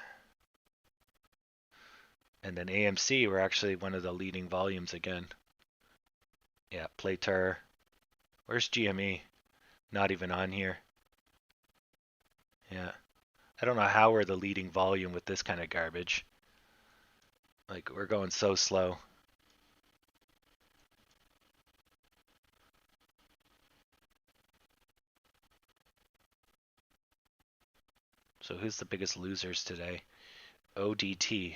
And then AMC were actually one of the leading volumes again. Yeah, Plater. Where's GME? Not even on here. Yeah. I don't know how we're the leading volume with this kind of garbage. Like, we're going so slow. So who's the biggest losers today? ODT.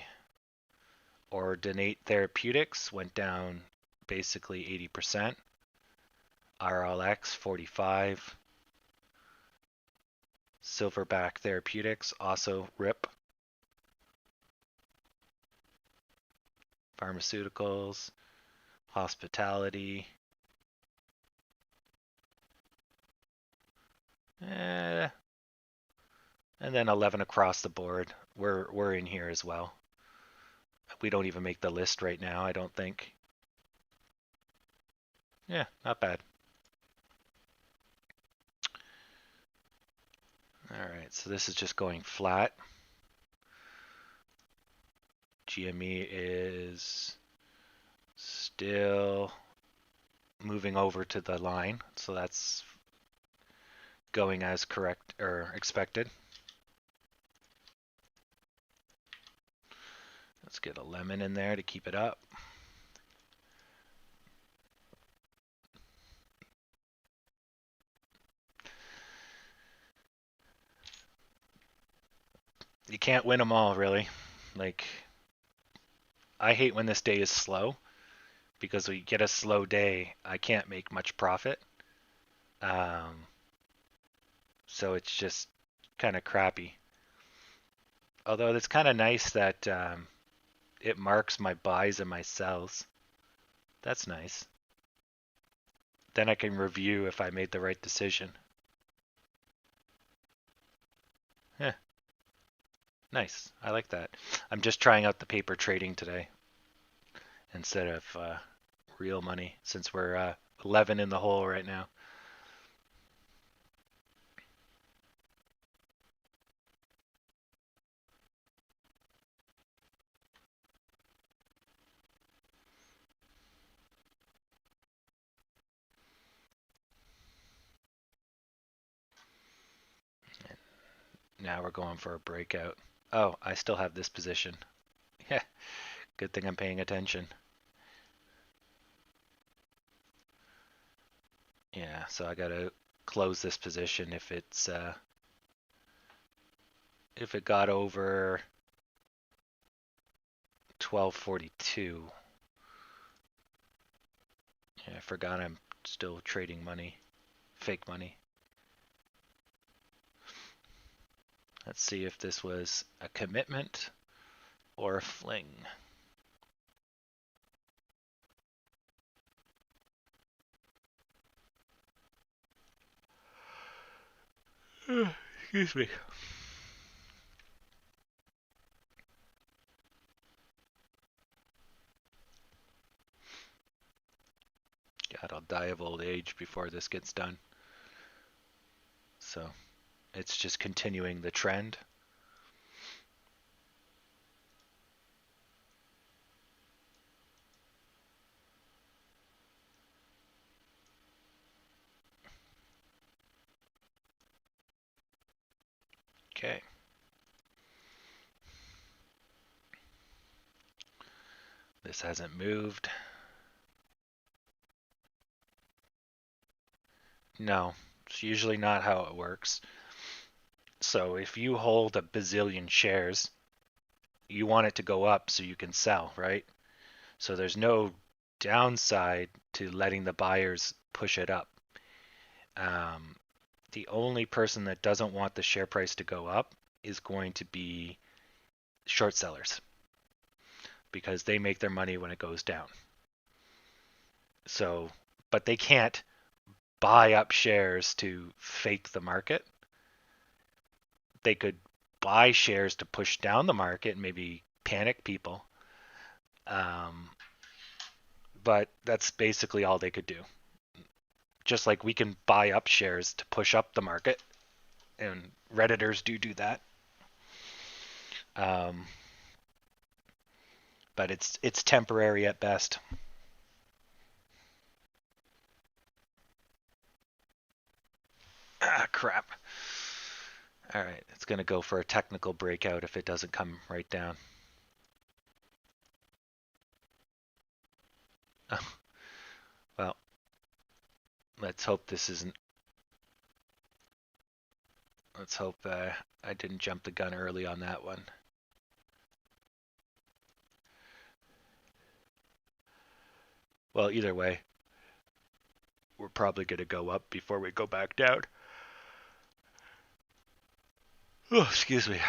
Ordinate Therapeutics went down basically 80%. RLX 45. Silverback Therapeutics also RIP. Pharmaceuticals, hospitality. And then 11 across the board. We're in here as well. We don't even make the list right now, I don't think. Yeah, not bad. All right, so this is just going flat. GME is still moving over to the line, so that's going as correct or expected. Let's get a lemon in there to keep it up. You can't win them all, really. Like, I hate when this day is slow because we get a slow day, I can't make much profit. So it's just kind of crappy. Although it's kind of nice that it marks my buys and my sells. That's nice. Then I can review if I made the right decision. Yeah, nice. I like that. I'm just trying out the paper trading today instead of real money since we're 11 in the hole right now. Now we're going for a breakout. Oh, I still have this position. Yeah, good thing I'm paying attention. Yeah, so I gotta close this position if it got over 1242. Yeah, I forgot I'm still trading money, fake money. Let's see if this was a commitment or a fling. Excuse me. God, I'll die of old age before this gets done. So it's just continuing the trend. Okay. This hasn't moved. No, it's usually not how it works. So if you hold a bazillion shares, you want it to go up so you can sell, right? So there's no downside to letting the buyers push it up. Um, the only person that doesn't want the share price to go up is going to be short sellers because they make their money when it goes down. So, but they can't buy up shares to fake the market. They could buy shares to push down the market and maybe panic people. Um, but that's basically all they could do. Just like we can buy up shares to push up the market, and Redditors do that. Um, but it's temporary at best. Ah, crap. All right, it's going to go for a technical breakout if it doesn't come right down. Oh, well, let's hope this isn't. Let's hope I didn't jump the gun early on that one. Well, either way, we're probably going to go up before we go back down. Oh, excuse me.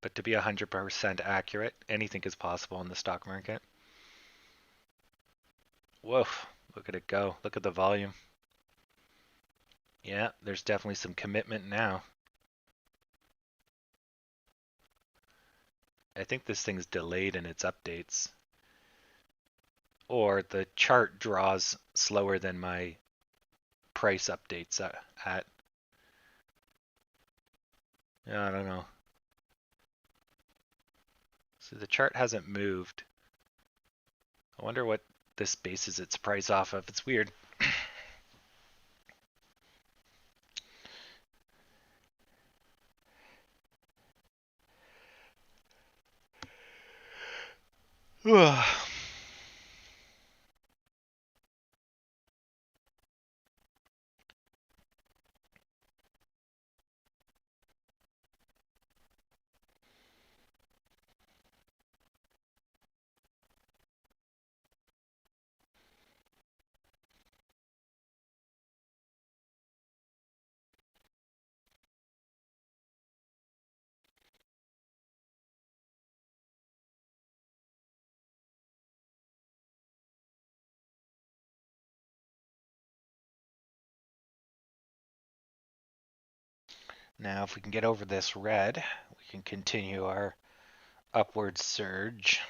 But to be 100% accurate, anything is possible in the stock market. Whoa, look at it go. Look at the volume. Yeah, there's definitely some commitment now. I think this thing's delayed in its updates. Or the chart draws slower than my price updates at. I don't know. So the chart hasn't moved. I wonder what this bases its price off of. It's weird. Now, if we can get over this red, we can continue our upward surge.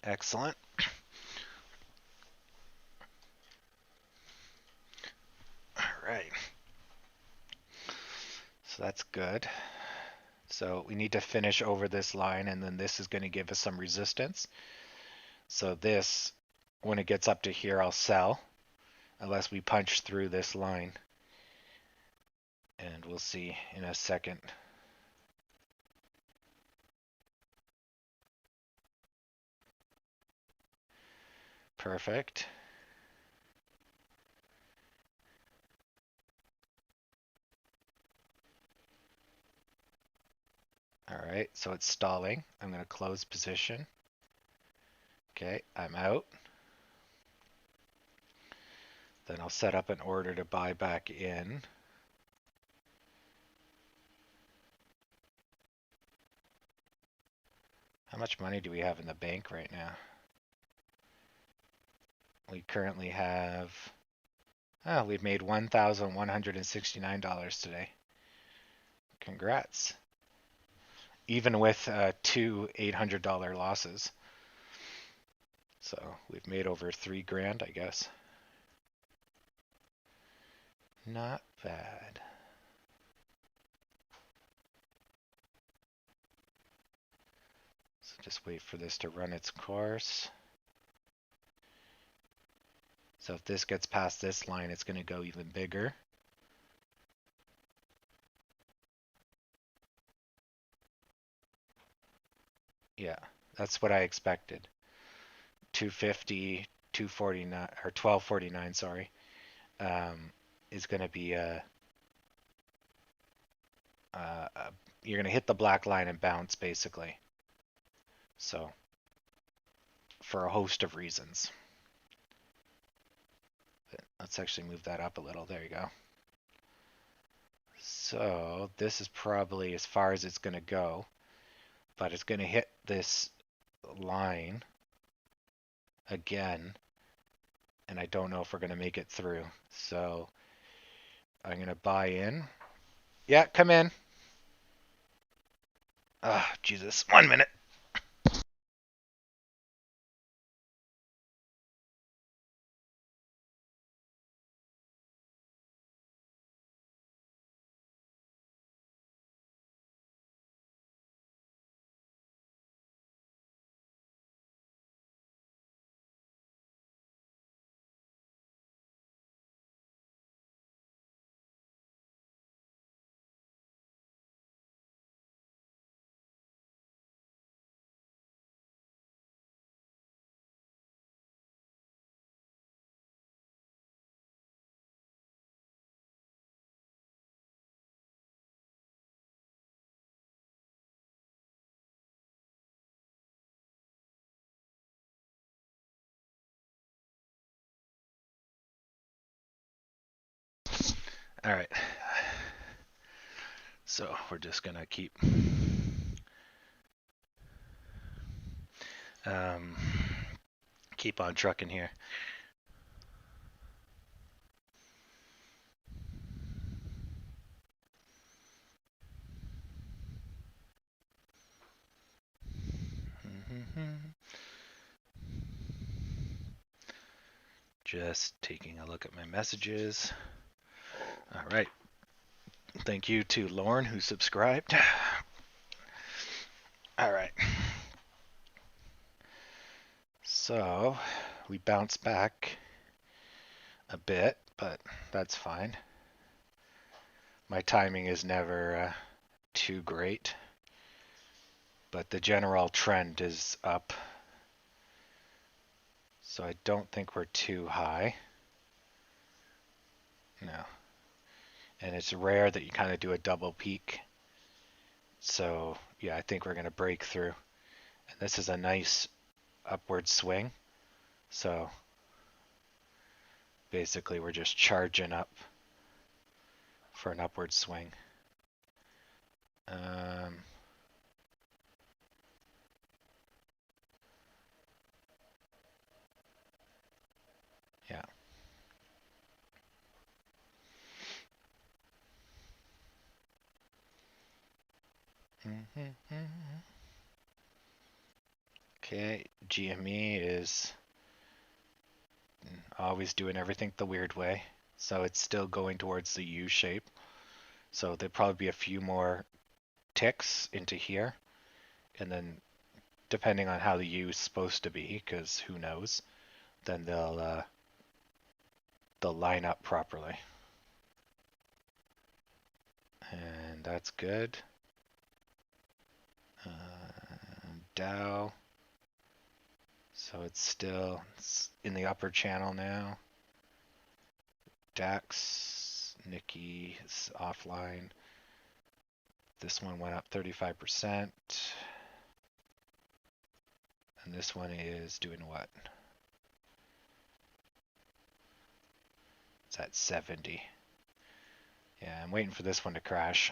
Excellent. All right. So that's good. So we need to finish over this line, and then this is going to give us some resistance. So this, when it gets up to here, I'll sell unless we punch through this line. And we'll see in a second. Perfect. All right, so it's stalling. I'm going to close position. Okay, I'm out. Then I'll set up an order to buy back in. How much money do we have in the bank right now? We currently have, we've made $1,169 today. Congrats. Even with two $800 losses. So we've made over $3,000, I guess. Not bad. So just wait for this to run its course. So if this gets past this line, it's going to go even bigger. Yeah, that's what I expected. 250, 249, or 1249, sorry, is going to be you're going to hit the black line and bounce basically. So for a host of reasons. Let's actually move that up a little. There you go. So this is probably as far as it's going to go, but it's going to hit this line again, and I don't know if we're going to make it through. So I'm going to buy in. Yeah, come in. Ah, Jesus. 1 minute. All right. So we're just going to keep on trucking here. Just taking a look at my messages. All right. Thank you to Lauren who subscribed. All right. So we bounce back a bit, but that's fine. My timing is never too great, but the general trend is up. So I don't think we're too high. No. And it's rare that you kind of do a double peak. So yeah, I think we're going to break through. And this is a nice upward swing. So basically we're just charging up for an upward swing. Yeah. Okay, GME is always doing everything the weird way. So it's still going towards the U shape. So there'll probably be a few more ticks into here. And then depending on how the U is supposed to be, because who knows, then they'll line up properly. And that's good. Dow. So it's still in the upper channel now. DAX, Nikki is offline. This one went up 35%. And this one is doing what? It's at 70. Yeah, I'm waiting for this one to crash.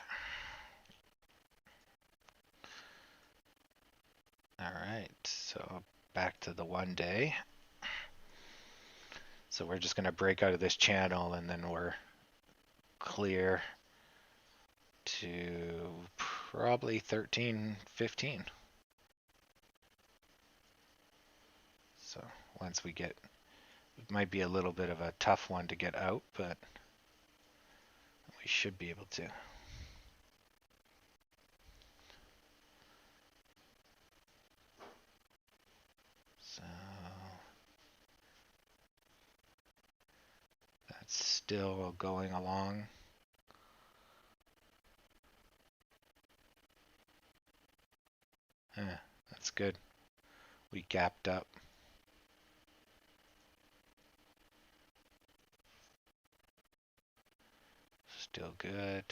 All right, so back to the 1 day. So we're just going to break out of this channel and then we're clear to probably 13.15. So once we get, it might be a little bit of a tough one to get out, but we should be able to. So that's still going along. That's good. We gapped up. Still good.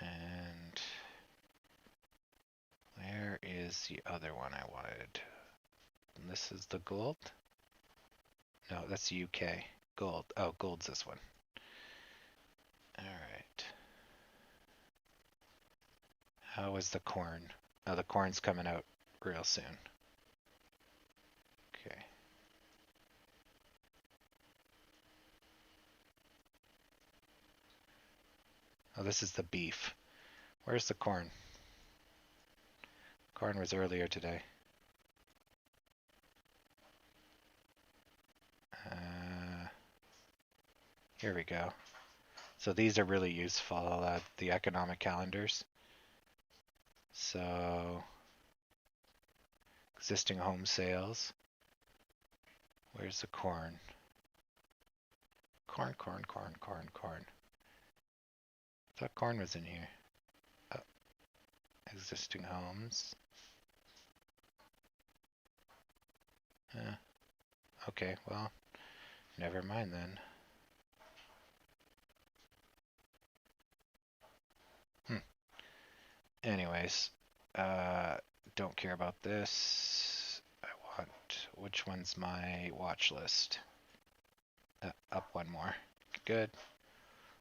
And where is the other one I wanted? And this is the gold? No, that's the UK. Gold. Oh, gold's this one. All right. How is the corn? Oh, the corn's coming out real soon. Okay. Oh, this is the beef. Where's the corn? Corn was earlier today. Here we go. So these are really useful, the economic calendars. So existing home sales. Where's the corn? Corn. I thought corn was in here. Oh, existing homes. Okay, well, never mind then. Anyways, don't care about this. I want, which one's my watch list? Up one more. Good.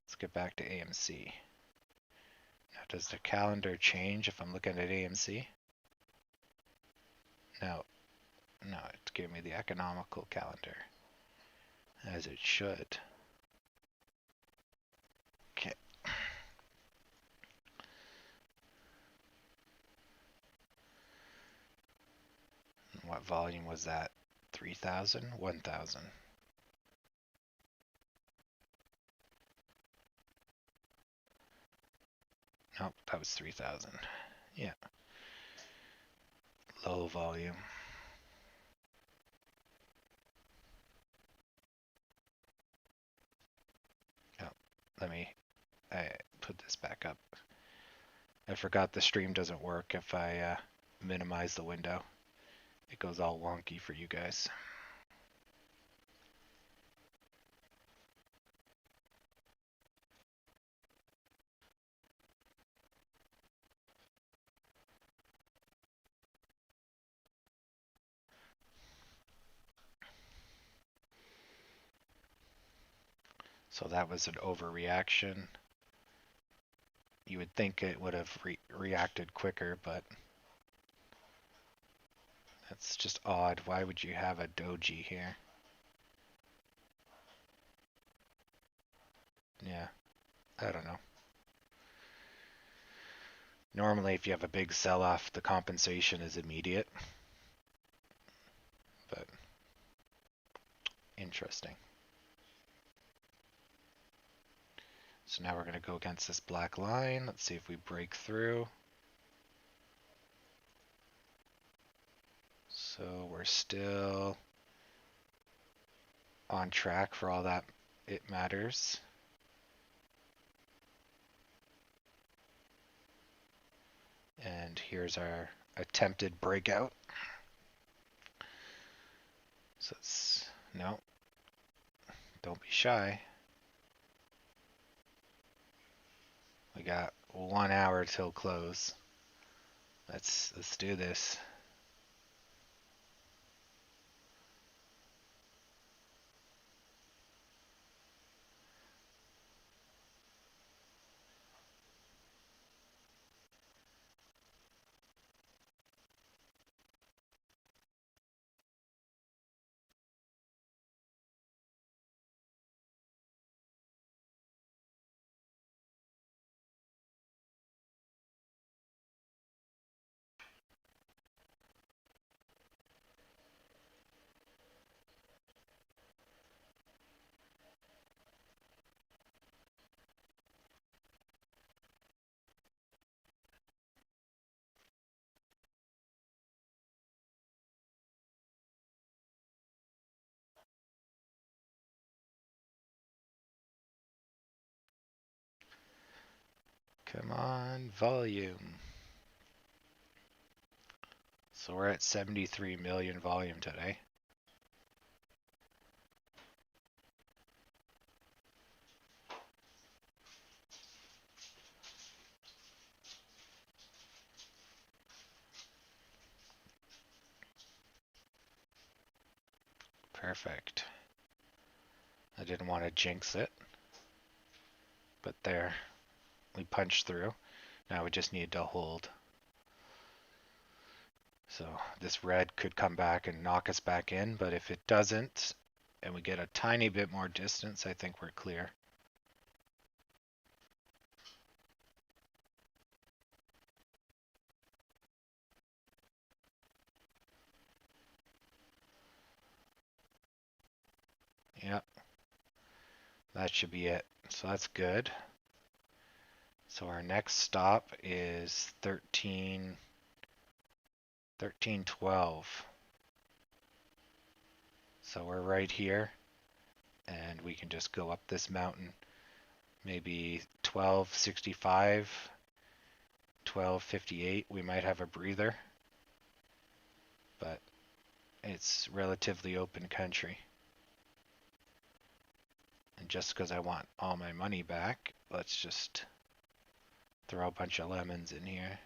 Let's get back to AMC. Now, does the calendar change if I'm looking at AMC? No. No, it's giving me the economical calendar. As it should. Okay. What volume was that? 3,000? 1,000? Nope, that was 3,000. Yeah. Low volume. Oh, let me put this back up. I forgot the stream doesn't work if I minimize the window. It goes all wonky for you guys. So that was an overreaction. You would think it would have reacted quicker, but that's just odd. Why would you have a doji here? Yeah, I don't know. Normally, if you have a big sell-off, the compensation is immediate. But interesting. So now we're going to go against this black line. Let's see if we break through. So we're still on track for all that it matters. And here's our attempted breakout. So it's, no, don't be shy. We got 1 hour till close. Let's do this. Come on, volume. So we're at 73 million volume today. Perfect. I didn't want to jinx it, but there, we punched through. Now we just need to hold. So this red could come back and knock us back in, but if it doesn't, and we get a tiny bit more distance, I think we're clear. Yep, that should be it. So that's good. So our next stop is 1312. So we're right here, and we can just go up this mountain. Maybe 1265, 1258. We might have a breather, but it's relatively open country. And just because I want all my money back, let's just throw a bunch of lemons in here.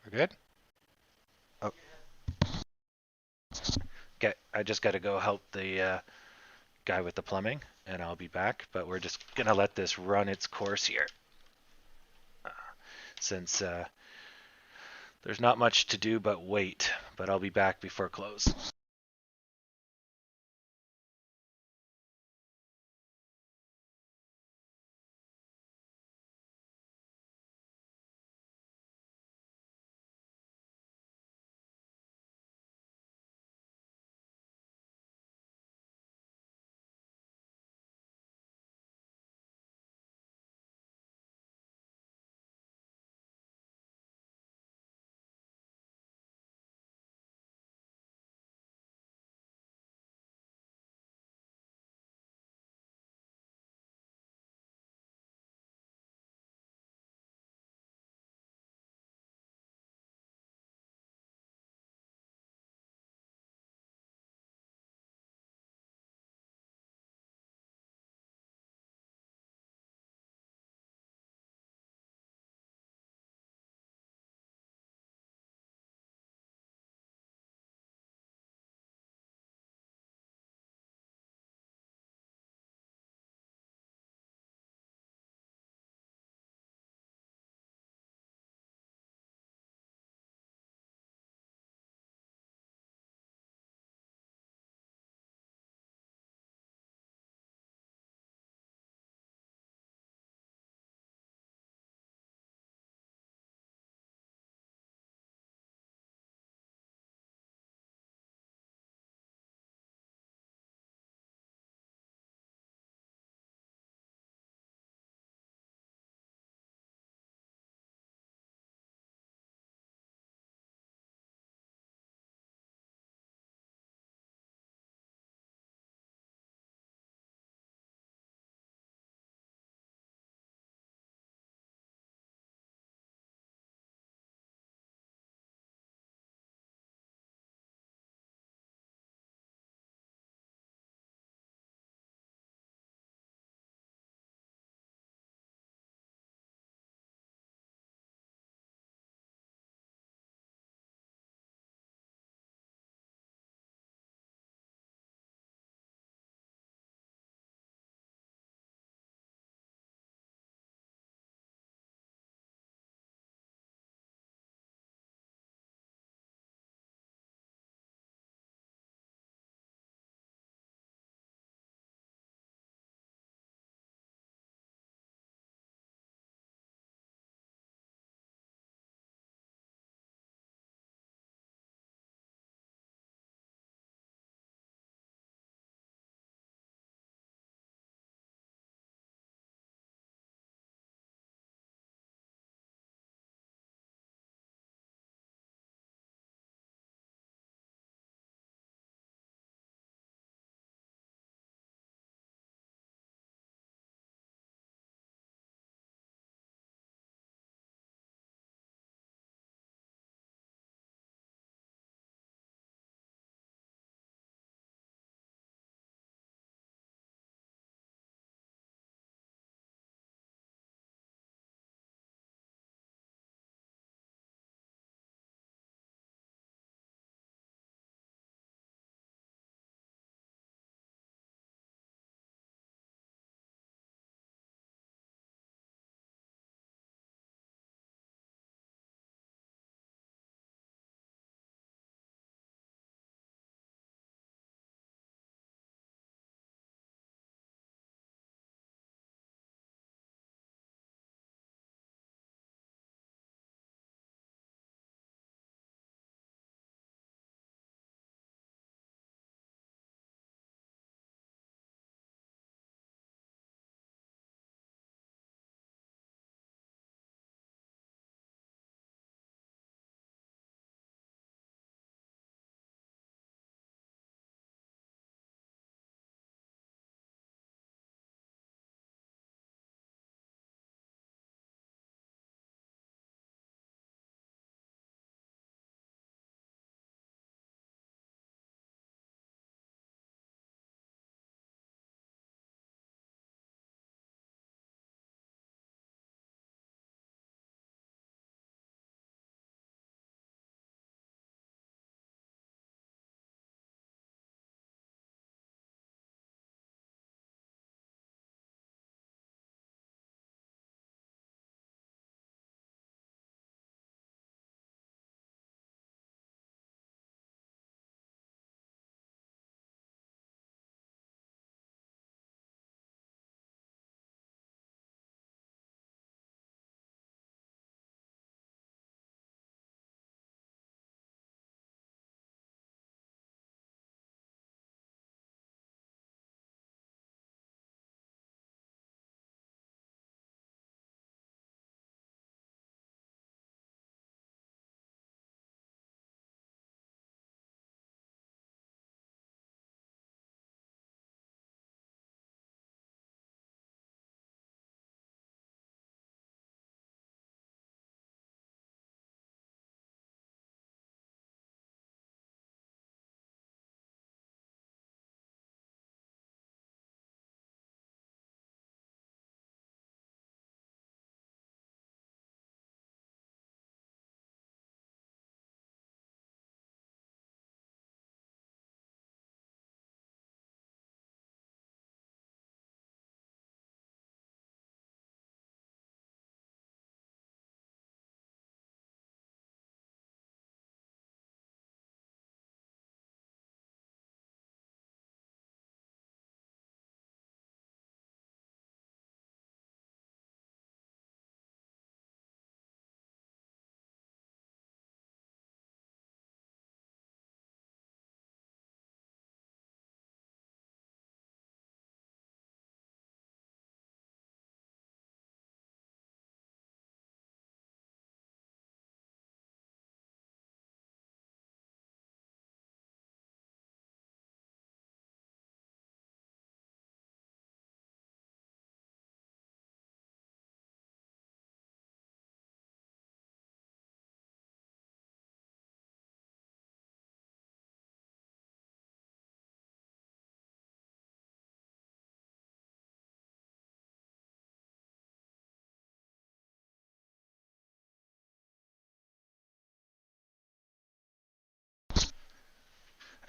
We're good? Oh, okay. I just got to go help the guy with the plumbing, and I'll be back. But we're just going to let this run its course here. Since there's not much to do but wait. But I'll be back before close.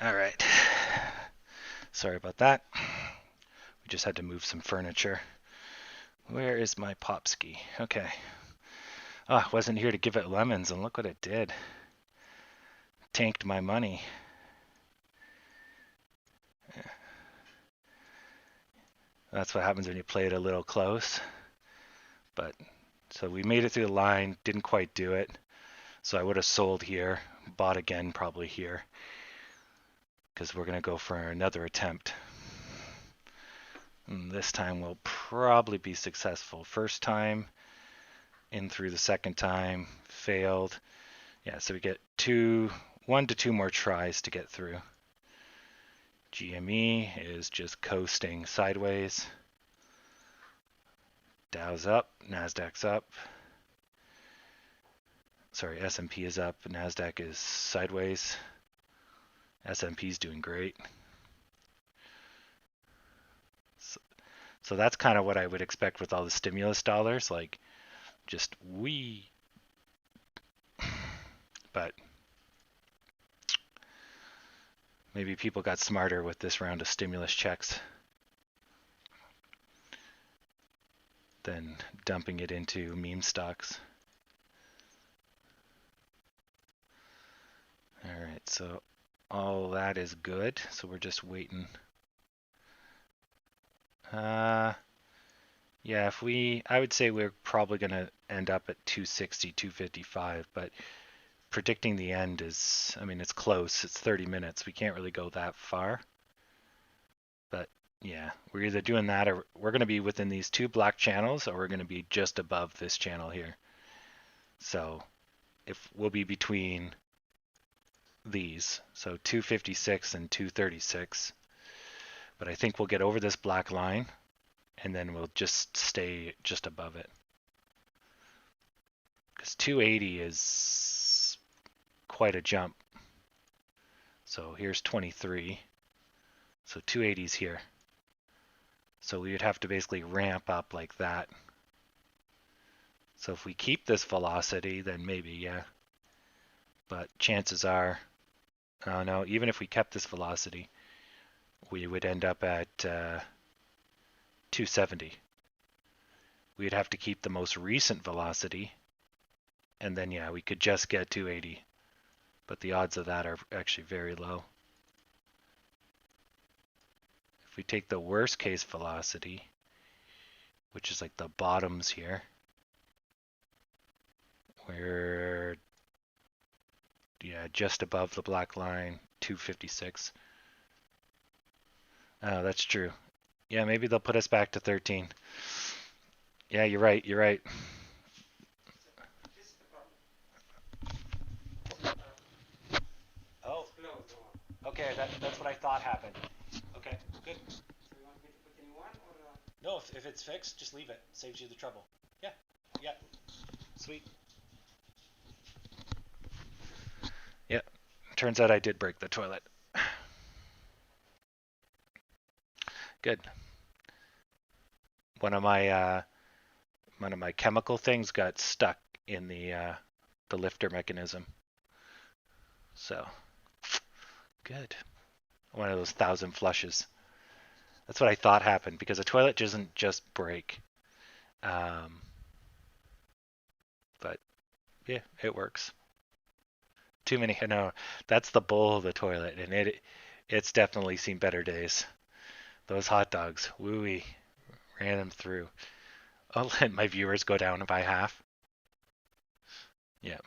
All right. Sorry about that. We just had to move some furniture. Where is my Popski? Okay. Ah, wasn't here to give it lemons, and look what it did. Tanked my money. That's what happens when you play it a little close. But so we made it through the line, didn't quite do it. So I would have sold here, bought again probably here, because we're going to go for another attempt. And this time we'll probably be successful. First time, in through the second time, failed. Yeah, so we get 1 to 2 more tries to get through. GME is just coasting sideways. Dow's up, Nasdaq's up. Sorry, S&P is up, Nasdaq is sideways. S&P's doing great. So that's kind of what I would expect with all the stimulus dollars, like just wee. But maybe people got smarter with this round of stimulus checks than dumping it into meme stocks. All right, so all that is good. So we're just waiting. Yeah, I would say we're probably going to end up at 260, 255, but predicting the end is, I mean, it's close. It's 30 minutes. We can't really go that far. But yeah, we're either doing that or we're going to be within these two black channels or we're going to be just above this channel here. So if we'll be between these, so 256 and 236. But I think we'll get over this black line and then we'll just stay just above it. Because 280 is quite a jump. So here's 23. So 280 is here. So we would have to basically ramp up like that. So if we keep this velocity, then maybe, yeah. But chances are, oh no, even if we kept this velocity, we would end up at 270. We'd have to keep the most recent velocity, and then yeah, we could just get 280. But the odds of that are actually very low. If we take the worst case velocity, which is like the bottoms here, we're just above the black line, 256. Oh, that's true. Yeah, maybe they'll put us back to 13. Yeah, you're right. You're right. Oh, okay. That's what I thought happened. Okay, good. So you want me to put in one or? No, if it's fixed, just leave it. Saves you the trouble. Yeah, yeah. Sweet. Yeah. Turns out I did break the toilet. Good. One of my chemical things got stuck in the lifter mechanism. So good. One of those 1,000 flushes. That's what I thought happened because a toilet doesn't just break. But yeah, it works. Too many. No, that's the bowl of the toilet, and it's definitely seen better days. Those hot dogs, wooey, ran them through. I'll let my viewers go down by half. Yeah,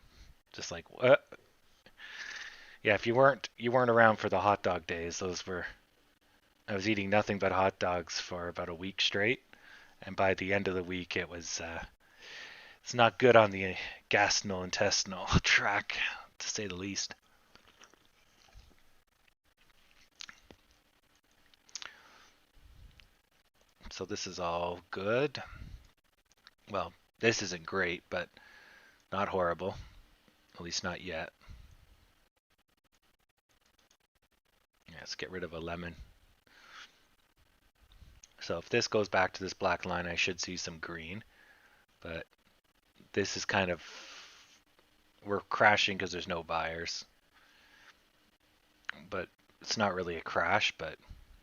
just like what? Yeah, if you weren't around for the hot dog days, I was eating nothing but hot dogs for about a week straight, and by the end of the week, it's not good on the gastrointestinal tract, to say the least. So this is all good. Well, this isn't great, but not horrible. At least not yet. Yeah, let's get rid of a lemon. So if this goes back to this black line, I should see some green. But this is kind of, we're crashing because there's no buyers. But it's not really a crash, but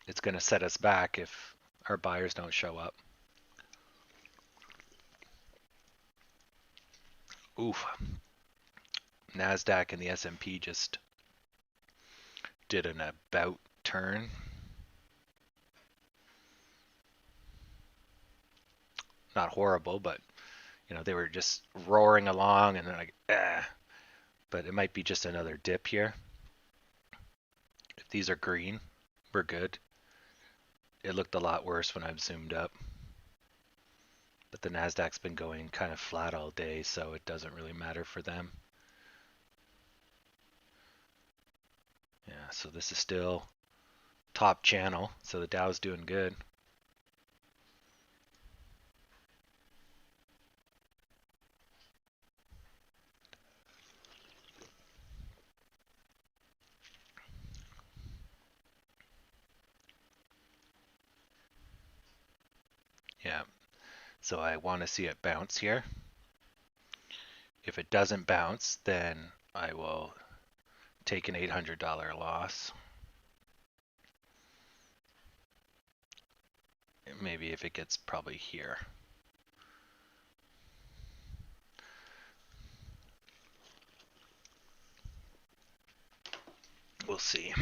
it's going to set us back if our buyers don't show up. Oof. NASDAQ and the S&P just did an about turn. Not horrible, but they were just roaring along and then like, but it might be just another dip here. If these are green, we're good. It looked a lot worse when I've zoomed up. But the NASDAQ's been going kind of flat all day, so it doesn't really matter for them. Yeah, so this is still top channel, so the Dow's doing good. Yeah, so I want to see it bounce here. If it doesn't bounce, then I will take an $800 loss. Maybe if it gets probably here. We'll see.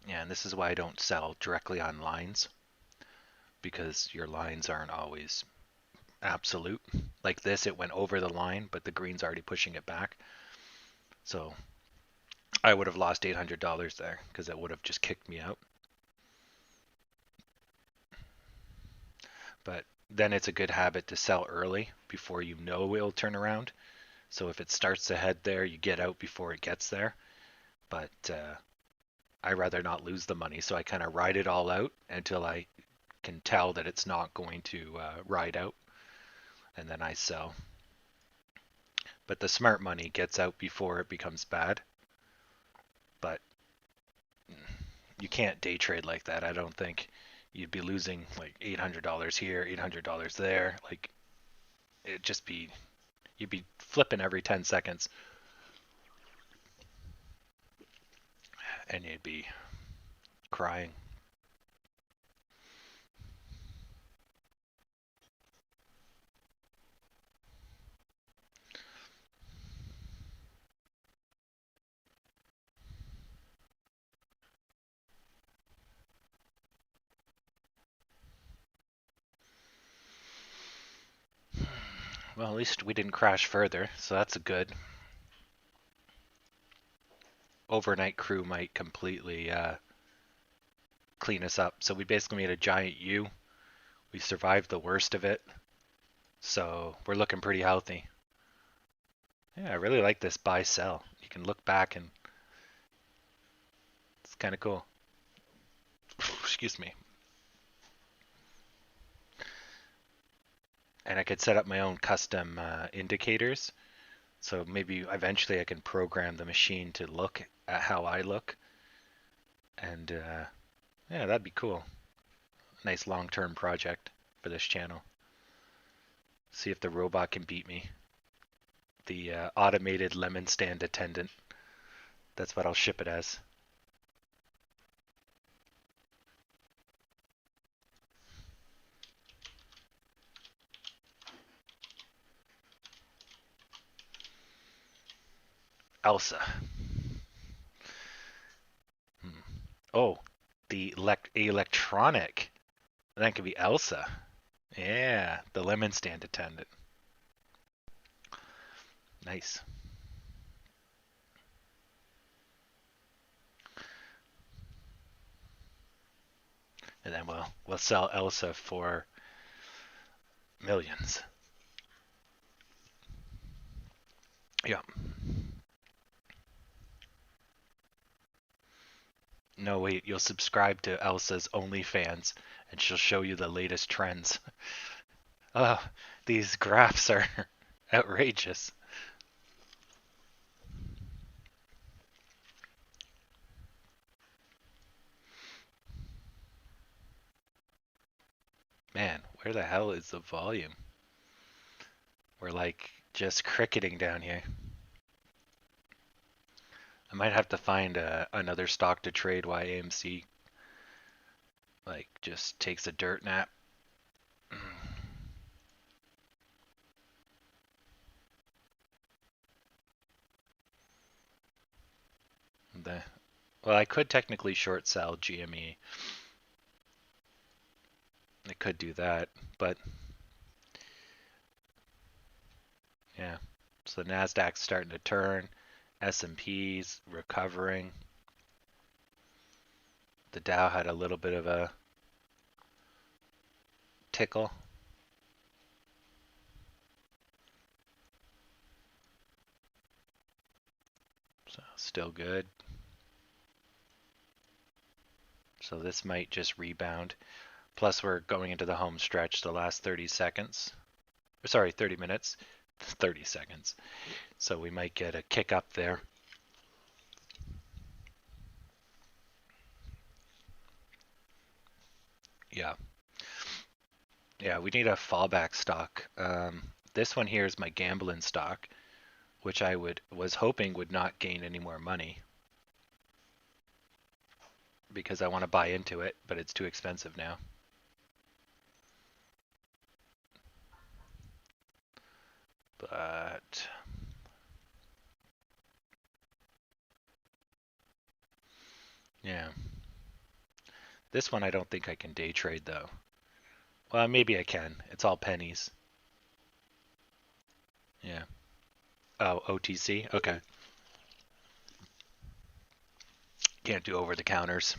Yeah, and this is why I don't sell directly on lines, because your lines aren't always absolute. Like this, it went over the line, but the green's already pushing it back. So I would have lost $800 there because it would have just kicked me out. But then it's a good habit to sell early before you know it'll turn around. So if it starts to head there, you get out before it gets there. But I rather not lose the money, so I kind of ride it all out until I can tell that it's not going to ride out, and then I sell. But the smart money gets out before it becomes bad. But you can't day trade like that. I don't think you'd be losing like $800 here, $800 there. Like it'd just be, you'd be flipping every 10 seconds. And you'd be crying. Well, at least we didn't crash further, so that's a good. Overnight crew might completely clean us up. So we basically made a giant U. We survived the worst of it. So we're looking pretty healthy. Yeah, I really like this buy sell. You can look back and it's kind of cool. Excuse me. And I could set up my own custom indicators. So maybe eventually I can program the machine to look at how I look. And yeah, that'd be cool. Nice long-term project for this channel. See if the robot can beat me. The automated lemon stand attendant. That's what I'll ship it as. Elsa. Oh, the electronic. That could be Elsa. Yeah, the lemon stand attendant. Nice. And then we'll sell Elsa for millions. Yeah. No, wait, you'll subscribe to Elsa's OnlyFans and she'll show you the latest trends. Oh, these graphs are outrageous. Man, where the hell is the volume? We're like just cricketing down here. I might have to find another stock to trade while AMC like just takes a dirt nap. The, well, I could technically short sell GME. I could do that, but yeah. So the Nasdaq's starting to turn, S&P's recovering. The Dow had a little bit of a tickle. So still good. So this might just rebound. Plus we're going into the home stretch the last 30 seconds. Sorry, 30 minutes. 30 seconds. So we might get a kick up there. Yeah. Yeah, we need a fallback stock. This one here is my gambling stock, which I was hoping would not gain any more money because I want to buy into it, but it's too expensive now. But yeah. This one I don't think I can day trade though. Well, maybe I can. It's all pennies. Yeah. Oh, OTC? Okay. Can't do over the counters.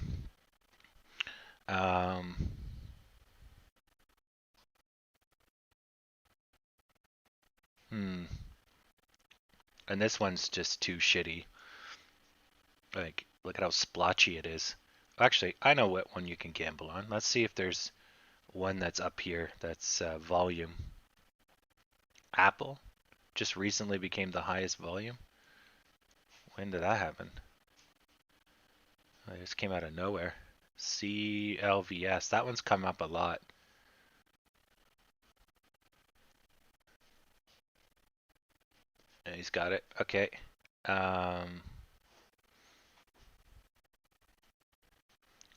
Um, hmm. And this one's just too shitty. Like, look at how splotchy it is. Actually, I know what one you can gamble on. Let's see if there's one that's up here that's volume. Apple just recently became the highest volume. When did that happen? It just came out of nowhere. CLVS. That one's come up a lot. He's got it. Okay.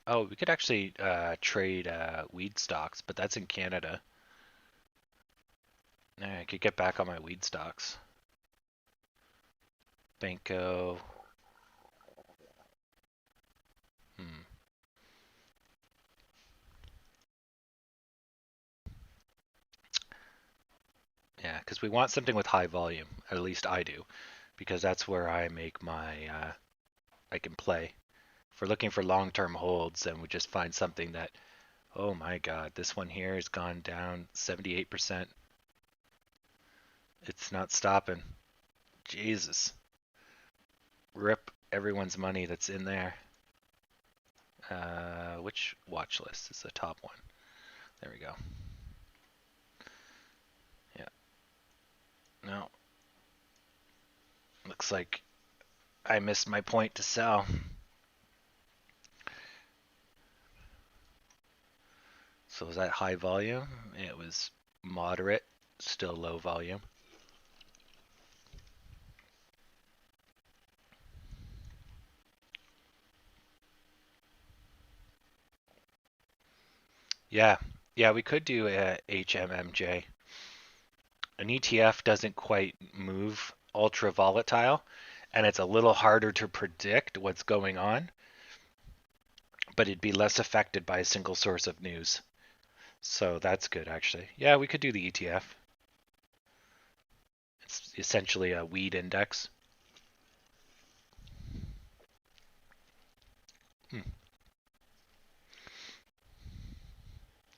Oh, we could actually trade weed stocks, but that's in Canada. I could get back on my weed stocks. Banco. Hmm. Yeah, because we want something with high volume. At least I do, because that's where I make my I can play. If we're looking for long-term holds, then we just find something that, oh my God, this one here has gone down 78%. It's not stopping. Jesus. Rip everyone's money that's in there. Which watch list is the top one? There we go. Yeah. No. Looks like I missed my point to sell. So was that high volume? It was moderate, still low volume. Yeah. Yeah, we could do a HMMJ. An ETF doesn't quite move ultra volatile, and it's a little harder to predict what's going on, but it'd be less affected by a single source of news. So that's good, actually. Yeah, we could do the ETF. It's essentially a weed index.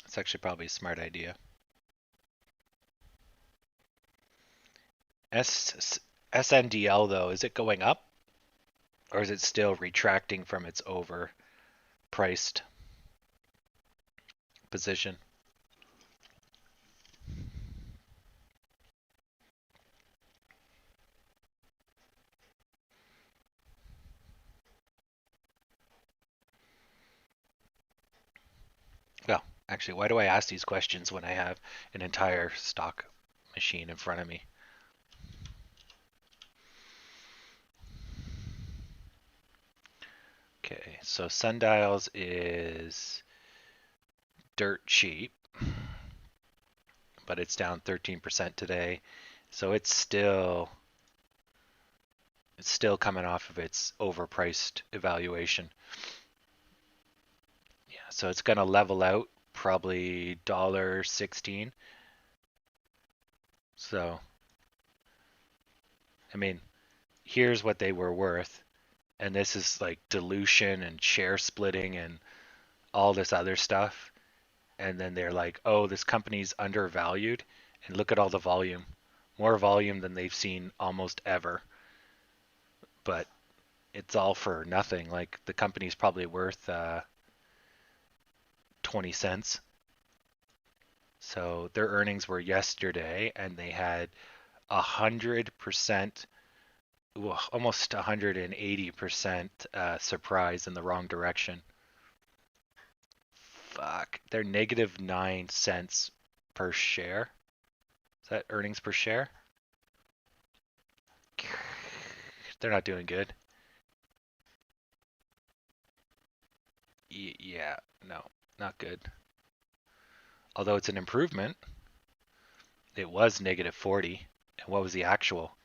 It's actually probably a smart idea. SNDL, though, is it going up? Or is it still retracting from its overpriced position? Well, actually, why do I ask these questions when I have an entire stock machine in front of me? Okay, so Sundials is dirt cheap, but it's down 13% today. So it's still coming off of its overpriced evaluation. Yeah, so it's gonna level out probably $1.16. So, I mean, here's what they were worth, and this is like dilution and share splitting and all this other stuff. And then they're like, oh, this company's undervalued, and look at all the volume, more volume than they've seen almost ever. But it's all for nothing. Like the company's probably worth 20 cents. So their earnings were yesterday, and they had 100%, almost 180% surprise in the wrong direction. Fuck, they're negative 9 cents per share. Is that earnings per share? They're not doing good. Yeah, no, not good. Although it's an improvement, it was negative 40. And what was the actual?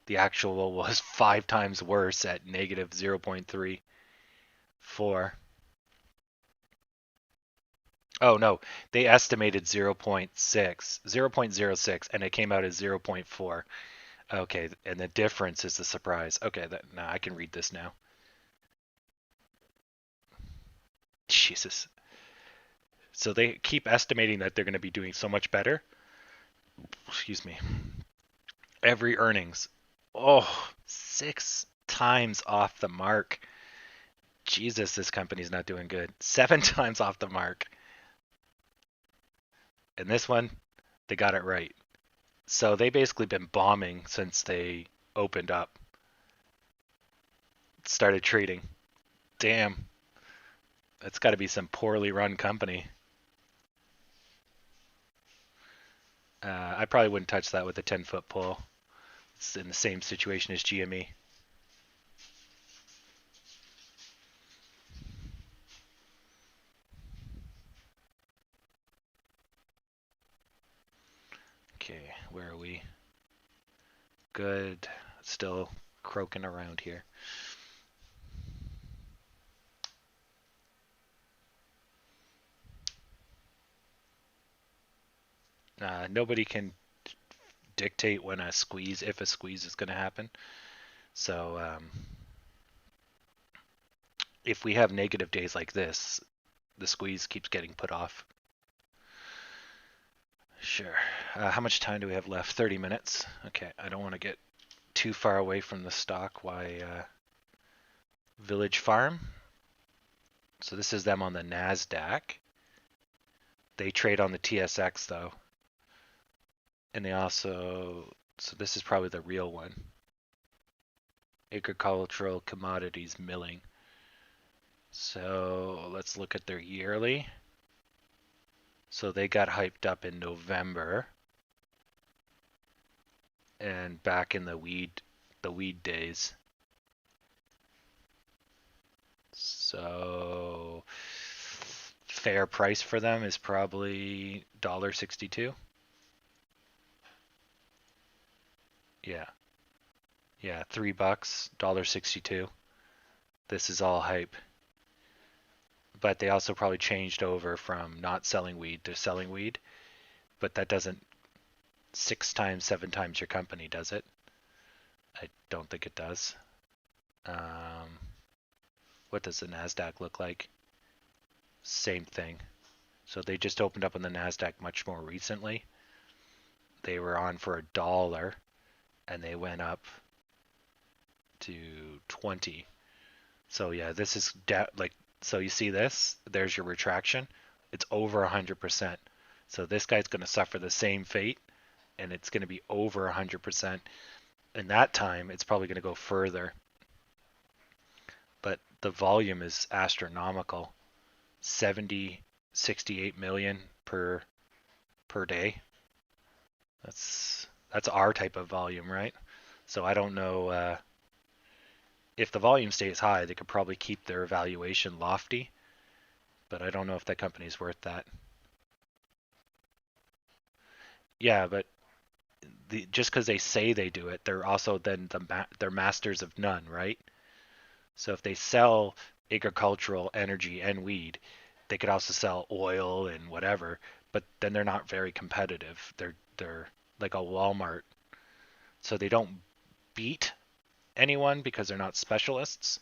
The actual was 5 times worse at negative 0.34. Oh no, they estimated 0.06, and it came out as 0.4. Okay, and the difference is the surprise. Okay, now I can read this now. Jesus. So they keep estimating that they're going to be doing so much better. Excuse me. Every earnings, oh, 6 times off the mark. Jesus, this company's not doing good. 7 times off the mark. And this one, they got it right. So they basically been bombing since they opened up, started trading. Damn, that's got to be some poorly run company. I probably wouldn't touch that with a 10-foot pole. It's in the same situation as GME. Okay, where are we? Good. Still croaking around here. Nobody can dictate when if a squeeze is going to happen. So if we have negative days like this, the squeeze keeps getting put off. Sure. How much time do we have left? 30 minutes. Okay, I don't want to get too far away from the stock. Why Village Farm? So this is them on the NASDAQ. They trade on the TSX though. And they also, so this is probably the real one. Agricultural commodities milling. So let's look at their yearly. So they got hyped up in November. And back in the weed days. So fair price for them is probably $1.62. Yeah. Yeah, $3, $1.62. This is all hype. But they also probably changed over from not selling weed to selling weed. But that doesn't 6 times, 7 times your company, does it? I don't think it does. What does the NASDAQ look like? Same thing. So they just opened up on the NASDAQ much more recently. They were on for $1 and they went up to 20. So yeah, this is like, so you see this? There's your retraction. It's over 100%. So this guy's going to suffer the same fate, and it's going to be over 100%. In that time, it's probably going to go further. But the volume is astronomical. 68 million per day. That's our type of volume, right? So I don't know if the volume stays high, they could probably keep their valuation lofty, but I don't know if that company's worth that. Yeah, but just because they say they do it, they're also then they're masters of none, right? So if they sell agricultural energy and weed, they could also sell oil and whatever, but then they're not very competitive. They're like a Walmart. So they don't beat anyone because they're not specialists,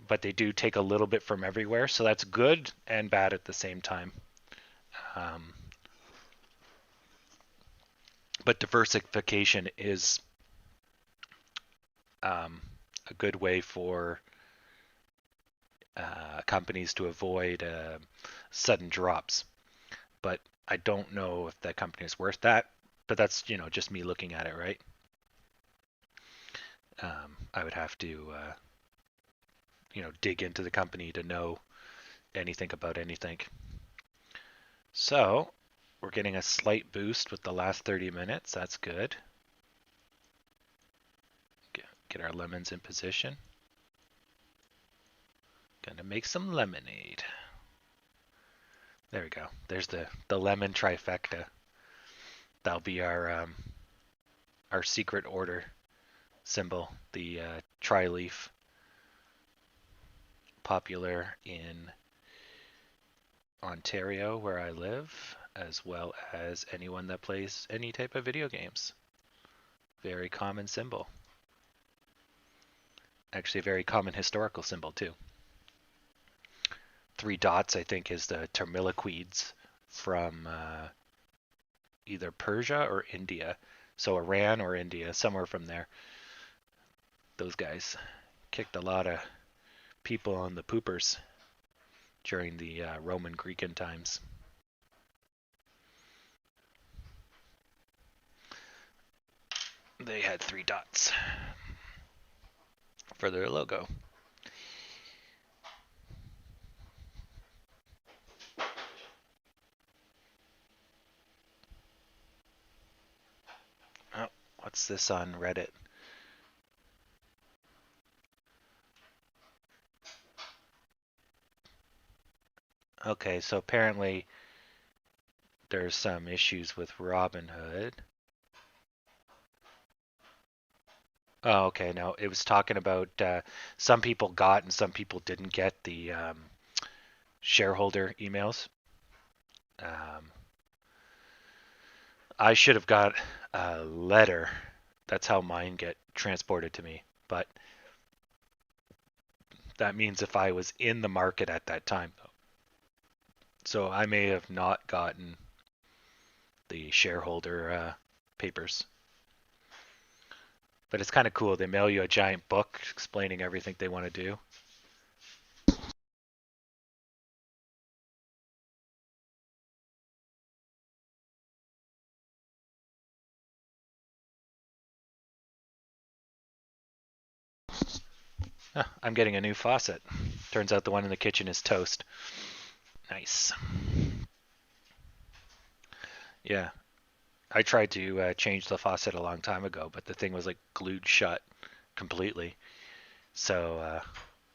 but they do take a little bit from everywhere. So that's good and bad at the same time. Um, but diversification is a good way for companies to avoid sudden drops. But I don't know if that company is worth that. But that's just me looking at it, right? I would have to dig into the company to know anything about anything. So we're getting a slight boost with the last 30 minutes. That's good. Get our lemons in position. Gonna make some lemonade. There we go. There's the lemon trifecta. That'll be our secret order symbol, the tri-leaf, popular in Ontario where I live, as well as anyone that plays any type of video games. Very common symbol. Actually a very common historical symbol too. 3 dots I think is the Termiliquids from either Persia or India. So Iran or India, somewhere from there. Those guys kicked a lot of people on the poopers during the Roman Greekan times. They had 3 dots for their logo. Oh, what's this on Reddit? Okay, so apparently there's some issues with Robinhood. Oh, okay. No, it was talking about some people got and some people didn't get the shareholder emails. I should have got a letter. That's how mine get transported to me. But that means if I was in the market at that time. So I may have not gotten the shareholder papers. But it's kind of cool. They mail you a giant book explaining everything they want to do. I'm getting a new faucet. Turns out the one in the kitchen is toast. Nice. Yeah. I tried to change the faucet a long time ago, but the thing was like glued shut completely. So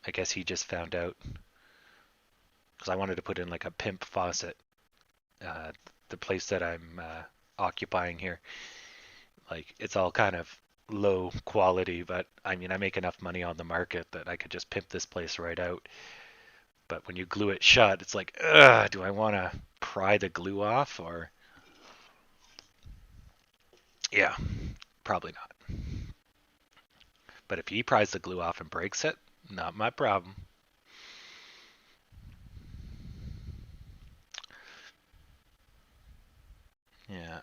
I guess he just found out. Because I wanted to put in like a pimp faucet. The place that I'm occupying here, like it's all kind of low quality, but I mean I make enough money on the market that I could just pimp this place right out. But when you glue it shut, it's like, ugh, do I want to pry the glue off or? Yeah, probably not. But if he pries the glue off and breaks it, not my problem. Yeah.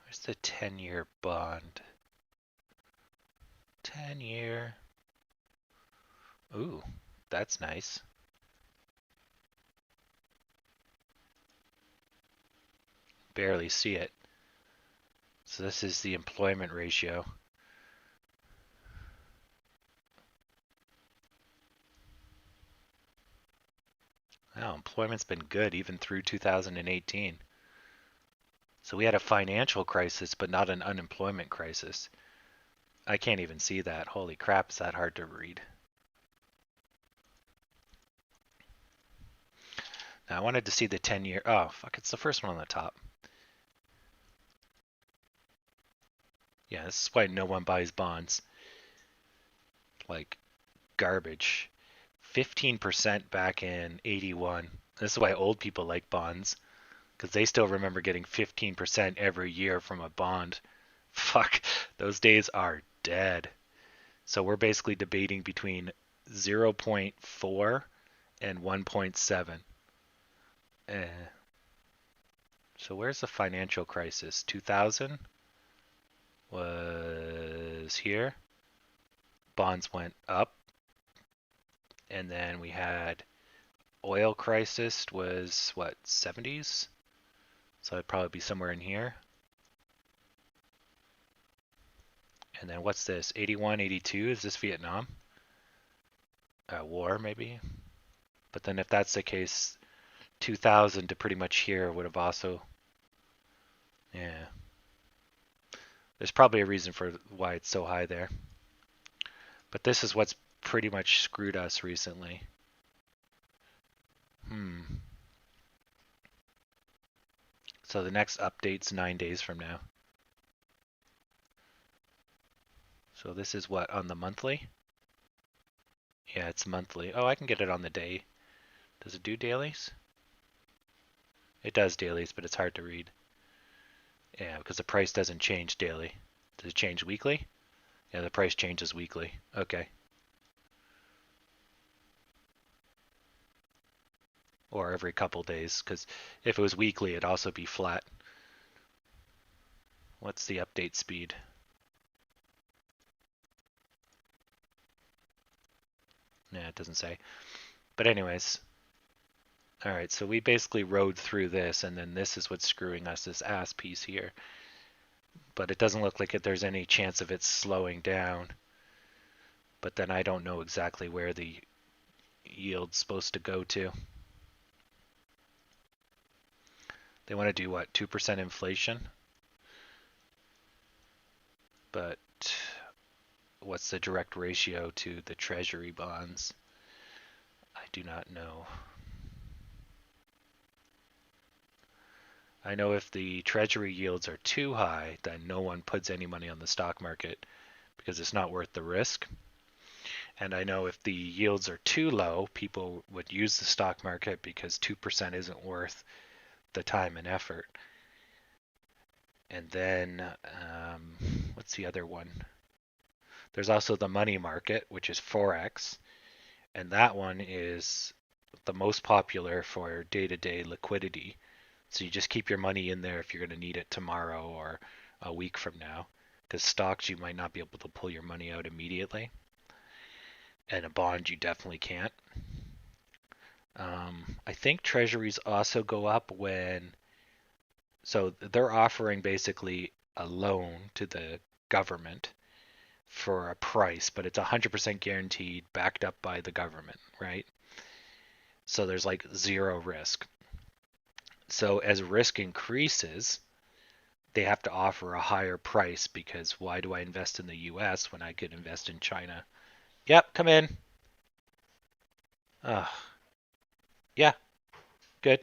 Where's the 10-year bond? 10-year. Ooh, that's nice. barely see it. So this is the employment ratio. Wow, employment's been good even through 2018. So we had a financial crisis, but not an unemployment crisis. I can't even see that. Holy crap, is that hard to read? Now I wanted to see the 10-year. Oh, fuck, it's the first one on the top. Yeah, this is why no one buys bonds. Like garbage. 15% back in 81. This is why old people like bonds, because they still remember getting 15% every year from a bond. Fuck, those days are dead. So we're basically debating between 0.4 and 1.7. So where's the financial crisis? 2000 was here. Bonds went up. And then we had oil crisis was what, 70s? So it'd probably be somewhere in here. And then what's this? 81, 82? Is this Vietnam? War, maybe? But then if that's the case, 2000 to pretty much here would have also... Yeah. There's probably a reason for why it's so high there. But this is what's pretty much screwed us recently. So the next update's 9 days from now. So this is what, on the monthly? Yeah, it's monthly. Oh, I can get it on the day. Does it do dailies? It does dailies, but it's hard to read. Yeah, because the price doesn't change daily. Does it change weekly? Yeah, the price changes weekly. Okay. Or every couple days, because if it was weekly, it'd also be flat. What's the update speed? Yeah, it doesn't say. But anyways. Alright, so we basically rode through this, and then this is what's screwing us, this ass piece here. But it doesn't look like there's any chance of it slowing down. But then I don't know exactly where the yield's supposed to go to. They want to do what, 2% inflation? But what's the direct ratio to the treasury bonds? I do not know. I know if the treasury yields are too high, then no one puts any money on the stock market because it's not worth the risk. And I know if the yields are too low, people would use the stock market because 2% isn't worth the time and effort. And then, what's the other one? There's also the money market, which is Forex. And that one is the most popular for day-to-day liquidity. So you just keep your money in there if you're going to need it tomorrow or a week from now. Because stocks, you might not be able to pull your money out immediately. And a bond, you definitely can't. I think treasuries also go up when... So they're offering basically a loan to the government for a price, but it's 100% guaranteed, backed up by the government, right? So there's like zero risk. So as risk increases, they have to offer a higher price because why do I invest in the US when I could invest in China? Yep, come in. Yeah, good.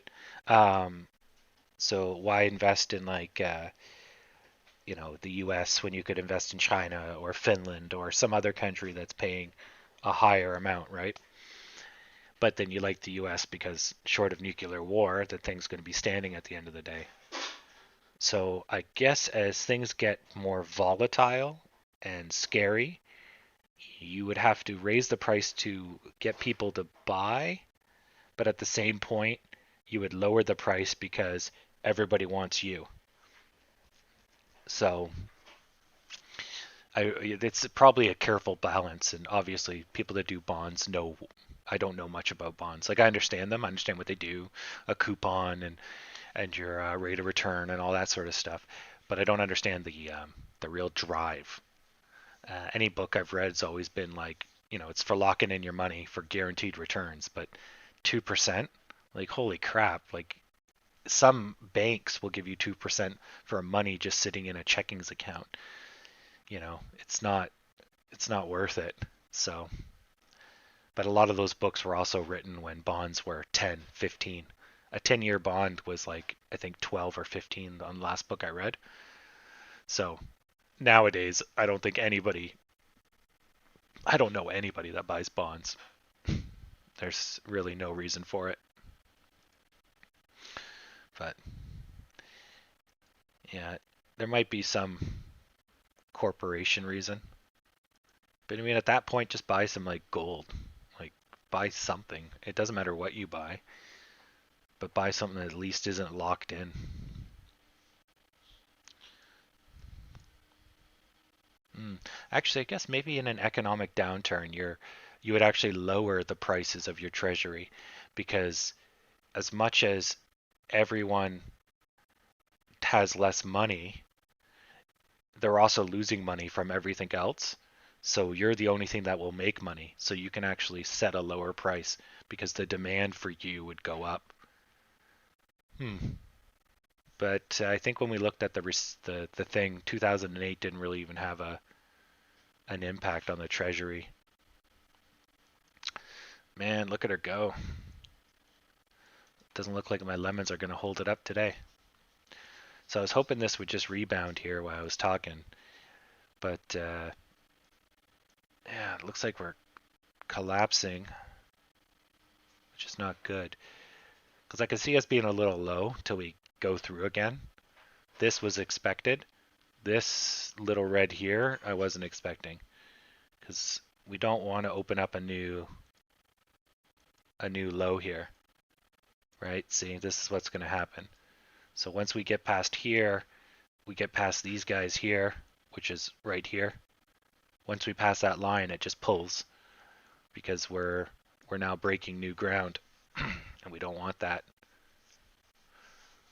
So why invest in like the US when you could invest in China or Finland or some other country that's paying a higher amount, right? But then you like the US because short of nuclear war, the thing's going to be standing at the end of the day. So I guess as things get more volatile and scary, you would have to raise the price to get people to buy, but at the same point, you would lower the price because everybody wants you. So it's probably a careful balance, and obviously people that do bonds I don't know much about bonds. Like I understand them, I understand what they do, a coupon and and your rate of return and all that sort of stuff. But I don't understand the real drive. Any book I've read has always been like, it's for locking in your money for guaranteed returns, but 2%, like holy crap, like some banks will give you 2% for money just sitting in a checkings account. It's not worth it. So, but a lot of those books were also written when bonds were 10, 15. A 10-year bond was like, I think 12 or 15 on the last book I read. So nowadays, I don't know anybody that buys bonds. There's really no reason for it. But yeah, there might be some corporation reason. But I mean, at that point, just buy some like gold. Like, buy something. It doesn't matter what you buy, but buy something that at least isn't locked in. Actually, I guess maybe in an economic downturn, you would actually lower the prices of your treasury, because as much as everyone has less money, they're also losing money from everything else. So you're the only thing that will make money. So you can actually set a lower price because the demand for you would go up. But I think when we looked at the thing, 2008 didn't really even have an impact on the treasury. Man, look at her go. Doesn't look like my lemons are going to hold it up today. So I was hoping this would just rebound here while I was talking. But yeah, it looks like we're collapsing, which is not good. Because I can see us being a little low till we go through again. This was expected. This little red here, I wasn't expecting. Because we don't want to open up a new low here. Right? See, this is what's going to happen. So once we get past here, we get past these guys here, which is right here. Once we pass that line, it just pulls because we're now breaking new ground, and we don't want that.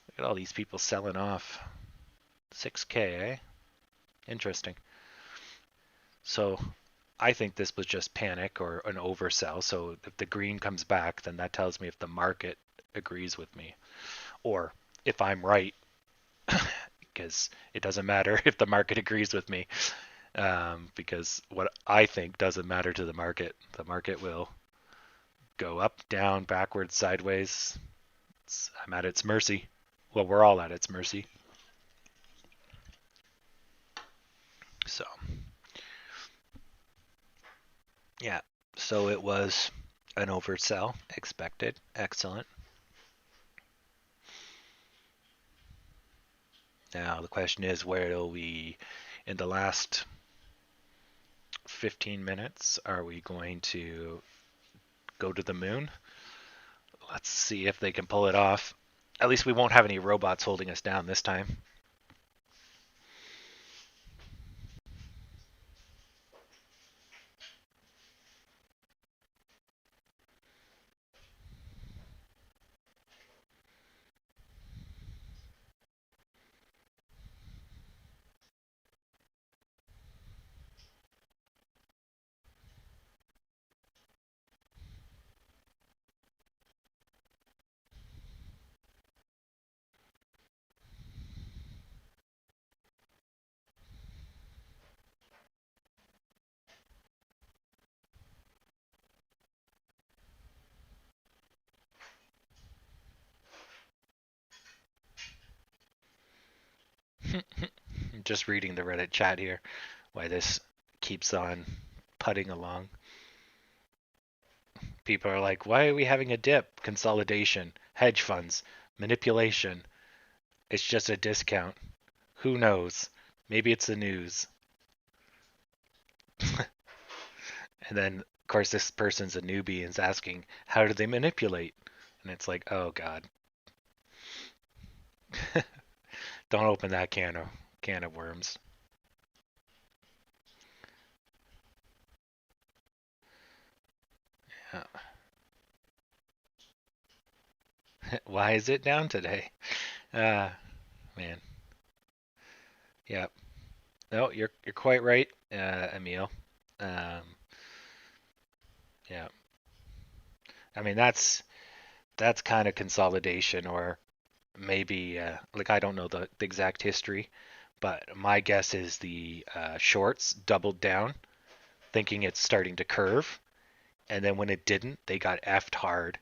Look at all these people selling off. 6K, eh? Interesting. So I think this was just panic or an oversell. So if the green comes back, then that tells me if the market agrees with me, or if I'm right, because it doesn't matter if the market agrees with me, because what I think doesn't matter to the market. The market will go up, down, backwards, sideways. I'm at its mercy. Well, we're all at its mercy. So, yeah. So it was an oversell, expected. Excellent. Now the question is, where will we, in the last 15 minutes, are we going to go to the moon? Let's see if they can pull it off. At least we won't have any robots holding us down this time. Just reading the Reddit chat here, why this keeps on putting along. People are like, why are we having a dip? Consolidation, hedge funds, manipulation. It's just a discount. Who knows? Maybe it's the news. And then, of course, this person's a newbie and is asking, how do they manipulate? And it's like, oh God. Don't open that can of worms. Yeah. Why is it down today? Man. Yeah. No, you're quite right, Emil. Um, yeah. I mean that's kind of consolidation, or maybe like I don't know the exact history, but my guess is the shorts doubled down, thinking it's starting to curve, and then when it didn't, they got effed hard,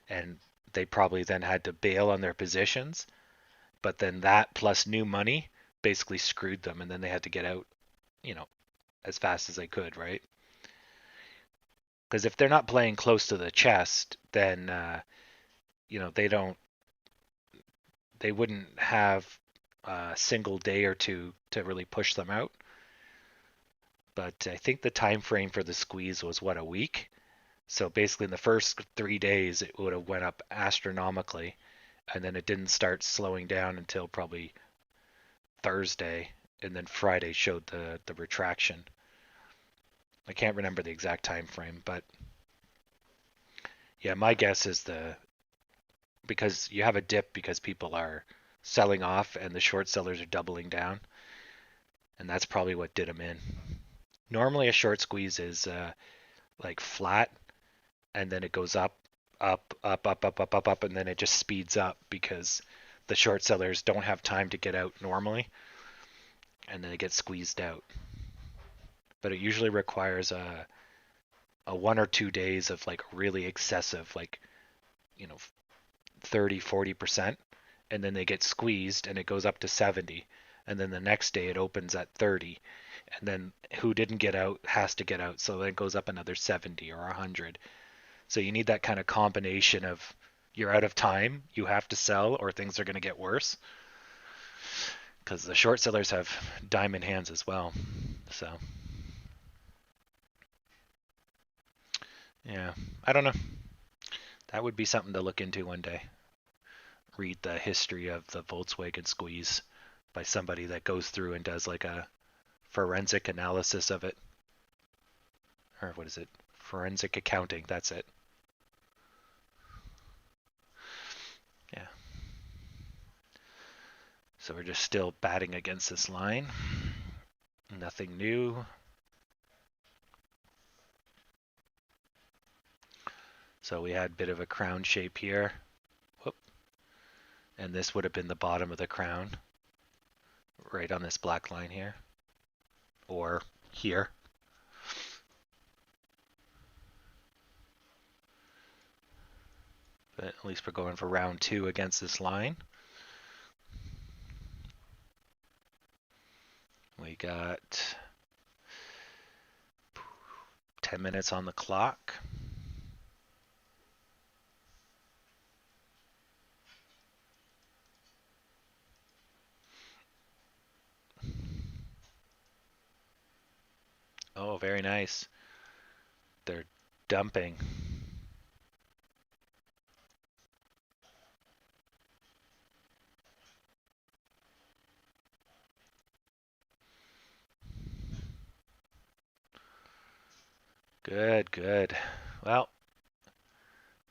and they probably then had to bail on their positions. But then that plus new money basically screwed them, and then they had to get out, you know, as fast as they could, right? Because if they're not playing close to the chest, then they wouldn't have a single day or two to really push them out. But I think the time frame for the squeeze was what, a week? So basically in the first 3 days it would have went up astronomically, and then it didn't start slowing down until probably Thursday, and then Friday showed the retraction. I can't remember the exact time frame, but yeah, my guess is because you have a dip because people are selling off and the short sellers are doubling down, and that's probably what did them in. Normally, a short squeeze is like flat, and then it goes up, up, up, up, up, up, up, up, and then it just speeds up because the short sellers don't have time to get out normally, and then it gets squeezed out. But it usually requires a 1 or 2 days of like really excessive, like, you know, 30-40%, and then they get squeezed and it goes up to 70, and then the next day it opens at 30, and then who didn't get out has to get out, so then it goes up another 70 or 100. So you need that kind of combination of you're out of time, you have to sell, or things are going to get worse, because the short sellers have diamond hands as well. So yeah, I don't know. That would be something to look into one day. Read the history of the Volkswagen squeeze by somebody that goes through and does like a forensic analysis of it. Or what is it? Forensic accounting, that's it. Yeah. So we're just still batting against this line. Nothing new. So we had a bit of a crown shape here. Whoop. And this would have been the bottom of the crown, right on this black line here. Or here. But at least we're going for round 2 against this line. We got 10 minutes on the clock. Oh, very nice. They're dumping. Good, good. Well,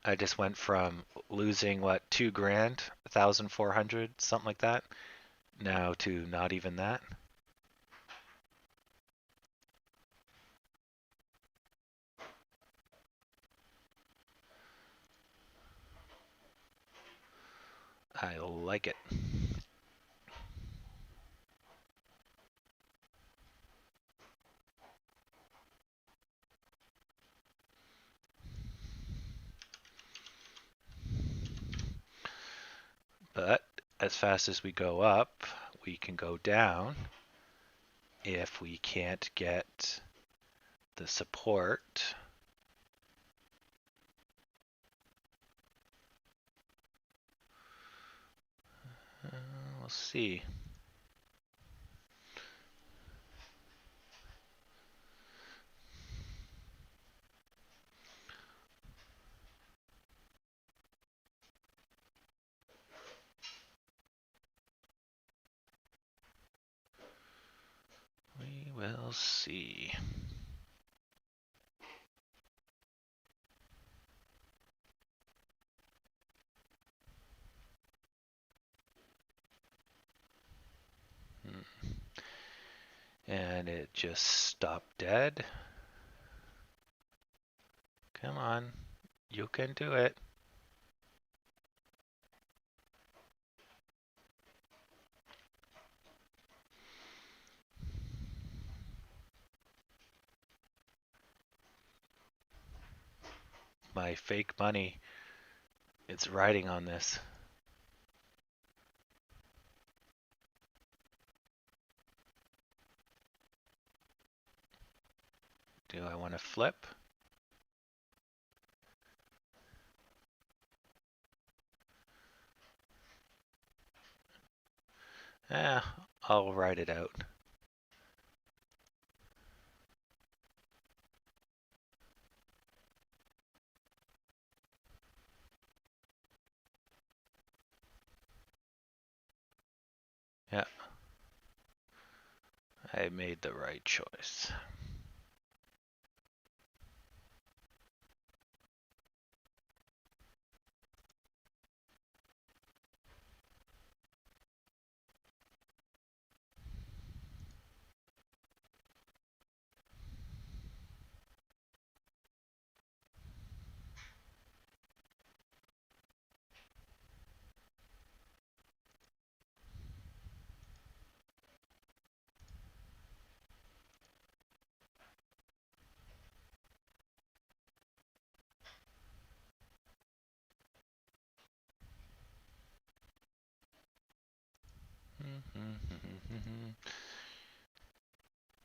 I just went from losing what, 2 grand, 1,400, something like that, now to not even that. I like it. But as fast as we go up, we can go down if we can't get the support. We'll see. We will see. And it just stopped dead. Come on, you can do it. My fake money, it's riding on this. Do I want to flip? Eh, I'll ride it out. Yeah, I made the right choice.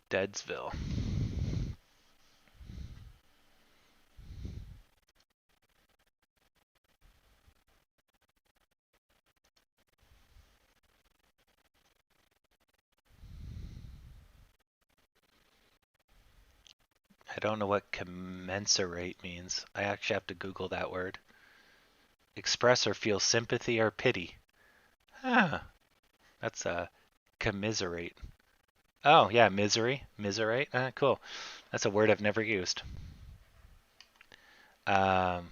Deadsville. I don't know what commensurate means. I actually have to Google that word. Express or feel sympathy or pity. Huh. That's a commiserate. Oh, yeah, misery. Miserate. Cool. That's a word I've never used. Well,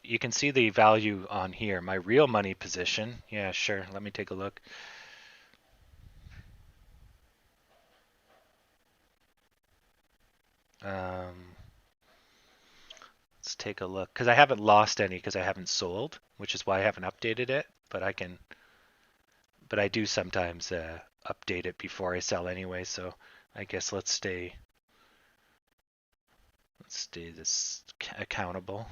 you can see the value on here. My real money position. Yeah, sure. Let me take a look. Let's take a look. Because I haven't lost any because I haven't sold, which is why I haven't updated it. But I do sometimes update it before I sell anyway. So I guess let's stay this accountable.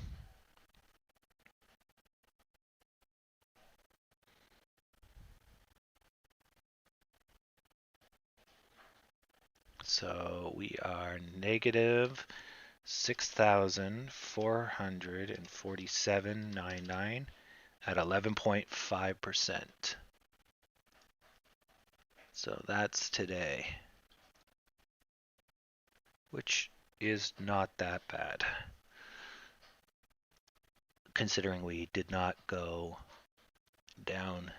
So we are negative 6,447.99 at 11.5%. So that's today, which is not that bad, considering we did not go down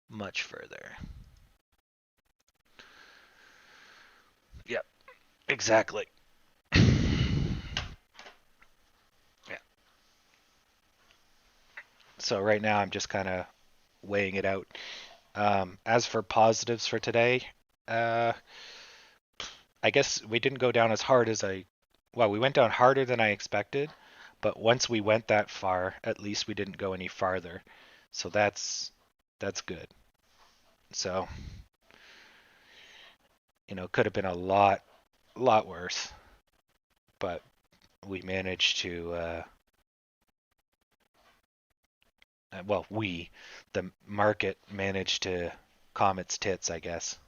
much further. Yep, exactly. Yeah. So right now I'm just kind of weighing it out. As for positives for today, I guess we didn't go down as hard as well, we went down harder than I expected, but once we went that far, at least we didn't go any farther. So that's good. So, could have been a lot worse, but we managed to the market managed to calm its tits, I guess.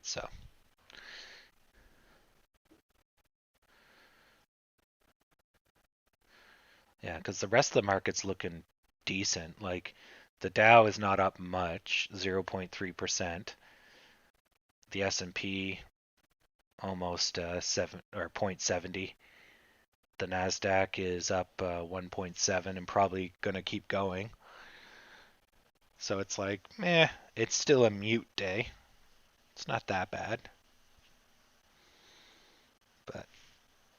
So, yeah, because the rest of the market's looking decent. Like the Dow is not up much, 0.3%. The S&P almost 0.70. The Nasdaq is up 1.7 and probably going to keep going. So it's like, it's still a mute day. It's not that bad. But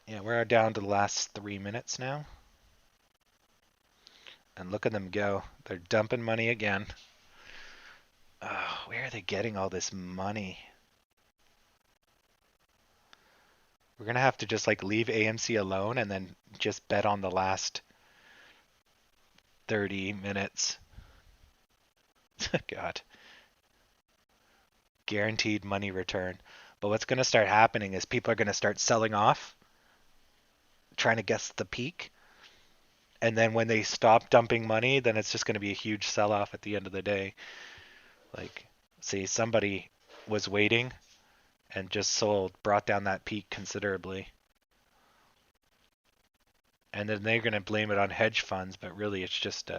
yeah, we're down to the last 3 minutes now. And look at them go. They're dumping money again. Where are they getting all this money? We're gonna have to just like leave AMC alone and then just bet on the last 30 minutes. God. Guaranteed money return. But what's gonna start happening is people are gonna start selling off, trying to guess the peak. And then when they stop dumping money, then it's just gonna be a huge sell off at the end of the day. Like, see, somebody was waiting and just sold, brought down that peak considerably. And then they're going to blame it on hedge funds, but really it's just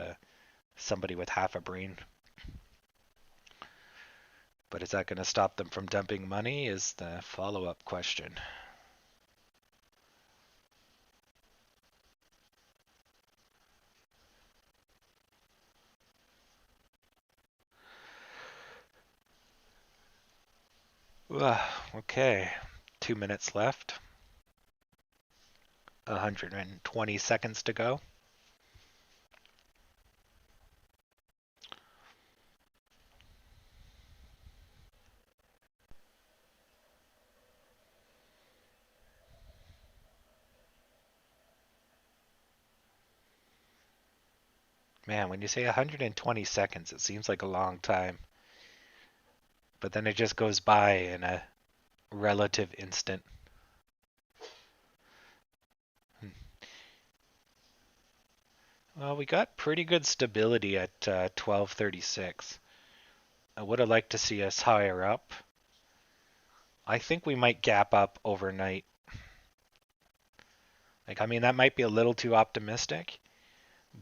somebody with half a brain. But is that going to stop them from dumping money is the follow-up question. Okay, 2 minutes left. 120 seconds to go. Man, when you say 120 seconds, it seems like a long time. But then it just goes by in a relative instant. Well, we got pretty good stability at 1236. I would have liked to see us higher up. I think we might gap up overnight. Like, I mean, that might be a little too optimistic,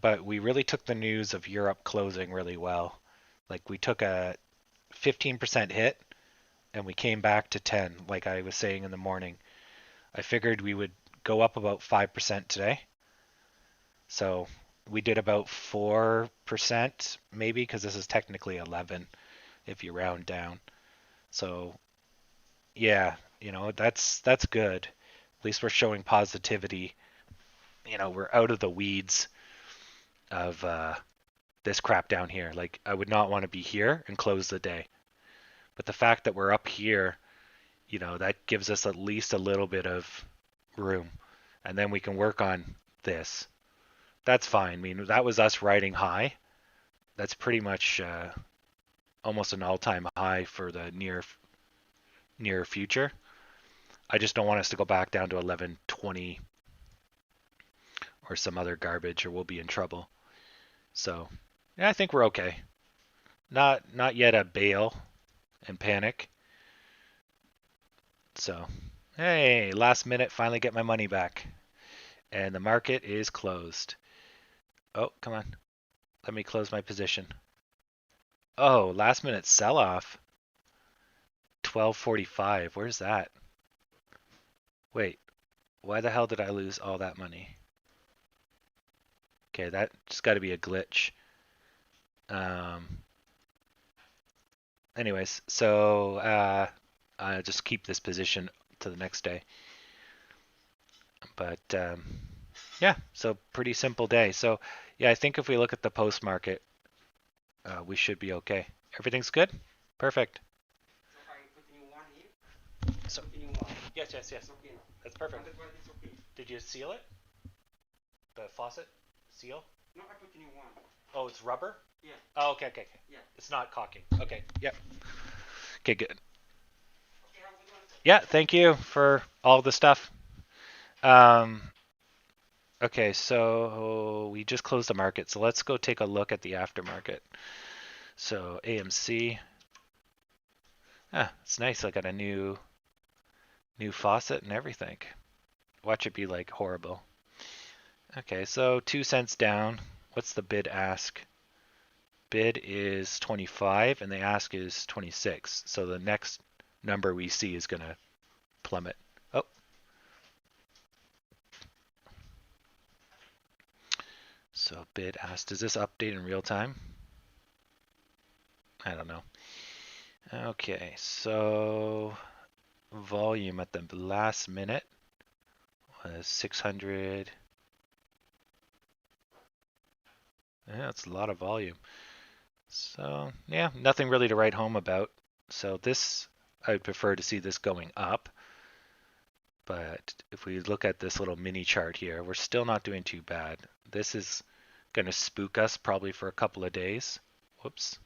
but we really took the news of Europe closing really well. Like, we took a 15% hit and we came back to 10, like I was saying in the morning. I figured we would go up about 5% today. So we did about 4% maybe, because this is technically 11 if you round down. So yeah, that's good. At least we're showing positivity. We're out of the weeds of this crap down here. Like, I would not want to be here and close the day. But the fact that we're up here, that gives us at least a little bit of room. And then we can work on this. That's fine. I mean, that was us riding high. That's pretty much almost an all-time high for the near future. I just don't want us to go back down to 1120 or some other garbage, or we'll be in trouble. So, yeah, I think we're okay. Not yet a bail and panic. So, hey, last minute, finally get my money back. And the market is closed. Oh, come on. Let me close my position. Oh, last minute sell off. 1245. Where's that? Wait, why the hell did I lose all that money? Okay, that just got to be a glitch. Anyways, so I just keep this position to the next day. But yeah, so pretty simple day. So yeah, I think if we look at the post market, we should be okay. Everything's good? Perfect. So I continue one here. So Continue one. yes. It's okay. That's perfect. 120 is okay. Did you seal it? The faucet? Seal? No, I continue one. Oh, it's rubber? Yeah. Oh, okay. Yeah. It's not caulking. Okay. Yep. Okay, good. Okay, have a good one. Yeah, thank you for all the stuff. Okay, so we just closed the market, so let's go take a look at the aftermarket. So AMC. It's nice. I got a new faucet and everything. Watch it be like horrible. Okay, so 2 cents down. What's the bid ask? Bid is 25 and the ask is 26. So the next number we see is going to plummet. Oh. So bid ask. Does this update in real time? I don't know. Okay, so volume at the last minute was 600. Yeah, that's a lot of volume. So yeah, nothing really to write home about. So this, I'd prefer to see this going up. But if we look at this little mini chart here, we're still not doing too bad. This is going to spook us probably for a couple of days. Whoops.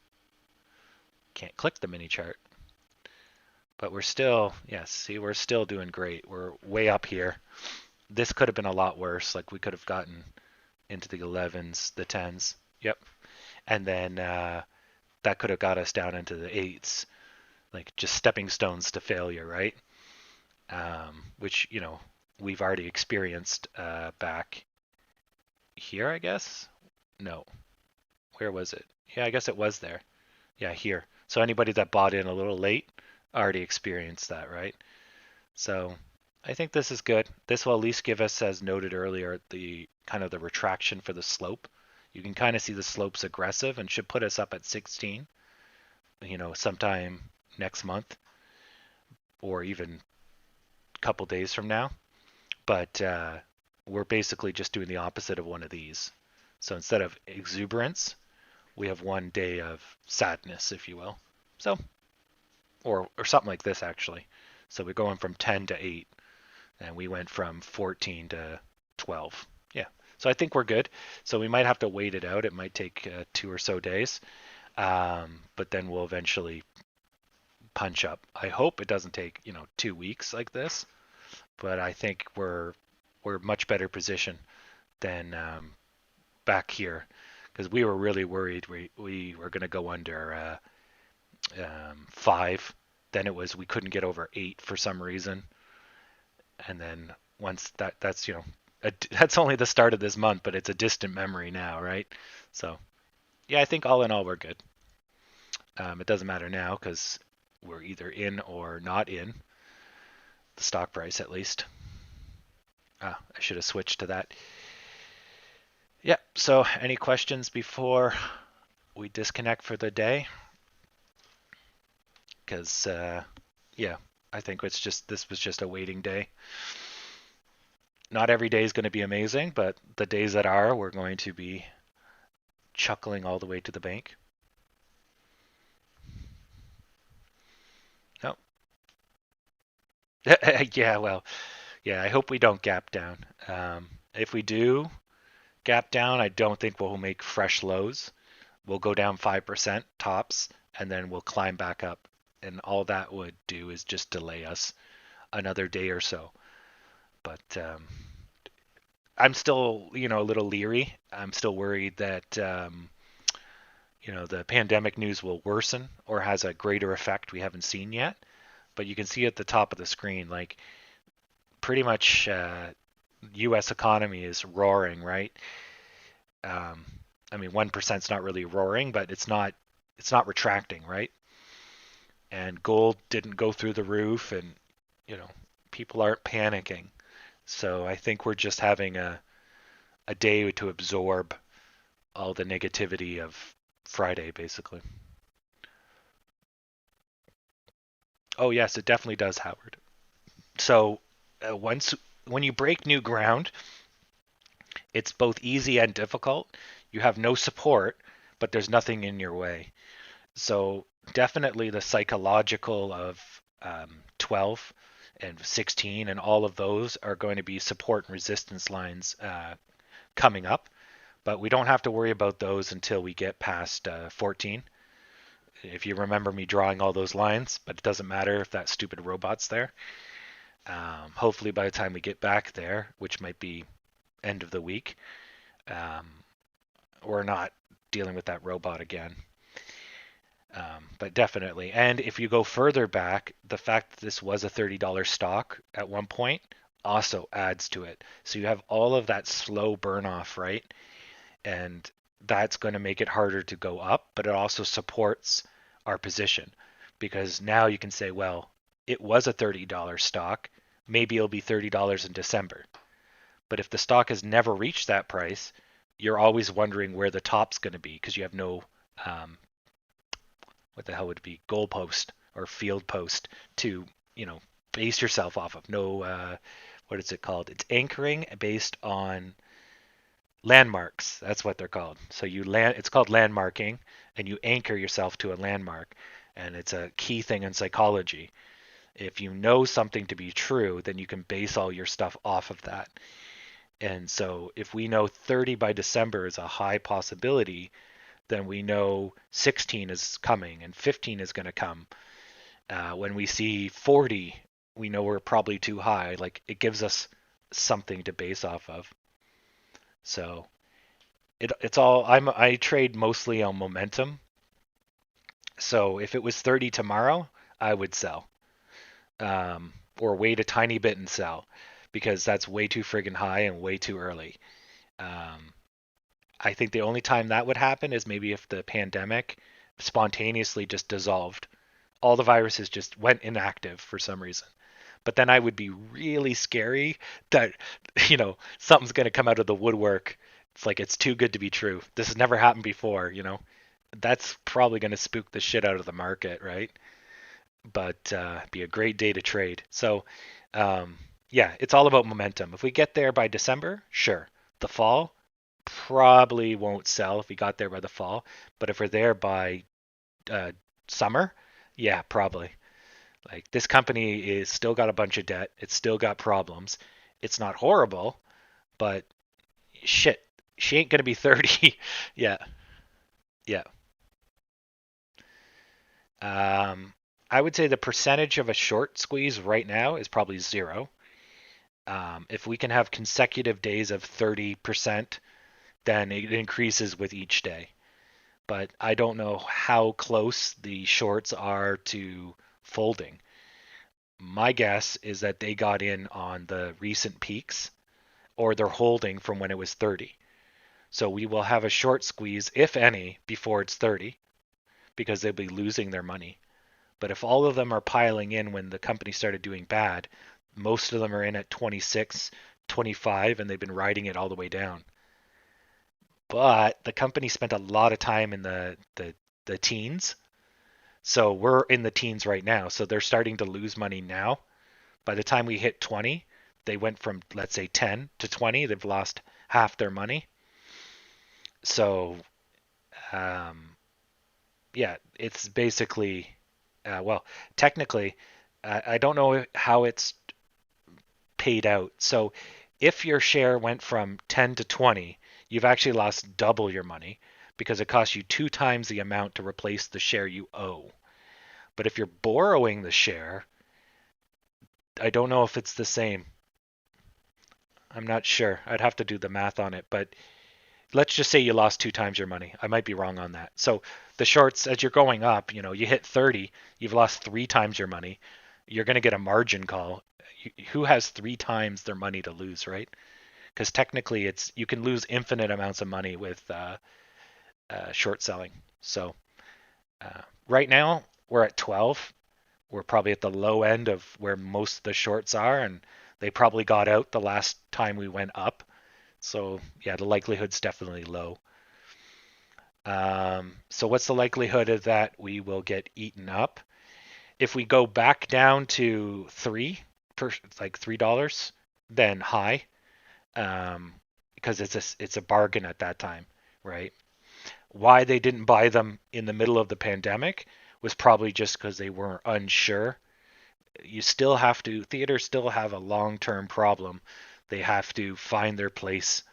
Can't click the mini chart. But we're still, yes, see, we're still doing great. We're way up here. This could have been a lot worse. Like we could have gotten into the 11s, the 10s. Yep. And then that could have got us down into the 8s. Like just stepping stones to failure, right? Which, you know, we've already experienced back here, I guess. No. Where was it? Yeah, I guess it was there. Yeah, here. So anybody that bought in a little late already experienced that, right? So I think this is good. This will at least give us, as noted earlier, the kind of the retraction for the slope. You can kind of see the slope's aggressive and should put us up at 16, you know, sometime next month or even a couple days from now. But we're basically just doing the opposite of one of these. So instead of exuberance, we have one day of sadness, if you will. So, or something like this actually. So we're going from 10 to 8, and we went from 14 to 12. Yeah. So I think we're good. So we might have to wait it out. It might take 2 or so days, but then we'll eventually punch up. I hope it doesn't take 2 weeks like this, but I think we're much better position than back here, because we were really worried we were going to go under 5. Then it was we couldn't get over 8 for some reason, and then once that's that's only the start of this month, but it's a distant memory now, right? So yeah, I think all in all we're good. It doesn't matter now because we're either in or not in the stock price, at least. I should have switched to that. Yeah, so any questions before we disconnect for the day? Because yeah, I think this was just a waiting day. Not every day is going to be amazing, but the days that are, we're going to be chuckling all the way to the bank. No. Yeah, well, yeah, I hope we don't gap down. If we do gap down, I don't think we'll make fresh lows. We'll go down 5% tops, and then we'll climb back up. And all that would do is just delay us another day or so. But I'm still, a little leery. I'm still worried that, the pandemic news will worsen or has a greater effect we haven't seen yet. But you can see at the top of the screen, like pretty much U.S. economy is roaring, right? I mean, 1% is not really roaring, but it's not retracting, right? And gold didn't go through the roof, and people aren't panicking. So I think we're just having a day to absorb all the negativity of Friday, basically. Oh yes, it definitely does, Howard. So when you break new ground, it's both easy and difficult. You have no support, but there's nothing in your way. So definitely the psychological of 12 and 16 and all of those are going to be support and resistance lines coming up. But we don't have to worry about those until we get past 14. If you remember me drawing all those lines, but it doesn't matter if that stupid robot's there. Hopefully by the time we get back there, which might be end of the week, we're not dealing with that robot again. But definitely. And if you go further back, the fact that this was a $30 stock at one point also adds to it. So you have all of that slow burn off, right? And that's going to make it harder to go up, but it also supports our position, because now you can say, well, it was a $30 stock. Maybe it'll be $30 in December. But if the stock has never reached that price, you're always wondering where the top's going to be, because you have no what the hell would it be, goalpost or field post to base yourself off of. No, what is it called? It's anchoring based on landmarks. That's what they're called. So it's called landmarking, and you anchor yourself to a landmark, and it's a key thing in psychology. If you know something to be true, then you can base all your stuff off of that. And so if we know 30 by December is a high possibility, then we know 16 is coming and 15 is going to come. When we see 40, we know we're probably too high. Like, it gives us something to base off of. So it's all I trade mostly on momentum. So if it was 30 tomorrow, I would sell, or wait a tiny bit and sell, because that's way too friggin' high and way too early. Um, I think the only time that would happen is maybe if the pandemic spontaneously just dissolved. All the viruses just went inactive for some reason. But then I would be really scary that, something's going to come out of the woodwork. It's like it's too good to be true. This has never happened before. That's probably going to spook the shit out of the market, right? But be a great day to trade. So, yeah, it's all about momentum. If we get there by December, sure. The fall, probably won't sell if we got there by the fall. But if we're there by uh, summer, yeah, probably. Like, this company is still got a bunch of debt. It's still got problems. It's not horrible, but shit, she ain't gonna be 30. Yeah, yeah. I would say the percentage of a short squeeze right now is probably zero. If we can have consecutive days of 30%, then it increases with each day. But I don't know how close the shorts are to folding. My guess is that they got in on the recent peaks, or they're holding from when it was 30. So we will have a short squeeze, if any, before it's 30, because they'll be losing their money. But if all of them are piling in when the company started doing bad, most of them are in at 26, 25, and they've been riding it all the way down. But the company spent a lot of time in the teens. So we're in the teens right now. So they're starting to lose money now. By the time we hit 20, they went from, let's say, 10 to 20. They've lost half their money. So, um, yeah, it's basically, well, technically, I don't know how it's paid out. So if your share went from 10 to 20, you've actually lost double your money because it costs you 2 times the amount to replace the share you owe. But if you're borrowing the share, I don't know if it's the same. I'm not sure. I'd have to do the math on it, but let's just say you lost 2 times your money. I might be wrong on that. So the shorts, as you're going up, you hit 30, you've lost 3 times your money. You're going to get a margin call. Who has 3 times their money to lose, right? Because technically, you can lose infinite amounts of money with short selling. So right now we're at 12. We're probably at the low end of where most of the shorts are, and they probably got out the last time we went up. So yeah, the likelihood's definitely low. So what's the likelihood of that we will get eaten up? If we go back down to like $3, then high, because it's a bargain at that time, right? Why they didn't buy them in the middle of the pandemic was probably just because they were unsure. Theaters still have a long-term problem. They have to find their place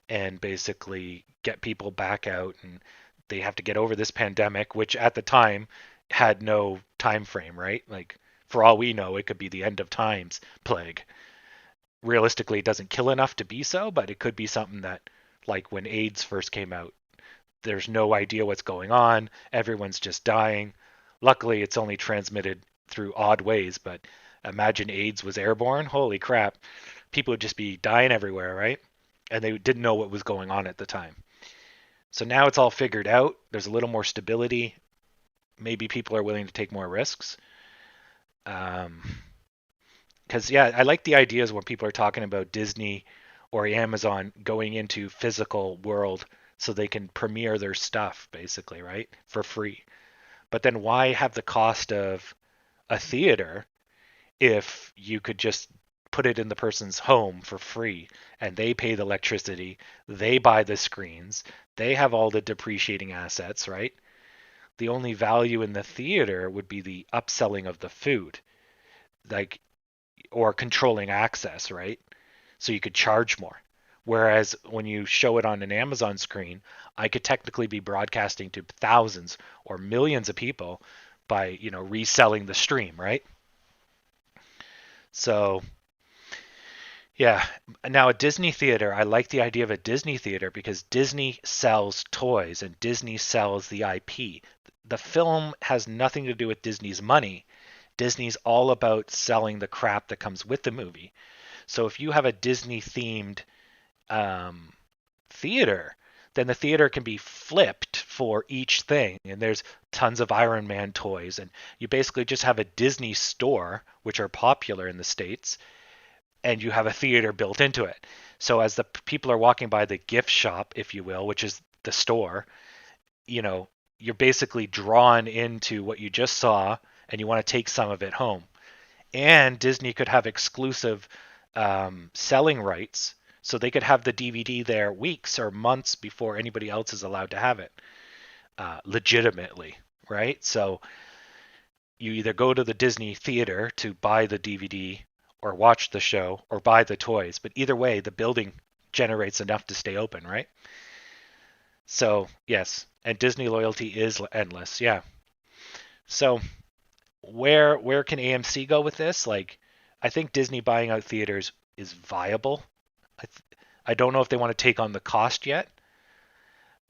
and basically get people back out, and they have to get over this pandemic, which at the time had no time frame, right? Like, for all we know, it could be the end of times plague. Realistically, it doesn't kill enough to be so, but it could be something that, like when AIDS first came out, there's no idea what's going on. Everyone's just dying. Luckily, it's only transmitted through odd ways, but imagine AIDS was airborne. Holy crap. People would just be dying everywhere, right? And they didn't know what was going on at the time. So now it's all figured out. There's a little more stability. Maybe people are willing to take more risks. Because, yeah, I like the ideas when people are talking about Disney or Amazon going into physical world so they can premiere their stuff, basically, right? For free. But then why have the cost of a theater if you could just put it in the person's home for free, and they pay the electricity, they buy the screens, they have all the depreciating assets, right? The only value in the theater would be the upselling of the food, like, or controlling access, right? So you could charge more. Whereas when you show it on an Amazon screen, I could technically be broadcasting to thousands or millions of people by, reselling the stream, right? So, yeah. Now, a Disney theater, I like the idea of a Disney theater because Disney sells toys and Disney sells the IP. The film has nothing to do with Disney's money. Disney's all about selling the crap that comes with the movie. So if you have a Disney themed theater, then the theater can be flipped for each thing. And there's tons of Iron Man toys. And you basically just have a Disney store, which are popular in the States, and you have a theater built into it. So as the people are walking by the gift shop, if you will, which is the store, you're basically drawn into what you just saw and you want to take some of it home. And Disney could have exclusive selling rights, so they could have the DVD there weeks or months before anybody else is allowed to have it legitimately, right? So you either go to the Disney theater to buy the DVD or watch the show or buy the toys, but either way, the building generates enough to stay open, right? So yes, and Disney loyalty is endless, yeah. So where can AMC go with this? Like, I think Disney buying out theaters is viable. I don't know if they want to take on the cost yet,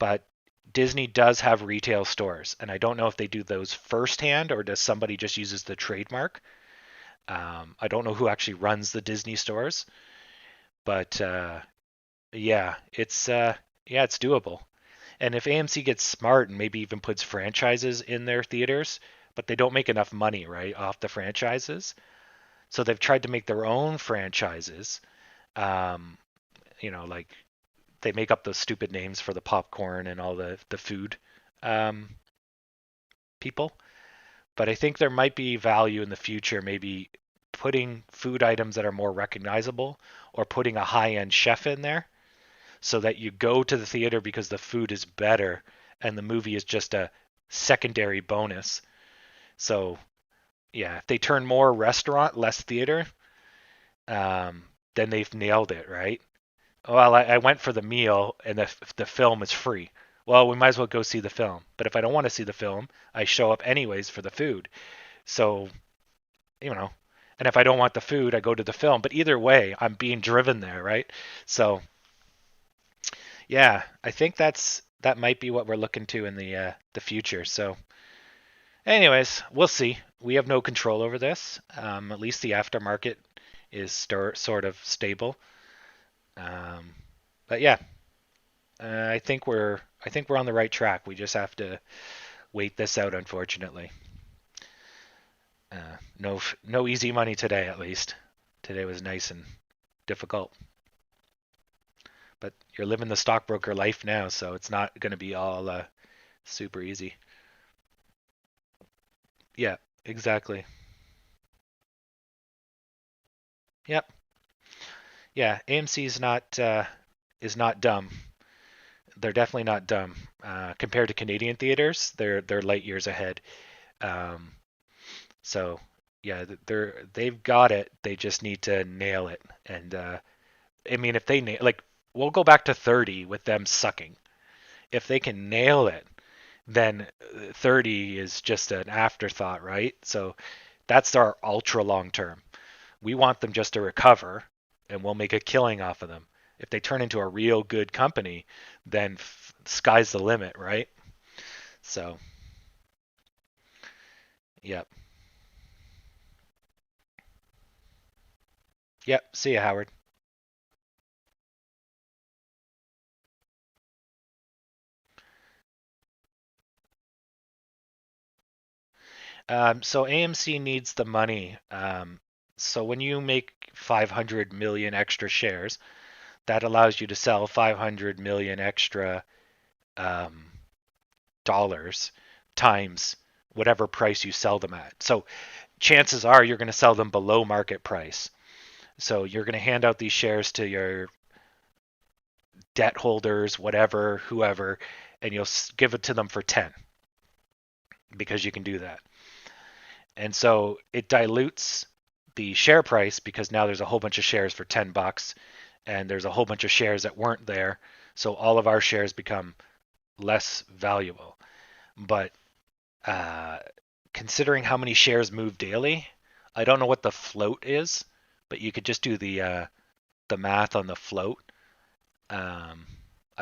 but Disney does have retail stores, and I don't know if they do those firsthand or does somebody just uses the trademark. I don't know who actually runs the Disney stores, but it's doable. And if AMC gets smart and maybe even puts franchises in their theaters, but they don't make enough money, right, off the franchises. So they've tried to make their own franchises. Like they make up those stupid names for the popcorn and all the food people. But I think there might be value in the future, maybe putting food items that are more recognizable or putting a high-end chef in there so that you go to the theater because the food is better and the movie is just a secondary bonus. So, yeah, if they turn more restaurant, less theater, then they've nailed it, right? Well, I went for the meal and the film is free. Well, we might as well go see the film. But if I don't want to see the film, I show up anyways for the food. So, and if I don't want the food, I go to the film. But either way, I'm being driven there, right? So, yeah, I think that might be what we're looking to in the future. So, anyways, we'll see. We have no control over this. At least the aftermarket is sort of stable. But yeah, I think we're on the right track. We just have to wait this out, unfortunately. No easy money today, at least. Today was nice and difficult. But you're living the stockbroker life now, so it's not going to be all super easy. Yeah, exactly. Yep. Yeah, AMC is not dumb. They're definitely not dumb. Compared to Canadian theaters, they're light years ahead. Um, so yeah, they've got it. They just need to nail it. And I mean, if they like, we'll go back to 30 with them sucking. If they can nail it, then 30 is just an afterthought, right? So that's our ultra long term. We want them just to recover, and we'll make a killing off of them. If they turn into a real good company, then sky's the limit, right? So, yep. Yep. See you, Howard. So AMC needs the money. So when you make 500 million extra shares, that allows you to sell 500 million extra um, dollars times whatever price you sell them at. So chances are you're going to sell them below market price. So you're going to hand out these shares to your debt holders, whatever, whoever, and you'll give it to them for 10 because you can do that. And so it dilutes the share price because now there's a whole bunch of shares for $10 and there's a whole bunch of shares that weren't there. So all of our shares become less valuable. But considering how many shares move daily, I don't know what the float is, but you could just do the math on the float. I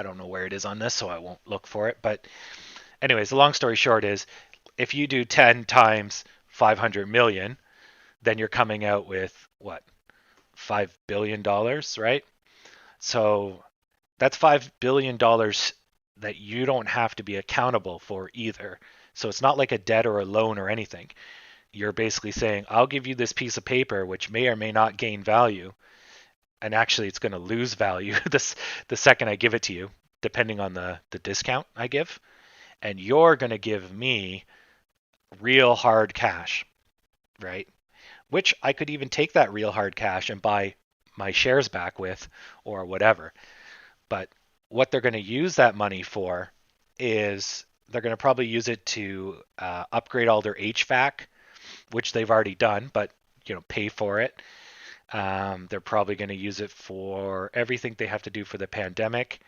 don't know where it is on this, so I won't look for it. But anyways, the long story short is if you do 10 times 500 million, then you're coming out with what? $5 billion, right? So that's $5 billion that you don't have to be accountable for either. So it's not like a debt or a loan or anything. You're basically saying, I'll give you this piece of paper, which may or may not gain value. And actually, it's going to lose value the second I give it to you, depending on the discount I give. And you're going to give me real hard cash, right? Which I could even take that real hard cash and buy my shares back with or whatever. But what they're going to use that money for is they're going to probably use it to upgrade all their HVAC, which they've already done, but pay for it. They're probably going to use it for everything they have to do for the pandemic.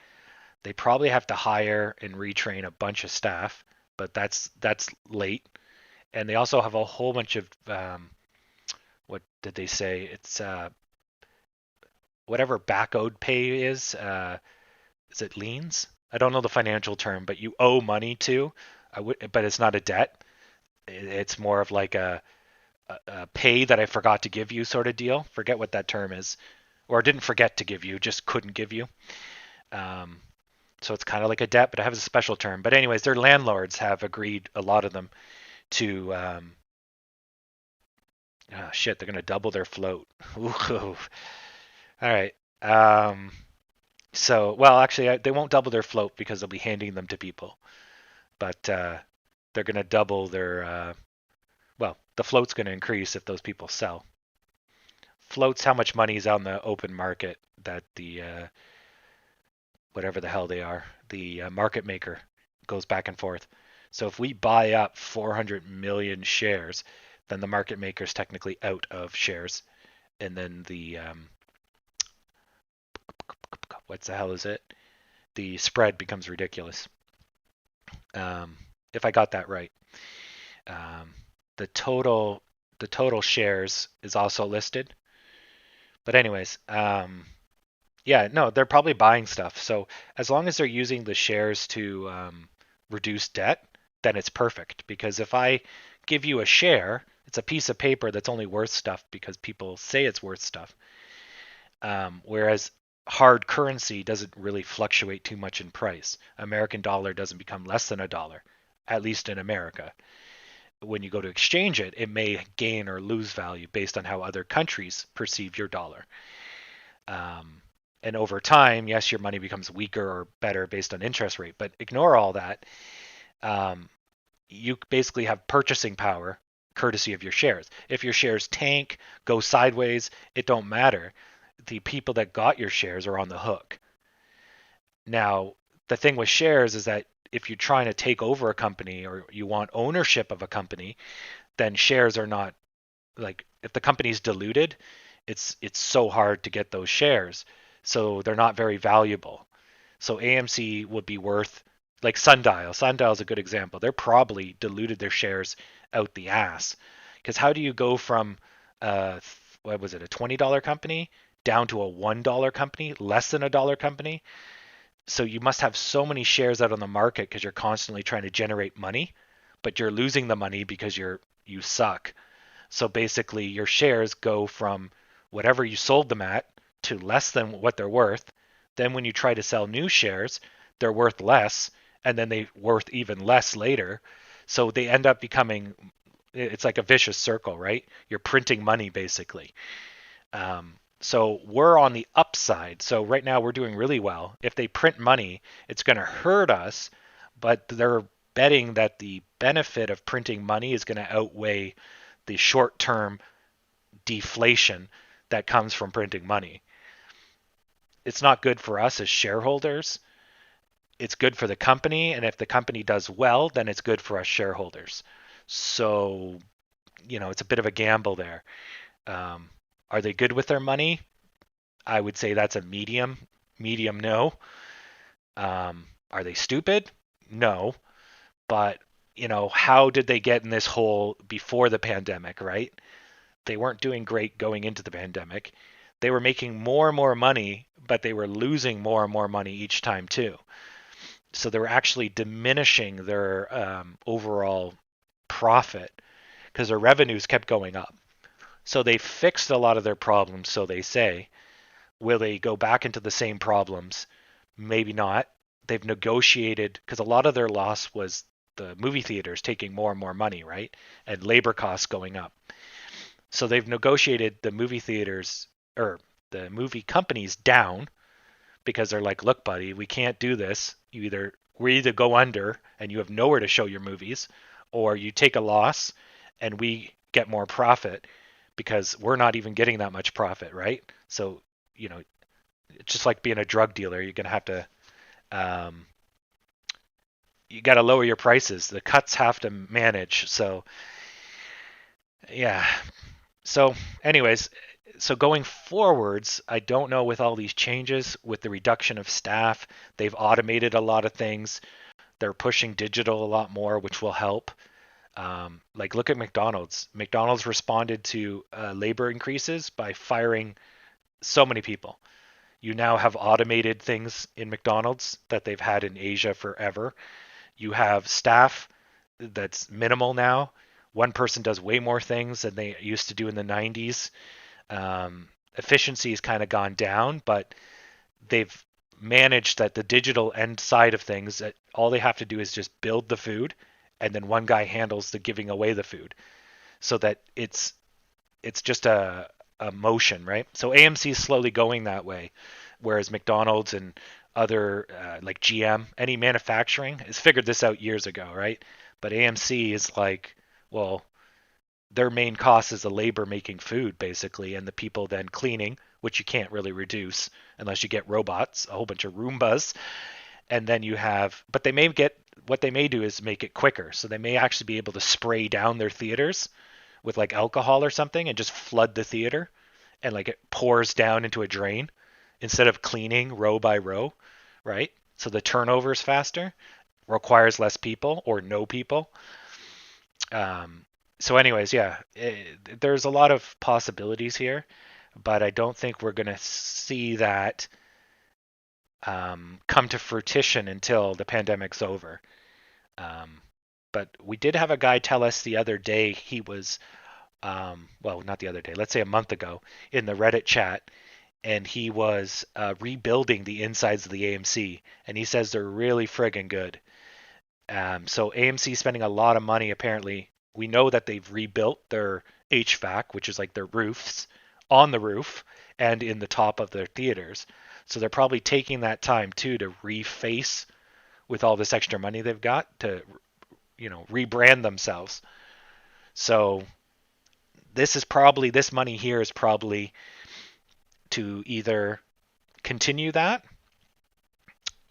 They probably have to hire and retrain a bunch of staff, but that's late. And they also have a whole bunch of what did they say? It's whatever back owed pay is. Is it liens? I don't know the financial term, but you owe money to, but it's not a debt. It's more of like a pay that I forgot to give you sort of deal. Forget what that term is, or didn't forget to give you, just couldn't give you. So it's kind of like a debt, but it has a special term. But anyways, their landlords have agreed, a lot of them, to they're gonna double their float. Ooh. All right. So, well, actually, they won't double their float because they'll be handing them to people, but they're gonna double their. Well, the float's gonna increase if those people sell. Float's how much money is on the open market that the whatever the hell they are, the market maker goes back and forth. So if we buy up 400 million shares, then the market maker is technically out of shares, and then the what the hell is it? The spread becomes ridiculous. If I got that right, the total shares is also listed. But anyways, yeah, no, they're probably buying stuff. So as long as they're using the shares to reduce debt, then it's perfect. Because if I give you a share, it's a piece of paper that's only worth stuff because people say it's worth stuff. Whereas hard currency doesn't really fluctuate too much in price. American dollar doesn't become less than a dollar, at least in America. When you go to exchange it, it may gain or lose value based on how other countries perceive your dollar. And over time, yes, your money becomes weaker or better based on interest rate, but ignore all that. You basically have purchasing power courtesy of your shares. If your shares tank, go sideways, it don't matter. The people that got your shares are on the hook. Now, the thing with shares is that if you're trying to take over a company or you want ownership of a company, then shares are not, like, if the company's diluted, it's so hard to get those shares. So they're not very valuable. So AMC would be worth, like Sundial. Sundial is a good example. They're probably diluted their shares out the ass. Because how do you go from, what was it, a $20 company down to a $1 company, less than a dollar company? So you must have so many shares out on the market because you're constantly trying to generate money, but you're losing the money because you suck. So basically your shares go from whatever you sold them at to less than what they're worth. Then when you try to sell new shares, they're worth less, and then they're worth even less later. So they end up becoming, it's like a vicious circle, right? You're printing money basically. So we're on the upside. So right now we're doing really well. If they print money, it's going to hurt us, but they're betting that the benefit of printing money is going to outweigh the short-term deflation that comes from printing money. It's not good for us as shareholders. It's good for the company, and if the company does well, then it's good for us shareholders. So, it's a bit of a gamble there. Are they good with their money? I would say that's a medium no. Are they stupid? No. But, how did they get in this hole before the pandemic, right? They weren't doing great going into the pandemic. They were making more and more money, but they were losing more and more money each time too. So they were actually diminishing their overall profit because their revenues kept going up. So they fixed a lot of their problems, so they say. Will they go back into the same problems? Maybe not. They've negotiated because a lot of their loss was the movie theaters taking more and more money, right? And labor costs going up. So they've negotiated the movie theaters or the movie companies down because they're like, look, buddy, we can't do this. We either go under and you have nowhere to show your movies, or you take a loss and we get more profit because we're not even getting that much profit, right? So, it's just like being a drug dealer. You're gonna have to, you got to lower your prices. The cuts have to manage. So, yeah. So, anyways, so going forwards, I don't know with all these changes, with the reduction of staff, they've automated a lot of things. They're pushing digital a lot more, which will help. Like look at McDonald's. McDonald's responded to labor increases by firing so many people. You now have automated things in McDonald's that they've had in Asia forever. You have staff that's minimal now. One person does way more things than they used to do in the 90s. Efficiency has kind of gone down, but they've managed that the digital end side of things, that all they have to do is just build the food, and then one guy handles the giving away the food, so that it's just a motion, right? So AMC is slowly going that way, whereas McDonald's and other like GM, any manufacturing, has figured this out years ago, right? But AMC is like, well, their main cost is the labor making food, basically, and the people then cleaning, which you can't really reduce unless you get robots, a whole bunch of Roombas. And then you have, but what they may do is make it quicker. So they may actually be able to spray down their theaters with like alcohol or something and just flood the theater, and like it pours down into a drain instead of cleaning row by row, right? So the turnover is faster, requires less people or no people. So anyways, yeah, there's a lot of possibilities here, but I don't think we're going to see that come to fruition until the pandemic's over. But we did have a guy tell us the other day, he was, well, not the other day, let's say a month ago, in the Reddit chat, and he was rebuilding the insides of the AMC, and he says they're really friggin' good. So AMC spending a lot of money, apparently. We know that they've rebuilt their HVAC, which is like their roofs, on the roof and in the top of their theaters. So they're probably taking that time too to reface with all this extra money they've got to, rebrand themselves. So this money here is probably to either continue that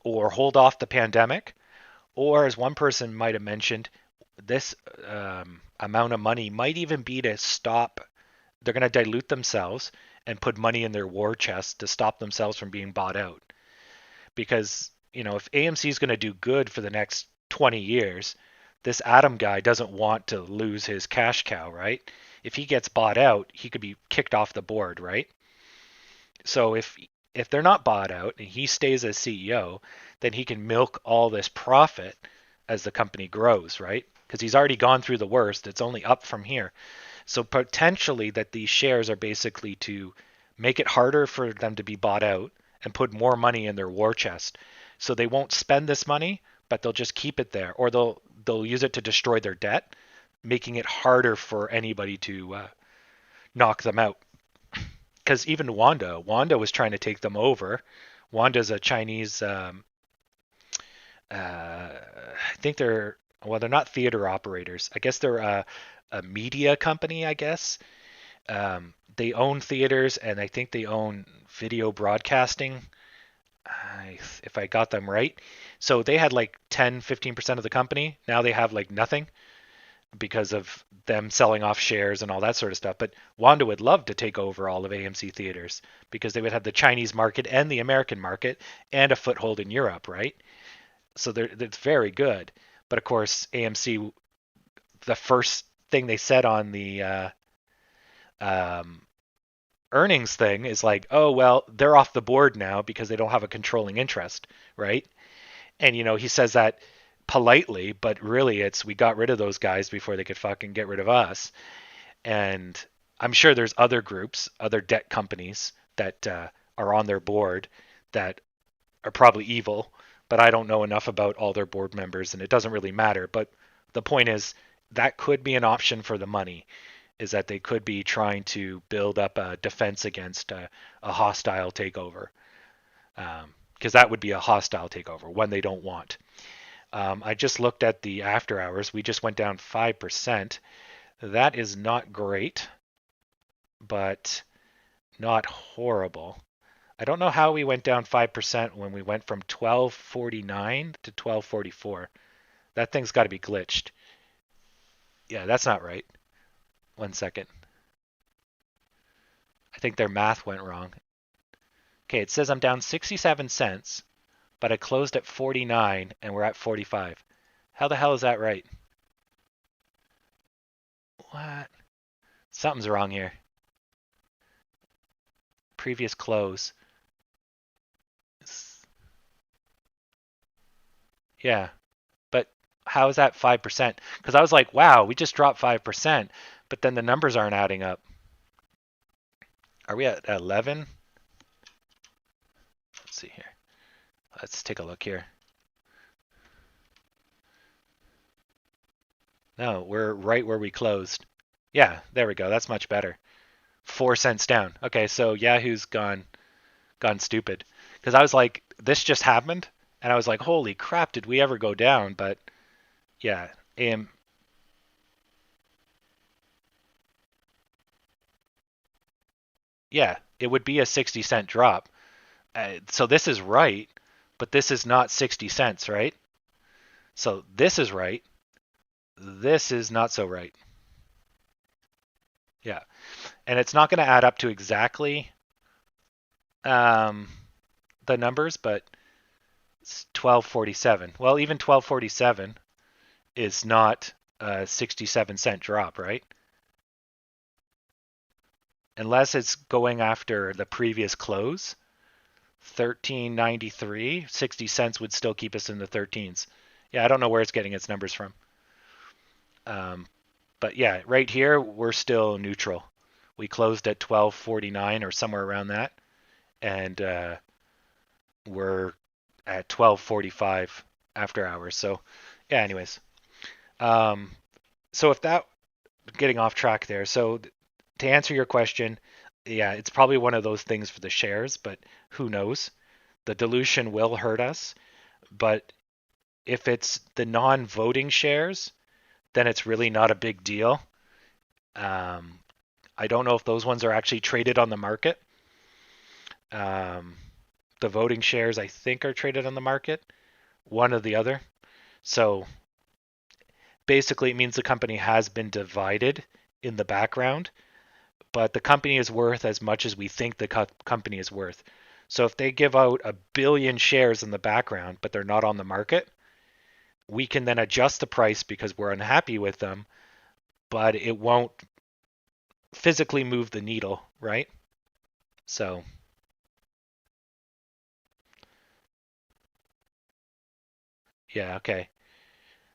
or hold off the pandemic, or as one person might have mentioned, this amount of money might even be to stop. They're going to dilute themselves and put money in their war chest to stop themselves from being bought out. Because, if AMC is going to do good for the next 20 years, this Adam guy doesn't want to lose his cash cow, right? If he gets bought out, he could be kicked off the board, right? So if they're not bought out and he stays as CEO, then he can milk all this profit as the company grows, right? Because he's already gone through the worst. It's only up from here. So potentially that these shares are basically to make it harder for them to be bought out and put more money in their war chest. So they won't spend this money, but they'll just keep it there, or they'll use it to destroy their debt, making it harder for anybody to knock them out. Because even Wanda was trying to take them over. Wanda's a Chinese. I think they're not theater operators. I guess they're a media company. I guess they own theaters, and I think they own video broadcasting, if I got them right. So they had like 10, 15% of the company. Now they have like nothing because of them selling off shares and all that sort of stuff. But Wanda would love to take over all of AMC theaters because they would have the Chinese market and the American market and a foothold in Europe, right? So it's very good. But of course, AMC, the first thing they said on the um, earnings thing is like, oh, well, they're off the board now because they don't have a controlling interest, right? And, he says that politely, but really it's we got rid of those guys before they could fucking get rid of us. And I'm sure there's other groups, other debt companies that are on their board that are probably evil, but I don't know enough about all their board members, and it doesn't really matter. But the point is, that could be an option for the money, is that they could be trying to build up a defense against a hostile takeover, because that would be a hostile takeover, one they don't want. I just looked at the after hours. We just went down 5%. That is not great, but not horrible. I don't know how we went down 5% when we went from 1249 to 1244. That thing's got to be glitched. Yeah, that's not right. 1 second. I think their math went wrong. Okay, it says I'm down 67 cents, but I closed at 49 and we're at 45. How the hell is that right? What? Something's wrong here. Previous close. Yeah, but how is that 5%? Because I was like, wow, we just dropped 5%, but then the numbers aren't adding up. Are we at 11? Let's see here. Let's take a look here. No, we're right where we closed. Yeah, there we go. That's much better. 4 cents down. Okay, so Yahoo's gone stupid. Because I was like, this just happened, and I was like, holy crap, did we ever go down? But yeah, yeah, it would be a 60-cent drop. So this is right, but this is not 60 cents, right? So this is right. This is not so right. Yeah, and it's not going to add up to exactly the numbers, but it's 1247. Well, even 1247 is not a 67-cent drop, right? Unless it's going after the previous close. 1393, 60 cents would still keep us in the 13s. Yeah, I don't know where it's getting its numbers from. But yeah, right here, we're still neutral. We closed at 1249 or somewhere around that. And we're at 1245 after hours. So yeah, anyways. So if that, getting off track there. So to answer your question, yeah, it's probably one of those things for the shares, but who knows? The dilution will hurt us. But if it's the non-voting shares, then it's really not a big deal. I don't know if those ones are actually traded on the market. The voting shares, I think, are traded on the market, one or the other. So basically, it means the company has been divided in the background, but the company is worth as much as we think the company is worth. So if they give out 1 billion shares in the background, but they're not on the market, we can then adjust the price because we're unhappy with them, but it won't physically move the needle, right? So yeah, okay.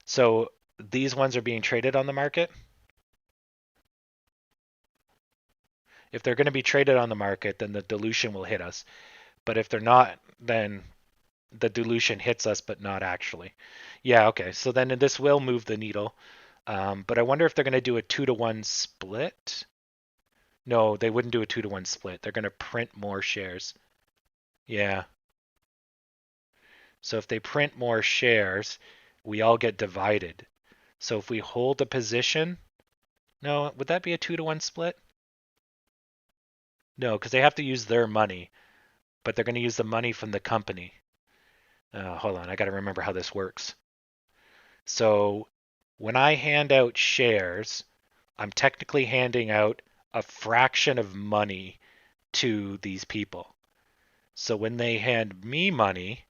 So these ones are being traded on the market. If they're going to be traded on the market, then the dilution will hit us. But if they're not, then the dilution hits us, but not actually. Yeah, okay. So then this will move the needle. But I wonder if they're going to do a 2-to-1 split. No, they wouldn't do a 2-to-1 split. They're going to print more shares. Yeah. So if they print more shares, we all get divided. So if we hold a position, no, would that be a 2-to-1 split? No, because they have to use their money, but they're going to use the money from the company. Hold on, I got to remember how this works. So when I hand out shares, I'm technically handing out a fraction of money to these people. So when they hand me money,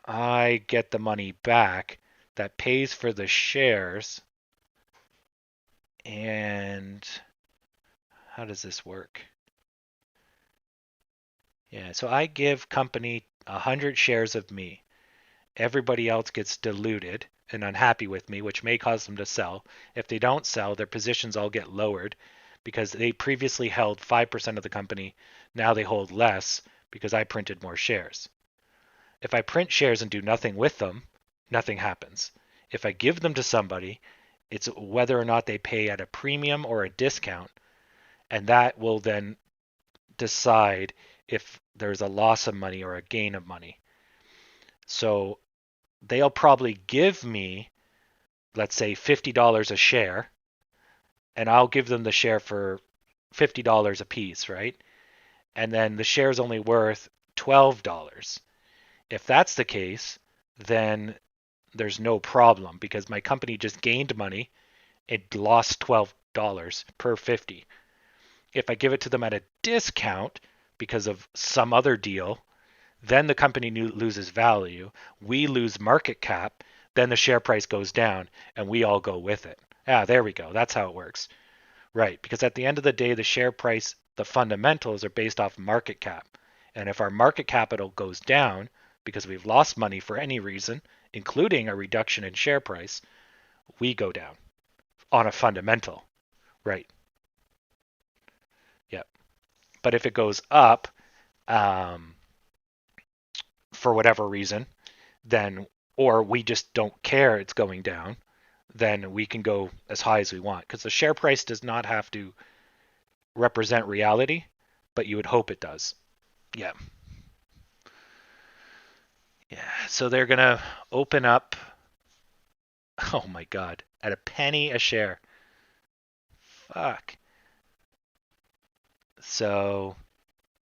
I get the money back that pays for the shares. And how does this work? Yeah, so I give company 100 shares of me. Everybody else gets diluted and unhappy with me, which may cause them to sell. If they don't sell, their positions all get lowered because they previously held 5% of the company. Now they hold less because I printed more shares. If I print shares and do nothing with them, nothing happens. If I give them to somebody, it's whether or not they pay at a premium or a discount, and that will then decide if there's a loss of money or a gain of money. So they'll probably give me, let's say, $50 a share, and I'll give them the share for $50 a piece, right? And then the share's only worth $12. If that's the case, then there's no problem because my company just gained money. It lost $12 per 50. If I give it to them at a discount because of some other deal, then the company loses value. We lose market cap. Then the share price goes down and we all go with it. There we go. That's how it works. Right. Because at the end of the day, the share price, the fundamentals are based off market cap. And if our market capital goes down because we've lost money for any reason, including a reduction in share price, we go down on a fundamental. Right. Yep. But if it goes up, for whatever reason, then, or we just don't care it's going down, then we can go as high as we want. Because the share price does not have to represent reality, but you would hope it does. Yeah. Yeah. So they're going to open up, oh my God, at a penny a share. Fuck. So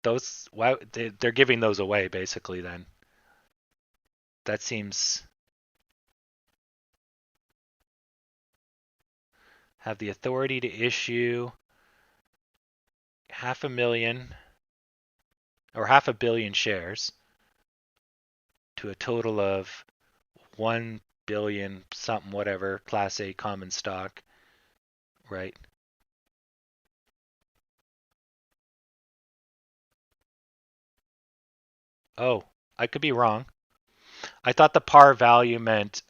those, why they're giving those away basically then. That seems have the authority to issue 500,000 or 500 million shares to a total of 1 billion something whatever Class A common stock, right? Oh, I could be wrong. I thought the par value meant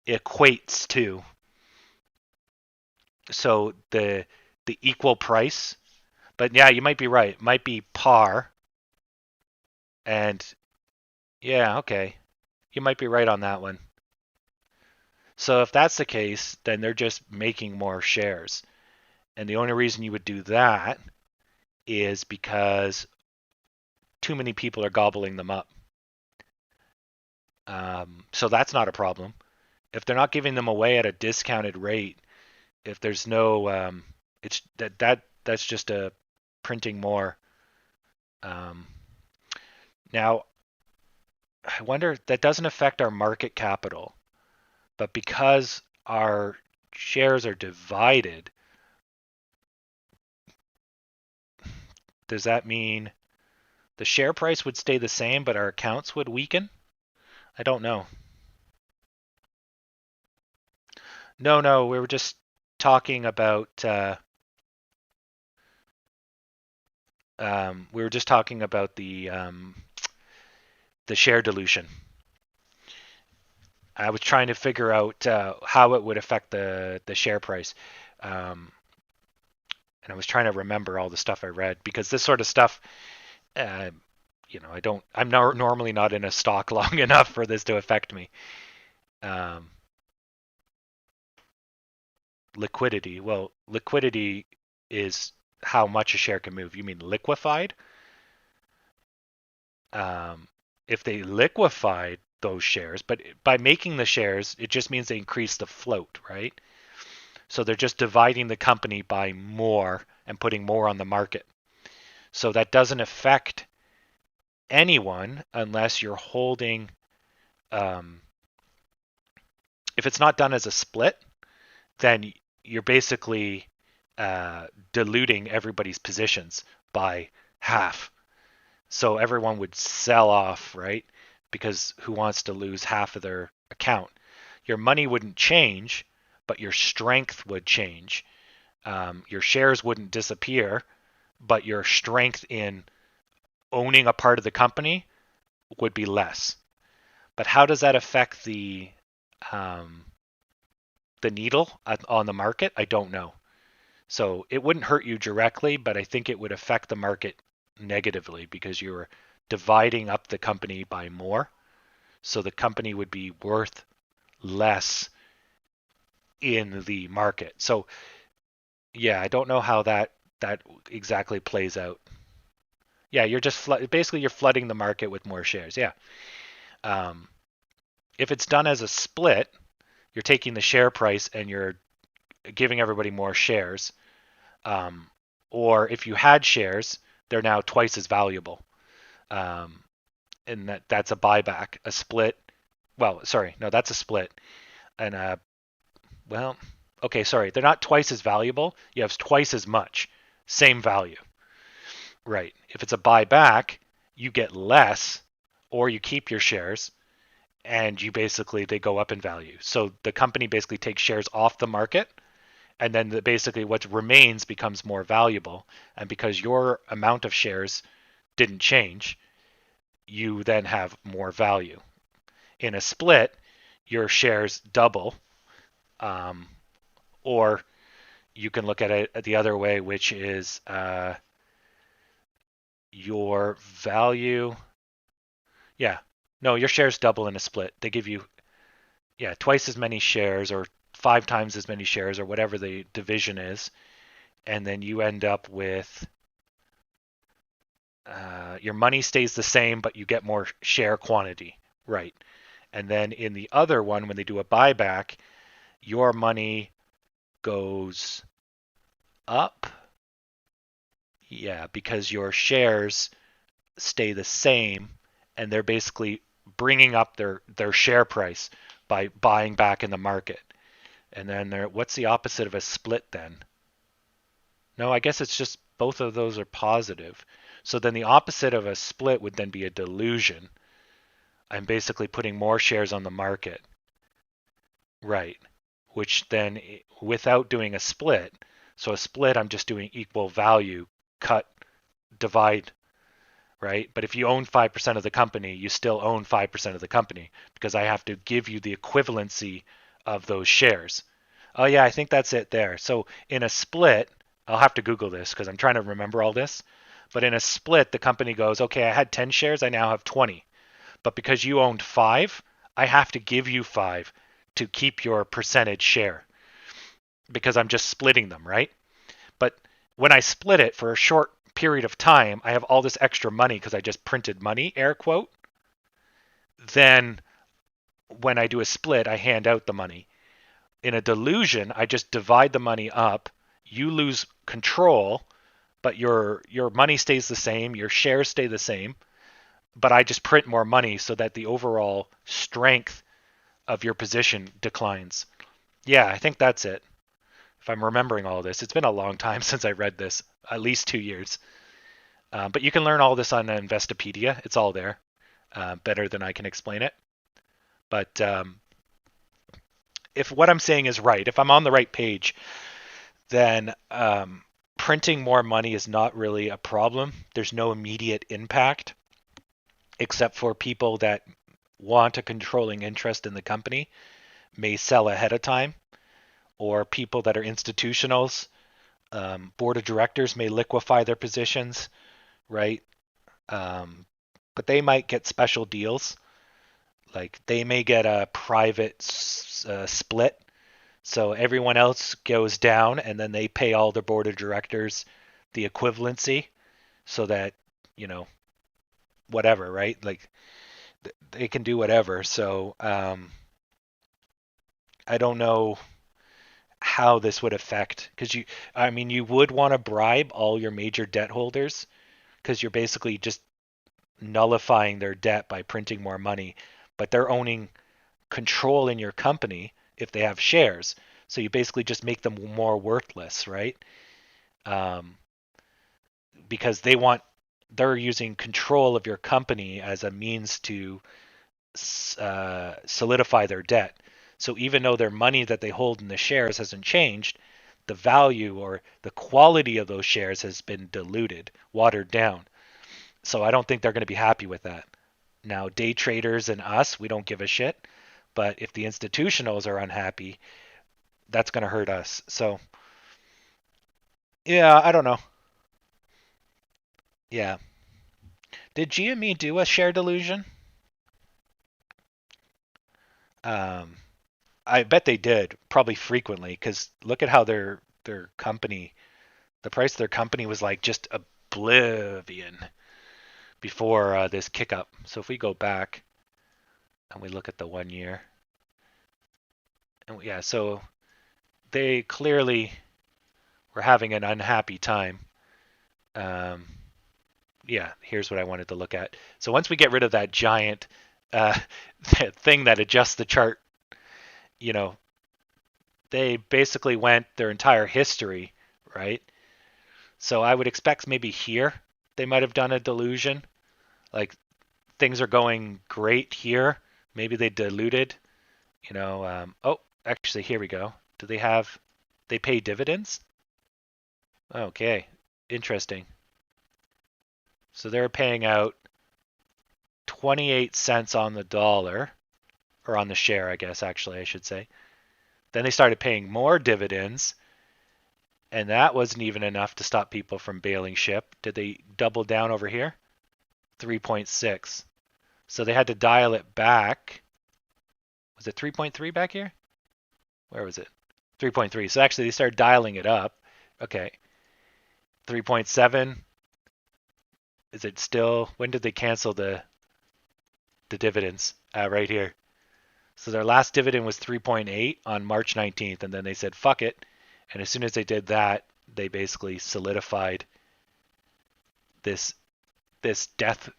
equates to. So the equal price. But yeah, you might be right. It might be par. And yeah, okay. You might be right on that one. So if that's the case, then they're just making more shares. And the only reason you would do that is because too many people are gobbling them up. So that's not a problem. If they're not giving them away at a discounted rate, if there's no, it's that's just a printing more. Now, I wonder that doesn't affect our market capital, but because our shares are divided, does that mean the share price would stay the same, but our accounts would weaken? I don't know. No, we were just talking about the share dilution. I was trying to figure out how it would affect the share price, and I was trying to remember all the stuff I read because this sort of stuff, I'm normally not in a stock long enough for this to affect me. Liquidity. Well, liquidity is how much a share can move. You mean liquefied? If they liquefied those shares, but by making the shares, it just means they increase the float, right? So they're just dividing the company by more and putting more on the market. So that doesn't affect anyone unless you're holding, if it's not done as a split, then you're basically diluting everybody's positions by half. So everyone would sell off, right? Because who wants to lose half of their account? Your money wouldn't change, but your strength would change. Your shares wouldn't disappear, but your strength in owning a part of the company would be less. But how does that affect the needle on the market? I don't know. So it wouldn't hurt you directly, but I think it would affect the market negatively because you're dividing up the company by more. So the company would be worth less in the market. So yeah, I don't know how that exactly plays out. Yeah, you're just basically you're flooding the market with more shares. Yeah. If it's done as a split, you're taking the share price and you're giving everybody more shares. Or if you had shares, they're now twice as valuable. And that's a buyback. A split. Well, sorry, no, that's a split. And well, okay, sorry, they're not twice as valuable. You have twice as much, same value. Right. If it's a buyback, you get less, or you keep your shares, and they go up in value. So the company basically takes shares off the market, and then basically what remains becomes more valuable. And because your amount of shares didn't change, you then have more value. In a split, your shares double, or you can look at it the other way, which is your value. Yeah, no, your shares double in a split. They give you, yeah, twice as many shares or 5 times as many shares or whatever the division is, and then you end up with your money stays the same, but you get more share quantity, right? And then in the other one, when they do a buyback, your money goes up, yeah, because your shares stay the same, and they're basically bringing up their share price by buying back in the market. And then what's the opposite of a split then? No, I guess it's just both of those are positive. So then the opposite of a split would then be a dilution. I'm basically putting more shares on the market. Right. Which then, without doing a split, so a split, I'm just doing equal value, cut, divide, right? But if you own 5% of the company, you still own 5% of the company because I have to give you the equivalency of those shares. Oh yeah, I think that's it there. So in a split, I'll have to Google this because I'm trying to remember all this. But in a split, the company goes, okay, I had 10 shares, I now have 20. But because you owned 5, I have to give you 5 to keep your percentage share because I'm just splitting them, right? But when I split it for a short period of time, I have all this extra money because I just printed money, air quote. Then when I do a split, I hand out the money. In a dilution, I just divide the money up. You lose control, but your money stays the same, your shares stay the same, but I just print more money so that the overall strength of your position declines. Yeah, I think that's it. If I'm remembering all this, it's been a long time since I read this, at least 2 years. But you can learn all this on Investopedia. It's all there, better than I can explain it. But if what I'm saying is right, if I'm on the right page, then printing more money is not really a problem. There's no immediate impact, except for people that want a controlling interest in the company may sell ahead of time, or people that are institutionals, board of directors may liquefy their positions, right? But they might get special deals. Like they may get a private split. So everyone else goes down and then they pay all their board of directors the equivalency so that, whatever, right? Like they can do whatever. So I don't know how this would affect, because you would want to bribe all your major debt holders, because you're basically just nullifying their debt by printing more money, but they're owning control in your company if they have shares. So you basically just make them more worthless, right? Um, because they're using control of your company as a means to solidify their debt. So even though their money that they hold in the shares hasn't changed, the value or the quality of those shares has been diluted, watered down. So I don't think they're going to be happy with that. Now, day traders and us, we don't give a shit. But if the institutionals are unhappy, that's going to hurt us. So, yeah, I don't know. Yeah. Did GME do a share delusion? Um, I bet they did, probably frequently, because look at how their company, the price of their company was like just oblivion before this kick up. So if we go back and we look at the 1 year, and yeah, so they clearly were having an unhappy time. Um, yeah, here's what I wanted to look at. So once we get rid of that giant uh, thing that adjusts the chart, you know, they basically went their entire history, right? So I would expect maybe here they might have done a delusion. Like things are going great here. Maybe they diluted, oh, actually, here we go. Do they pay dividends? Okay, interesting. So they're paying out 28 cents on the dollar, or on the share, I guess, actually, I should say. Then they started paying more dividends, and that wasn't even enough to stop people from bailing ship. Did they double down over here? 3.6. So they had to dial it back. Was it 3.3 back here? Where was it? 3.3. So actually they started dialing it up. Okay. 3.7. Is it still, when did they cancel the dividends? Right here. So their last dividend was 3.8 on March 19th, and then they said fuck it. And as soon as they did that, they basically solidified this death.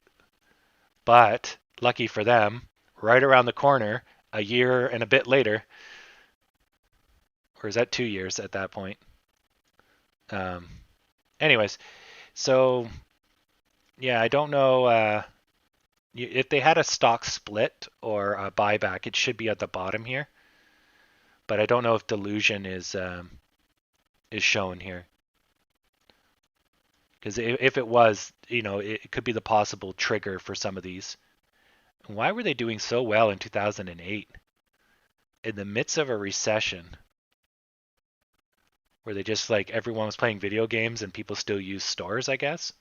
But lucky for them, right around the corner, a year and a bit later, or is that 2 years at that point? Anyways, so yeah, I don't know if they had a stock split or a buyback, it should be at the bottom here. But I don't know if delusion is shown here. Because if it was, it could be the possible trigger for some of these. Why were they doing so well in 2008? In the midst of a recession, where they just like everyone was playing video games and people still use stores, I guess.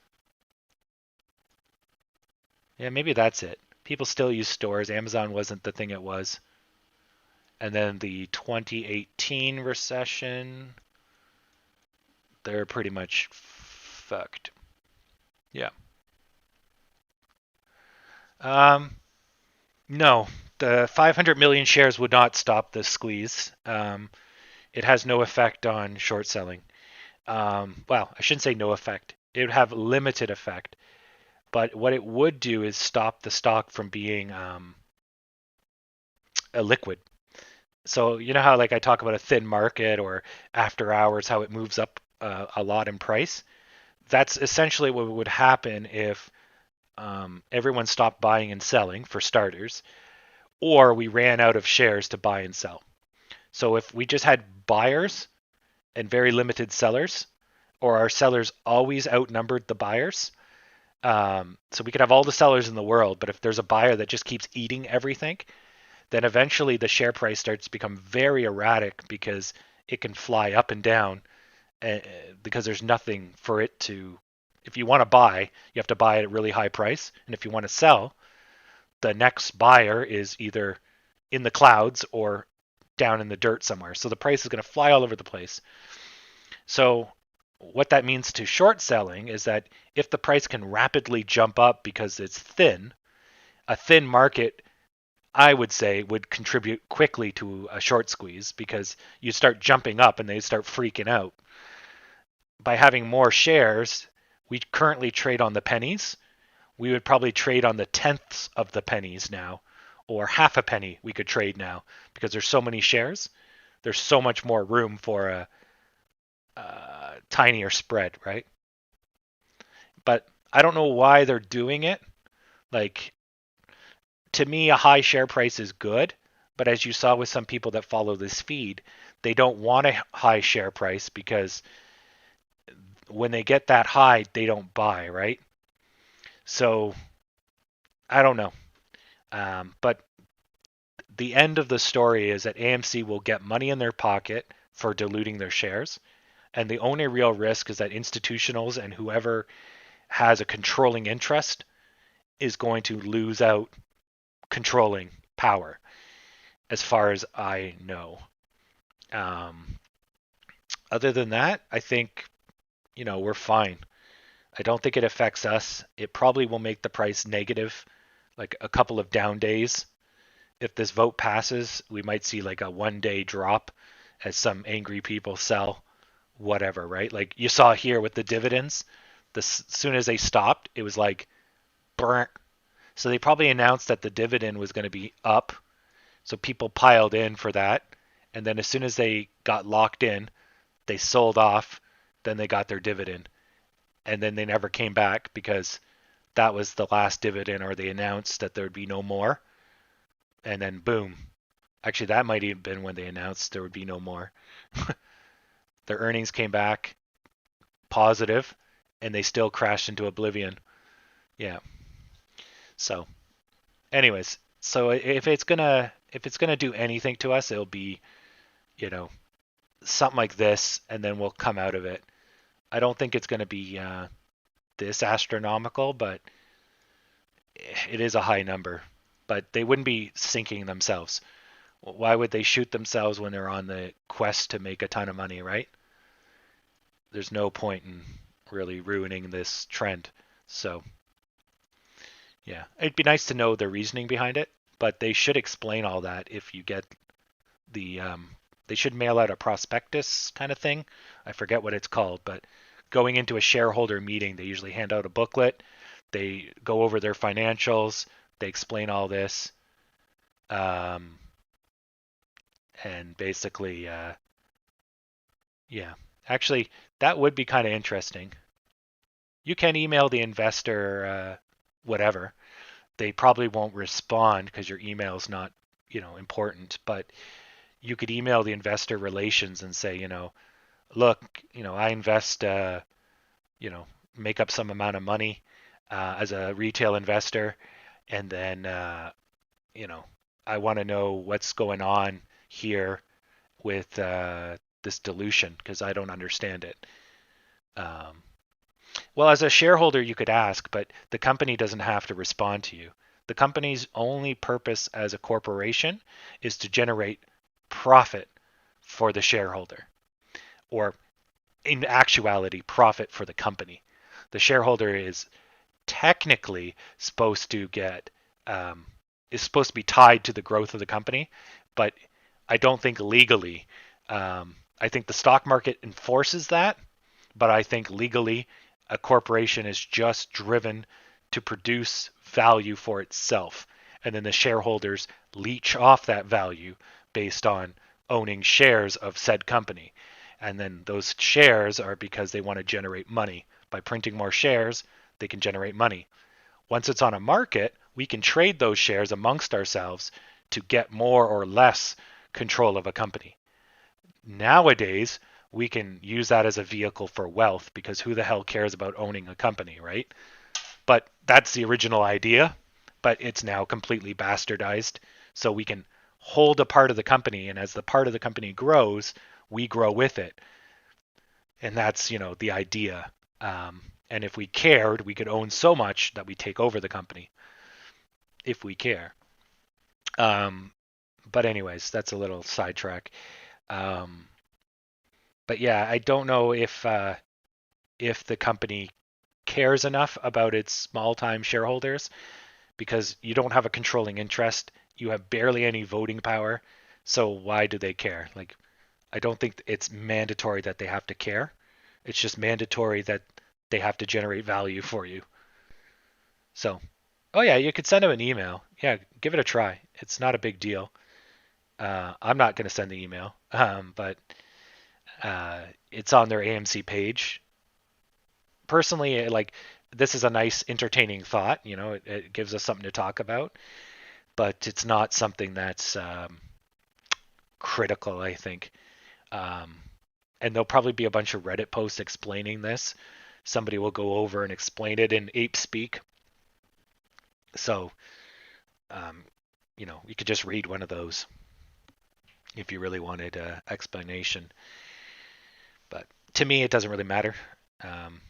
Yeah, maybe that's it. People still use stores. Amazon wasn't the thing it was. And then the 2018 recession, they're pretty much fucked. Yeah. No, the 500 million shares would not stop the squeeze. It has no effect on short selling. Well, I shouldn't say no effect. It would have limited effect. But what it would do is stop the stock from being a liquid. So you know how like I talk about a thin market or after hours, how it moves up a lot in price? That's essentially what would happen if everyone stopped buying and selling, for starters, or we ran out of shares to buy and sell. So if we just had buyers and very limited sellers, or our sellers always outnumbered the buyers, so we could have all the sellers in the world, but if there's a buyer that just keeps eating everything, then eventually the share price starts to become very erratic because it can fly up and down because there's nothing for it to. If you want to buy, you have to buy at a really high price, and if you want to sell, the next buyer is either in the clouds or down in the dirt somewhere. So the price is going to fly all over the place. So what that means to short selling is that if the price can rapidly jump up because it's thin, a thin market I would say would contribute quickly to a short squeeze because you start jumping up and they start freaking out. By having more shares, we currently trade on the pennies. We would probably trade on the tenths of the pennies now, or half a penny we could trade now because there's so many shares. There's so much more room for a tinier spread, right? But I don't know why they're doing it. Like, to me, a high share price is good, but as you saw with some people that follow this feed, they don't want a high share price because when they get that high, they don't buy, right? So I don't know. But the end of the story is that AMC will get money in their pocket for diluting their shares. And the only real risk is that institutionals and whoever has a controlling interest is going to lose out controlling power, as far as I know. Um, Other than that, I think, we're fine. I don't think it affects us. It probably will make the price negative, like a couple of down days. If this vote passes, we might see like a 1 day drop as some angry people sell whatever, right? Like you saw here with the dividends, as soon as they stopped, it was like, burnt. So they probably announced that the dividend was going to be up. So people piled in for that. And then as soon as they got locked in, they sold off. Then they got their dividend. And then they never came back because that was the last dividend, or they announced that there would be no more. And then boom. Actually, that might have been when they announced there would be no more. Their earnings came back positive and they still crashed into oblivion. Yeah. So, anyways, so if it's gonna do anything to us, it'll be, you know, something like this, and then we'll come out of it. I don't think it's gonna be this astronomical, but it is a high number. But they wouldn't be sinking themselves. Why would they shoot themselves when they're on the quest to make a ton of money, right? There's no point in really ruining this trend. So, yeah, it'd be nice to know the reasoning behind it, but they should explain all that if you get the. They should mail out a prospectus kind of thing. I forget what it's called, but going into a shareholder meeting, they usually hand out a booklet. They go over their financials. They explain all this, um, and basically, yeah. Actually, that would be kind of interesting. You can email the investor, whatever. They probably won't respond because your email is not, important. But you could email the investor relations and say, look, I invest, make up some amount of money as a retail investor, and then, you know, I want to know what's going on here with this dilution because I don't understand it. Um, well, as a shareholder, you could ask, but the company doesn't have to respond to you. The company's only purpose as a corporation is to generate profit for the shareholder, or in actuality, profit for the company. The shareholder is technically supposed to get is supposed to be tied to the growth of the company, but I don't think legally. I think the stock market enforces that, but I think legally a corporation is just driven to produce value for itself, and then the shareholders leech off that value based on owning shares of said company. And then those shares are because they want to generate money. By printing more shares, they can generate money. Once it's on a market, we can trade those shares amongst ourselves to get more or less control of a company. Nowadays, we can use that as a vehicle for wealth because who the hell cares about owning a company, right? But that's the original idea, but it's now completely bastardized. So we can hold a part of the company, and as the part of the company grows, we grow with it. And that's, the idea. And if we cared, we could own so much that we take over the company if we care. Um, but anyways, that's a little sidetrack. Um, but yeah, I don't know if the company cares enough about its small-time shareholders, because you don't have a controlling interest. You have barely any voting power. So why do they care? Like, I don't think it's mandatory that they have to care. It's just mandatory that they have to generate value for you. So, oh yeah, you could send them an email. Yeah, give it a try. It's not a big deal. I'm not going to send the email, but it's on their AMC page. Personally, like, this is a nice, entertaining thought. You know, it gives us something to talk about, but it's not something that's critical, I think. Um, and there'll probably be a bunch of Reddit posts explaining this. Somebody will go over and explain it in ape speak. So, um, you know, you could just read one of those if you really wanted an explanation. But to me, it doesn't really matter. Um,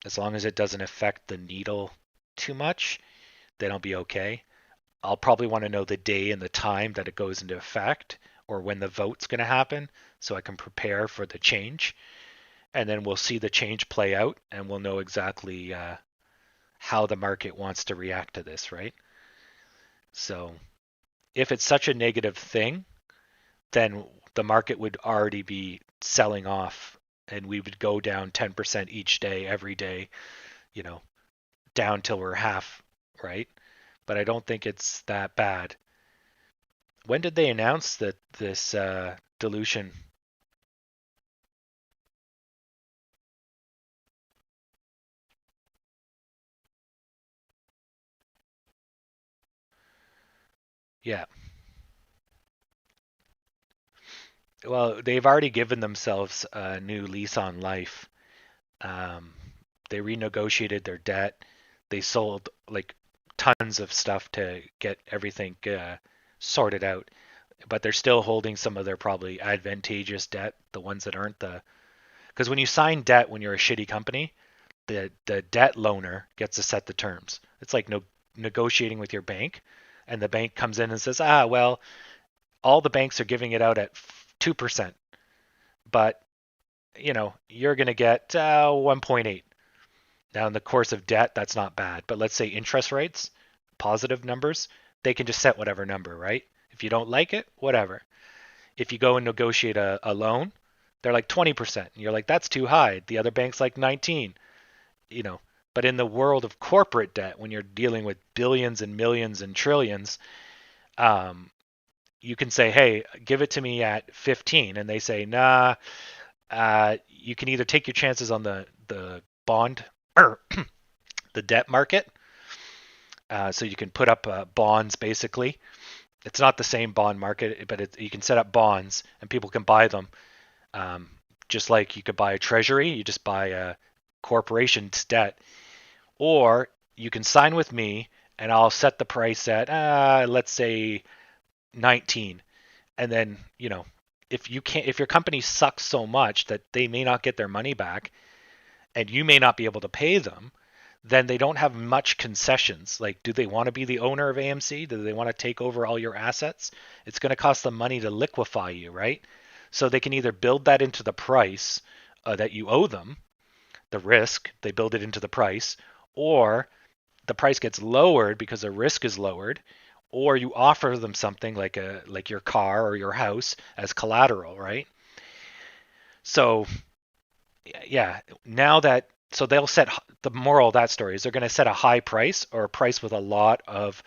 as long as it doesn't affect the needle too much, then I'll be okay. I'll probably want to know the day and the time that it goes into effect or when the vote's going to happen so I can prepare for the change. And then we'll see the change play out and we'll know exactly how the market wants to react to this, right? So if it's such a negative thing, then the market would already be selling off and we would go down 10% each day, every day, you know, down till we're half, right? But I don't think it's that bad. When did they announce that this dilution? Yeah. Well, they've already given themselves a new lease on life. Um, they renegotiated their debt. They sold like tons of stuff to get everything sorted out, but they're still holding some of their probably advantageous debt, the ones that aren't the. Because when you sign debt when you're a shitty company, the debt loaner gets to set the terms. It's like negotiating with your bank, and the bank comes in and says, well, all the banks are giving it out at 2%, but you know you're going to get 1.8. Now, in the course of debt, that's not bad. But let's say interest rates, positive numbers, they can just set whatever number, right? If you don't like it, whatever. If you go and negotiate a loan, they're like 20%. And you're like, that's too high. The other bank's like 19, you know. But in the world of corporate debt, when you're dealing with billions and millions and trillions, um, you can say, hey, give it to me at 15. And they say, nah, you can either take your chances on the bond or the debt market. So you can put up bonds basically. It's not the same bond market, but you can set up bonds and people can buy them. Um, just like you could buy a treasury, you just buy a corporation's debt. Or you can sign with me and I'll set the price at, let's say 19. And then, you know, if your company sucks so much that they may not get their money back and you may not be able to pay them, then they don't have much concessions. Like, do they want to be the owner of AMC? Do they want to take over all your assets? It's going to cost them money to liquefy you, right? So they can either build that into the price that you owe them, the risk, they build it into the price, or the price gets lowered because the risk is lowered, or you offer them something like your car or your house as collateral, right? So yeah, now that so they'll set the moral of that story is they're going to set a high price or a price with a lot of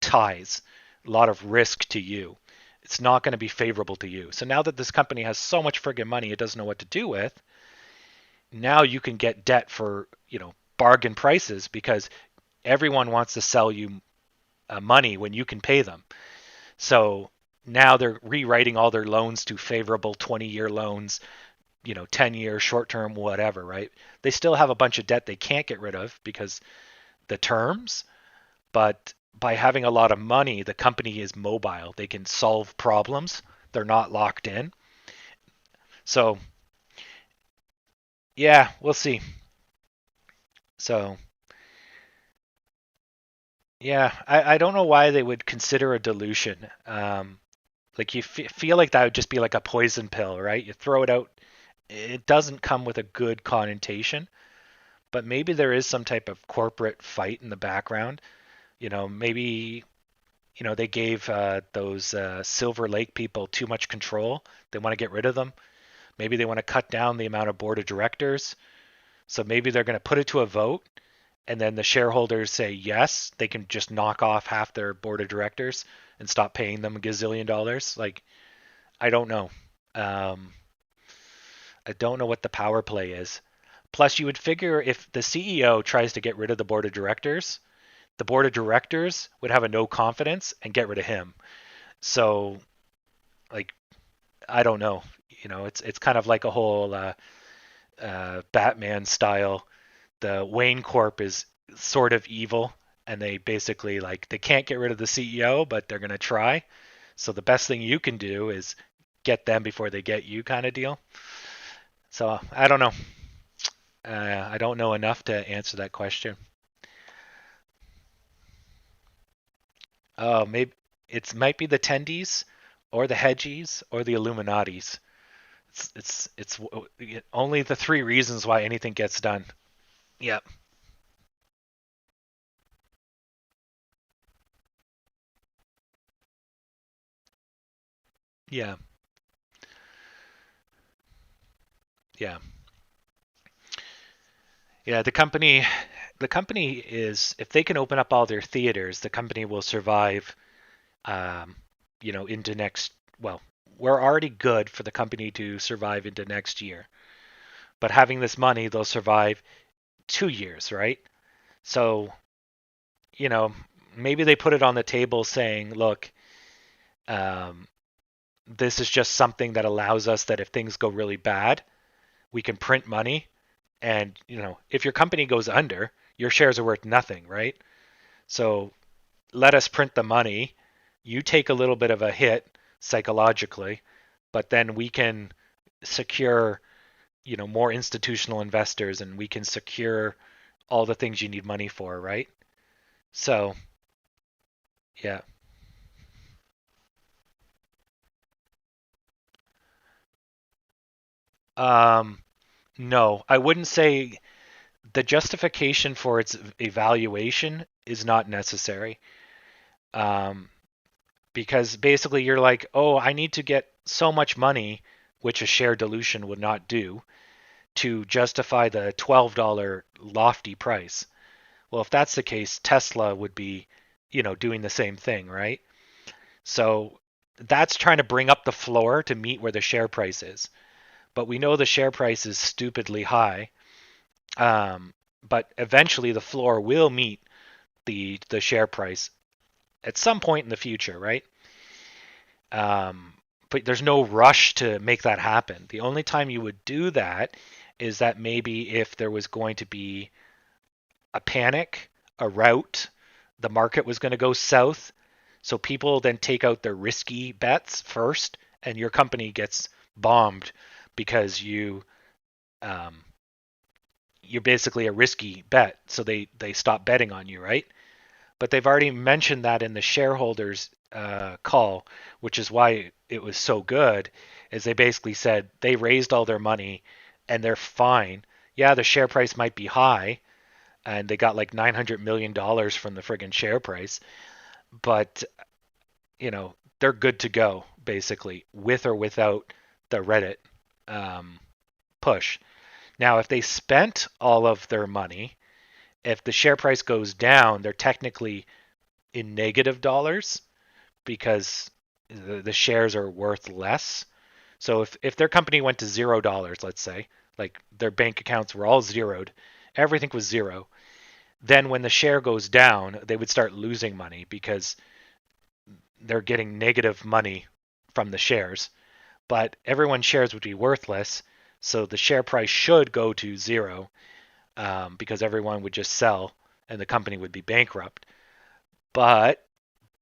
ties, a lot of risk to you. It's not going to be favorable to you. So now that this company has so much friggin' money it doesn't know what to do with, now you can get debt for, you know, bargain prices because everyone wants to sell you money when you can pay them. So now they're rewriting all their loans to favorable 20-year loans, you know, 10-year, short-term, whatever, right? They still have a bunch of debt they can't get rid of because the terms, but by having a lot of money, the company is mobile. They can solve problems. They're not locked in. So, yeah, we'll see. So, yeah, I don't know why they would consider a dilution. Like you feel like that would just be like a poison pill, right? You throw it out. It doesn't come with a good connotation, but maybe there is some type of corporate fight in the background Maybe they gave those Silver Lake people too much control. They want to get rid of them. Maybe they want to cut down the amount of board of directors. So maybe they're going to put it to a vote, and then the shareholders say yes, they can just knock off half their board of directors and stop paying them a gazillion dollars. Like, I don't know. Um, I don't know what the power play is. Plus, you would figure if the CEO tries to get rid of the board of directors would have a no confidence and get rid of him. So, like, I don't know. It's kind of like a whole Batman style. The Wayne Corp is sort of evil, and they basically they can't get rid of the CEO, but they're gonna try. So the best thing you can do is get them before they get you, kind of deal. So I don't know. I don't know enough to answer that question. Oh, maybe it might be the tendies, or the hedgies, or the Illuminatis. It's only the three reasons why anything gets done. Yep. Yeah. Yeah. Yeah. The company is, if they can open up all their theaters, the company will survive. Um, into next. Well, we're already good for the company to survive into next year, but having this money, they'll survive 2 years, right? So you know, maybe they put it on the table saying, look, um, this is just something that allows us that if things go really bad, we can print money. And, if your company goes under, your shares are worth nothing, right? So let us print the money. You take a little bit of a hit psychologically, but then we can secure, more institutional investors, and we can secure all the things you need money for, right? So, yeah. Um, no, I wouldn't say the justification for its evaluation is not necessary. Um, because basically you're like, oh, I need to get so much money, which a share dilution would not do, to justify the $12 lofty price. Well, if that's the case, Tesla would be, doing the same thing, right? So that's trying to bring up the floor to meet where the share price is. But we know the share price is stupidly high. Um, but eventually the floor will meet the share price at some point in the future, right? Um, but there's no rush to make that happen. The only time you would do that is that maybe if there was going to be a panic, a rout, the market was going to go south. So people then take out their risky bets first, and your company gets bombed because um, you're basically a risky bet. So they stop betting on you, right? But they've already mentioned that in the shareholders call, which is why it was so good. Is they basically said they raised all their money and they're fine. Yeah, the share price might be high, and they got like $900 million from the friggin' share price, but they're good to go basically, with or without the Reddit um, push. Now, if they spent all of their money, if the share price goes down, they're technically in negative dollars because the shares are worth less. So if their company went to $0, let's say, like their bank accounts were all zeroed, everything was zero, then when the share goes down, they would start losing money because they're getting negative money from the shares. But everyone's shares would be worthless, so the share price should go to zero, because everyone would just sell and the company would be bankrupt. But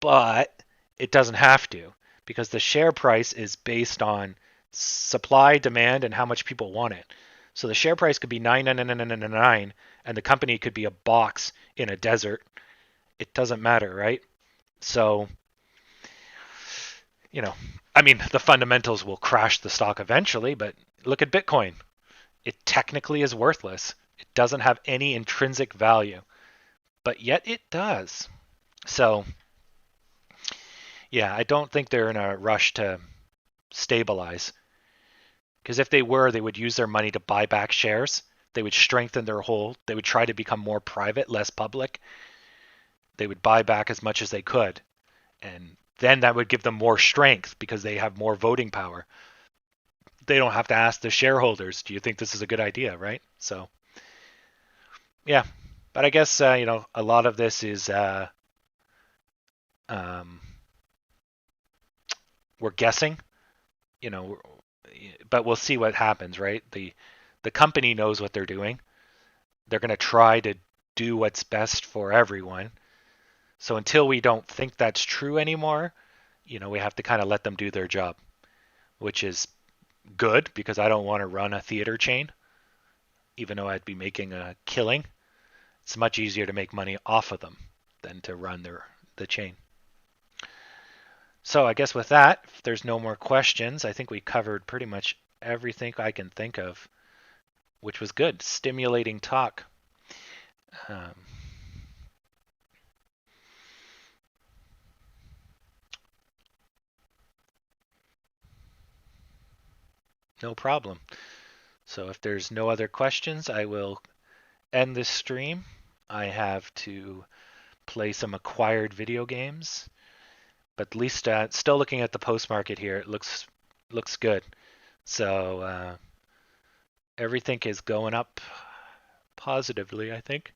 but it doesn't have to, because the share price is based on supply, demand, and how much people want it. So the share price could be 99999 and the company could be a box in a desert. It doesn't matter, right? So, you know, I mean, the fundamentals will crash the stock eventually, but look at Bitcoin. It technically is worthless. It doesn't have any intrinsic value, but yet it does. So, yeah, I don't think they're in a rush to stabilize. Because if they were, they would use their money to buy back shares. They would strengthen their hold. They would try to become more private, less public. They would buy back as much as they could. And then that would give them more strength because they have more voting power. They don't have to ask the shareholders, do you think this is a good idea, right? So, yeah. But I guess, a lot of this is um, we're guessing, you know, but we'll see what happens, right? The company knows what they're doing. They're going to try to do what's best for everyone. So until we don't think that's true anymore, we have to kind of let them do their job, which is good because I don't want to run a theater chain, even though I'd be making a killing. It's much easier to make money off of them than to run the chain. So I guess with that, if there's no more questions, I think we covered pretty much everything I can think of, which was good. Stimulating talk. Um, no problem. So if there's no other questions, I will end this stream. I have to play some acquired video games, but at least still looking at the post market here, it looks good. So everything is going up positively, I think.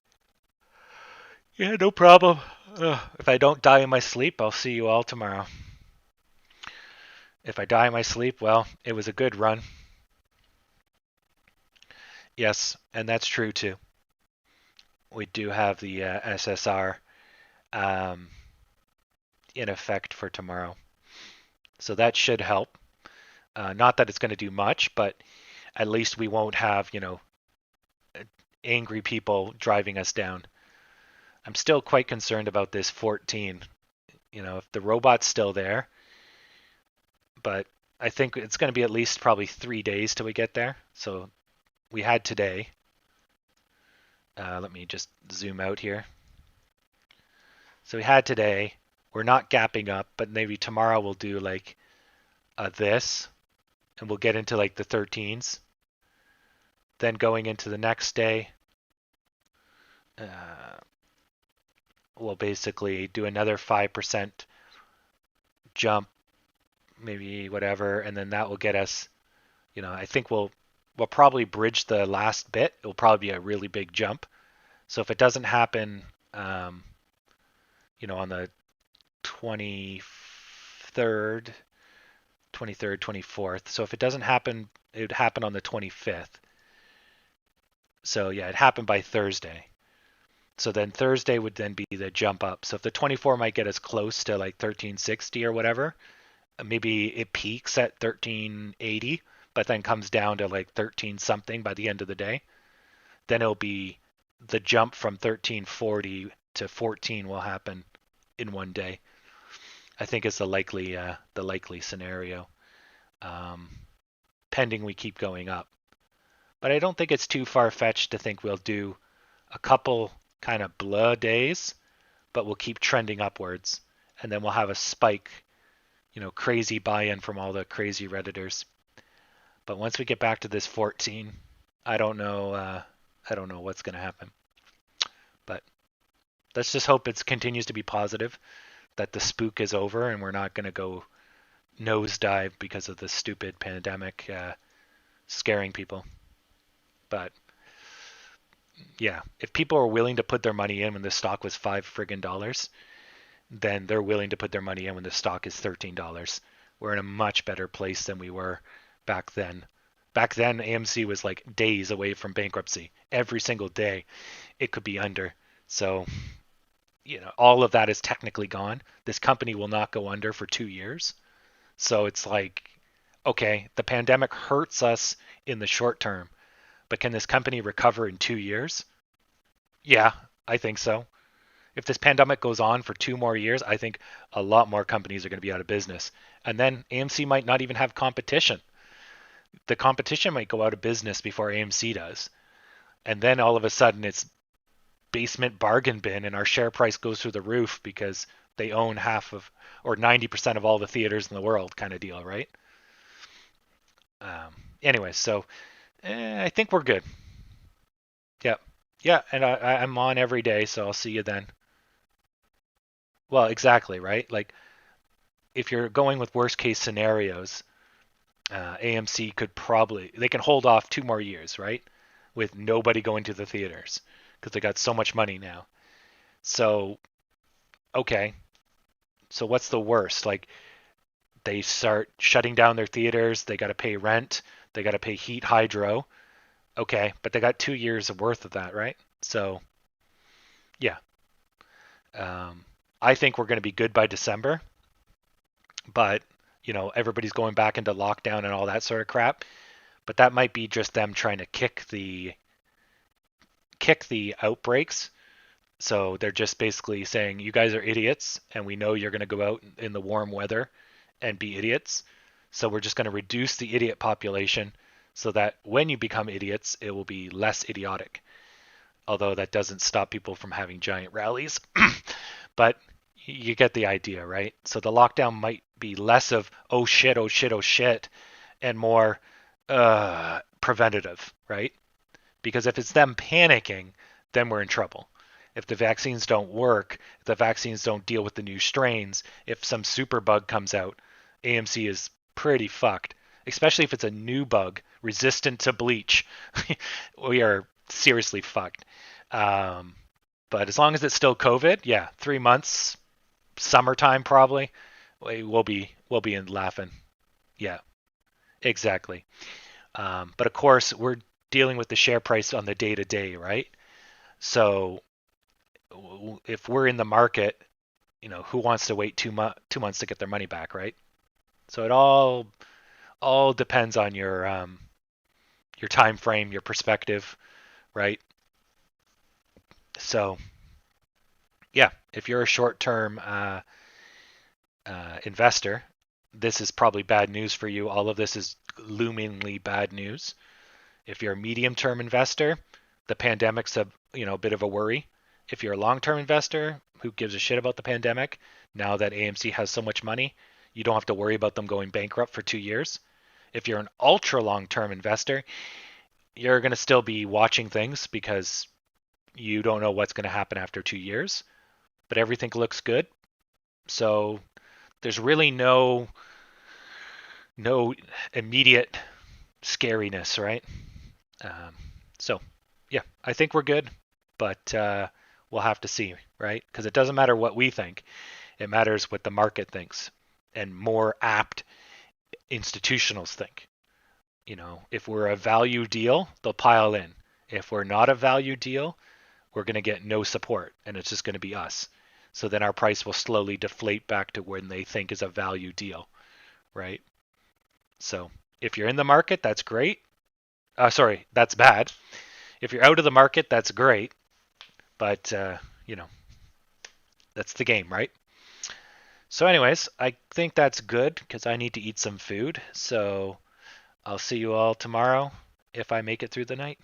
Yeah, no problem. If I don't die in my sleep, I'll see you all tomorrow. If I die in my sleep, well, it was a good run. Yes, and that's true too. We do have the SSR in effect for tomorrow. So that should help. Not that it's going to do much, but at least we won't have, angry people driving us down. I'm still quite concerned about this 14. If the robot's still there, but I think it's going to be at least probably 3 days till we get there. So we had today. Let me just zoom out here. So we had today. We're not gapping up, but maybe tomorrow we'll do like this, and we'll get into like the 13s. Then going into the next day, we'll basically do another 5% jump, maybe whatever, and then that will get us, I think we'll probably bridge the last bit. It'll probably be a really big jump. So if it doesn't happen, on the 23rd, 24th. So if it doesn't happen, it would happen on the 25th. So yeah, it happened by Thursday. So then Thursday would then be the jump up. So if the 24 might get us close to like 1360 or whatever, maybe it peaks at 1380, but then comes down to like 13 something by the end of the day. Then it'll be the jump from 1340 to 14 will happen in one day. I think it's the likely scenario, pending we keep going up. But I don't think it's too far-fetched to think we'll do a couple kind of blah days, but we'll keep trending upwards, and then we'll have a spike, crazy buy-in from all the crazy Redditors. But once we get back to this 14, I don't know what's going to happen. But let's just hope it continues to be positive, that the spook is over and we're not going to go nosedive because of the stupid pandemic scaring people. But yeah, if people are willing to put their money in when the stock was $5, then they're willing to put their money in when the stock is $13. We're in a much better place than we were back then. Back then, AMC was like days away from bankruptcy. Every single day, it could be under. So, all of that is technically gone. This company will not go under for 2 years. So it's like, okay, the pandemic hurts us in the short term, but can this company recover in 2 years? Yeah, I think so. If this pandemic goes on for 2 more years, I think a lot more companies are going to be out of business. And then AMC might not even have competition. The competition might go out of business before AMC does. And then all of a sudden it's basement bargain bin and our share price goes through the roof because they own half of or 90% of all the theaters in the world kind of deal, right? Um, anyway, so I think we're good. Yeah. Yeah, and I'm on every day, so I'll see you then. Well, exactly, right? Like if you're going with worst case scenarios, AMC could probably they can hold off 2 more years, right? With nobody going to the theaters because they got so much money now. So, okay. So what's the worst? Like they start shutting down their theaters, they got to pay rent, they got to pay heat hydro. Okay, but they got 2 years of worth of that, right? So, yeah. Um, I think we're going to be good by December, but everybody's going back into lockdown and all that sort of crap. But that might be just them trying to kick the outbreaks. So they're just basically saying you guys are idiots, and we know you're going to go out in the warm weather and be idiots. So we're just going to reduce the idiot population so that when you become idiots, it will be less idiotic. Although that doesn't stop people from having giant rallies. But you get the idea, right? So the lockdown might be less of oh shit, oh shit, oh shit, and more preventative, right? Because if it's them panicking, then we're in trouble. If the vaccines don't work, if the vaccines don't deal with the new strains, if some super bug comes out, AMC is pretty fucked. Especially if it's a new bug resistant to bleach, we are seriously fucked. Um, but as long as it's still COVID, yeah, 3 months, summertime probably, we'll be in laughing. Yeah, exactly. But of course, we're dealing with the share price on the day to day, right? So if we're in the market, who wants to wait 2 months to get their money back, right? So it all depends on your time frame, your perspective, right? So yeah, if you're a short-term investor, this is probably bad news for you. All of this is loomingly bad news. If you're a medium-term investor, the pandemic's a bit of a worry. If you're a long-term investor, who gives a shit about the pandemic? Now that AMC has so much money, you don't have to worry about them going bankrupt for 2 years. If you're an ultra long-term investor, you're going to still be watching things because you don't know what's going to happen after 2 years, but everything looks good. So there's really no immediate scariness, right? Um, so yeah, I think we're good, but we'll have to see, right? Because it doesn't matter what we think; it matters what the market thinks, and more apt institutionals think. If we're a value deal, they'll pile in. If we're not a value deal, we're going to get no support, and it's just going to be us. So then our price will slowly deflate back to when they think is a value deal, right? So if you're in the market, that's great. Sorry, that's bad. If you're out of the market, that's great. But that's the game, right? So, anyways, I think that's good because I need to eat some food. So I'll see you all tomorrow if I make it through the night.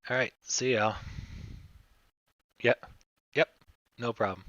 All right, see y'all. Yep, yep, no problem.